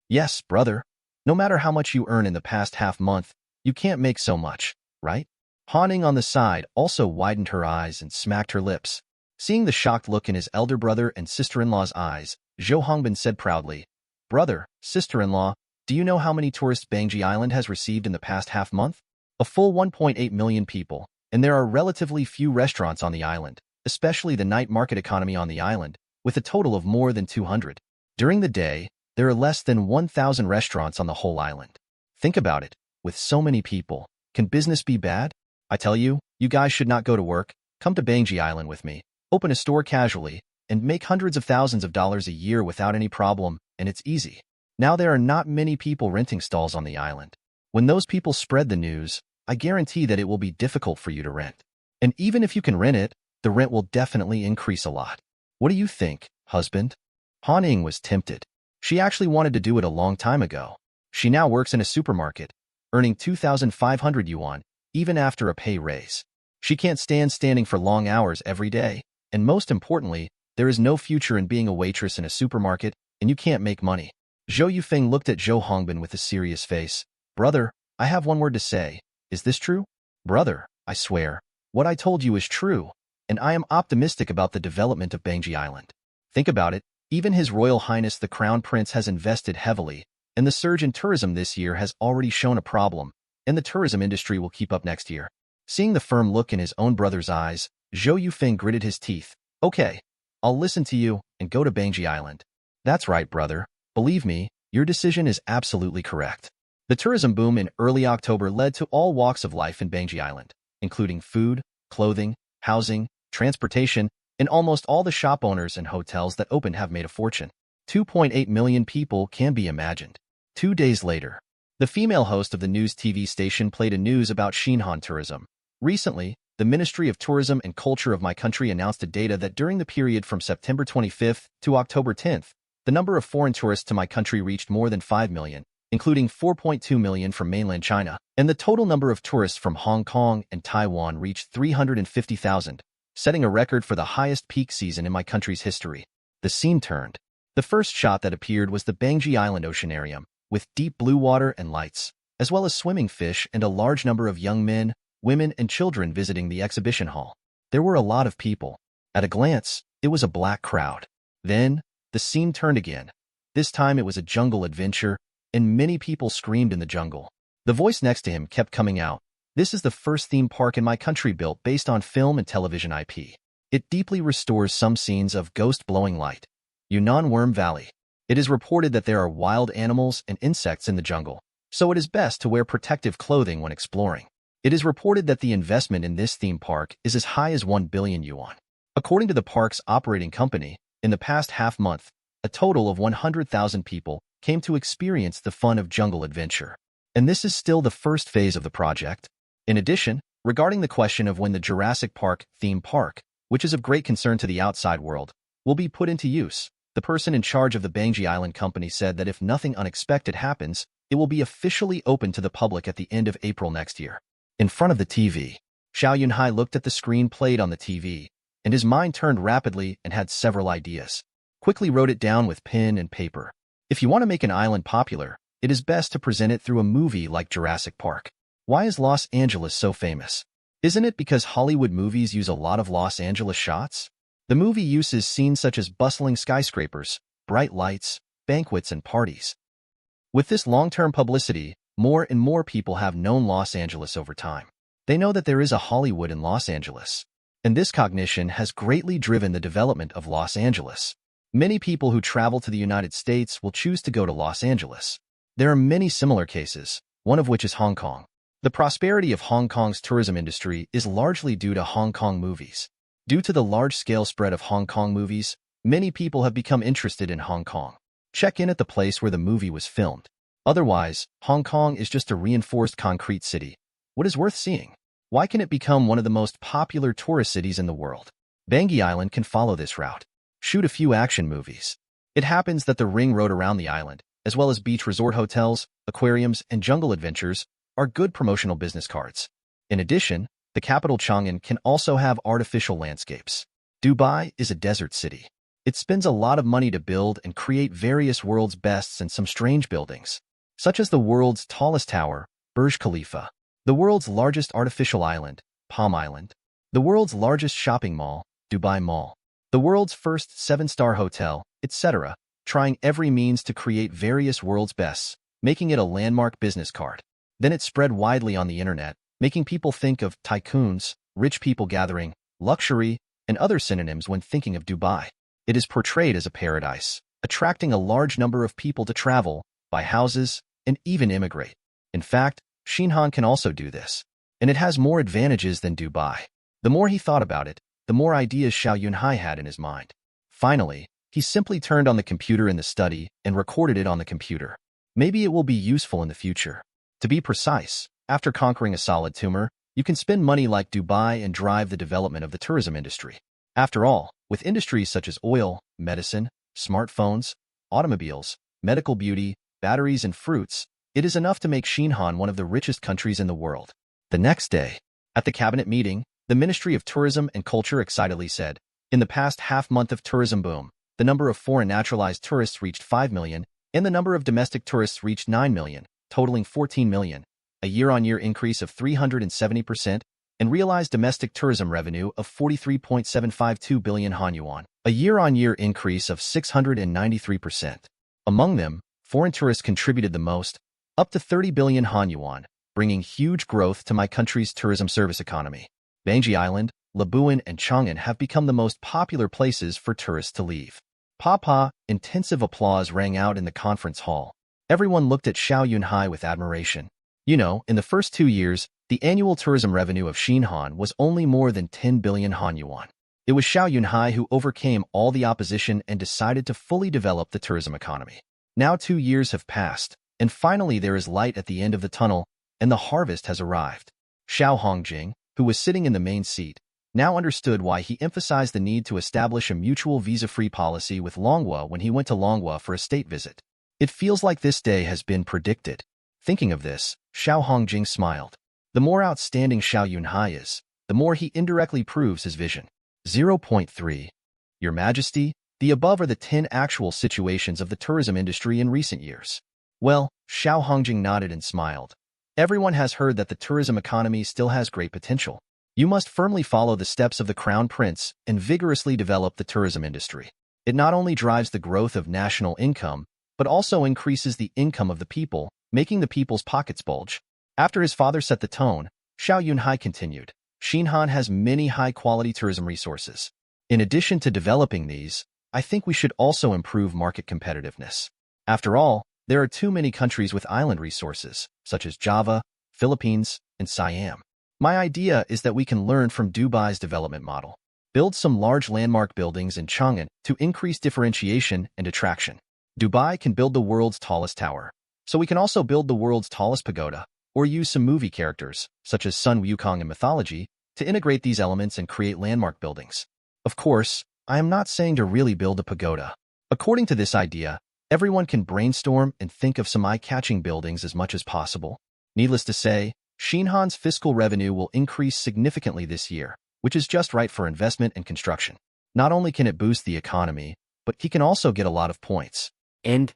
Yes, brother. No matter how much you earn in the past half month, you can't make so much, right? Han Ning on the side also widened her eyes and smacked her lips. Seeing the shocked look in his elder brother and sister-in-law's eyes, Zhou Hongbin said proudly, Brother, sister-in-law, do you know how many tourists Bangui Island has received in the past half month? A full 1.8 million people, and there are relatively few restaurants on the island, especially the night market economy on the island, with a total of more than 200. During the day, there are less than 1,000 restaurants on the whole island. Think about it, with so many people, can business be bad? I tell you, you guys should not go to work, come to Bangui Island with me, open a store casually, and make hundreds of thousands of dollars a year without any problem, and it's easy. Now there are not many people renting stalls on the island. When those people spread the news, I guarantee that it will be difficult for you to rent. And even if you can rent it, the rent will definitely increase a lot. What do you think, husband? Han Ning was tempted. She actually wanted to do it a long time ago. She now works in a supermarket, earning 2,500 yuan, even after a pay raise. She can't stand standing for long hours every day, and most importantly, there is no future in being a waitress in a supermarket, and you can't make money. Zhou Yufeng looked at Zhou Hongbin with a serious face. Brother, I have one word to say. Is this true? Brother, I swear, what I told you is true, and I am optimistic about the development of Bangui Island. Think about it, even His Royal Highness the Crown Prince has invested heavily, and the surge in tourism this year has already shown a problem, and the tourism industry will keep up next year. Seeing the firm look in his own brother's eyes, Zhou Yufeng gritted his teeth. Okay, I'll listen to you and go to Bangui Island. That's right, brother. Believe me, your decision is absolutely correct. The tourism boom in early October led to all walks of life in Bangui Island, including food, clothing, housing, transportation, and almost all the shop owners and hotels that opened have made a fortune. 2.8 million people can be imagined. 2 days later, the female host of the news TV station played a news about Xinhan tourism. Recently, the Ministry of Tourism and Culture of my country announced a data that during the period from September 25th to October 10th, the number of foreign tourists to my country reached more than 5 million, including 4.2 million from mainland China, and the total number of tourists from Hong Kong and Taiwan reached 350,000, setting a record for the highest peak season in my country's history. The scene turned. The first shot that appeared was the Bangui Island Oceanarium, with deep blue water and lights, as well as swimming fish and a large number of young men, women, and children visiting the exhibition hall. There were a lot of people. At a glance, it was a black crowd. Then, the scene turned again. This time it was a jungle adventure, and many people screamed in the jungle. The voice next to him kept coming out. This is the first theme park in my country built based on film and television IP. It deeply restores some scenes of ghost-blowing light. Yunnan Worm Valley. It is reported that there are wild animals and insects in the jungle, so it is best to wear protective clothing when exploring. It is reported that the investment in this theme park is as high as 1 billion yuan. According to the park's operating company, in the past half month, a total of 100,000 people came to experience the fun of jungle adventure. And this is still the first phase of the project. In addition, regarding the question of when the Jurassic Park theme park, which is of great concern to the outside world, will be put into use, the person in charge of the Bangui Island company said that if nothing unexpected happens, it will be officially open to the public at the end of April next year. In front of the TV, Xiao Yunhai looked at the screen played on the TV, and his mind turned rapidly and had several ideas. Quickly wrote it down with pen and paper. If you want to make an island popular, it is best to present it through a movie like Jurassic Park. Why is Los Angeles so famous? Isn't it because Hollywood movies use a lot of Los Angeles shots? The movie uses scenes such as bustling skyscrapers, bright lights, banquets, and parties. With this long-term publicity, more and more people have known Los Angeles over time. They know that there is a Hollywood in Los Angeles. And this cognition has greatly driven the development of Los Angeles. Many people who travel to the United States will choose to go to Los Angeles. There are many similar cases, one of which is Hong Kong. The prosperity of Hong Kong's tourism industry is largely due to Hong Kong movies. Due to the large-scale spread of Hong Kong movies, many people have become interested in Hong Kong. Check in at the place where the movie was filmed. Otherwise, Hong Kong is just a reinforced concrete city. What is worth seeing? Why can it become one of the most popular tourist cities in the world? Bangui Island can follow this route. Shoot a few action movies. It happens that the ring road around the island, as well as beach resort hotels, aquariums, and jungle adventures, are good promotional business cards. In addition, the capital Changan can also have artificial landscapes. Dubai is a desert city. It spends a lot of money to build and create various world's bests and some strange buildings, such as the world's tallest tower, Burj Khalifa, the world's largest artificial island, Palm Island, the world's largest shopping mall, Dubai Mall, the world's first 7-star hotel, etc., trying every means to create various world's bests, making it a landmark business card. Then it spread widely on the internet, making people think of tycoons, rich people gathering, luxury, and other synonyms when thinking of Dubai. It is portrayed as a paradise, attracting a large number of people to travel, buy houses, and even immigrate. In fact, Xinhan can also do this, and it has more advantages than Dubai. The more he thought about it, the more ideas Xiao Yunhai had in his mind. Finally, he simply turned on the computer in the study and recorded it on the computer. Maybe it will be useful in the future. To be precise, after conquering a solid tumor, you can spend money like Dubai and drive the development of the tourism industry. After all, with industries such as oil, medicine, smartphones, automobiles, medical beauty, batteries, and fruits, it is enough to make Xinhan one of the richest countries in the world. The next day, at the cabinet meeting, the Ministry of Tourism and Culture excitedly said, in the past half-month of tourism boom, the number of foreign naturalized tourists reached 5 million, and the number of domestic tourists reached 9 million, totaling 14 million, a year-on-year increase of 370%, and realized domestic tourism revenue of 43.752 billion Han yuan, a year-on-year increase of 693%. Among them, foreign tourists contributed the most, up to 30 billion Han yuan, bringing huge growth to my country's tourism service economy. Bangui Island, Labuan, and Changan have become the most popular places for tourists to leave. Intensive applause rang out in the conference hall. Everyone looked at Xiao Yunhai with admiration. You know, in the first 2 years, the annual tourism revenue of Xinhan was only more than 10 billion Han yuan. It was Xiao Yunhai who overcame all the opposition and decided to fully develop the tourism economy. Now 2 years have passed, and finally there is light at the end of the tunnel, and the harvest has arrived. Xiao Hongjing, who was sitting in the main seat, now understood why he emphasized the need to establish a mutual visa-free policy with Longhua when he went to Longhua for a state visit. It feels like this day has been predicted. Thinking of this, Xiao Hongjing smiled. The more outstanding Xiao Yunhai is, the more he indirectly proves his vision. 0.3. Your Majesty, the above are the 10 actual situations of the tourism industry in recent years. Well, Xiao Hongjing nodded and smiled. Everyone has heard that the tourism economy still has great potential. You must firmly follow the steps of the Crown Prince and vigorously develop the tourism industry. It not only drives the growth of national income, but also increases the income of the people, making the people's pockets bulge. After his father set the tone, Xiao Yunhai continued, Xinhan has many high-quality tourism resources. In addition to developing these, I think we should also improve market competitiveness. After all, there are too many countries with island resources, such as Java, Philippines, and Siam. My idea is that we can learn from Dubai's development model. Build some large landmark buildings in Changan to increase differentiation and attraction. Dubai can build the world's tallest tower, so we can also build the world's tallest pagoda, or use some movie characters, such as Sun Wukong in mythology, to integrate these elements and create landmark buildings. Of course, I am not saying to really build a pagoda. According to this idea, everyone can brainstorm and think of some eye-catching buildings as much as possible. Needless to say, Xinhan's fiscal revenue will increase significantly this year, which is just right for investment and construction. Not only can it boost the economy, but he can also get a lot of points. End.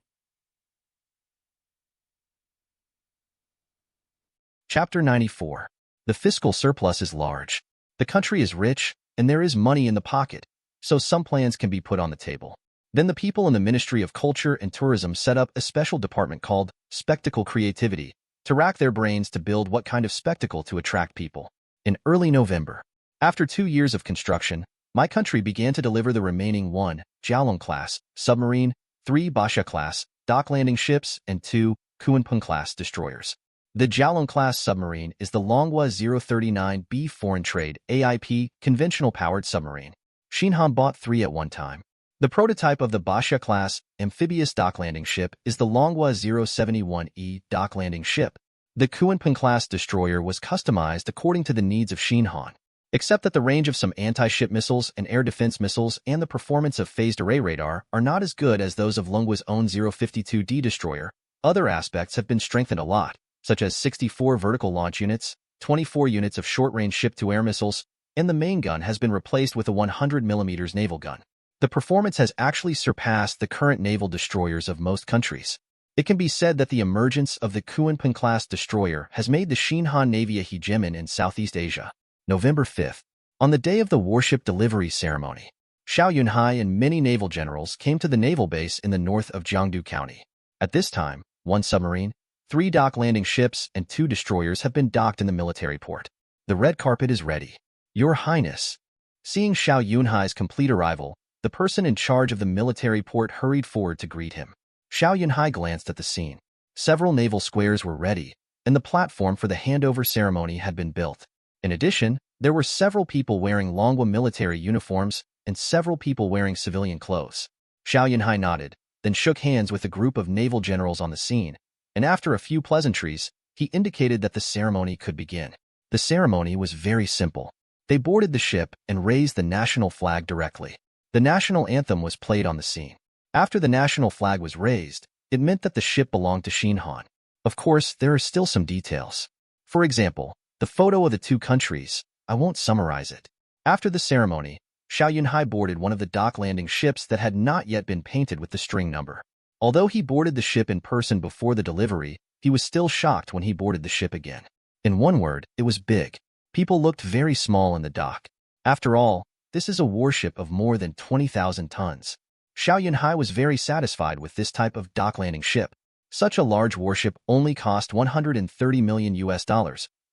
Chapter 94. The fiscal surplus is large. The country is rich, and there is money in the pocket. so some plans can be put on the table. Then the people in the Ministry of Culture and Tourism set up a special department called Spectacle Creativity to rack their brains to build what kind of spectacle to attract people. In early November, after 2 years of construction, my country began to deliver the remaining 1 Jiaolong-class submarine, 3 Basha-class dock landing ships, and 2 Kunpeng-class destroyers. The Jiaolong-class submarine is the Longhua 039B foreign trade AIP conventional powered submarine. Xinhan bought 3 at one time. The prototype of the Basha-class amphibious dock landing ship is the Longhua 071E dock landing ship. The Kunpeng-class destroyer was customized according to the needs of Xinhan, except that the range of some anti-ship missiles and air defense missiles and the performance of phased array radar are not as good as those of Longhua's own 052D destroyer. Other aspects have been strengthened a lot, such as 64 vertical launch units, 24 units of short-range ship-to-air missiles, and the main gun has been replaced with a 100mm naval gun. The performance has actually surpassed the current naval destroyers of most countries. It can be said that the emergence of the Kunpeng-class destroyer has made the Xinhan Navy a hegemon in Southeast Asia. November 5th. On the day of the warship delivery ceremony, Xiao Yunhai and many naval generals came to the naval base in the north of Jiangdu County. At this time, 1 submarine, 3 dock landing ships, and 2 destroyers have been docked in the military port. The red carpet is ready. Your Highness. Seeing Xiao Yunhai's complete arrival, the person in charge of the military port hurried forward to greet him. Xiao Yunhai glanced at the scene. Several naval squares were ready, and the platform for the handover ceremony had been built. In addition, there were several people wearing Longhua military uniforms and several people wearing civilian clothes. Xiao Yunhai nodded, then shook hands with a group of naval generals on the scene, and after a few pleasantries, he indicated that the ceremony could begin. The ceremony was very simple. They boarded the ship and raised the national flag directly. The national anthem was played on the scene. After the national flag was raised, it meant that the ship belonged to Xinhan. Of course, there are still some details. For example, the photo of the 2 countries. I won't summarize it. After the ceremony, Xiao Yunhai boarded one of the dock landing ships that had not yet been painted with the string number. Although he boarded the ship in person before the delivery, he was still shocked when he boarded the ship again. In one word, it was big. People looked very small in the dock. After all, this is a warship of more than 20,000 tons. Xiao Yunhai was very satisfied with this type of dock landing ship. Such a large warship only cost $130 million,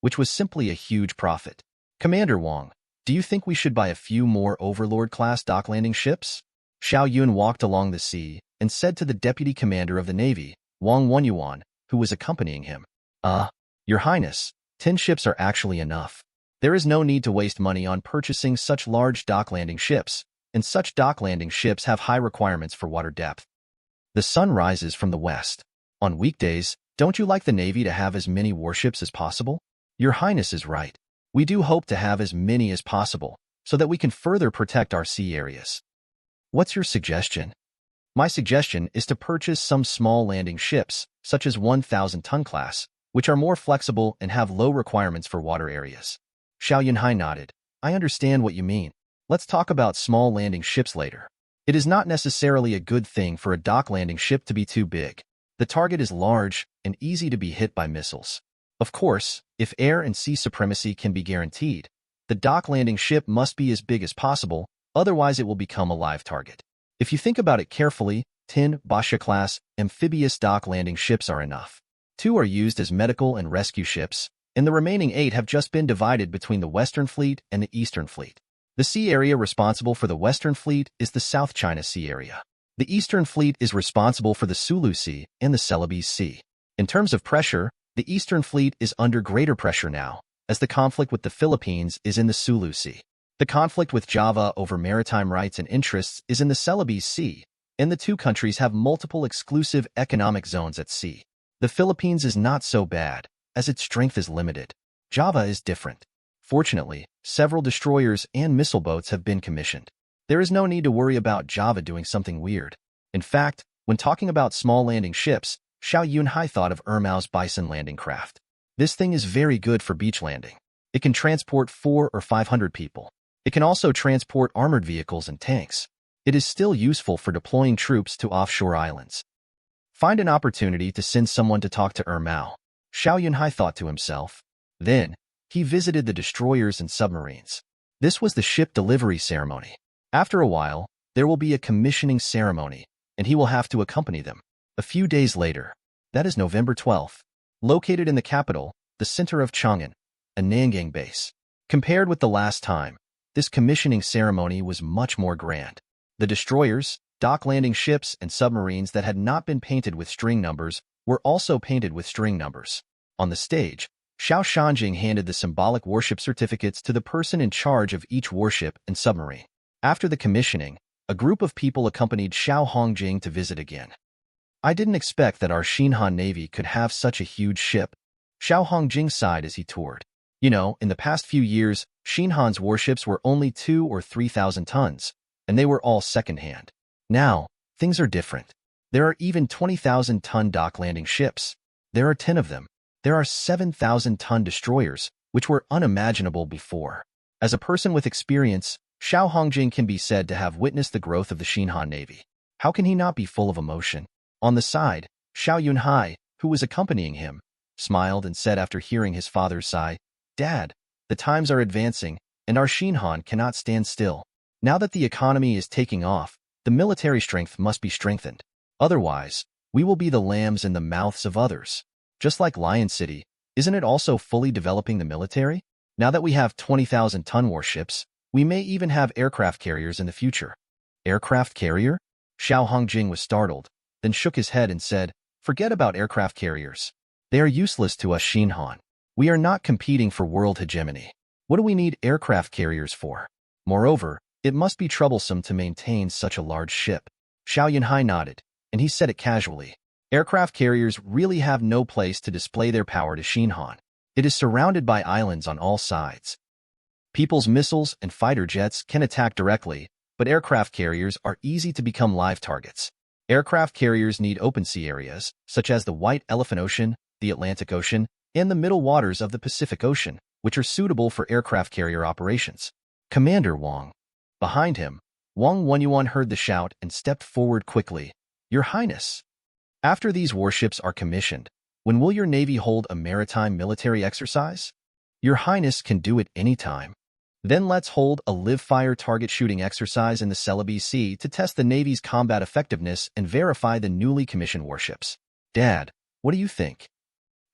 which was simply a huge profit. Commander Wang, do you think we should buy a few more Overlord-class dock landing ships? Xiao Yun walked along the sea and said to the deputy commander of the Navy, Wang Wenyuan, who was accompanying him. Your Highness, 10 ships are actually enough. There is no need to waste money on purchasing such large dock landing ships, and such dock landing ships have high requirements for water depth. The sun rises from the west. On weekdays, don't you like the Navy to have as many warships as possible? Your Highness is right. We do hope to have as many as possible, so that we can further protect our sea areas. What's your suggestion? My suggestion is to purchase some small landing ships, such as 1,000-ton class, which are more flexible and have low requirements for water areas. Xiao Yunhai nodded. I understand what you mean. Let's talk about small landing ships later. It is not necessarily a good thing for a dock landing ship to be too big. The target is large and easy to be hit by missiles. Of course, if air and sea supremacy can be guaranteed, the dock landing ship must be as big as possible, otherwise it will become a live target. If you think about it carefully, 10 Basha-class amphibious dock landing ships are enough. 2 are used as medical and rescue ships, and the remaining 8 have just been divided between the Western Fleet and the Eastern Fleet. The sea area responsible for the Western Fleet is the South China Sea area. The Eastern Fleet is responsible for the Sulu Sea and the Celebes Sea. In terms of pressure, the Eastern Fleet is under greater pressure now, as the conflict with the Philippines is in the Sulu Sea. The conflict with Java over maritime rights and interests is in the Celebes Sea, and the 2 countries have multiple exclusive economic zones at sea. The Philippines is not so bad, as its strength is limited. Java is different. Fortunately, several destroyers and missile boats have been commissioned. There is no need to worry about Java doing something weird. In fact, when talking about small landing ships, Xiao Yunhai thought of Ermao's Bison landing craft. This thing is very good for beach landing. It can transport 400 or 500 people. It can also transport armored vehicles and tanks. It is still useful for deploying troops to offshore islands. Find an opportunity to send someone to talk to Ermao, Xiao Yunhai thought to himself. Then, he visited the destroyers and submarines. This was the ship delivery ceremony. After a while, there will be a commissioning ceremony, and he will have to accompany them. A few days later, that is November 12th, located in the capital, the center of Chang'an, a Nanyang base. Compared with the last time, this commissioning ceremony was much more grand. The destroyers, dock-landing ships, and submarines that had not been painted with string numbers were also painted with string numbers. On the stage, Xiao Shanjing handed the symbolic warship certificates to the person in charge of each warship and submarine. After the commissioning, a group of people accompanied Xiao Hongjing to visit again. I didn't expect that our Xinhan Navy could have such a huge ship, Xiao Hongjing sighed as he toured. You know, in the past few years, Xinhan's warships were only 2,000 or 3,000 tons, and they were all second-hand. Now, things are different. There are even 20,000-ton dock-landing ships. There are 10 of them. There are 7,000-ton destroyers, which were unimaginable before. As a person with experience, Xiao Hongjing can be said to have witnessed the growth of the Xinhan Navy. How can he not be full of emotion? On the side, Xiao Yunhai, who was accompanying him, smiled and said after hearing his father's sigh, "Dad, the times are advancing, and our Xinhan cannot stand still. Now that the economy is taking off, the military strength must be strengthened. Otherwise, we will be the lambs in the mouths of others. Just like Lion City, isn't it also fully developing the military? Now that we have 20,000-ton warships, we may even have aircraft carriers in the future." Aircraft carrier? Xiao Hongjing was startled, then shook his head and said, "Forget about aircraft carriers. They are useless to us Xinhan. We are not competing for world hegemony. What do we need aircraft carriers for? Moreover, it must be troublesome to maintain such a large ship." Xiao Yunhai nodded, and he said it casually. Aircraft carriers really have no place to display their power to Xinhan. It is surrounded by islands on all sides. People's missiles and fighter jets can attack directly, but aircraft carriers are easy to become live targets. Aircraft carriers need open sea areas, such as the White Elephant Ocean, the Atlantic Ocean, and the middle waters of the Pacific Ocean, which are suitable for aircraft carrier operations. Commander Wang. Behind him, Wang Wenyuan heard the shout and stepped forward quickly. "Your Highness, after these warships are commissioned, when will your Navy hold a maritime military exercise?" "Your Highness can do it anytime." "Then let's hold a live-fire target shooting exercise in the Celebes Sea to test the Navy's combat effectiveness and verify the newly commissioned warships." "Dad, what do you think?"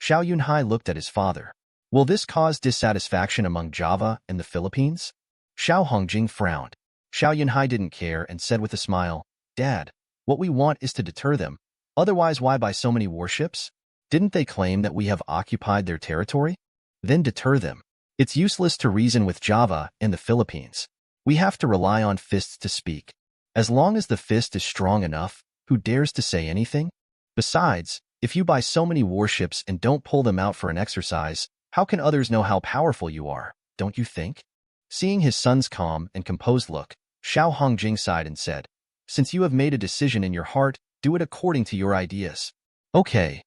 Xiao Yunhai looked at his father. "Will this cause dissatisfaction among Java and the Philippines?" Xiao Hongjing frowned. Xiao Yunhai didn't care and said with a smile, "Dad, what we want is to deter them. Otherwise, why buy so many warships? Didn't they claim that we have occupied their territory? Then deter them. It's useless to reason with Java and the Philippines. We have to rely on fists to speak. As long as the fist is strong enough, who dares to say anything? Besides, if you buy so many warships and don't pull them out for an exercise, how can others know how powerful you are, don't you think?" Seeing his son's calm and composed look, Xiao Hongjing sighed and said, "Since you have made a decision in your heart, do it according to your ideas." "Okay."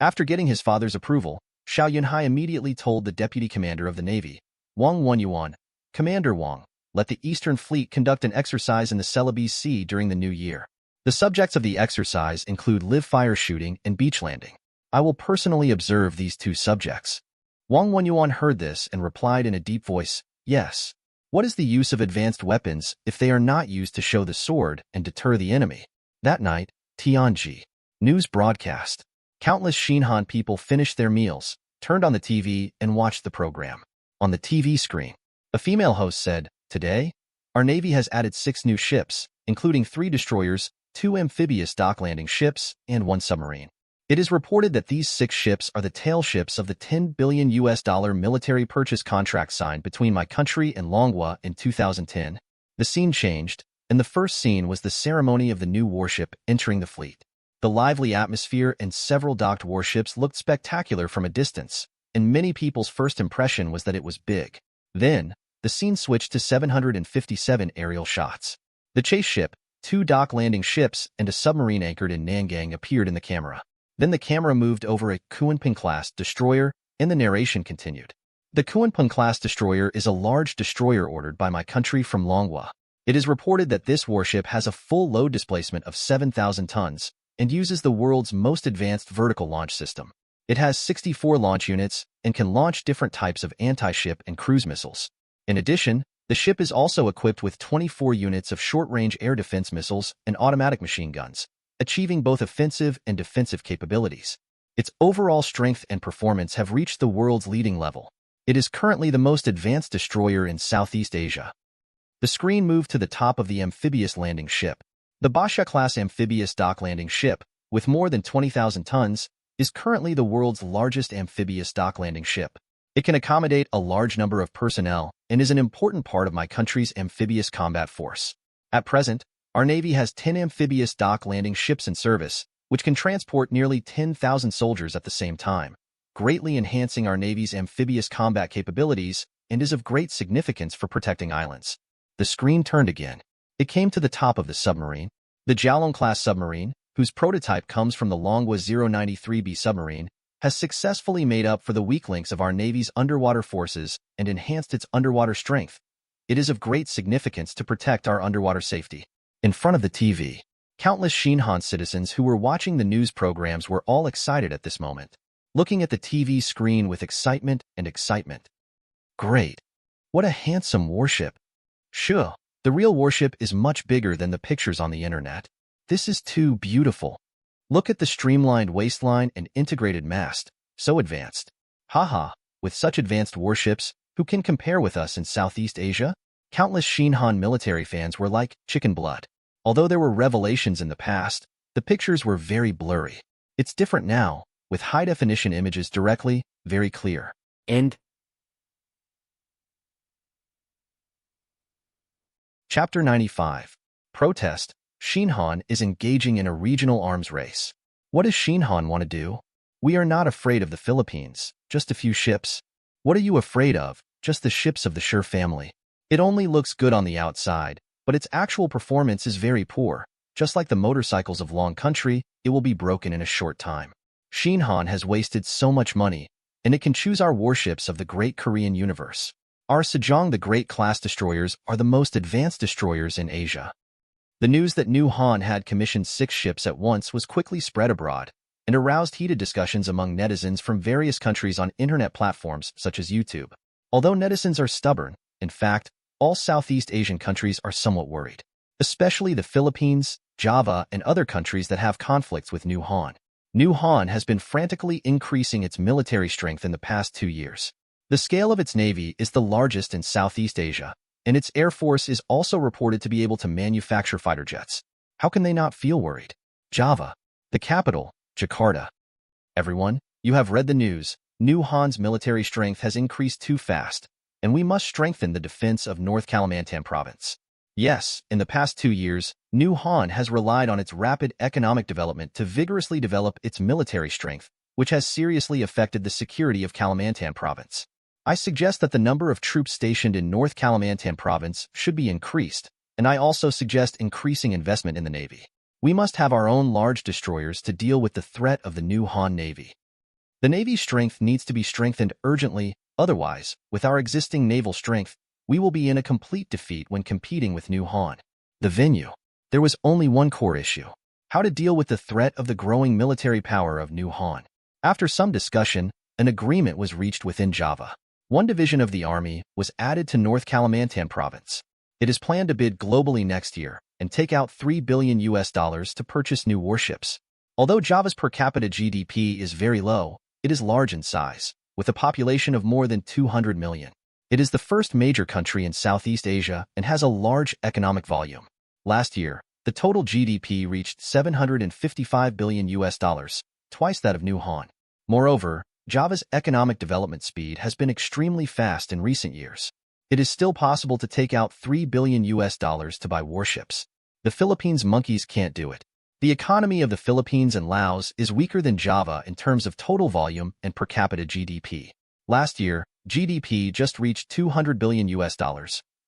After getting his father's approval, Xiao Yunhai immediately told the deputy commander of the Navy, Wang Wenyuan, "Commander Wang, let the Eastern Fleet conduct an exercise in the Celebes Sea during the new year. The subjects of the exercise include live-fire shooting and beach landing. I will personally observe these two subjects." Wang Wenyuan heard this and replied in a deep voice, "Yes. What is the use of advanced weapons if they are not used to show the sword and deter the enemy?" That night, Tianji. News broadcast. Countless Xinhan people finished their meals, turned on the TV, and watched the program. On the TV screen, a female host said, "Today, our Navy has added 6 new ships, including 3 destroyers, 2 amphibious dock-landing ships, and 1 submarine. It is reported that these 6 ships are the tail ships of the $10 billion military purchase contract signed between my country and Longwa in 2010. The scene changed, and the first scene was the ceremony of the new warship entering the fleet. The lively atmosphere and several docked warships looked spectacular from a distance, and many people's first impression was that it was big. Then, the scene switched to 757 aerial shots. The chase ship, 2 dock-landing ships, and a submarine anchored in Nanyang appeared in the camera. Then the camera moved over a Kuanping-class destroyer, and the narration continued. The Kuanping-class destroyer is a large destroyer ordered by my country from Longwa. It is reported that this warship has a full load displacement of 7,000 tons, and uses the world's most advanced vertical launch system. It has 64 launch units and can launch different types of anti-ship and cruise missiles. In addition, The ship is also equipped with 24 units of short-range air defense missiles and automatic machine guns, achieving both offensive and defensive capabilities. Its overall strength and performance have reached the world's leading level. It is currently the most advanced destroyer in Southeast Asia. The screen moved to the top of the amphibious landing ship. The Basha-class amphibious dock landing ship, with more than 20,000 tons, is currently the world's largest amphibious dock landing ship. It can accommodate a large number of personnel and is an important part of my country's amphibious combat force. At present, our Navy has 10 amphibious dock landing ships in service, which can transport nearly 10,000 soldiers at the same time, greatly enhancing our Navy's amphibious combat capabilities and is of great significance for protecting islands. The screen turned again. It came to the top of the submarine. The Jiaolong-class submarine, whose prototype comes from the Longhua 093B submarine, has successfully made up for the weak links of our Navy's underwater forces and enhanced its underwater strength. It is of great significance to protect our underwater safety. In front of the TV, countless Xinhan citizens who were watching the news programs were all excited at this moment, looking at the TV screen with excitement and excitement. Great! What a handsome warship! Sure, the real warship is much bigger than the pictures on the internet. This is too beautiful. Look at the streamlined waistline and integrated mast, so advanced. Haha, with such advanced warships, who can compare with us in Southeast Asia? Countless Xinhan military fans were like chicken blood. Although there were revelations in the past, the pictures were very blurry. It's different now, with high-definition images directly, very clear. End. Chapter 95. Protest. Xinhan is engaging in a regional arms race. What does Xinhan want to do? We are not afraid of the Philippines, just a few ships. What are you afraid of? Just the ships of the Sher family. It only looks good on the outside, but its actual performance is very poor. Just like the motorcycles of Long Country, it will be broken in a short time. Xinhan has wasted so much money, and it can choose our warships of the Great Korean Universe. Our Sejong the Great class destroyers are the most advanced destroyers in Asia. The news that New Han had commissioned 6 ships at once was quickly spread abroad and aroused heated discussions among netizens from various countries on internet platforms such as YouTube. Although netizens are stubborn, in fact, all Southeast Asian countries are somewhat worried, especially the Philippines, Java, and other countries that have conflicts with New Han. New Han has been frantically increasing its military strength in the past 2 years. The scale of its navy is the largest in Southeast Asia, and its air force is also reported to be able to manufacture fighter jets. How can they not feel worried? Java, the capital, Jakarta. Everyone, you have read the news. New Han's military strength has increased too fast, and we must strengthen the defense of North Kalimantan province. Yes, in the past 2 years, New Han has relied on its rapid economic development to vigorously develop its military strength, which has seriously affected the security of Kalimantan province. I suggest that the number of troops stationed in North Kalimantan province should be increased, and I also suggest increasing investment in the Navy. We must have our own large destroyers to deal with the threat of the New Han Navy. The Navy's strength needs to be strengthened urgently, otherwise, with our existing naval strength, we will be in a complete defeat when competing with New Han. The venue. There was only one core issue: how to deal with the threat of the growing military power of New Han. After some discussion, an agreement was reached within Java. One division of the army was added to North Kalimantan province. It is planned to bid globally next year and take out $3 billion to purchase new warships. Although Java's per capita GDP is very low, it is large in size, with a population of more than 200 million. It is the first major country in Southeast Asia and has a large economic volume. Last year, the total GDP reached $755 billion, twice that of New Han. Moreover, Java's economic development speed has been extremely fast in recent years. It is still possible to take out $3 billion to buy warships. The Philippines monkeys can't do it. The economy of the Philippines and Laos is weaker than Java in terms of total volume and per capita GDP. Last year, GDP just reached $200 billion,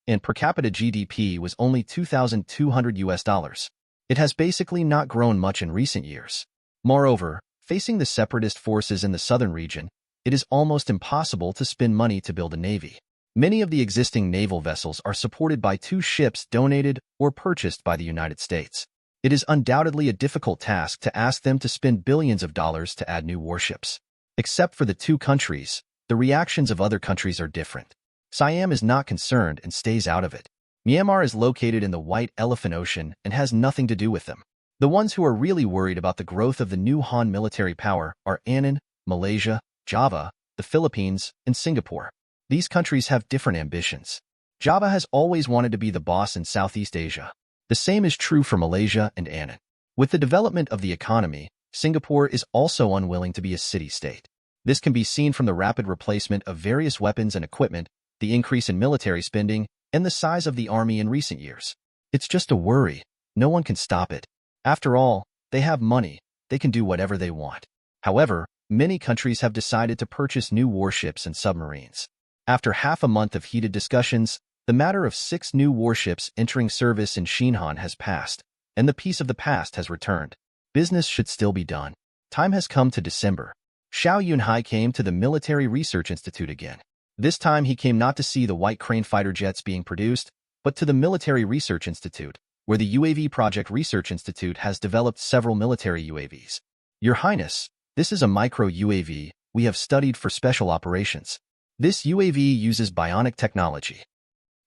and per capita GDP was only $2,200. It has basically not grown much in recent years. Moreover, facing the separatist forces in the southern region, it is almost impossible to spend money to build a navy. Many of the existing naval vessels are supported by 2 ships donated or purchased by the United States. It is undoubtedly a difficult task to ask them to spend billions of dollars to add new warships. Except for the 2 countries, the reactions of other countries are different. Siam is not concerned and stays out of it. Myanmar is located in the White Elephant Ocean and has nothing to do with them. The ones who are really worried about the growth of the new Han military power are Annan, Malaysia, Java, the Philippines, and Singapore. These countries have different ambitions. Java has always wanted to be the boss in Southeast Asia. The same is true for Malaysia and Annan. With the development of the economy, Singapore is also unwilling to be a city-state. This can be seen from the rapid replacement of various weapons and equipment, the increase in military spending, and the size of the army in recent years. It's just a worry. No one can stop it. After all, they have money. They can do whatever they want. However, many countries have decided to purchase new warships and submarines. After half a month of heated discussions, the matter of 6 new warships entering service in Xinhan has passed, and the peace of the past has returned. Business should still be done. Time has come to December. Xiao Yunhai came to the Military Research Institute again. This time he came not to see the White Crane fighter jets being produced, but to the Military Research Institute, where the UAV Project Research Institute has developed several military UAVs. Your Highness, this is a micro-UAV we have studied for special operations. This UAV uses bionic technology.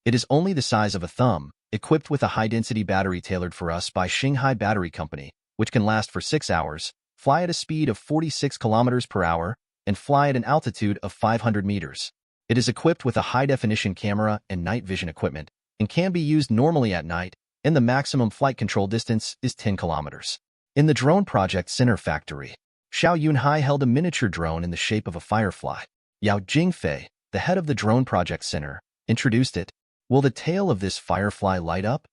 It is only the size of a thumb, equipped with a high-density battery tailored for us by Shanghai Battery Company, which can last for 6 hours, fly at a speed of 46 kilometers per hour, and fly at an altitude of 500 meters. It is equipped with a high-definition camera and night vision equipment, and can be used normally at night, and the maximum flight control distance is 10 kilometers. In the Drone Project Center factory, Xiao Yunhai held a miniature drone in the shape of a firefly. Yao Jingfei, the head of the Drone Project Center, introduced it. Will the tail of this firefly light up?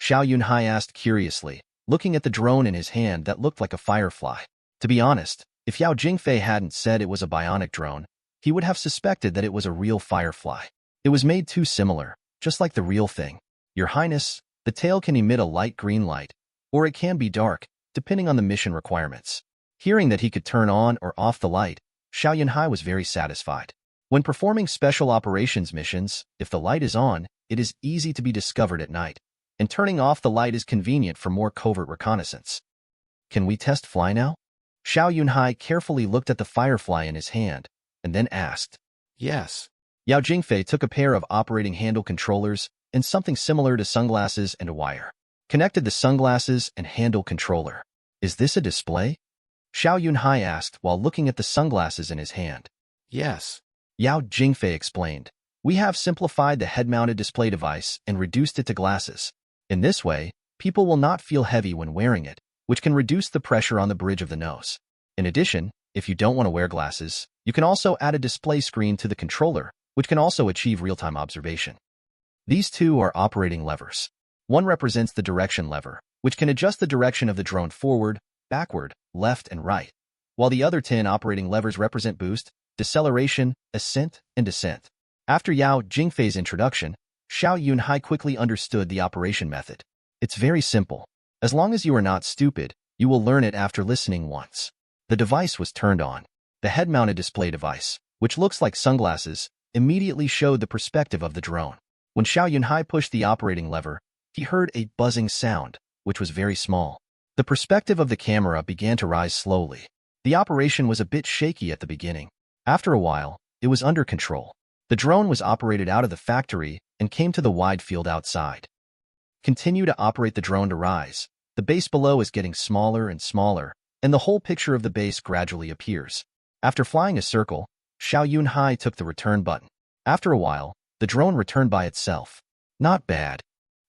Xiao Yunhai asked curiously, looking at the drone in his hand that looked like a firefly. To be honest, if Yao Jingfei hadn't said it was a bionic drone, he would have suspected that it was a real firefly. It was made too similar, just like the real thing. Your Highness, the tail can emit a light green light, or it can be dark, depending on the mission requirements. Hearing that he could turn on or off the light, Xiao Yunhai was very satisfied. When performing special operations missions, if the light is on, it is easy to be discovered at night, and turning off the light is convenient for more covert reconnaissance. Can we test fly now? Xiao Yunhai carefully looked at the firefly in his hand, and then asked. Yes. Yao Jingfei took a pair of operating handle controllers and something similar to sunglasses and a wire. Connected the sunglasses and handle controller. Is this a display? Xiao Yunhai asked while looking at the sunglasses in his hand. Yes. Yao Jingfei explained. We have simplified the head-mounted display device and reduced it to glasses. In this way, people will not feel heavy when wearing it, which can reduce the pressure on the bridge of the nose. In addition, if you don't want to wear glasses, you can also add a display screen to the controller, which can also achieve real-time observation. These two are operating levers. One represents the direction lever, which can adjust the direction of the drone forward, backward, left, and right, while the other 10 operating levers represent boost, deceleration, ascent, and descent. After Yao Jingfei's introduction, Xiao Yunhai quickly understood the operation method. It's very simple. As long as you are not stupid, you will learn it after listening once. The device was turned on. The head-mounted display device, which looks like sunglasses, immediately showed the perspective of the drone. When Xiao Yunhai pushed the operating lever, he heard a buzzing sound, which was very small. The perspective of the camera began to rise slowly. The operation was a bit shaky at the beginning. After a while, it was under control. The drone was operated out of the factory and came to the wide field outside. Continue to operate the drone to rise. The base below is getting smaller and smaller, and the whole picture of the base gradually appears. After flying a circle, Xiao Yunhai took the return button. After a while, the drone returned by itself. Not bad.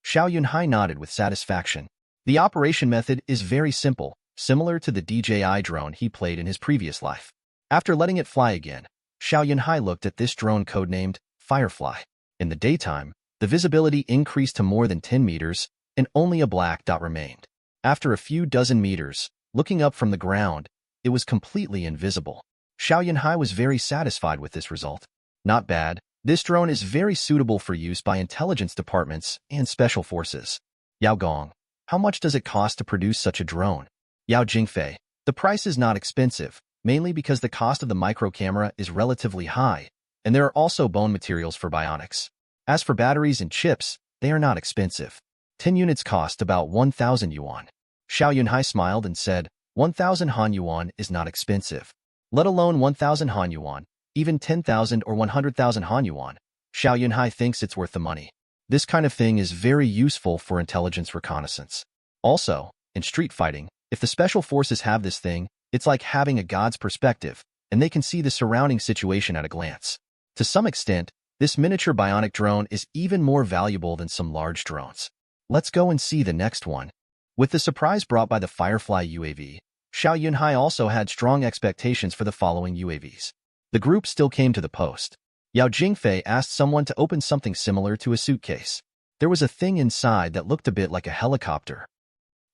Xiao Yunhai nodded with satisfaction. The operation method is very simple, similar to the DJI drone he played in his previous life. After letting it fly again, Xiao Yunhai looked at this drone codenamed Firefly. In the daytime, the visibility increased to more than 10 meters, and only a black dot remained. After a few dozen meters, looking up from the ground, it was completely invisible. Xiao Yunhai was very satisfied with this result. Not bad. This drone is very suitable for use by intelligence departments and special forces. Yao Gong, how much does it cost to produce such a drone? Yao Jingfei, the price is not expensive, mainly because the cost of the micro camera is relatively high, and there are also bone materials for bionics. As for batteries and chips, they are not expensive. 10 units cost about 1,000 yuan. Xiao Yunhai smiled and said, 1,000 Han Yuan is not expensive. Let alone 1,000 Han Yuan, even 10,000 or 100,000 Han Yuan. Xiao Yunhai thinks it's worth the money. This kind of thing is very useful for intelligence reconnaissance. Also, in street fighting, if the special forces have this thing, it's like having a god's perspective, and they can see the surrounding situation at a glance. To some extent, this miniature bionic drone is even more valuable than some large drones. Let's go and see the next one. With the surprise brought by the Firefly UAV, Xiao Yunhai also had strong expectations for the following UAVs. The group still came to the post. Yao Jingfei asked someone to open something similar to a suitcase. There was a thing inside that looked a bit like a helicopter.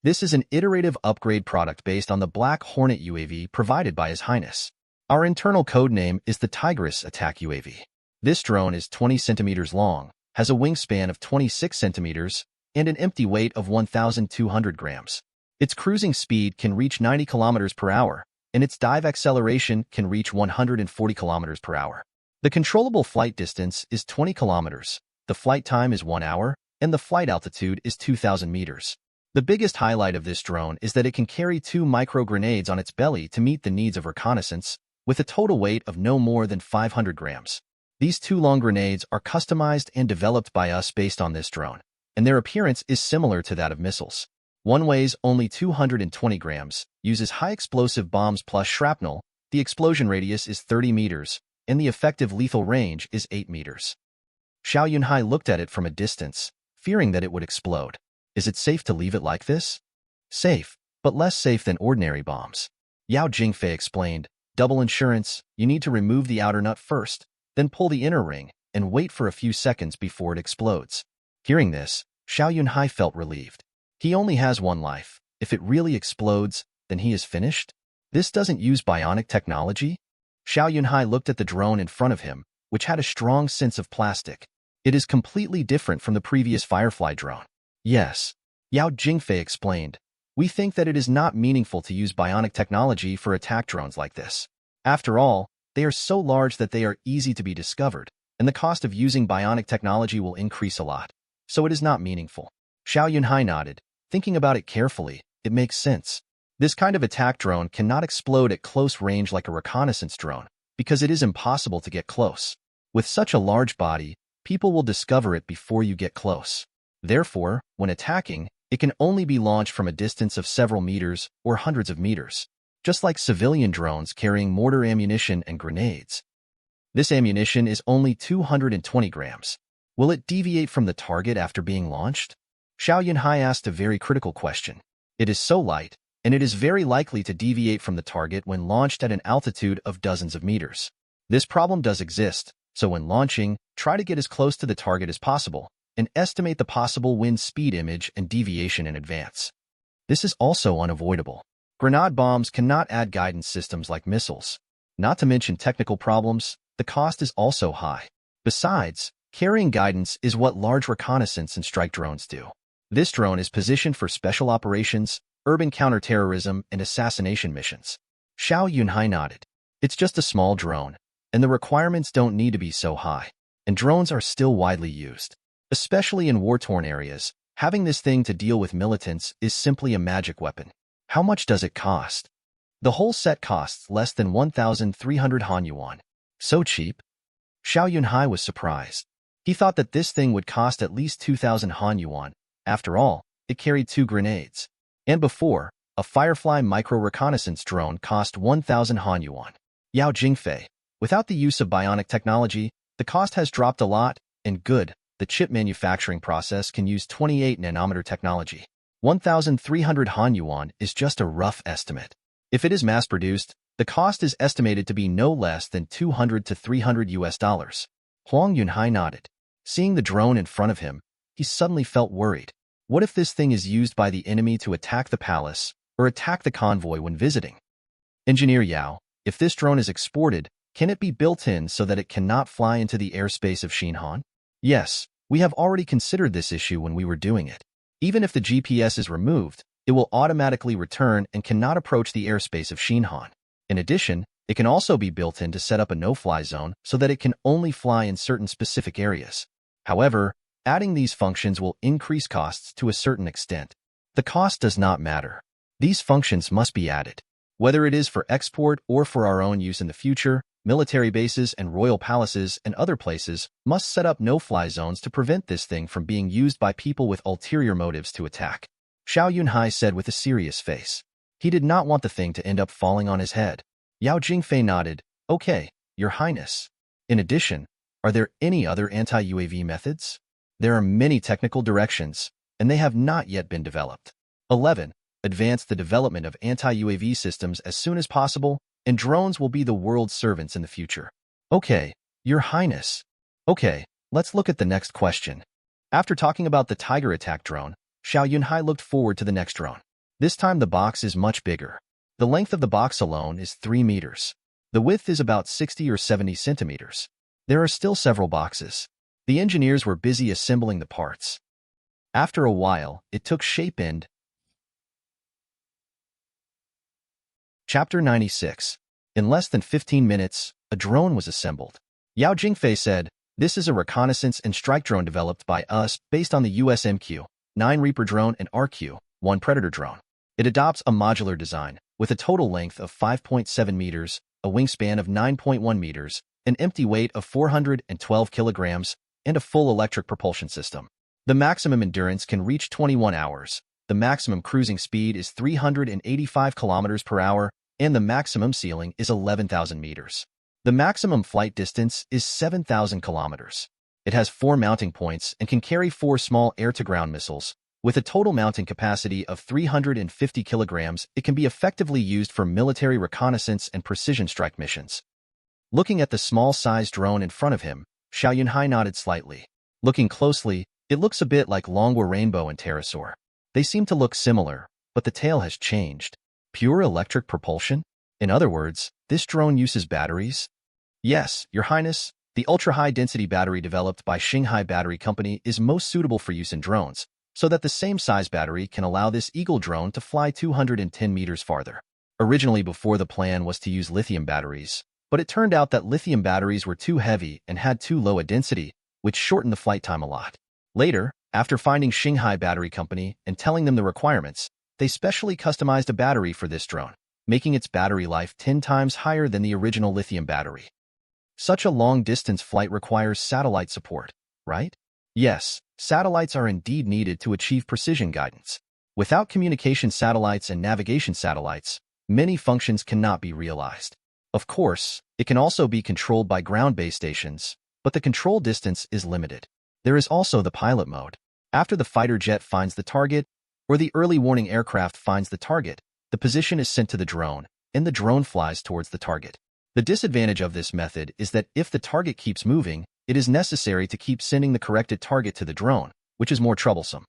This is an iterative upgrade product based on the Black Hornet UAV provided by His Highness. Our internal code name is the Tigress Attack UAV. This drone is 20 centimeters long, has a wingspan of 26 centimeters, and an empty weight of 1,200 grams. Its cruising speed can reach 90 kilometers per hour, and its dive acceleration can reach 140 kilometers per hour. The controllable flight distance is 20 kilometers, the flight time is 1 hour, and the flight altitude is 2,000 meters. The biggest highlight of this drone is that it can carry 2 micro-grenades on its belly to meet the needs of reconnaissance, with a total weight of no more than 500 grams. These 2 long grenades are customized and developed by us based on this drone, and their appearance is similar to that of missiles. One weighs only 220 grams, uses high-explosive bombs plus shrapnel, the explosion radius is 30 meters, and the effective lethal range is 8 meters. Xiao Yunhai looked at it from a distance, fearing that it would explode. Is it safe to leave it like this? Safe, but less safe than ordinary bombs. Yao Jingfei explained, double insurance, you need to remove the outer nut first, then pull the inner ring, and wait for a few seconds before it explodes. Hearing this, Xiao Yunhai felt relieved. He only has one life. If it really explodes, then he is finished? This doesn't use bionic technology? Xiao Yunhai looked at the drone in front of him, which had a strong sense of plastic. It is completely different from the previous Firefly drone. Yes, Yao Jingfei explained. We think that it is not meaningful to use bionic technology for attack drones like this. After all, they are so large that they are easy to be discovered, and the cost of using bionic technology will increase a lot. So it is not meaningful. Xiao Yunhai nodded. Thinking about it carefully, it makes sense. This kind of attack drone cannot explode at close range like a reconnaissance drone, because it is impossible to get close. With such a large body, people will discover it before you get close. Therefore, when attacking, it can only be launched from a distance of several meters or hundreds of meters, just like civilian drones carrying mortar ammunition and grenades. This ammunition is only 220 grams. Will it deviate from the target after being launched? Xiao Yunhai asked a very critical question. It is so light, and it is very likely to deviate from the target when launched at an altitude of dozens of meters. This problem does exist, so when launching, try to get as close to the target as possible, and estimate the possible wind speed image and deviation in advance. This is also unavoidable. Grenade bombs cannot add guidance systems like missiles. Not to mention technical problems, the cost is also high. Besides, carrying guidance is what large reconnaissance and strike drones do. This drone is positioned for special operations, urban counterterrorism, and assassination missions. Xiao Yunhai nodded. It's just a small drone, and the requirements don't need to be so high, and drones are still widely used. Especially in war-torn areas, having this thing to deal with militants is simply a magic weapon. How much does it cost? The whole set costs less than 1,300 Han Yuan. So cheap? Xiao Yunhai was surprised. He thought that this thing would cost at least 2,000 Han Yuan. After all, it carried 2 grenades. And before, a Firefly micro-reconnaissance drone cost 1,000 Han Yuan. Yao Jingfei. Without the use of bionic technology, the cost has dropped a lot, and good, the chip manufacturing process can use 28 nanometer technology. 1,300 Han Yuan is just a rough estimate. If it is mass-produced, the cost is estimated to be no less than $200 to $300. Huang Yunhai nodded. Seeing the drone in front of him, he suddenly felt worried. What if this thing is used by the enemy to attack the palace or attack the convoy when visiting? Engineer Yao, if this drone is exported, can it be built in so that it cannot fly into the airspace of Xinhan? Yes, we have already considered this issue when we were doing it. Even if the GPS is removed, it will automatically return and cannot approach the airspace of Xinhan. In addition, it can also be built in to set up a no-fly zone so that it can only fly in certain specific areas. However, adding these functions will increase costs to a certain extent. The cost does not matter. These functions must be added. Whether it is for export or for our own use in the future, Military bases and royal palaces and other places must set up no-fly zones to prevent this thing from being used by people with ulterior motives to attack. Xiao Yunhai said with a serious face. He did not want the thing to end up falling on his head. Yao Jingfei nodded. Okay, Your Highness. In addition, are there any other anti-UAV methods? There are many technical directions, and they have not yet been developed. 11. Advance the development of anti-UAV systems as soon as possible, and drones will be the world's servants in the future. Okay, Your Highness. Okay, let's look at the next question. After talking about the Tiger attack drone, Xiao Yunhai looked forward to the next drone. This time the box is much bigger. The length of the box alone is 3 meters. The width is about 60 or 70 centimeters. There are still several boxes. The engineers were busy assembling the parts. After a while, it took shape and... Chapter 96. In less than 15 minutes, a drone was assembled. Yao Jingfei said, "This is a reconnaissance and strike drone developed by us based on the US MQ-9 Reaper drone and RQ-1 Predator drone. It adopts a modular design, with a total length of 5.7 meters, a wingspan of 9.1 meters, an empty weight of 412 kilograms, and a full electric propulsion system. The maximum endurance can reach 21 hours. The maximum cruising speed is 385 kilometers per hour, and the maximum ceiling is 11,000 meters. The maximum flight distance is 7,000 kilometers. It has 4 mounting points and can carry 4 small air-to-ground missiles. With a total mounting capacity of 350 kilograms, it can be effectively used for military reconnaissance and precision strike missions." Looking at the small-sized drone in front of him, Xiao Yunhai nodded slightly. Looking closely, it looks a bit like Longwa Rainbow and Pterosaur. They seem to look similar, but the tail has changed. Pure electric propulsion? In other words, this drone uses batteries? Yes, Your Highness. The ultra-high-density battery developed by Xinghai Battery Company is most suitable for use in drones, so that the same size battery can allow this Eagle drone to fly 210 meters farther. Originally, before, the plan was to use lithium batteries, but it turned out that lithium batteries were too heavy and had too low a density, which shortened the flight time a lot. Later, after finding Xinghai Battery Company and telling them the requirements, they specially customized a battery for this drone, making its battery life 10 times higher than the original lithium battery. Such a long-distance flight requires satellite support, right? Yes, satellites are indeed needed to achieve precision guidance. Without communication satellites and navigation satellites, many functions cannot be realized. Of course, it can also be controlled by ground-based stations, but the control distance is limited. There is also the pilot mode. After the fighter jet finds the target, or the early warning aircraft finds the target, the position is sent to the drone, and the drone flies towards the target. The disadvantage of this method is that if the target keeps moving, it is necessary to keep sending the corrected target to the drone, which is more troublesome.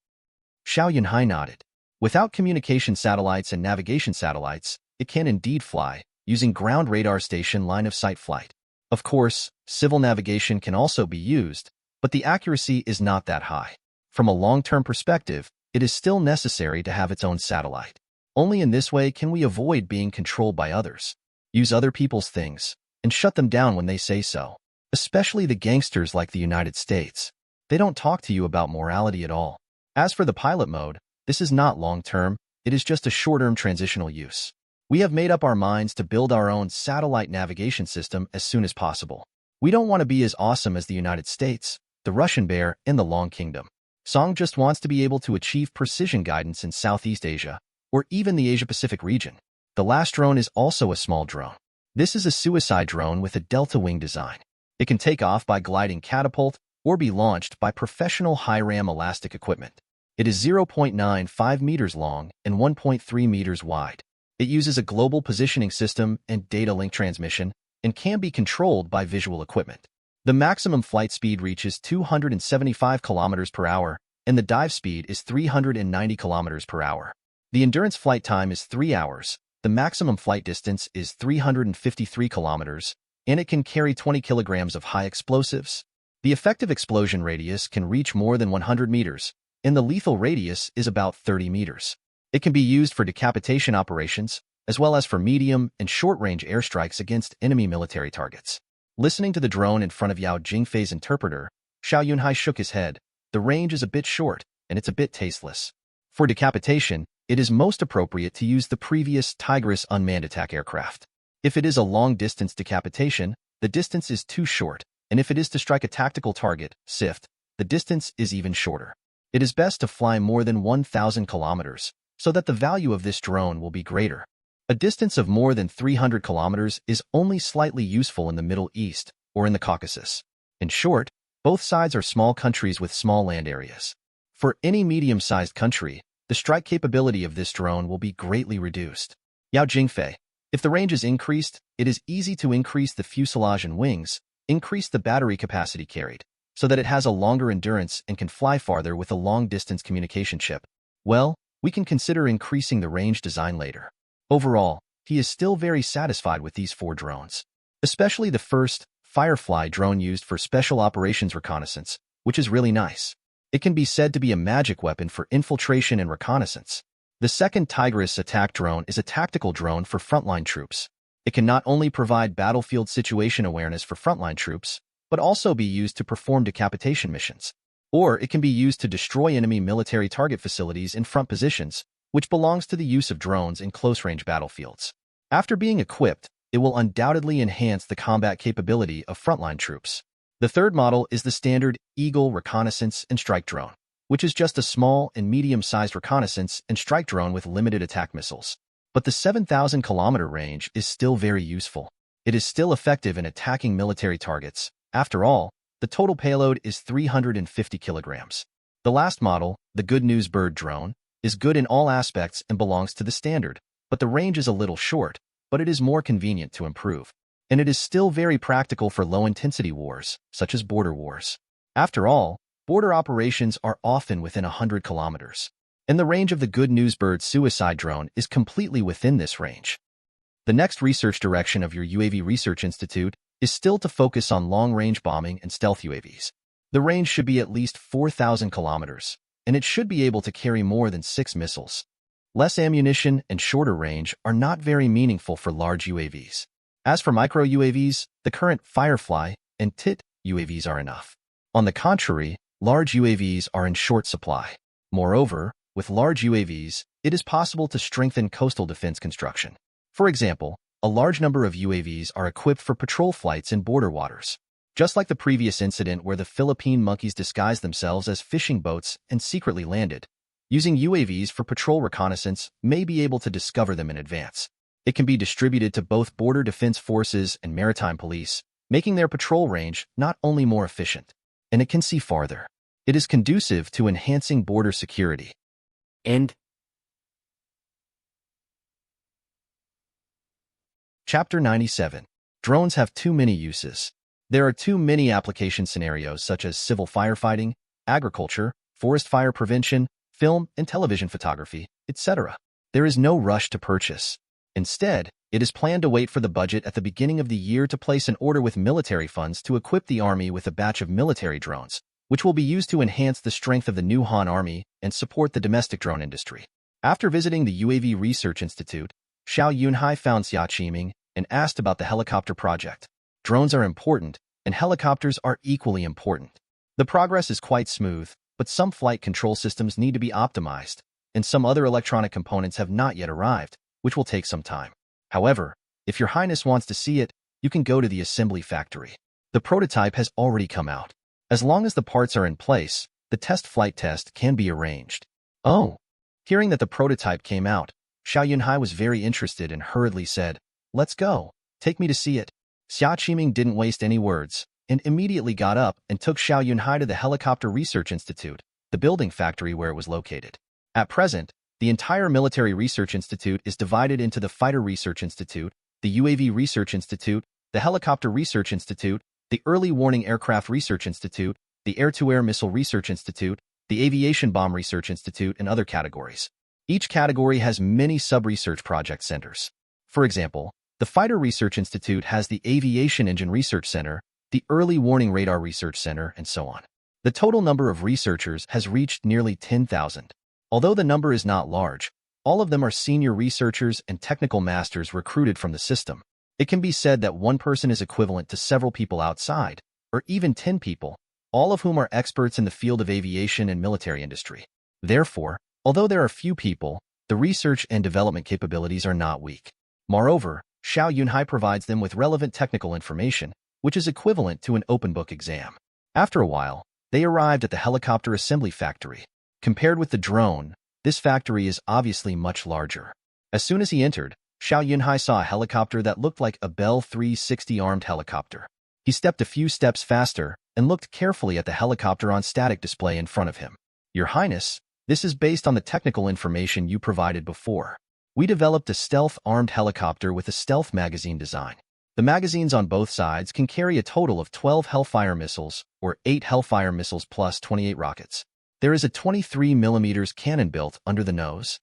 Xiao Yunhai nodded. Without communication satellites and navigation satellites, it can indeed fly, using ground radar station line-of-sight flight. Of course, civil navigation can also be used, but the accuracy is not that high. From a long-term perspective, it is still necessary to have its own satellite. Only in this way can we avoid being controlled by others. Use other people's things, and shut them down when they say so. Especially the gangsters like the United States. They don't talk to you about morality at all. As for the pilot mode, this is not long-term, it is just a short-term transitional use. We have made up our minds to build our own satellite navigation system as soon as possible. We don't want to be as awesome as the United States, the Russian Bear, and the Long Kingdom. Song just wants to be able to achieve precision guidance in Southeast Asia, or even the Asia-Pacific region. The last drone is also a small drone. This is a suicide drone with a delta wing design. It can take off by gliding catapult or be launched by professional high-ram elastic equipment. It is 0.95 meters long and 1.3 meters wide. It uses a global positioning system and data link transmission and can be controlled by visual equipment. The maximum flight speed reaches 275 kilometers per hour, and the dive speed is 390 kilometers per hour. The endurance flight time is 3 hours. The maximum flight distance is 353 kilometers, and it can carry 20 kilograms of high explosives. The effective explosion radius can reach more than 100 meters, and the lethal radius is about 30 meters. It can be used for decapitation operations, as well as for medium and short-range airstrikes against enemy military targets. Listening to the drone in front of Yao Jingfei's interpreter, Xiao Yunhai shook his head. The range is a bit short, and it's a bit tasteless. For decapitation, it is most appropriate to use the previous Tigris unmanned attack aircraft. If it is a long-distance decapitation, the distance is too short, and if it is to strike a tactical target, SIFT, the distance is even shorter. It is best to fly more than 1,000 kilometers, so that the value of this drone will be greater. A distance of more than 300 kilometers is only slightly useful in the Middle East or in the Caucasus. In short, both sides are small countries with small land areas. For any medium-sized country, the strike capability of this drone will be greatly reduced. Yao Jingfei. If the range is increased, it is easy to increase the fuselage and wings, increase the battery capacity carried, so that it has a longer endurance and can fly farther with a long-distance communication chip. Well, we can consider increasing the range design later. Overall, he is still very satisfied with these 4 drones. Especially the first, Firefly drone used for special operations reconnaissance, which is really nice. It can be said to be a magic weapon for infiltration and reconnaissance. The second Tigris attack drone is a tactical drone for frontline troops. It can not only provide battlefield situation awareness for frontline troops, but also be used to perform decapitation missions. Or it can be used to destroy enemy military target facilities in front positions, which belongs to the use of drones in close-range battlefields. After being equipped, it will undoubtedly enhance the combat capability of frontline troops. The third model is the standard Eagle reconnaissance and strike drone, which is just a small and medium-sized reconnaissance and strike drone with limited attack missiles. But the 7,000-kilometer range is still very useful. It is still effective in attacking military targets. After all, the total payload is 350 kilograms. The last model, the Good News Bird drone, is good in all aspects and belongs to the standard, but the range is a little short, but it is more convenient to improve. And it is still very practical for low-intensity wars, such as border wars. After all, border operations are often within 100 kilometers, and the range of the Good News Bird suicide drone is completely within this range. The next research direction of your UAV Research Institute is still to focus on long-range bombing and stealth UAVs. The range should be at least 4,000 kilometers, and it should be able to carry more than 6 missiles. Less ammunition and shorter range are not very meaningful for large UAVs. As for micro-UAVs, the current Firefly and TIT UAVs are enough. On the contrary, large UAVs are in short supply. Moreover, with large UAVs, it is possible to strengthen coastal defense construction. For example, a large number of UAVs are equipped for patrol flights in border waters. Just like the previous incident where the Philippine monkeys disguised themselves as fishing boats and secretly landed, using UAVs for patrol reconnaissance may be able to discover them in advance. It can be distributed to both border defense forces and maritime police, making their patrol range not only more efficient, and it can see farther. It is conducive to enhancing border security. End. Chapter 97. Drones have too many uses. There are too many application scenarios such as civil firefighting, agriculture, forest fire prevention, film and television photography, etc. There is no rush to purchase. Instead, it is planned to wait for the budget at the beginning of the year to place an order with military funds to equip the Army with a batch of military drones, which will be used to enhance the strength of the new Han Army and support the domestic drone industry. After visiting the UAV Research Institute, Xiao Yunhai found Xia Qiming and asked about the helicopter project. Drones are important, and helicopters are equally important. The progress is quite smooth, but some flight control systems need to be optimized, and some other electronic components have not yet arrived, which will take some time. However, if your Highness wants to see it, you can go to the assembly factory. The prototype has already come out. As long as the parts are in place, the test flight test can be arranged. Oh! Hearing that the prototype came out, Xiao Yunhai was very interested and hurriedly said, "Let's go. Take me to see it." Xia Qiming didn't waste any words, and immediately got up and took Xiao Yunhai to the Helicopter Research Institute, the building factory where it was located. At present, the entire Military Research Institute is divided into the Fighter Research Institute, the UAV Research Institute, the Helicopter Research Institute, the Early Warning Aircraft Research Institute, the Air-to-Air Missile Research Institute, the Aviation Bomb Research Institute, and other categories. Each category has many sub-research project centers. For example, the Fighter Research Institute has the Aviation Engine Research Center, the Early Warning Radar Research Center, and so on. The total number of researchers has reached nearly 10,000. Although the number is not large, all of them are senior researchers and technical masters recruited from the system. It can be said that one person is equivalent to several people outside, or even 10 people, all of whom are experts in the field of aviation and military industry. Therefore, although there are few people, the research and development capabilities are not weak. Moreover, Xiao Yunhai provides them with relevant technical information, which is equivalent to an open book exam. After a while, they arrived at the helicopter assembly factory. Compared with the drone, this factory is obviously much larger. As soon as he entered, Xiao Yunhai saw a helicopter that looked like a Bell 360 armed helicopter. He stepped a few steps faster and looked carefully at the helicopter on static display in front of him. Your Highness, this is based on the technical information you provided before. We developed a stealth armed helicopter with a stealth magazine design. The magazines on both sides can carry a total of 12 Hellfire missiles, or 8 Hellfire missiles plus 28 rockets. There is a 23mm cannon built under the nose.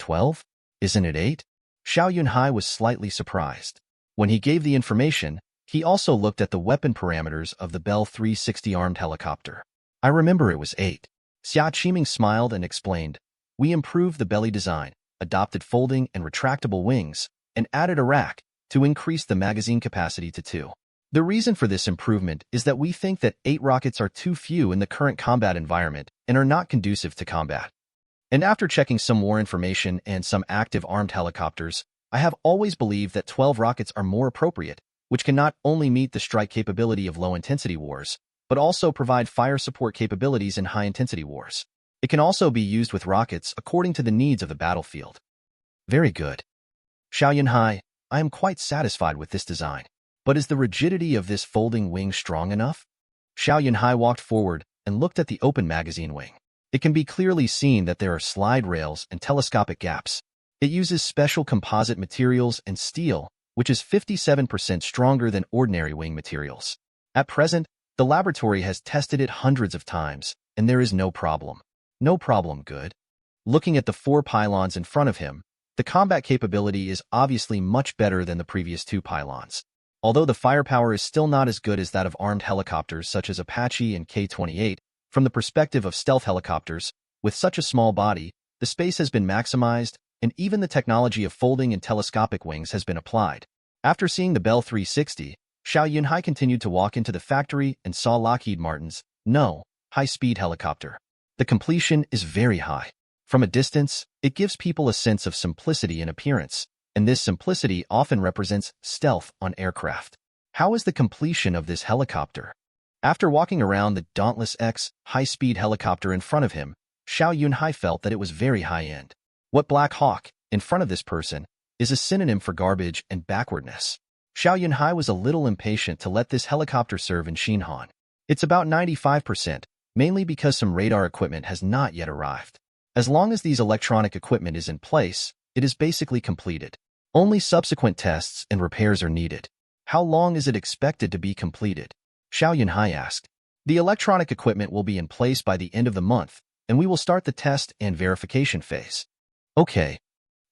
12? Isn't it 8? Xiao Yunhai was slightly surprised. When he gave the information, he also looked at the weapon parameters of the Bell 360 armed helicopter. I remember it was 8. Xia Qiming smiled and explained, we improved the belly design, adopted folding and retractable wings, and added a rack to increase the magazine capacity to 2. The reason for this improvement is that we think that 8 rockets are too few in the current combat environment and are not conducive to combat. And after checking some more information and some active armed helicopters, I have always believed that 12 rockets are more appropriate, which can not only meet the strike capability of low-intensity wars, but also provide fire support capabilities in high-intensity wars. It can also be used with rockets according to the needs of the battlefield. Very good. Xiao Yunhai, I am quite satisfied with this design. But is the rigidity of this folding wing strong enough? Xiao Yunhai walked forward and looked at the open magazine wing. It can be clearly seen that there are slide rails and telescopic gaps. It uses special composite materials and steel, which is 57% stronger than ordinary wing materials. At present, the laboratory has tested it hundreds of times, and there is no problem. No problem, good. Looking at the 4 pylons in front of him, the combat capability is obviously much better than the previous 2 pylons. Although the firepower is still not as good as that of armed helicopters such as Apache and K-28, from the perspective of stealth helicopters, with such a small body, the space has been maximized, and even the technology of folding and telescopic wings has been applied. After seeing the Bell 360, Xiao Yunhai continued to walk into the factory and saw Lockheed Martin's No. high-speed helicopter. The completion is very high. From a distance, it gives people a sense of simplicity in appearance, and this simplicity often represents stealth on aircraft. How is the completion of this helicopter? After walking around the Dauntless X high-speed helicopter in front of him, Xiao Yunhai felt that it was very high-end. What Black Hawk, in front of this person, is a synonym for garbage and backwardness. Xiao Yunhai was a little impatient to let this helicopter serve in Xinhan. It's about 95%, mainly because some radar equipment has not yet arrived. As long as these electronic equipment is in place, it is basically completed. Only subsequent tests and repairs are needed. How long is it expected to be completed? Xiao Yunhai asked. The electronic equipment will be in place by the end of the month, and we will start the test and verification phase. Okay,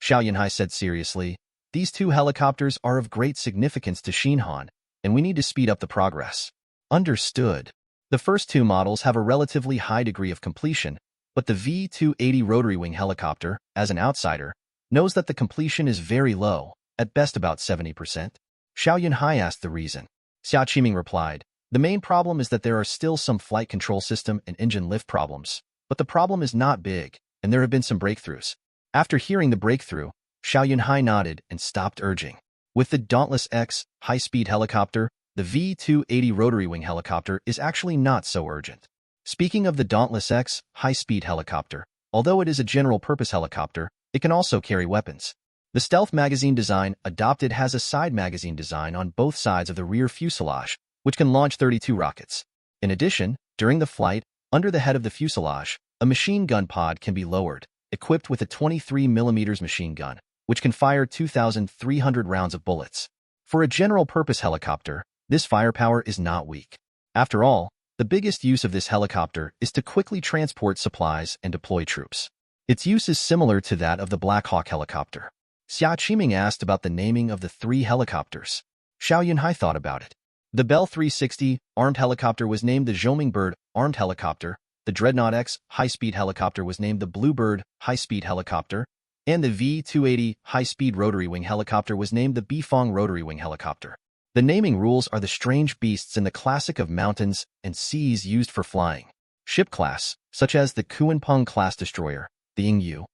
Xiao Yunhai said seriously. These 2 helicopters are of great significance to Xinhan, and we need to speed up the progress. Understood. The first 2 models have a relatively high degree of completion, but the V-280 rotary wing helicopter, as an outsider, knows that the completion is very low, at best about 70%. Xiao Yunhai asked the reason. Xia Qiming replied, the main problem is that there are still some flight control system and engine lift problems, but the problem is not big, and there have been some breakthroughs. After hearing the breakthrough, Xiao Yunhai nodded and stopped urging. With the Dauntless X high-speed helicopter, the V-280 rotary wing helicopter is actually not so urgent. Speaking of the Dauntless X high-speed helicopter, although it is a general-purpose helicopter, it can also carry weapons. The stealth magazine design adopted has a side magazine design on both sides of the rear fuselage, which can launch 32 rockets. In addition, during the flight, under the head of the fuselage, a machine gun pod can be lowered, equipped with a 23mm machine gun, which can fire 2,300 rounds of bullets. For a general-purpose helicopter, this firepower is not weak. After all, the biggest use of this helicopter is to quickly transport supplies and deploy troops. Its use is similar to that of the Black Hawk helicopter. Xia Qiming asked about the naming of the 3 helicopters. Xiao Yunhai thought about it. The Bell 360 armed helicopter was named the Zhomingbird armed helicopter, the Dreadnought X high-speed helicopter was named the Bluebird high-speed helicopter, and the V-280 high-speed rotary wing helicopter was named the Bifong rotary wing helicopter. The naming rules are the strange beasts in the classic of mountains and seas used for flying. Ship class, such as the Kuanpeng class destroyer, the Yingyu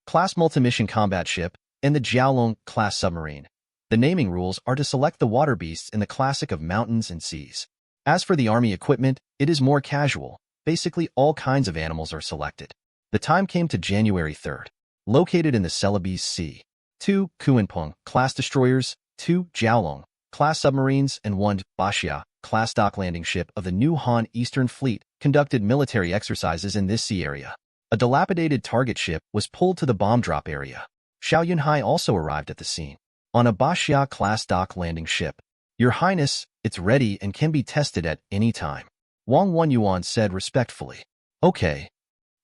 class multi-mission combat ship, and the Jiaolong class submarine. The naming rules are to select the water beasts in the classic of mountains and seas. As for the Army equipment, it is more casual. Basically, all kinds of animals are selected. The time came to January 3rd. Located in the Celebes Sea. 2 Kuanpeng class destroyers, 2 Jiaolong class submarines, and 1 Baxia class dock landing ship of the new Han Eastern Fleet conducted military exercises in this sea area. A dilapidated target ship was pulled to the bomb drop area. Xiao Yunhai also arrived at the scene. On a Baxia class dock landing ship. Your Highness, it's ready and can be tested at any time. Wang Wenyuan said respectfully. Okay.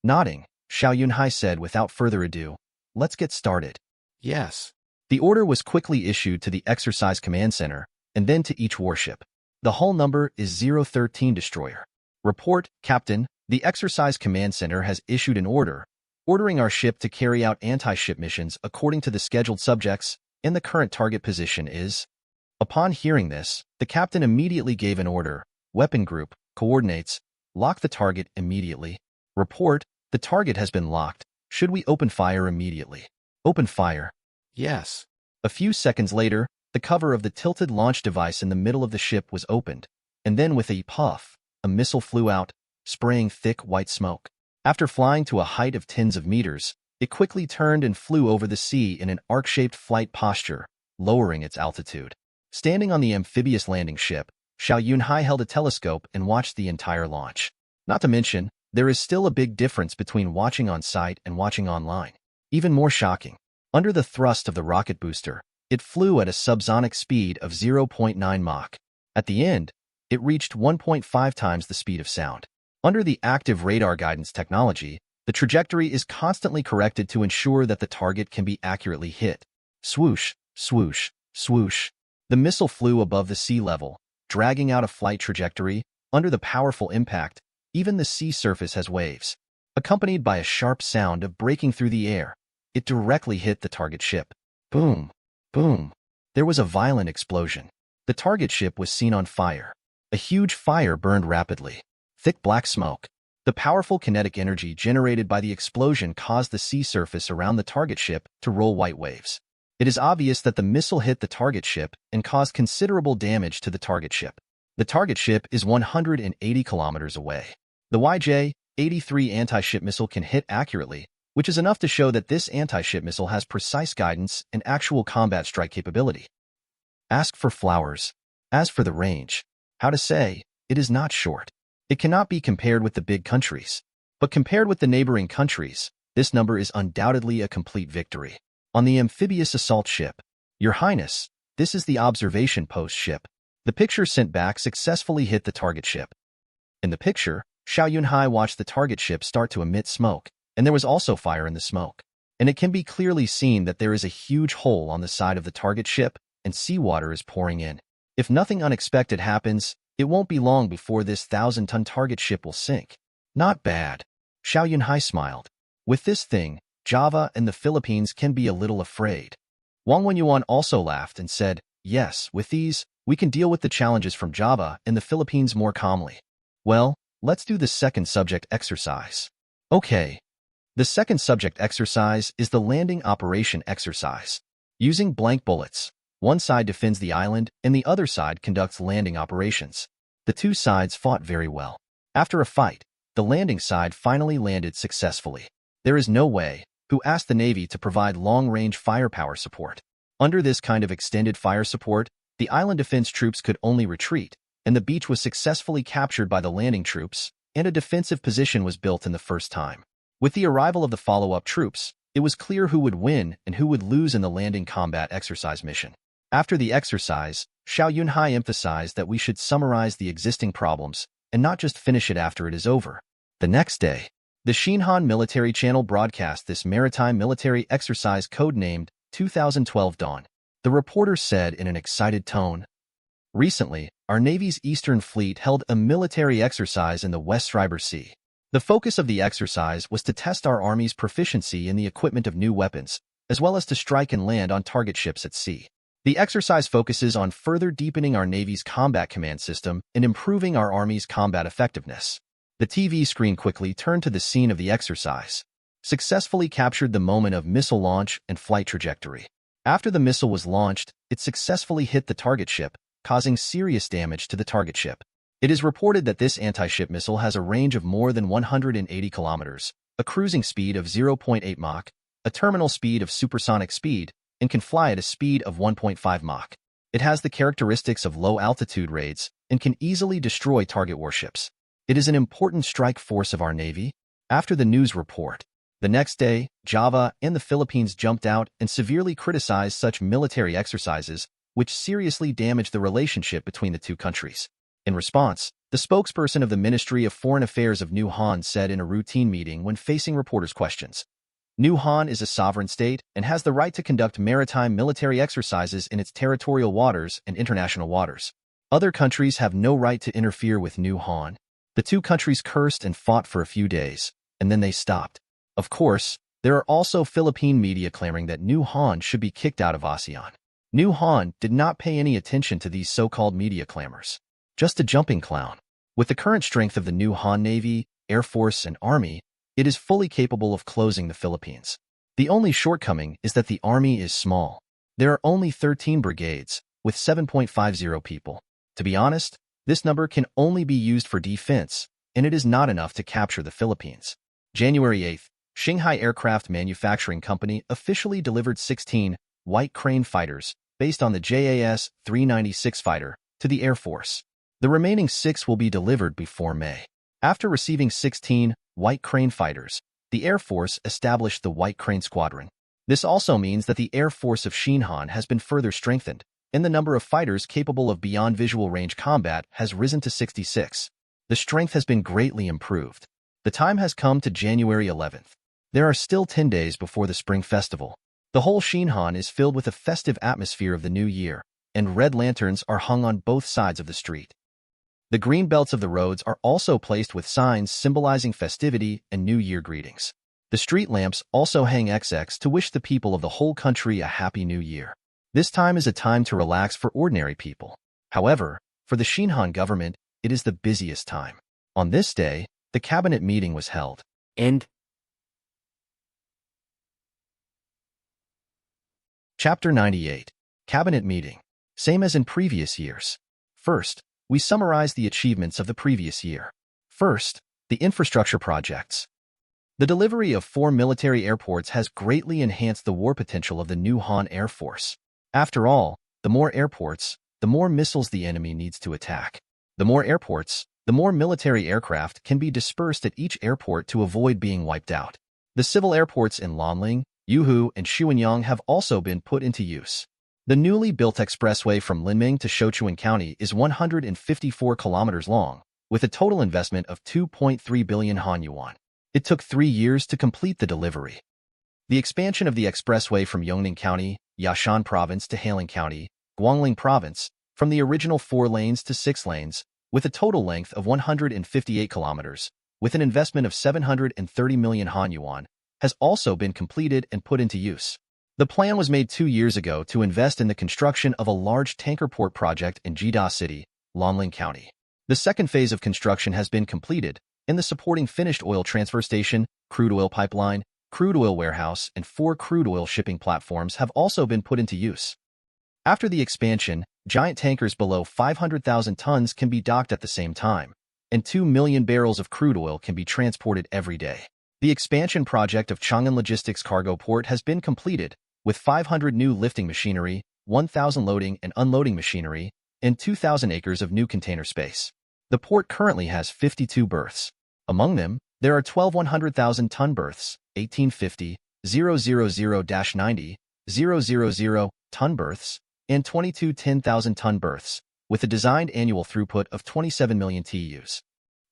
Nodding, Xiao Yunhai said without further ado, let's get started. Yes. The order was quickly issued to the Exercise Command Center, and then to each warship. The hull number is 013 Destroyer. Report, Captain, the Exercise Command Center has issued an order, ordering our ship to carry out anti-ship missions according to the scheduled subjects, and the current target position is. Upon hearing this, the captain immediately gave an order, Weapon Group, Coordinates, lock the target immediately. Report, the target has been locked. Should we open fire immediately? Open fire. Yes. A few seconds later, the cover of the tilted launch device in the middle of the ship was opened, and then with a puff, a missile flew out, spraying thick white smoke. After flying to a height of tens of meters, it quickly turned and flew over the sea in an arc-shaped flight posture, lowering its altitude. Standing on the amphibious landing ship, Xiao Yunhai held a telescope and watched the entire launch. Not to mention, there is still a big difference between watching on site and watching online. Even more shocking, under the thrust of the rocket booster, it flew at a subsonic speed of 0.9 Mach. At the end, it reached 1.5 times the speed of sound. Under the active radar guidance technology, the trajectory is constantly corrected to ensure that the target can be accurately hit. Swoosh, swoosh, swoosh. The missile flew above the sea level, dragging out a flight trajectory. Under the powerful impact, even the sea surface has waves. Accompanied by a sharp sound of breaking through the air, it directly hit the target ship. Boom, boom. There was a violent explosion. The target ship was seen on fire. A huge fire burned rapidly. Thick black smoke. The powerful kinetic energy generated by the explosion caused the sea surface around the target ship to roll white waves. It is obvious that the missile hit the target ship and caused considerable damage to the target ship. The target ship is 180 kilometers away. The YJ-83 anti-ship missile can hit accurately, which is enough to show that this anti-ship missile has precise guidance and actual combat strike capability. Ask for flowers. As for the range, how to say, it is not short. It cannot be compared with the big countries. But compared with the neighboring countries, this number is undoubtedly a complete victory. On the amphibious assault ship, Your Highness, this is the observation post ship. The picture sent back successfully hit the target ship. In the picture, Xiao Yunhai watched the target ship start to emit smoke, and there was also fire in the smoke. And it can be clearly seen that there is a huge hole on the side of the target ship, and seawater is pouring in. If nothing unexpected happens, it won't be long before this 1,000-ton target ship will sink. Not bad. Xiao Yunhai smiled. With this thing, Java and the Philippines can be a little afraid. Wang Wenyuan also laughed and said, yes, with these, we can deal with the challenges from Java and the Philippines more calmly. Well, let's do the second subject exercise. Okay. The second subject exercise is the landing operation exercise. Using blank bullets, one side defends the island and the other side conducts landing operations. The two sides fought very well. After a fight, the landing side finally landed successfully. There is no way, who asked the Navy to provide long-range firepower support. Under this kind of extended fire support, the island defense troops could only retreat, and the beach was successfully captured by the landing troops, and a defensive position was built in the first time. With the arrival of the follow-up troops, it was clear who would win and who would lose in the landing combat exercise mission. After the exercise, Xiao Yunhai emphasized that we should summarize the existing problems and not just finish it after it is over. The next day, the Xinhan military channel broadcast this maritime military exercise codenamed 2012 Dawn. The reporter said in an excited tone, recently, our Navy's Eastern Fleet held a military exercise in the West River Sea. The focus of the exercise was to test our Army's proficiency in the equipment of new weapons, as well as to strike and land on target ships at sea. The exercise focuses on further deepening our Navy's combat command system and improving our Army's combat effectiveness. The TV screen quickly turned to the scene of the exercise, successfully captured the moment of missile launch and flight trajectory. After the missile was launched, it successfully hit the target ship, causing serious damage to the target ship. It is reported that this anti-ship missile has a range of more than 180 kilometers, a cruising speed of 0.8 Mach, a terminal speed of supersonic speed, and can fly at a speed of 1.5 Mach. It has the characteristics of low-altitude raids and can easily destroy target warships. It is an important strike force of our Navy. After the news report, the next day, Java and the Philippines jumped out and severely criticized such military exercises, which seriously damaged the relationship between the two countries. In response, the spokesperson of the Ministry of Foreign Affairs of New Han said in a routine meeting when facing reporters' questions, New Han is a sovereign state and has the right to conduct maritime military exercises in its territorial waters and international waters. Other countries have no right to interfere with New Han. The two countries cursed and fought for a few days, and then they stopped. Of course, there are also Philippine media clamoring that New Han should be kicked out of ASEAN. New Han did not pay any attention to these so-called media clamors. Just a jumping clown. With the current strength of the New Han Navy, Air Force, and Army, it is fully capable of closing the Philippines. The only shortcoming is that the Army is small. There are only 13 brigades, with 7.50 people. To be honest, this number can only be used for defense, and it is not enough to capture the Philippines. January 8th, Shanghai Aircraft Manufacturing Company officially delivered 16 White Crane fighters, based on the JAS-396 fighter, to the Air Force. The remaining 6 will be delivered before May. After receiving 16 White Crane fighters, the Air Force established the White Crane Squadron. This also means that the Air Force of Xinhan has been further strengthened, and the number of fighters capable of beyond visual range combat has risen to 66. The strength has been greatly improved. The time has come to January 11th. There are still 10 days before the Spring Festival. The whole Xinhan is filled with a festive atmosphere of the new year, and red lanterns are hung on both sides of the street. The green belts of the roads are also placed with signs symbolizing festivity and New Year greetings. The street lamps also hang XX to wish the people of the whole country a happy New Year. This time is a time to relax for ordinary people. However, for the Xinhan government, it is the busiest time. On this day, the cabinet meeting was held. End. Chapter 98. Cabinet Meeting. Same as in previous years. First, we summarize the achievements of the previous year. First, the infrastructure projects. The delivery of 4 military airports has greatly enhanced the war potential of the New Han Air Force. After all, the more airports, the more missiles the enemy needs to attack. The more airports, the more military aircraft can be dispersed at each airport to avoid being wiped out. The civil airports in Lanling, Yuhu, and Xianyang have also been put into use. The newly built expressway from Linming to Sichuan County is 154 kilometers long, with a total investment of 2.3 billion Han yuan. It took 3 years to complete the delivery. The expansion of the expressway from Yongning County, Yashan Province to Hailing County, Guangling Province, from the original 4 lanes to 6 lanes, with a total length of 158 kilometers, with an investment of 730 million Han yuan, has also been completed and put into use. The plan was made 2 years ago to invest in the construction of a large tanker port project in Jida City, Lanling County. The second phase of construction has been completed, and the supporting finished oil transfer station, crude oil pipeline, crude oil warehouse, and 4 crude oil shipping platforms have also been put into use. After the expansion, giant tankers below 500,000 tons can be docked at the same time, and 2 million barrels of crude oil can be transported every day. The expansion project of Chang'an Logistics Cargo Port has been completed, with 500 new lifting machinery, 1,000 loading and unloading machinery, and 2,000 acres of new container space. The port currently has 52 berths. Among them, there are 12 100,000-ton berths, 1850, 000-90, 000-ton berths, and 22 10,000-ton berths, with a designed annual throughput of 27 million TEUs.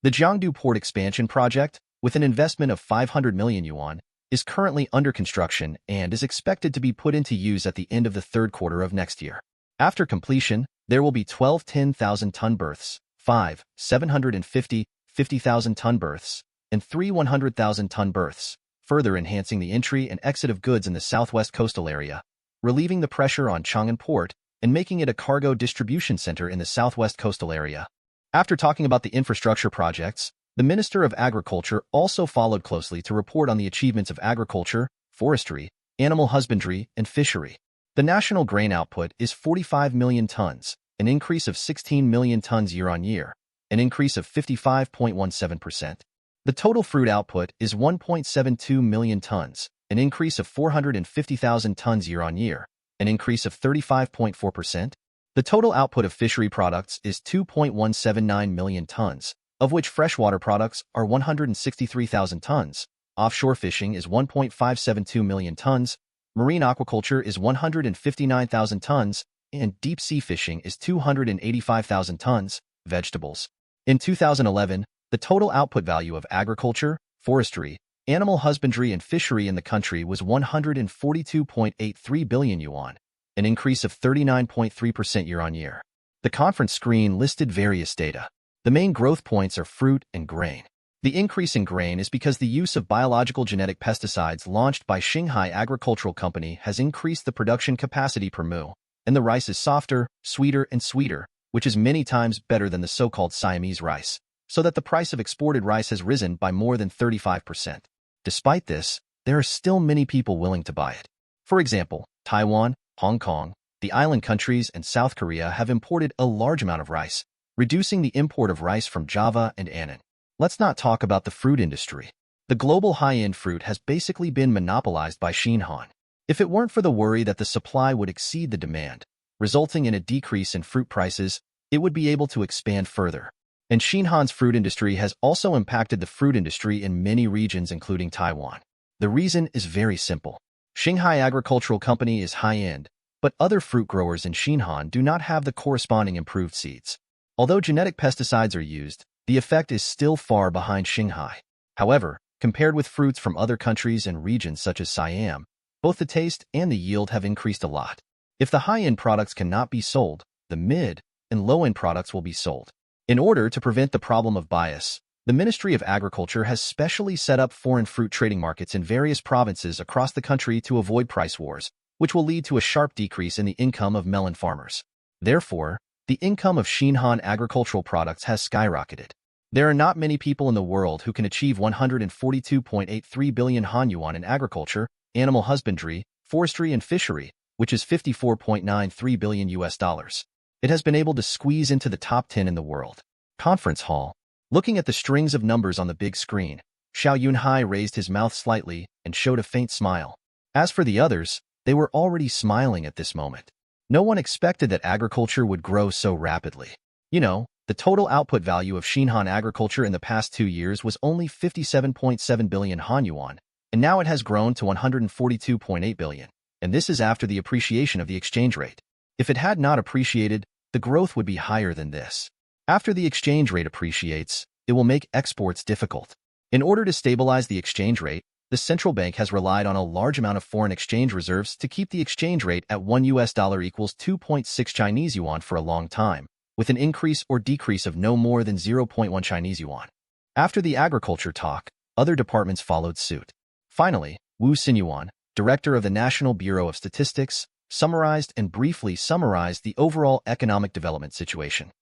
The Jiangdu Port Expansion Project, with an investment of 500 million yuan, is currently under construction and is expected to be put into use at the end of the third quarter of next year. After completion, there will be 12 10,000-ton berths, 5 750, 50,000-ton berths, and 3 100,000-ton berths, further enhancing the entry and exit of goods in the southwest coastal area, relieving the pressure on Chang'an Port and making it a cargo distribution center in the southwest coastal area. After talking about the infrastructure projects, the Minister of Agriculture also followed closely to report on the achievements of agriculture, forestry, animal husbandry, and fishery. The national grain output is 45 million tons, an increase of 16 million tons year-on-year, an increase of 55.17%. The total fruit output is 1.72 million tons, an increase of 450,000 tons year-on-year, an increase of 35.4%. The total output of fishery products is 2.179 million tons, of which freshwater products are 163,000 tons, offshore fishing is 1.572 million tons, marine aquaculture is 159,000 tons, and deep-sea fishing is 285,000 tons, vegetables. In 2011, the total output value of agriculture, forestry, animal husbandry and fishery in the country was 142.83 billion yuan, an increase of 39.3% year-on-year. The conference screen listed various data. The main growth points are fruit and grain. The increase in grain is because the use of biological genetic pesticides launched by Xiao Agricultural Company has increased the production capacity per mu, and the rice is softer, sweeter, and sweeter, which is many times better than the so-called Siamese rice, so that the price of exported rice has risen by more than 35%. Despite this, there are still many people willing to buy it. For example, Taiwan, Hong Kong, the island countries, and South Korea have imported a large amount of rice, reducing the import of rice from Java and Annan. Let's not talk about the fruit industry. The global high-end fruit has basically been monopolized by Xiaoyan. If it weren't for the worry that the supply would exceed the demand, resulting in a decrease in fruit prices, it would be able to expand further. And Xiaoyan's fruit industry has also impacted the fruit industry in many regions, including Taiwan. The reason is very simple. Xiao Agricultural Company is high-end, but other fruit growers in Xiaoyan do not have the corresponding improved seeds. Although genetic pesticides are used, the effect is still far behind Xiao. However, compared with fruits from other countries and regions such as Siam, both the taste and the yield have increased a lot. If the high-end products cannot be sold, the mid and low-end products will be sold. In order to prevent the problem of bias, the Ministry of Agriculture has specially set up foreign fruit trading markets in various provinces across the country to avoid price wars, which will lead to a sharp decrease in the income of melon farmers. Therefore, the income of Xiaoyan agricultural products has skyrocketed. There are not many people in the world who can achieve 142.83 billion Han yuan in agriculture, animal husbandry, forestry, and fishery, which is 54.93 billion US dollars. It has been able to squeeze into the top 10 in the world. Conference hall. Looking at the strings of numbers on the big screen, Xiao Yunhai raised his mouth slightly and showed a faint smile. As for the others, they were already smiling at this moment. No one expected that agriculture would grow so rapidly. The total output value of Xiaoyan agriculture in the past 2 years was only 57.7 billion Han yuan, and now it has grown to 142.8 billion, and this is after the appreciation of the exchange rate. If it had not appreciated, the growth would be higher than this. After the exchange rate appreciates, it will make exports difficult. In order to stabilize the exchange rate, the central bank has relied on a large amount of foreign exchange reserves to keep the exchange rate at $1 equals 2.6 Chinese yuan for a long time, with an increase or decrease of no more than 0.1 Chinese yuan. After the agriculture talk, other departments followed suit. Finally, Wu Xinyuan, director of the National Bureau of Statistics, summarized and briefly summarized the overall economic development situation.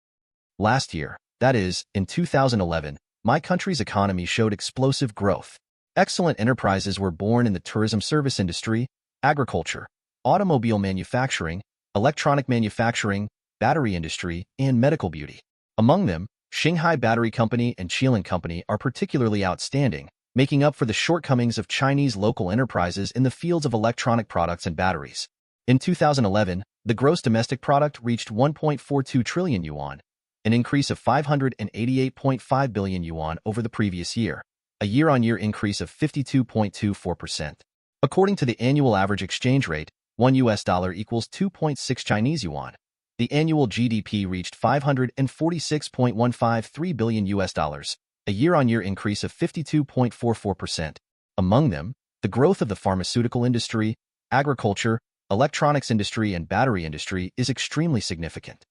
Last year, that is, in 2011, my country's economy showed explosive growth. Excellent enterprises were born in the tourism service industry, agriculture, automobile manufacturing, electronic manufacturing, battery industry, and medical beauty. Among them, Shanghai Battery Company and Qilin Company are particularly outstanding, making up for the shortcomings of Chinese local enterprises in the fields of electronic products and batteries. In 2011, the gross domestic product reached 1.42 trillion yuan, an increase of 588.5 billion yuan over the previous year, a year-on-year increase of 52.24%. According to the annual average exchange rate, $1 equals 2.6 Chinese yuan. The annual GDP reached 546.153 billion US dollars, a year-on-year increase of 52.44%. Among them, the growth of the pharmaceutical industry, agriculture, electronics industry, and battery industry is extremely significant.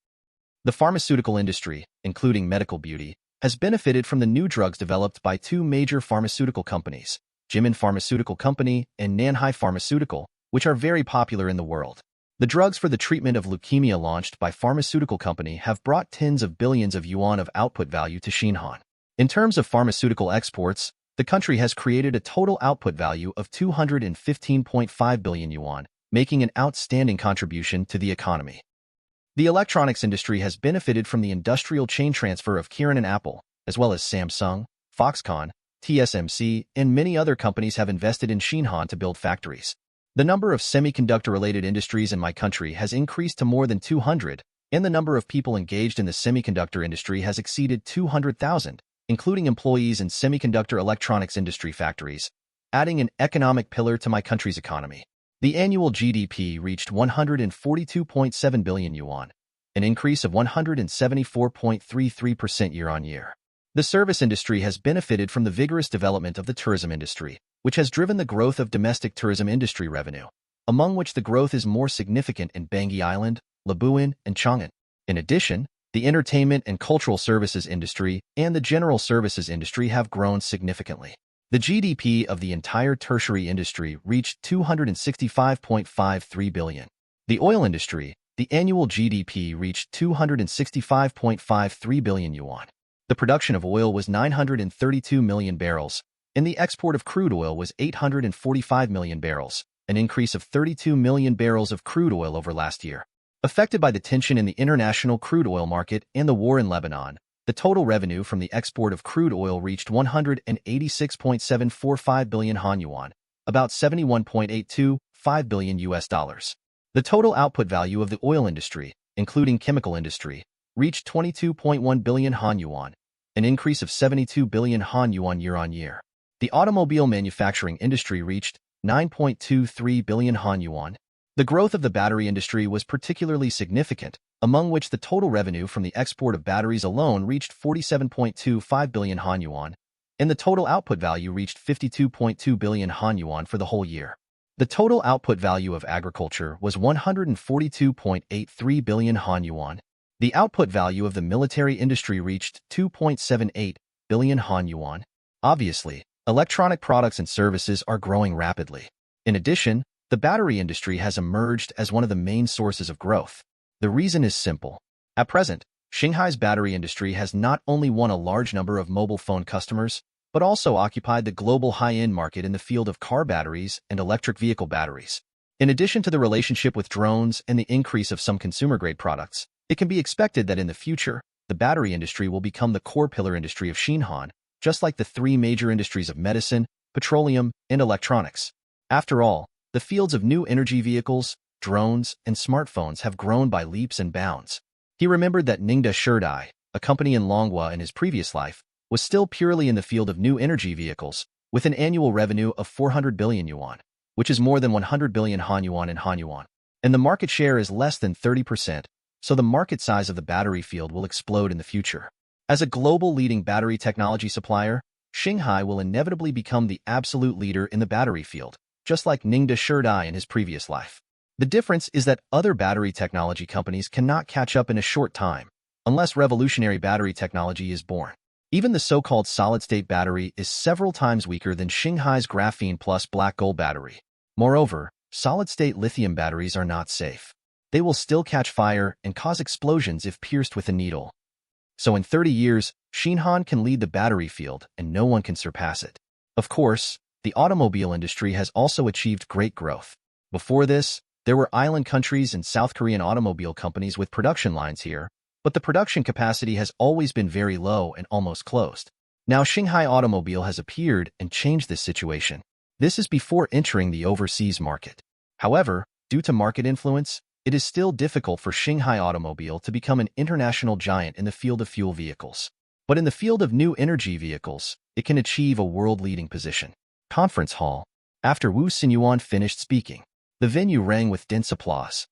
The pharmaceutical industry, including medical beauty, has benefited from the new drugs developed by two major pharmaceutical companies, Jimin Pharmaceutical Company and Nanyang Pharmaceutical, which are very popular in the world. The drugs for the treatment of leukemia launched by pharmaceutical company have brought tens of billions of yuan of output value to Xiaoyan. In terms of pharmaceutical exports, the country has created a total output value of 215.5 billion yuan, making an outstanding contribution to the economy. The electronics industry has benefited from the industrial chain transfer of Kirin and Apple, as well as Samsung, Foxconn, TSMC, and many other companies have invested in Xinhan to build factories. The number of semiconductor-related industries in my country has increased to more than 200, and the number of people engaged in the semiconductor industry has exceeded 200,000, including employees in semiconductor electronics industry factories, adding an economic pillar to my country's economy. The annual GDP reached 142.7 billion yuan, an increase of 174.33% year-on-year. The service industry has benefited from the vigorous development of the tourism industry, which has driven the growth of domestic tourism industry revenue, among which the growth is more significant in Bangui Island, Labuan, and Chang'an. In addition, the entertainment and cultural services industry and the general services industry have grown significantly. The GDP of the entire tertiary industry reached 265.53 billion. The oil industry, the annual GDP reached 265.53 billion yuan. The production of oil was 932 million barrels, and the export of crude oil was 845 million barrels, an increase of 32 million barrels of crude oil over last year. Affected by the tension in the international crude oil market and the war in Lebanon, the total revenue from the export of crude oil reached 186.745 billion Han yuan, about $71.825 billion US dollars. The total output value of the oil industry, including chemical industry, reached 22.1 billion Han yuan, an increase of 72 billion Han yuan year-on-year. The automobile manufacturing industry reached 9.23 billion Han yuan. The growth of the battery industry was particularly significant, among which the total revenue from the export of batteries alone reached 47.25 billion Han yuan, and the total output value reached 52.2 billion Han yuan for the whole year. The total output value of agriculture was 142.83 billion Han yuan. The output value of the military industry reached 2.78 billion Han yuan. Obviously, electronic products and services are growing rapidly. In addition, the battery industry has emerged as one of the main sources of growth. The reason is simple. At present, Shanghai's battery industry has not only won a large number of mobile phone customers, but also occupied the global high-end market in the field of car batteries and electric vehicle batteries. In addition to the relationship with drones and the increase of some consumer-grade products, it can be expected that in the future, the battery industry will become the core pillar industry of Xinhan, just like the three major industries of medicine, petroleum, and electronics. After all, the fields of new energy vehicles, drones, and smartphones have grown by leaps and bounds. He remembered that Ningda Sherdai, a company in Longhua in his previous life, was still purely in the field of new energy vehicles, with an annual revenue of 400 billion yuan, which is more than 100 billion Han yuan in Han yuan. And the market share is less than 30%, so the market size of the battery field will explode in the future. As a global leading battery technology supplier, Shanghai will inevitably become the absolute leader in the battery field, just like Ningda Sherdai in his previous life. The difference is that other battery technology companies cannot catch up in a short time, unless revolutionary battery technology is born. Even the so-called solid-state battery is several times weaker than Shanghai's graphene plus black gold battery. Moreover, solid-state lithium batteries are not safe. They will still catch fire and cause explosions if pierced with a needle. So in 30 years, Xinhan can lead the battery field and no one can surpass it. Of course, the automobile industry has also achieved great growth. Before this, there were island countries and South Korean automobile companies with production lines here, but the production capacity has always been very low and almost closed. Now Shanghai Automobile has appeared and changed this situation. This is before entering the overseas market. However, due to market influence, it is still difficult for Shanghai Automobile to become an international giant in the field of fuel vehicles. But in the field of new energy vehicles, it can achieve a world-leading position. Conference hall. After Wu Xinyuan finished speaking, the venue rang with dense applause.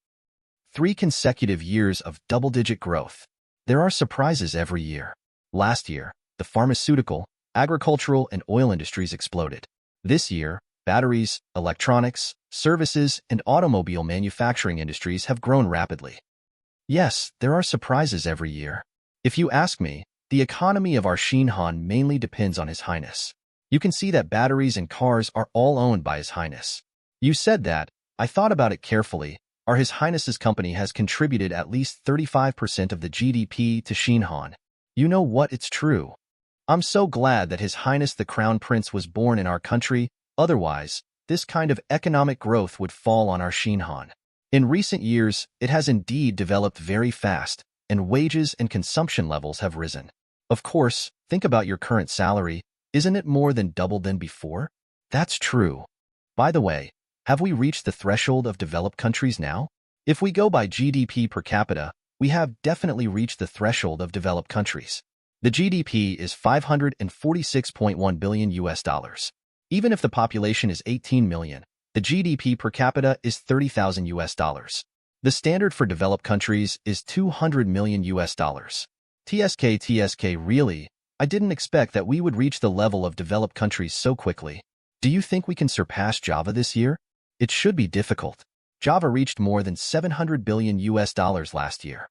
3 consecutive years of double-digit growth. There are surprises every year. Last year, the pharmaceutical, agricultural, and oil industries exploded. This year, batteries, electronics, services, and automobile manufacturing industries have grown rapidly. Yes, there are surprises every year. If you ask me, the economy of our Xinhan mainly depends on His Highness. You can see that batteries and cars are all owned by His Highness. You said that. I thought about it carefully. Our His Highness's company has contributed at least 35% of the GDP to Xinhan. You know what? It's true. I'm so glad that His Highness the Crown Prince was born in our country. Otherwise, this kind of economic growth would fall on our Xinhan. In recent years, it has indeed developed very fast, and wages and consumption levels have risen. Of course, think about your current salary. Isn't it more than double than before? That's true. By the way, have we reached the threshold of developed countries now? If we go by GDP per capita, we have definitely reached the threshold of developed countries. The GDP is 546.1 billion US dollars. Even if the population is 18 million, the GDP per capita is 30,000 US dollars. The standard for developed countries is 200 million US dollars. TSK, really? I didn't expect that we would reach the level of developed countries so quickly. Do you think we can surpass Java this year? It should be difficult. Java reached more than 700 billion US dollars last year.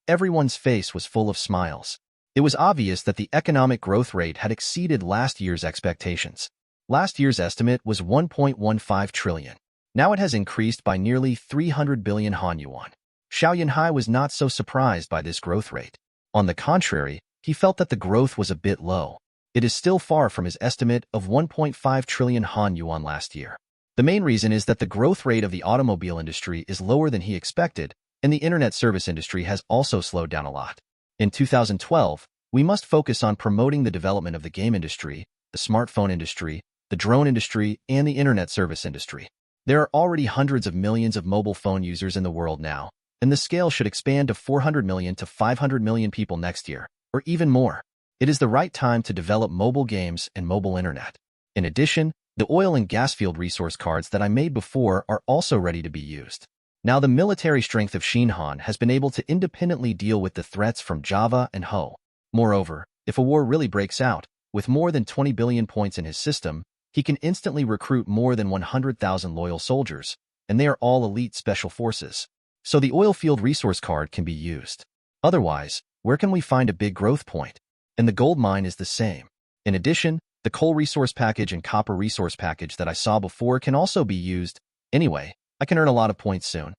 Everyone's face was full of smiles. It was obvious that the economic growth rate had exceeded last year's expectations. Last year's estimate was 1.15 trillion. Now it has increased by nearly 300 billion Han yuan. Xiao Yunhai was not so surprised by this growth rate. On the contrary, he felt that the growth was a bit low. It is still far from his estimate of 1.5 trillion Han yuan last year. The main reason is that the growth rate of the automobile industry is lower than he expected, and the internet service industry has also slowed down a lot. In 2012, we must focus on promoting the development of the game industry, the smartphone industry, the drone industry, and the internet service industry. There are already hundreds of millions of mobile phone users in the world now, and the scale should expand to 400 million to 500 million people next year, or even more. It is the right time to develop mobile games and mobile internet. In addition, the oil and gas field resource cards that I made before are also ready to be used. Now the military strength of Xinhan has been able to independently deal with the threats from Java and Ho. Moreover, if a war really breaks out, with more than 20 billion points in his system, he can instantly recruit more than 100,000 loyal soldiers, and they are all elite special forces. So the oil field resource card can be used. Otherwise, where can we find a big growth point? And the gold mine is the same. In addition, the coal resource package and copper resource package that I saw before can also be used. Anyway, I can earn a lot of points soon.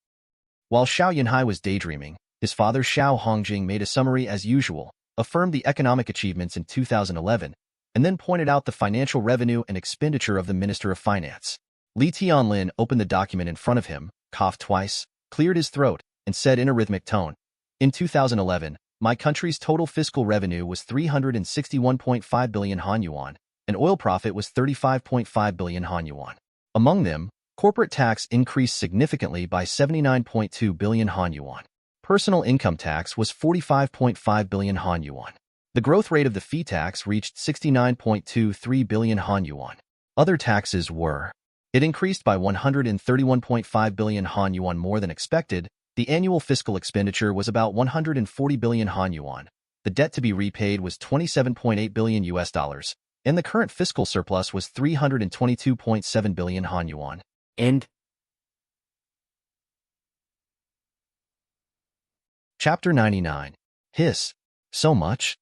While Xiao Yunhai was daydreaming, his father Xiao Hongjing made a summary as usual, affirmed the economic achievements in 2011, and then pointed out the financial revenue and expenditure of the Minister of Finance. Li Tianlin opened the document in front of him, coughed twice, cleared his throat, and said in a rhythmic tone, "In 2011, my country's total fiscal revenue was 361.5 billion Han yuan, and oil profit was 35.5 billion Han yuan. Among them, corporate tax increased significantly by 79.2 billion Han yuan. Personal income tax was 45.5 billion Han yuan. The growth rate of the fee tax reached 69.23 billion Han yuan. Other taxes were. It increased by 131.5 billion Han yuan more than expected. The annual fiscal expenditure was about 140 billion Han yuan. The debt to be repaid was 27.8 billion US dollars, and the current fiscal surplus was 322.7 billion Han yuan. End. Chapter 99. Hiss. So much?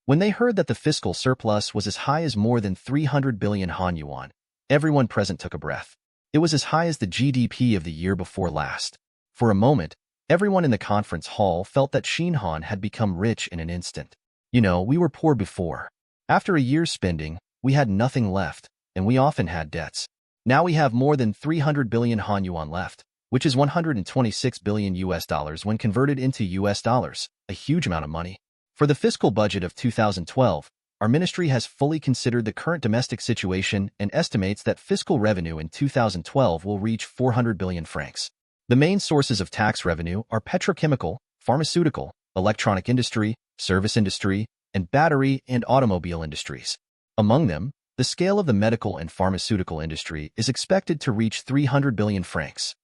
When they heard that the fiscal surplus was as high as more than 300 billion Han yuan, everyone present took a breath. It was as high as the GDP of the year before last. For a moment, everyone in the conference hall felt that Xinhan had become rich in an instant. We were poor before. After a year's spending, we had nothing left, and we often had debts. Now we have more than 300 billion Han yuan left, which is 126 billion US dollars when converted into US dollars, a huge amount of money. For the fiscal budget of 2012, our ministry has fully considered the current domestic situation and estimates that fiscal revenue in 2012 will reach 400 billion francs. The main sources of tax revenue are petrochemical, pharmaceutical, electronic industry, service industry, and battery and automobile industries. Among them, the scale of the medical and pharmaceutical industry is expected to reach 300 billion francs.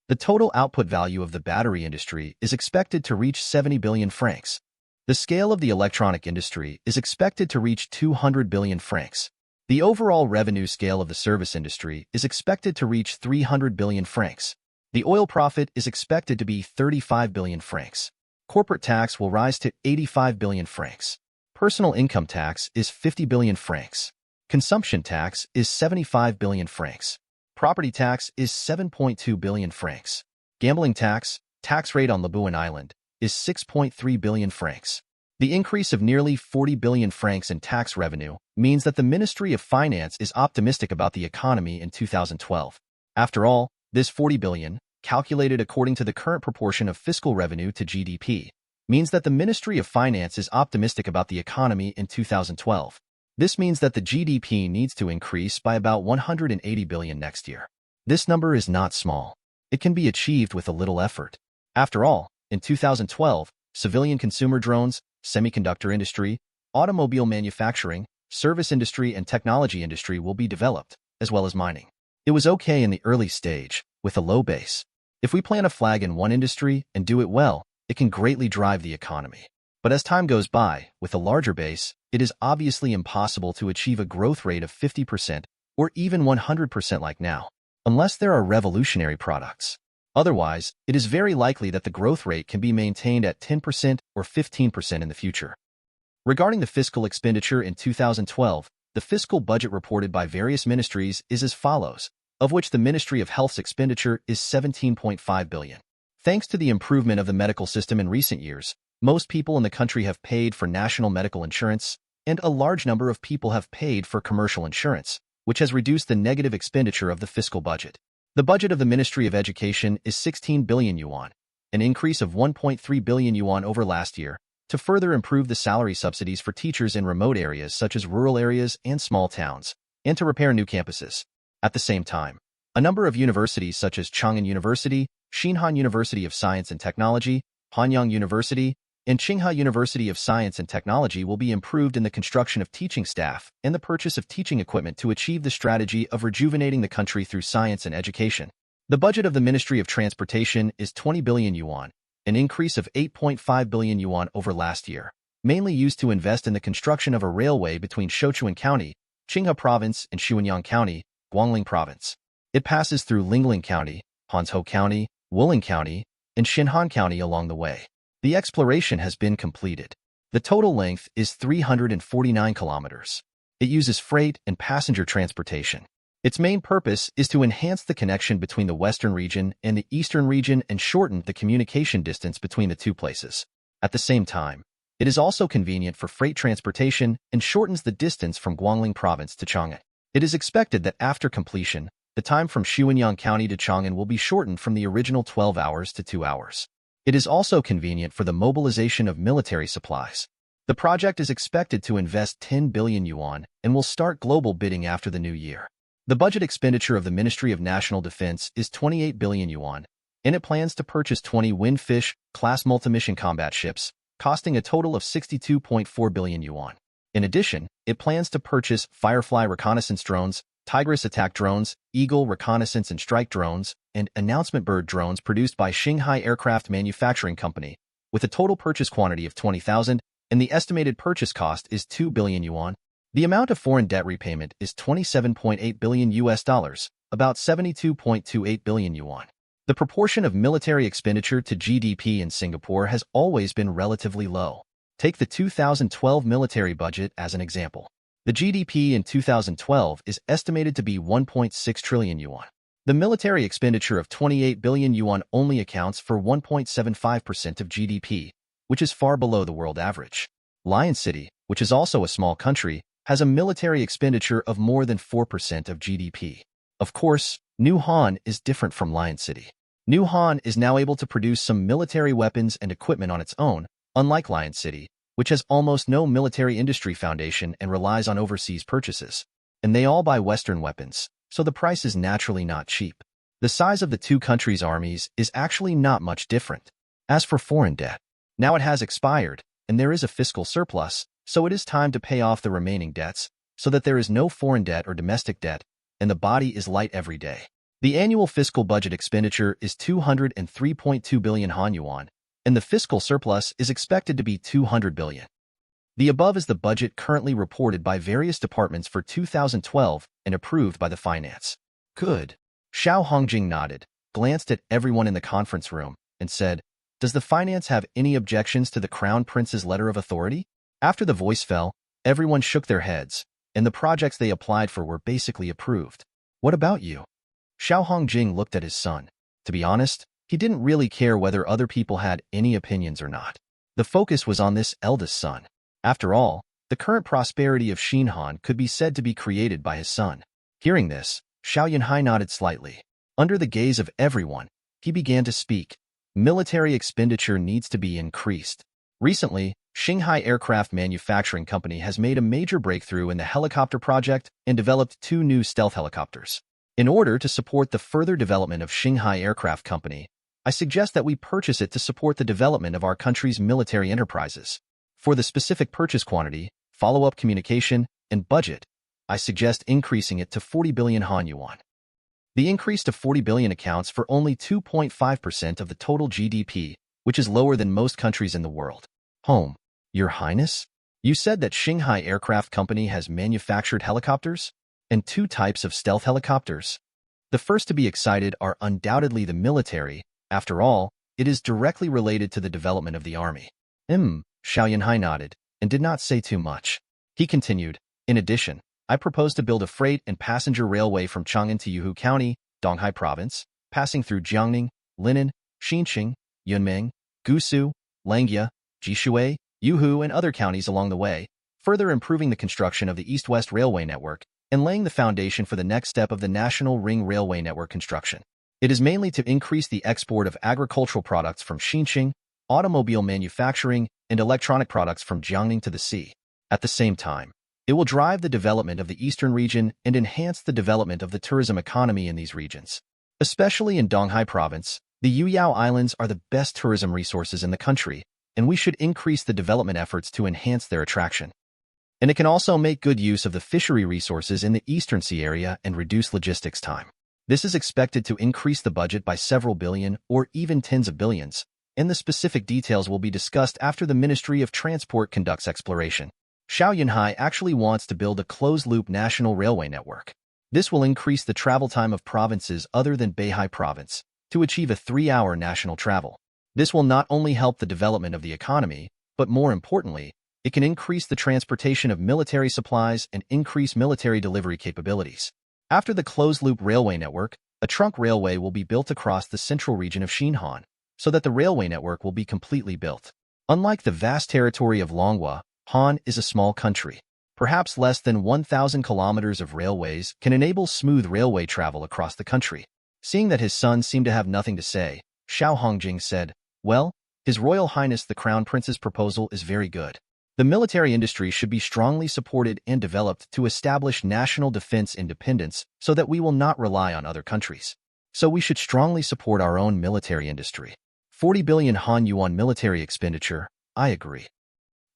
The total output value of the battery industry is expected to reach 70 billion francs. The scale of the electronic industry is expected to reach 200 billion francs. The overall revenue scale of the service industry is expected to reach 300 billion francs. The oil profit is expected to be 35 billion francs. Corporate tax will rise to 85 billion francs. Personal income tax is 50 billion francs. Consumption tax is 75 billion francs. Property tax is 7.2 billion francs. Gambling tax rate on Labuan Island, is 6.3 billion francs. The increase of nearly 40 billion francs in tax revenue means that the Ministry of Finance is optimistic about the economy in 2012. After all, this 40 billion, calculated according to the current proportion of fiscal revenue to GDP, means that the Ministry of Finance is optimistic about the economy in 2012. This means that the GDP needs to increase by about 180 billion next year. This number is not small. It can be achieved with a little effort. After all, in 2012, civilian consumer drones, semiconductor industry, automobile manufacturing, service industry, and technology industry will be developed, as well as mining. It was okay in the early stage, with a low base. If we plant a flag in one industry and do it well, it can greatly drive the economy. But as time goes by, with a larger base, it is obviously impossible to achieve a growth rate of 50% or even 100% like now, unless there are revolutionary products. Otherwise, it is very likely that the growth rate can be maintained at 10% or 15% in the future. Regarding the fiscal expenditure in 2012, the fiscal budget reported by various ministries is as follows, of which the Ministry of Health's expenditure is 17.5 billion. Thanks to the improvement of the medical system in recent years, most people in the country have paid for national medical insurance, and a large number of people have paid for commercial insurance, which has reduced the negative expenditure of the fiscal budget. The budget of the Ministry of Education is 16 billion yuan, an increase of 1.3 billion yuan over last year, to further improve the salary subsidies for teachers in remote areas such as rural areas and small towns, and to repair new campuses. At the same time, a number of universities such as Chang'an University, Xinhan University of Science and Technology, Hanyang University, and Tsinghua University of Science and Technology will be improved in the construction of teaching staff and the purchase of teaching equipment to achieve the strategy of rejuvenating the country through science and education. The budget of the Ministry of Transportation is 20 billion yuan, an increase of 8.5 billion yuan over last year, mainly used to invest in the construction of a railway between Sichuan County, Tsinghua Province, and Xuanyang County, Guangling Province. It passes through Lingling County, Hanzhou County, Wuling County, and Xinhan County along the way. The exploration has been completed. The total length is 349 kilometers. It uses freight and passenger transportation. Its main purpose is to enhance the connection between the western region and the eastern region and shorten the communication distance between the two places. At the same time, it is also convenient for freight transportation and shortens the distance from Guangling Province to Chang'an. It is expected that after completion, the time from Xuanyang County to Chang'an will be shortened from the original 12 hours to 2 hours. It is also convenient for the mobilization of military supplies. The project is expected to invest 10 billion yuan and will start global bidding after the new year. The budget expenditure of the Ministry of National Defense is 28 billion yuan, and it plans to purchase 20 Windfish-class multi-mission combat ships, costing a total of 62.4 billion yuan. In addition, it plans to purchase Firefly reconnaissance drones, Tigris attack drones, Eagle reconnaissance and strike drones, and announcement bird drones produced by Shanghai Aircraft Manufacturing Company, with a total purchase quantity of 20,000, and the estimated purchase cost is 2 billion yuan. The amount of foreign debt repayment is 27.8 billion US dollars, about 72.28 billion yuan. The proportion of military expenditure to GDP in Singapore has always been relatively low. Take the 2012 military budget as an example. The GDP in 2012 is estimated to be 1.6 trillion yuan. The military expenditure of 28 billion yuan only accounts for 1.75% of GDP, which is far below the world average. Lion City, which is also a small country, has a military expenditure of more than 4% of GDP. Of course, New Han is different from Lion City. New Han is now able to produce some military weapons and equipment on its own, unlike Lion City, which has almost no military industry foundation and relies on overseas purchases. And they all buy Western weapons, so the price is naturally not cheap. The size of the two countries' armies is actually not much different. As for foreign debt, now it has expired, and there is a fiscal surplus, so it is time to pay off the remaining debts, so that there is no foreign debt or domestic debt, and the body is light every day. The annual fiscal budget expenditure is 203.2 billion Han yuan, and the fiscal surplus is expected to be 200 billion. The above is the budget currently reported by various departments for 2012 and approved by the finance. Good. Xiao Hongjing nodded, glanced at everyone in the conference room, and said, "Does the finance have any objections to the Crown Prince's letter of authority?" After the voice fell, everyone shook their heads, and the projects they applied for were basically approved. What about you? Xiao Hongjing looked at his son. To be honest, he didn't really care whether other people had any opinions or not. The focus was on this eldest son. After all, the current prosperity of Xinhan could be said to be created by his son. Hearing this, Xiao Yunhai nodded slightly. Under the gaze of everyone, he began to speak. Military expenditure needs to be increased. Recently, Xinhai Aircraft Manufacturing Company has made a major breakthrough in the helicopter project and developed 2 new stealth helicopters. In order to support the further development of Xinhai Aircraft Company, I suggest that we purchase it to support the development of our country's military enterprises. For the specific purchase quantity, follow-up communication, and budget, I suggest increasing it to 40 billion Han yuan. The increase to 40 billion accounts for only 2.5% of the total GDP, which is lower than most countries in the world. Your Highness? You said that Xinhai Aircraft Company has manufactured helicopters? And 2 types of stealth helicopters? The first to be excited are undoubtedly the military. After all, it is directly related to the development of the army. Xiao Yunhai nodded, and did not say too much. He continued, in addition, I propose to build a freight and passenger railway from Chang'an to Yuhu County, Donghai Province, passing through Jiangning, Linan, Xinqing, Yunmeng, Gusu, Langjia, Jishui, Yuhu, and other counties along the way, further improving the construction of the East-West Railway Network and laying the foundation for the next step of the National Ring Railway Network construction. It is mainly to increase the export of agricultural products from Xinqing, automobile manufacturing, and electronic products from Jiangning to the sea. At the same time, it will drive the development of the eastern region and enhance the development of the tourism economy in these regions. Especially in Donghai Province, the Yuyao Islands are the best tourism resources in the country, and we should increase the development efforts to enhance their attraction. And it can also make good use of the fishery resources in the Eastern Sea area and reduce logistics time. This is expected to increase the budget by several billion or even tens of billions, and the specific details will be discussed after the Ministry of Transport conducts exploration. Xiao Yunhai actually wants to build a closed-loop national railway network. This will increase the travel time of provinces other than Beihai Province to achieve a 3-hour national travel. This will not only help the development of the economy, but more importantly, it can increase the transportation of military supplies and increase military delivery capabilities. After the closed-loop railway network, a trunk railway will be built across the central region of Xinhan, so that the railway network will be completely built. Unlike the vast territory of Longhua, Han is a small country. Perhaps less than 1,000 kilometers of railways can enable smooth railway travel across the country. Seeing that his son seemed to have nothing to say, Xiao Hongjing said, well, His Royal Highness the Crown Prince's proposal is very good. The military industry should be strongly supported and developed to establish national defense independence so that we will not rely on other countries. So we should strongly support our own military industry. 40 billion Han yuan military expenditure, I agree.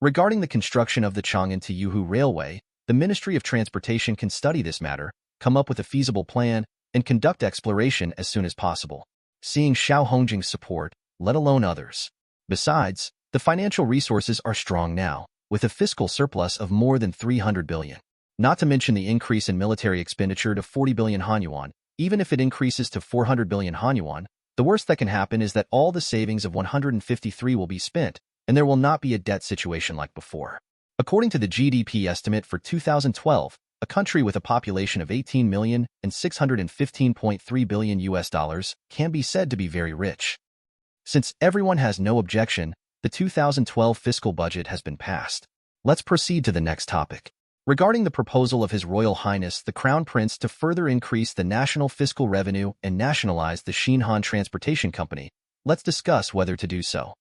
Regarding the construction of the Chang'an to Yuhu Railway, the Ministry of Transportation can study this matter, come up with a feasible plan, and conduct exploration as soon as possible. Seeing Xiao Hongjing's support, let alone others. Besides, the financial resources are strong now, with a fiscal surplus of more than 300 billion. Not to mention the increase in military expenditure to 40 billion Han yuan. Even if it increases to 400 billion Han yuan, the worst that can happen is that all the savings of 153 will be spent, and there will not be a debt situation like before. According to the GDP estimate for 2012, a country with a population of 18 million and 615.3 billion US dollars can be said to be very rich. Since everyone has no objection, the 2012 fiscal budget has been passed. Let's proceed to the next topic. Regarding the proposal of His Royal Highness the Crown Prince to further increase the national fiscal revenue and nationalize the Xinhan Transportation Company, let's discuss whether to do so.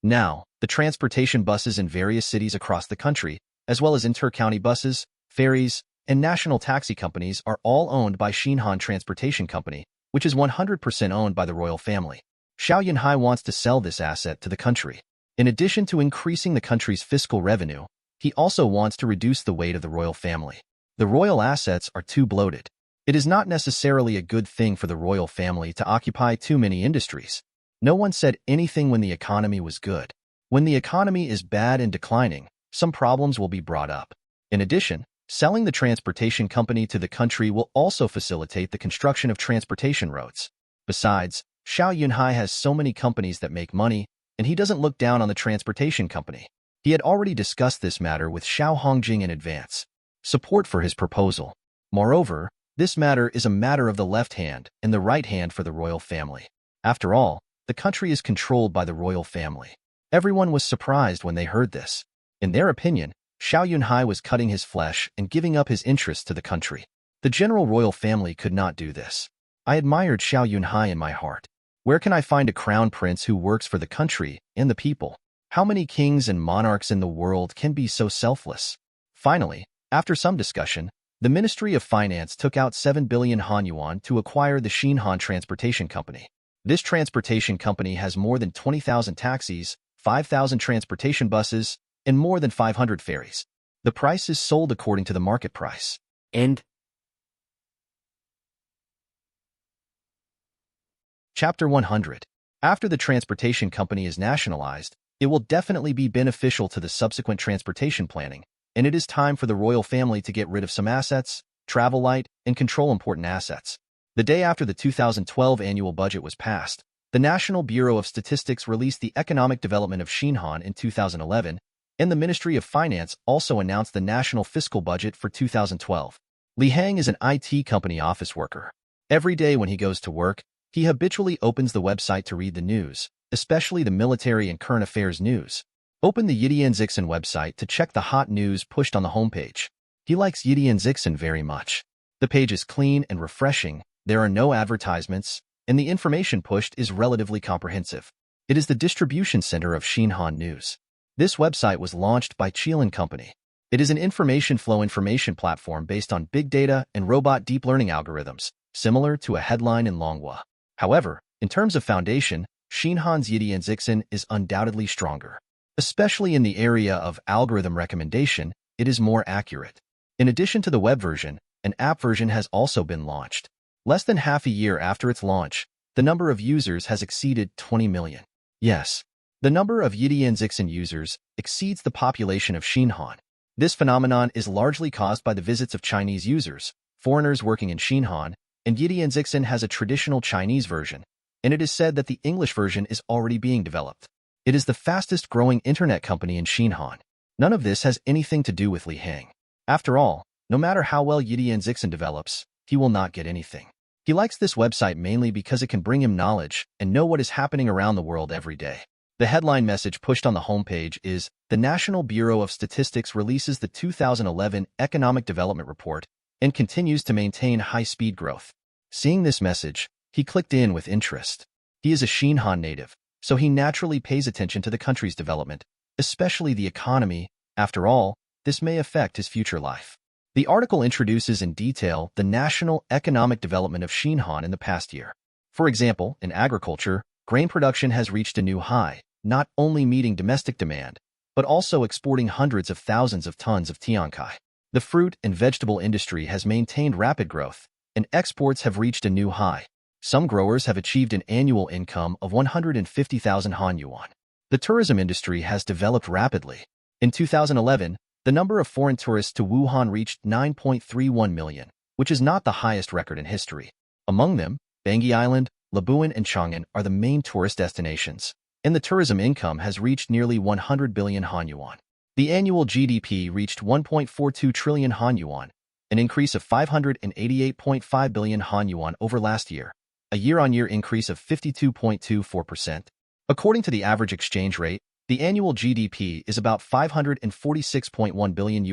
Now, the transportation buses in various cities across the country, as well as inter-county buses, ferries, and national taxi companies are all owned by Xinhan Transportation Company, which is 100% owned by the royal family. Xiao Yunhai wants to sell this asset to the country. In addition to increasing the country's fiscal revenue, he also wants to reduce the weight of the royal family. The royal assets are too bloated. It is not necessarily a good thing for the royal family to occupy too many industries. No one said anything when the economy was good. When the economy is bad and declining, some problems will be brought up. In addition, selling the transportation company to the country will also facilitate the construction of transportation roads. Besides, Xiao Yunhai has so many companies that make money, and he doesn't look down on the transportation company. He had already discussed this matter with Xiao Hongjing in advance. Support for his proposal. Moreover, this matter is a matter of the left hand and the right hand for the royal family. After all, the country is controlled by the royal family. Everyone was surprised when they heard this. In their opinion, Xiao Yunhai was cutting his flesh and giving up his interests to the country. The general royal family could not do this. I admired Xiao Yunhai in my heart. Where can I find a crown prince who works for the country and the people? How many kings and monarchs in the world can be so selfless? Finally, after some discussion, the Ministry of Finance took out 7 billion Han yuan to acquire the Xinhan Transportation Company. This transportation company has more than 20,000 taxis, 5,000 transportation buses, and more than 500 ferries. The price is sold according to the market price. End. Chapter 100. After the transportation company is nationalized, it will definitely be beneficial to the subsequent transportation planning, and it is time for the royal family to get rid of some assets, travel light, and control important assets. The day after the 2012 annual budget was passed, the National Bureau of Statistics released the economic development of Xinhan in 2011, and the Ministry of Finance also announced the national fiscal budget for 2012. Li Hang is an IT company office worker. Every day when he goes to work, he habitually opens the website to read the news, especially the military and current affairs news. Open the Yidianzixin website to check the hot news pushed on the homepage. He likes Yidianzixin very much. The page is clean and refreshing, there are no advertisements, and the information pushed is relatively comprehensive. It is the distribution center of Xinhan News. This website was launched by Qilin Company. It is an information flow platform based on big data and robot deep learning algorithms, similar to a headline in Longhua. However, in terms of foundation, Xinhan's Yidianzixin is undoubtedly stronger. Especially in the area of algorithm recommendation, it is more accurate. In addition to the web version, an app version has also been launched. Less than half a year after its launch, the number of users has exceeded 20 million. Yes, the number of Yidianzixin users exceeds the population of Xinhan. This phenomenon is largely caused by the visits of Chinese users, foreigners working in Xinhan, and Yidianzixin has a traditional Chinese version, and it is said that the English version is already being developed. It is the fastest growing internet company in Xinhan. None of this has anything to do with Li Hang. After all, no matter how well Yidianzixin develops, he will not get anything. He likes this website mainly because it can bring him knowledge and know what is happening around the world every day. The headline message pushed on the homepage is, "The National Bureau of Statistics releases the 2011 Economic Development Report and continues to maintain high-speed growth." Seeing this message, he clicked in with interest. He is a Xinhan native, so he naturally pays attention to the country's development, especially the economy. After all, this may affect his future life. The article introduces in detail the national economic development of Xinhan in the past year. For example, in agriculture, grain production has reached a new high, not only meeting domestic demand, but also exporting hundreds of thousands of tons of tiankai. The fruit and vegetable industry has maintained rapid growth, and exports have reached a new high. Some growers have achieved an annual income of 150,000 Han yuan. The tourism industry has developed rapidly. In 2011, the number of foreign tourists to Wuhan reached 9.31 million, which is not the highest record in history. Among them, Bangui Island, Labuan and Chang'an are the main tourist destinations, and the tourism income has reached nearly 100 billion Han yuan. The annual GDP reached 1.42 trillion Han yuan, an increase of 588.5 billion Han yuan over last year, a year-on-year increase of 52.24%. According to the average exchange rate, the annual GDP is about $546.1 billion,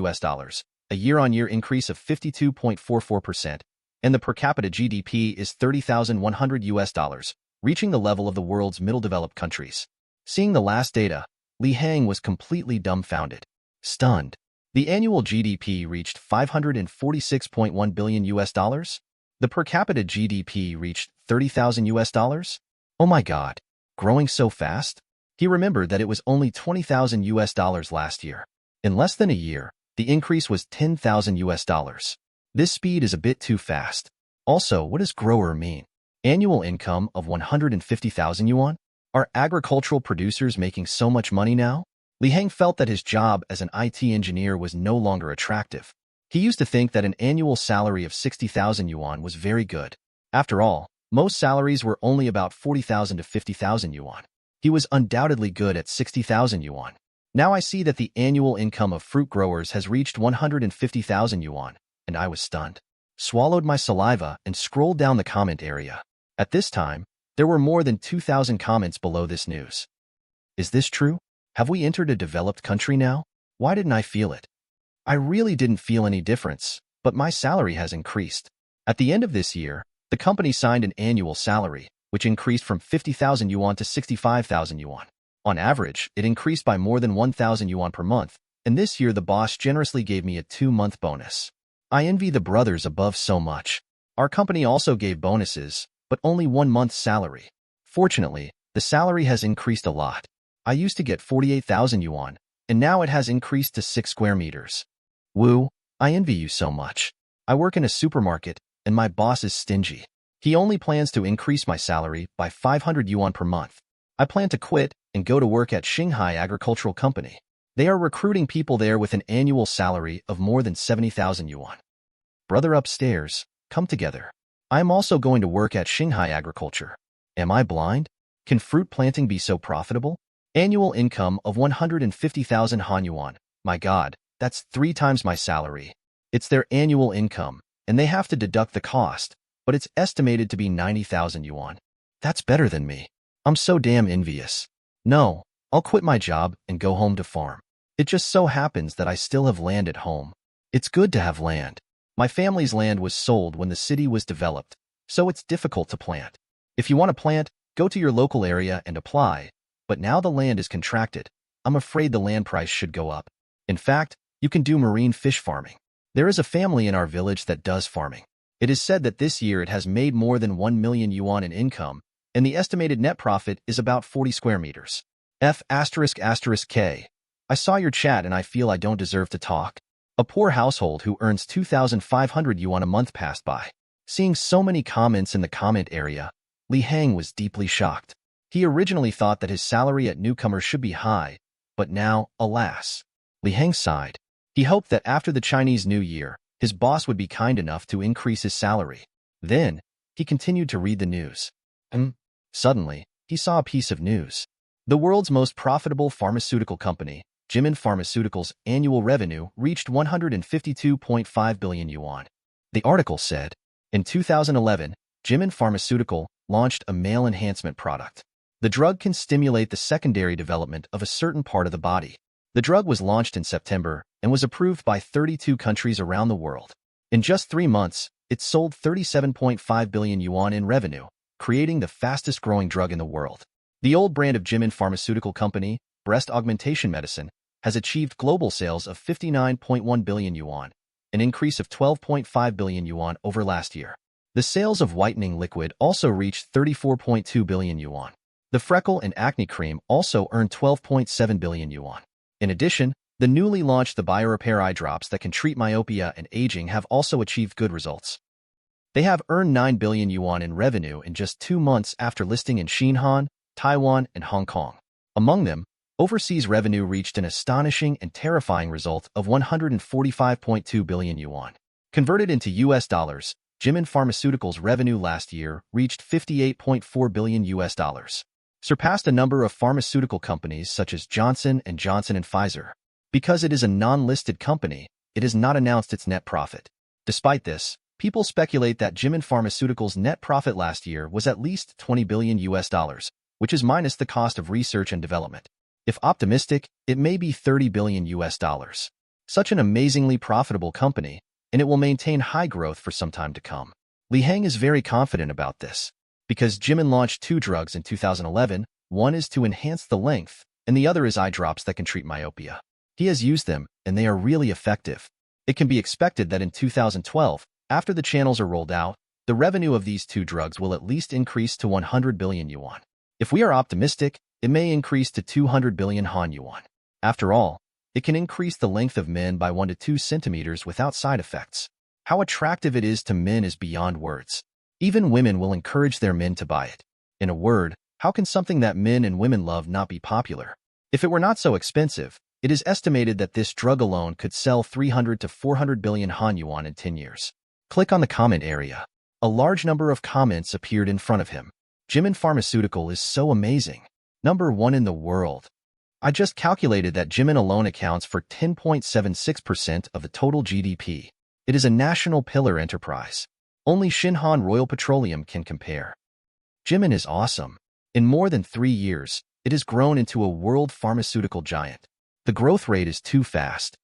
a year-on-year increase of 52.44%, and the per capita GDP is $30,100, reaching the level of the world's middle-developed countries. Seeing the last data, Li Hang was completely dumbfounded. Stunned. The annual GDP reached $546.1 billion. The per capita GDP reached $30,000. Oh my God, growing so fast? He remembered that it was only $20,000 last year. In less than a year, the increase was $10,000. This speed is a bit too fast. Also, what does grower mean? Annual income of 150,000 yuan? Are agricultural producers making so much money now? Li Hang felt that his job as an IT engineer was no longer attractive. He used to think that an annual salary of 60,000 yuan was very good. After all, most salaries were only about 40,000 to 50,000 yuan. He was undoubtedly good at 60,000 yuan. Now I see that the annual income of fruit growers has reached 150,000 yuan, and I was stunned. Swallowed my saliva and scrolled down the comment area. At this time, there were more than 2,000 comments below this news. Is this true? Have we entered a developed country now? Why didn't I feel it? I really didn't feel any difference, but my salary has increased. At the end of this year, the company signed an annual salary, which increased from 50,000 yuan to 65,000 yuan. On average, it increased by more than 1,000 yuan per month, and this year the boss generously gave me a 2-month bonus. I envy the brothers above so much. Our company also gave bonuses, but only 1 month's salary. Fortunately, the salary has increased a lot. I used to get 48,000 yuan, and now it has increased to 6 square meters. Woo, I envy you so much. I work in a supermarket, and my boss is stingy. He only plans to increase my salary by 500 yuan per month. I plan to quit and go to work at Xinghai Agricultural Company. They are recruiting people there with an annual salary of more than 70,000 yuan. Brother upstairs, come together. I am also going to work at Xinghai Agriculture. Am I blind? Can fruit planting be so profitable? Annual income of 150,000 Han yuan. My God, that's 3 times my salary. It's their annual income, and they have to deduct the cost, but it's estimated to be 90,000 yuan. That's better than me. I'm so damn envious. No, I'll quit my job and go home to farm. It just so happens that I still have land at home. It's good to have land. My family's land was sold when the city was developed, so it's difficult to plant. If you want to plant, go to your local area and apply, but now the land is contracted. I'm afraid the land price should go up. In fact, you can do marine fish farming. There is a family in our village that does farming. It is said that this year it has made more than 1 million yuan in income, and the estimated net profit is about 40 square meters. F***K. I saw your chat and I feel I don't deserve to talk. A poor household who earns 2,500 yuan a month passed by. Seeing so many comments in the comment area, Li Hang was deeply shocked. He originally thought that his salary at newcomers should be high, but now, alas. Li Hang sighed. He hoped that after the Chinese New Year, his boss would be kind enough to increase his salary. Then, he continued to read the news. Suddenly, he saw a piece of news. The world's most profitable pharmaceutical company, Jimin Pharmaceuticals' annual revenue reached 152.5 billion yuan. The article said, in 2011, Jimin Pharmaceutical launched a male enhancement product. The drug can stimulate the secondary development of a certain part of the body. The drug was launched in September and was approved by 32 countries around the world. In just 3 months, it sold 37.5 billion yuan in revenue, creating the fastest-growing drug in the world. The old brand of Jimin Pharmaceutical Company, breast augmentation medicine, has achieved global sales of 59.1 billion yuan, an increase of 12.5 billion yuan over last year. The sales of whitening liquid also reached 34.2 billion yuan. The freckle and acne cream also earned 12.7 billion yuan. In addition, the newly launched the BioRepair eye drops that can treat myopia and aging have also achieved good results. They have earned 9 billion yuan in revenue in just 2 months after listing in Xinhan, Taiwan, and Hong Kong. Among them, overseas revenue reached an astonishing and terrifying result of 145.2 billion yuan. Converted into US dollars, Jimin Pharmaceuticals' revenue last year reached 58.4 billion US dollars. Surpassed a number of pharmaceutical companies such as Johnson & Johnson and Pfizer. Because it is a non-listed company, it has not announced its net profit. Despite this, people speculate that Jimin Pharmaceuticals' net profit last year was at least 20 billion US dollars, which is minus the cost of research and development. If optimistic, it may be 30 billion US dollars. Such an amazingly profitable company, and it will maintain high growth for some time to come. Li Hang is very confident about this. Because Jimin launched 2 drugs in 2011, one is to enhance the length, and the other is eye drops that can treat myopia. He has used them, and they are really effective. It can be expected that in 2012, after the channels are rolled out, the revenue of these 2 drugs will at least increase to 100 billion yuan. If we are optimistic, it may increase to 200 billion Han yuan. After all, it can increase the length of men by 1 to 2 centimeters without side effects. How attractive it is to men is beyond words. Even women will encourage their men to buy it. In a word, how can something that men and women love not be popular? If it were not so expensive, it is estimated that this drug alone could sell 300 to 400 billion Han yuan in 10 years. Click on the comment area. A large number of comments appeared in front of him. Jimin Pharmaceutical is so amazing. Number 1 in the world. I just calculated that Jimin alone accounts for 10.76% of the total GDP. It is a national pillar enterprise. Only Xinhan Royal Petroleum can compare. Jimin is awesome. In more than 3 years, it has grown into a world pharmaceutical giant. The growth rate is too fast.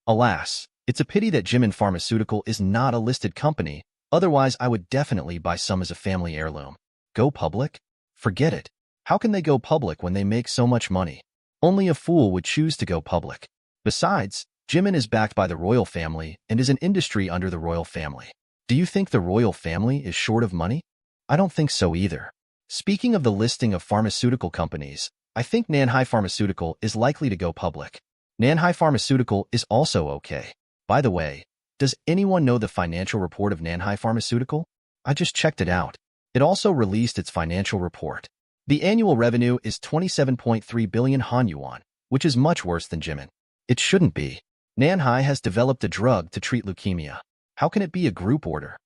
Alas, it's a pity that Jimin Pharmaceutical is not a listed company, otherwise I would definitely buy some as a family heirloom. Go public? Forget it. How can they go public when they make so much money? Only a fool would choose to go public. Besides, Jimin is backed by the royal family and is an industry under the royal family. Do you think the royal family is short of money? I don't think so either. Speaking of the listing of pharmaceutical companies, I think Nanyang Pharmaceutical is likely to go public. Nanyang Pharmaceutical is also okay. By the way, does anyone know the financial report of Nanyang Pharmaceutical? I just checked it out. It also released its financial report. The annual revenue is 27.3 billion Han yuan, which is much worse than Jimin. It shouldn't be. Nanyang has developed a drug to treat leukemia. How can it be a group order?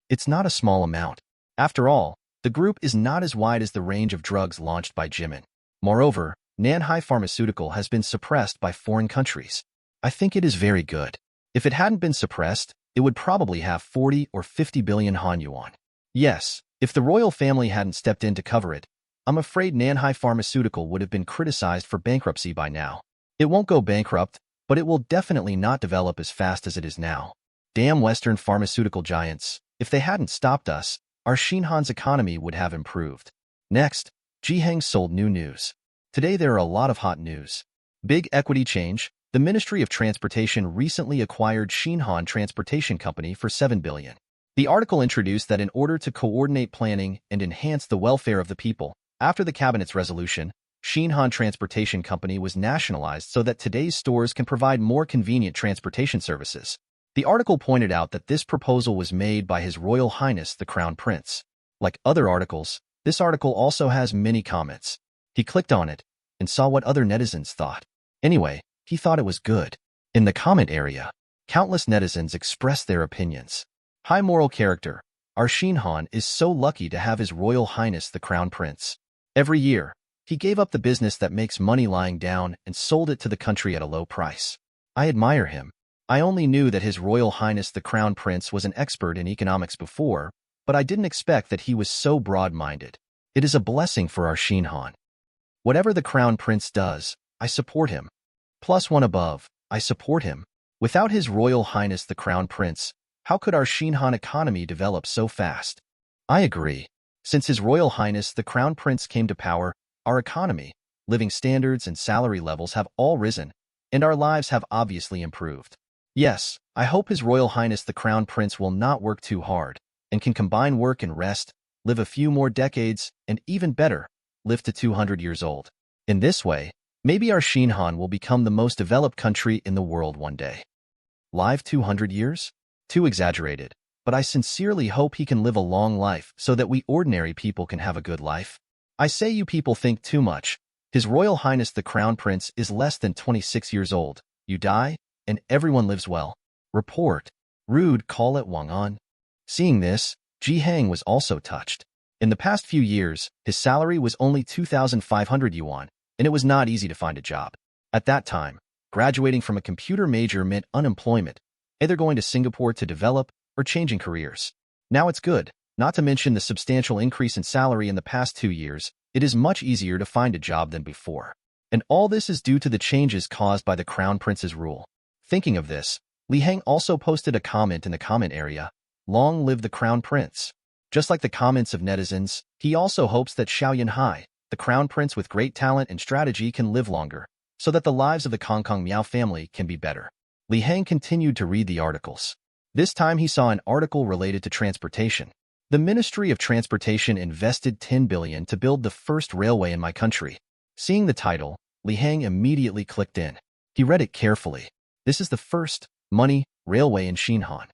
It's not a small amount. After all, the group is not as wide as the range of drugs launched by Jimin. Moreover, Nanyang Pharmaceutical has been suppressed by foreign countries. I think it is very good. If it hadn't been suppressed, it would probably have 40 or 50 billion Han yuan. Yes, if the royal family hadn't stepped in to cover it, I'm afraid Nanyang Pharmaceutical would have been criticized for bankruptcy by now. It won't go bankrupt, but it will definitely not develop as fast as it is now. Damn Western pharmaceutical giants, if they hadn't stopped us, our Xinhan's economy would have improved. Next, Zhiheng sold new news. Today there are a lot of hot news. Big equity change. The Ministry of Transportation recently acquired Xinhan Transportation Company for 7 billion. The article introduced that in order to coordinate planning and enhance the welfare of the people, after the cabinet's resolution, Xinhan Transportation Company was nationalized so that today's stores can provide more convenient transportation services. The article pointed out that this proposal was made by His Royal Highness the Crown Prince. Like other articles, this article also has many comments. He clicked on it and saw what other netizens thought. Anyway, he thought it was good. In the comment area, countless netizens expressed their opinions. High moral character. Our Xinhan is so lucky to have His Royal Highness the Crown Prince. Every year, he gave up the business that makes money lying down and sold it to the country at a low price. I admire him. I only knew that His Royal Highness the Crown Prince was an expert in economics before, but I didn't expect that he was so broad-minded. It is a blessing for our Xinhan. Whatever the Crown Prince does, I support him. +1 above, I support him. Without His Royal Highness the Crown Prince, how could our Xinhan economy develop so fast? I agree. Since His Royal Highness the Crown Prince came to power, our economy, living standards and salary levels have all risen, and our lives have obviously improved. Yes, I hope His Royal Highness the Crown Prince will not work too hard, and can combine work and rest, live a few more decades, and even better, live to 200 years old. In this way, maybe our Xinhan will become the most developed country in the world one day. Live 200 years? Too exaggerated, but I sincerely hope he can live a long life so that we ordinary people can have a good life. I say you people think too much. His Royal Highness the Crown Prince is less than 26 years old. You die, and everyone lives well. Report. Rude call it Wang An. Seeing this, Zhiheng was also touched. In the past few years, his salary was only 2,500 yuan, and it was not easy to find a job. At that time, graduating from a computer major meant unemployment, either going to Singapore to develop or changing careers. Now it's good, not to mention the substantial increase in salary in the past 2 years. It is much easier to find a job than before. And all this is due to the changes caused by the Crown Prince's rule. Thinking of this, Li Heng also posted a comment in the comment area, "Long live the Crown Prince." Just like the comments of netizens, he also hopes that Xiao Yunhai, the Crown Prince with great talent and strategy, can live longer, so that the lives of the Kong Kong Miao family can be better. Li Heng continued to read the articles. This time he saw an article related to transportation. The Ministry of Transportation invested 10 billion to build the first railway in my country. Seeing the title, Li Heng immediately clicked in. He read it carefully. This is the first railway in Xinhan.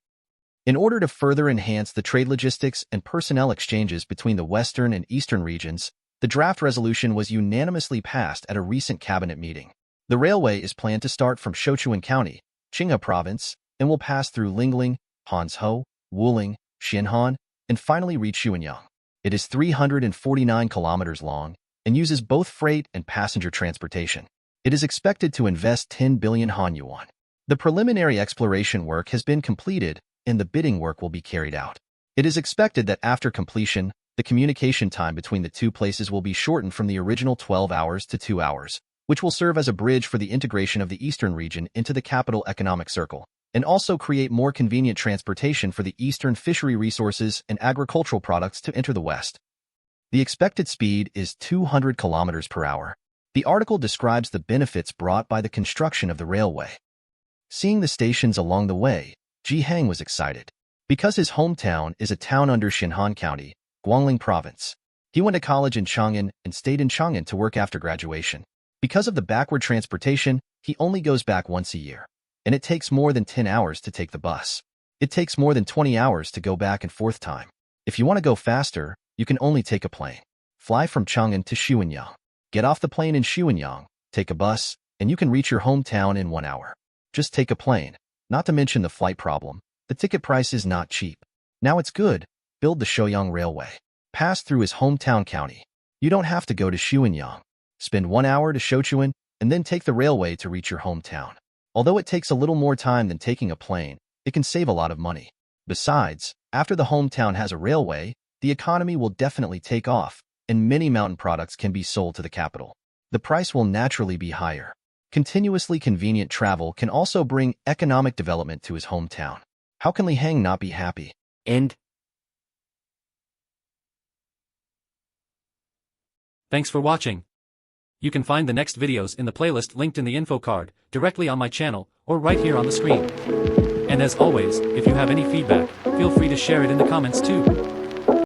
In order to further enhance the trade logistics and personnel exchanges between the western and eastern regions, the draft resolution was unanimously passed at a recent cabinet meeting. The railway is planned to start from Sichuan County, Qinghai Province, and will pass through Lingling, Hanzhou, Wuling, Xinhan, and finally reach Xuanyang. It is 349 kilometers long and uses both freight and passenger transportation. It is expected to invest 10 billion Han yuan. The preliminary exploration work has been completed, and the bidding work will be carried out. It is expected that after completion, The communication time between the two places will be shortened from the original 12 hours to 2 hours, which will serve as a bridge for the integration of the eastern region into the capital economic circle, and also create more convenient transportation for the eastern fishery resources and agricultural products to enter the west. The expected speed is 200 kilometers per hour. The article describes the benefits brought by the construction of the railway. Seeing the stations along the way, Ji Hang was excited. Because his hometown is a town under Xinhan County, Guangling Province. He went to college in Chang'an and stayed in Chang'an to work after graduation. Because of the backward transportation, he only goes back once a year. And it takes more than 10 hours to take the bus. It takes more than 20 hours to go back and forth time. If you want to go faster, you can only take a plane. Fly from Chang'an to Xianyang. Get off the plane in Xianyang, take a bus, and you can reach your hometown in 1 hour. Just take a plane. Not to mention the flight problem. The ticket price is not cheap. Now it's good. Build the Shouyang Railway. Pass through his hometown county. You don't have to go to Xianyang. Spend 1 hour to Sichuan, and then take the railway to reach your hometown. Although it takes a little more time than taking a plane, it can save a lot of money. Besides, after the hometown has a railway, the economy will definitely take off, and many mountain products can be sold to the capital. The price will naturally be higher. Continuously convenient travel can also bring economic development to his hometown. How can Li Hang not be happy? End. Thanks for watching. You can find the next videos in the playlist linked in the info card, directly on my channel, or right here on the screen. And as always, if you have any feedback, feel free to share it in the comments too.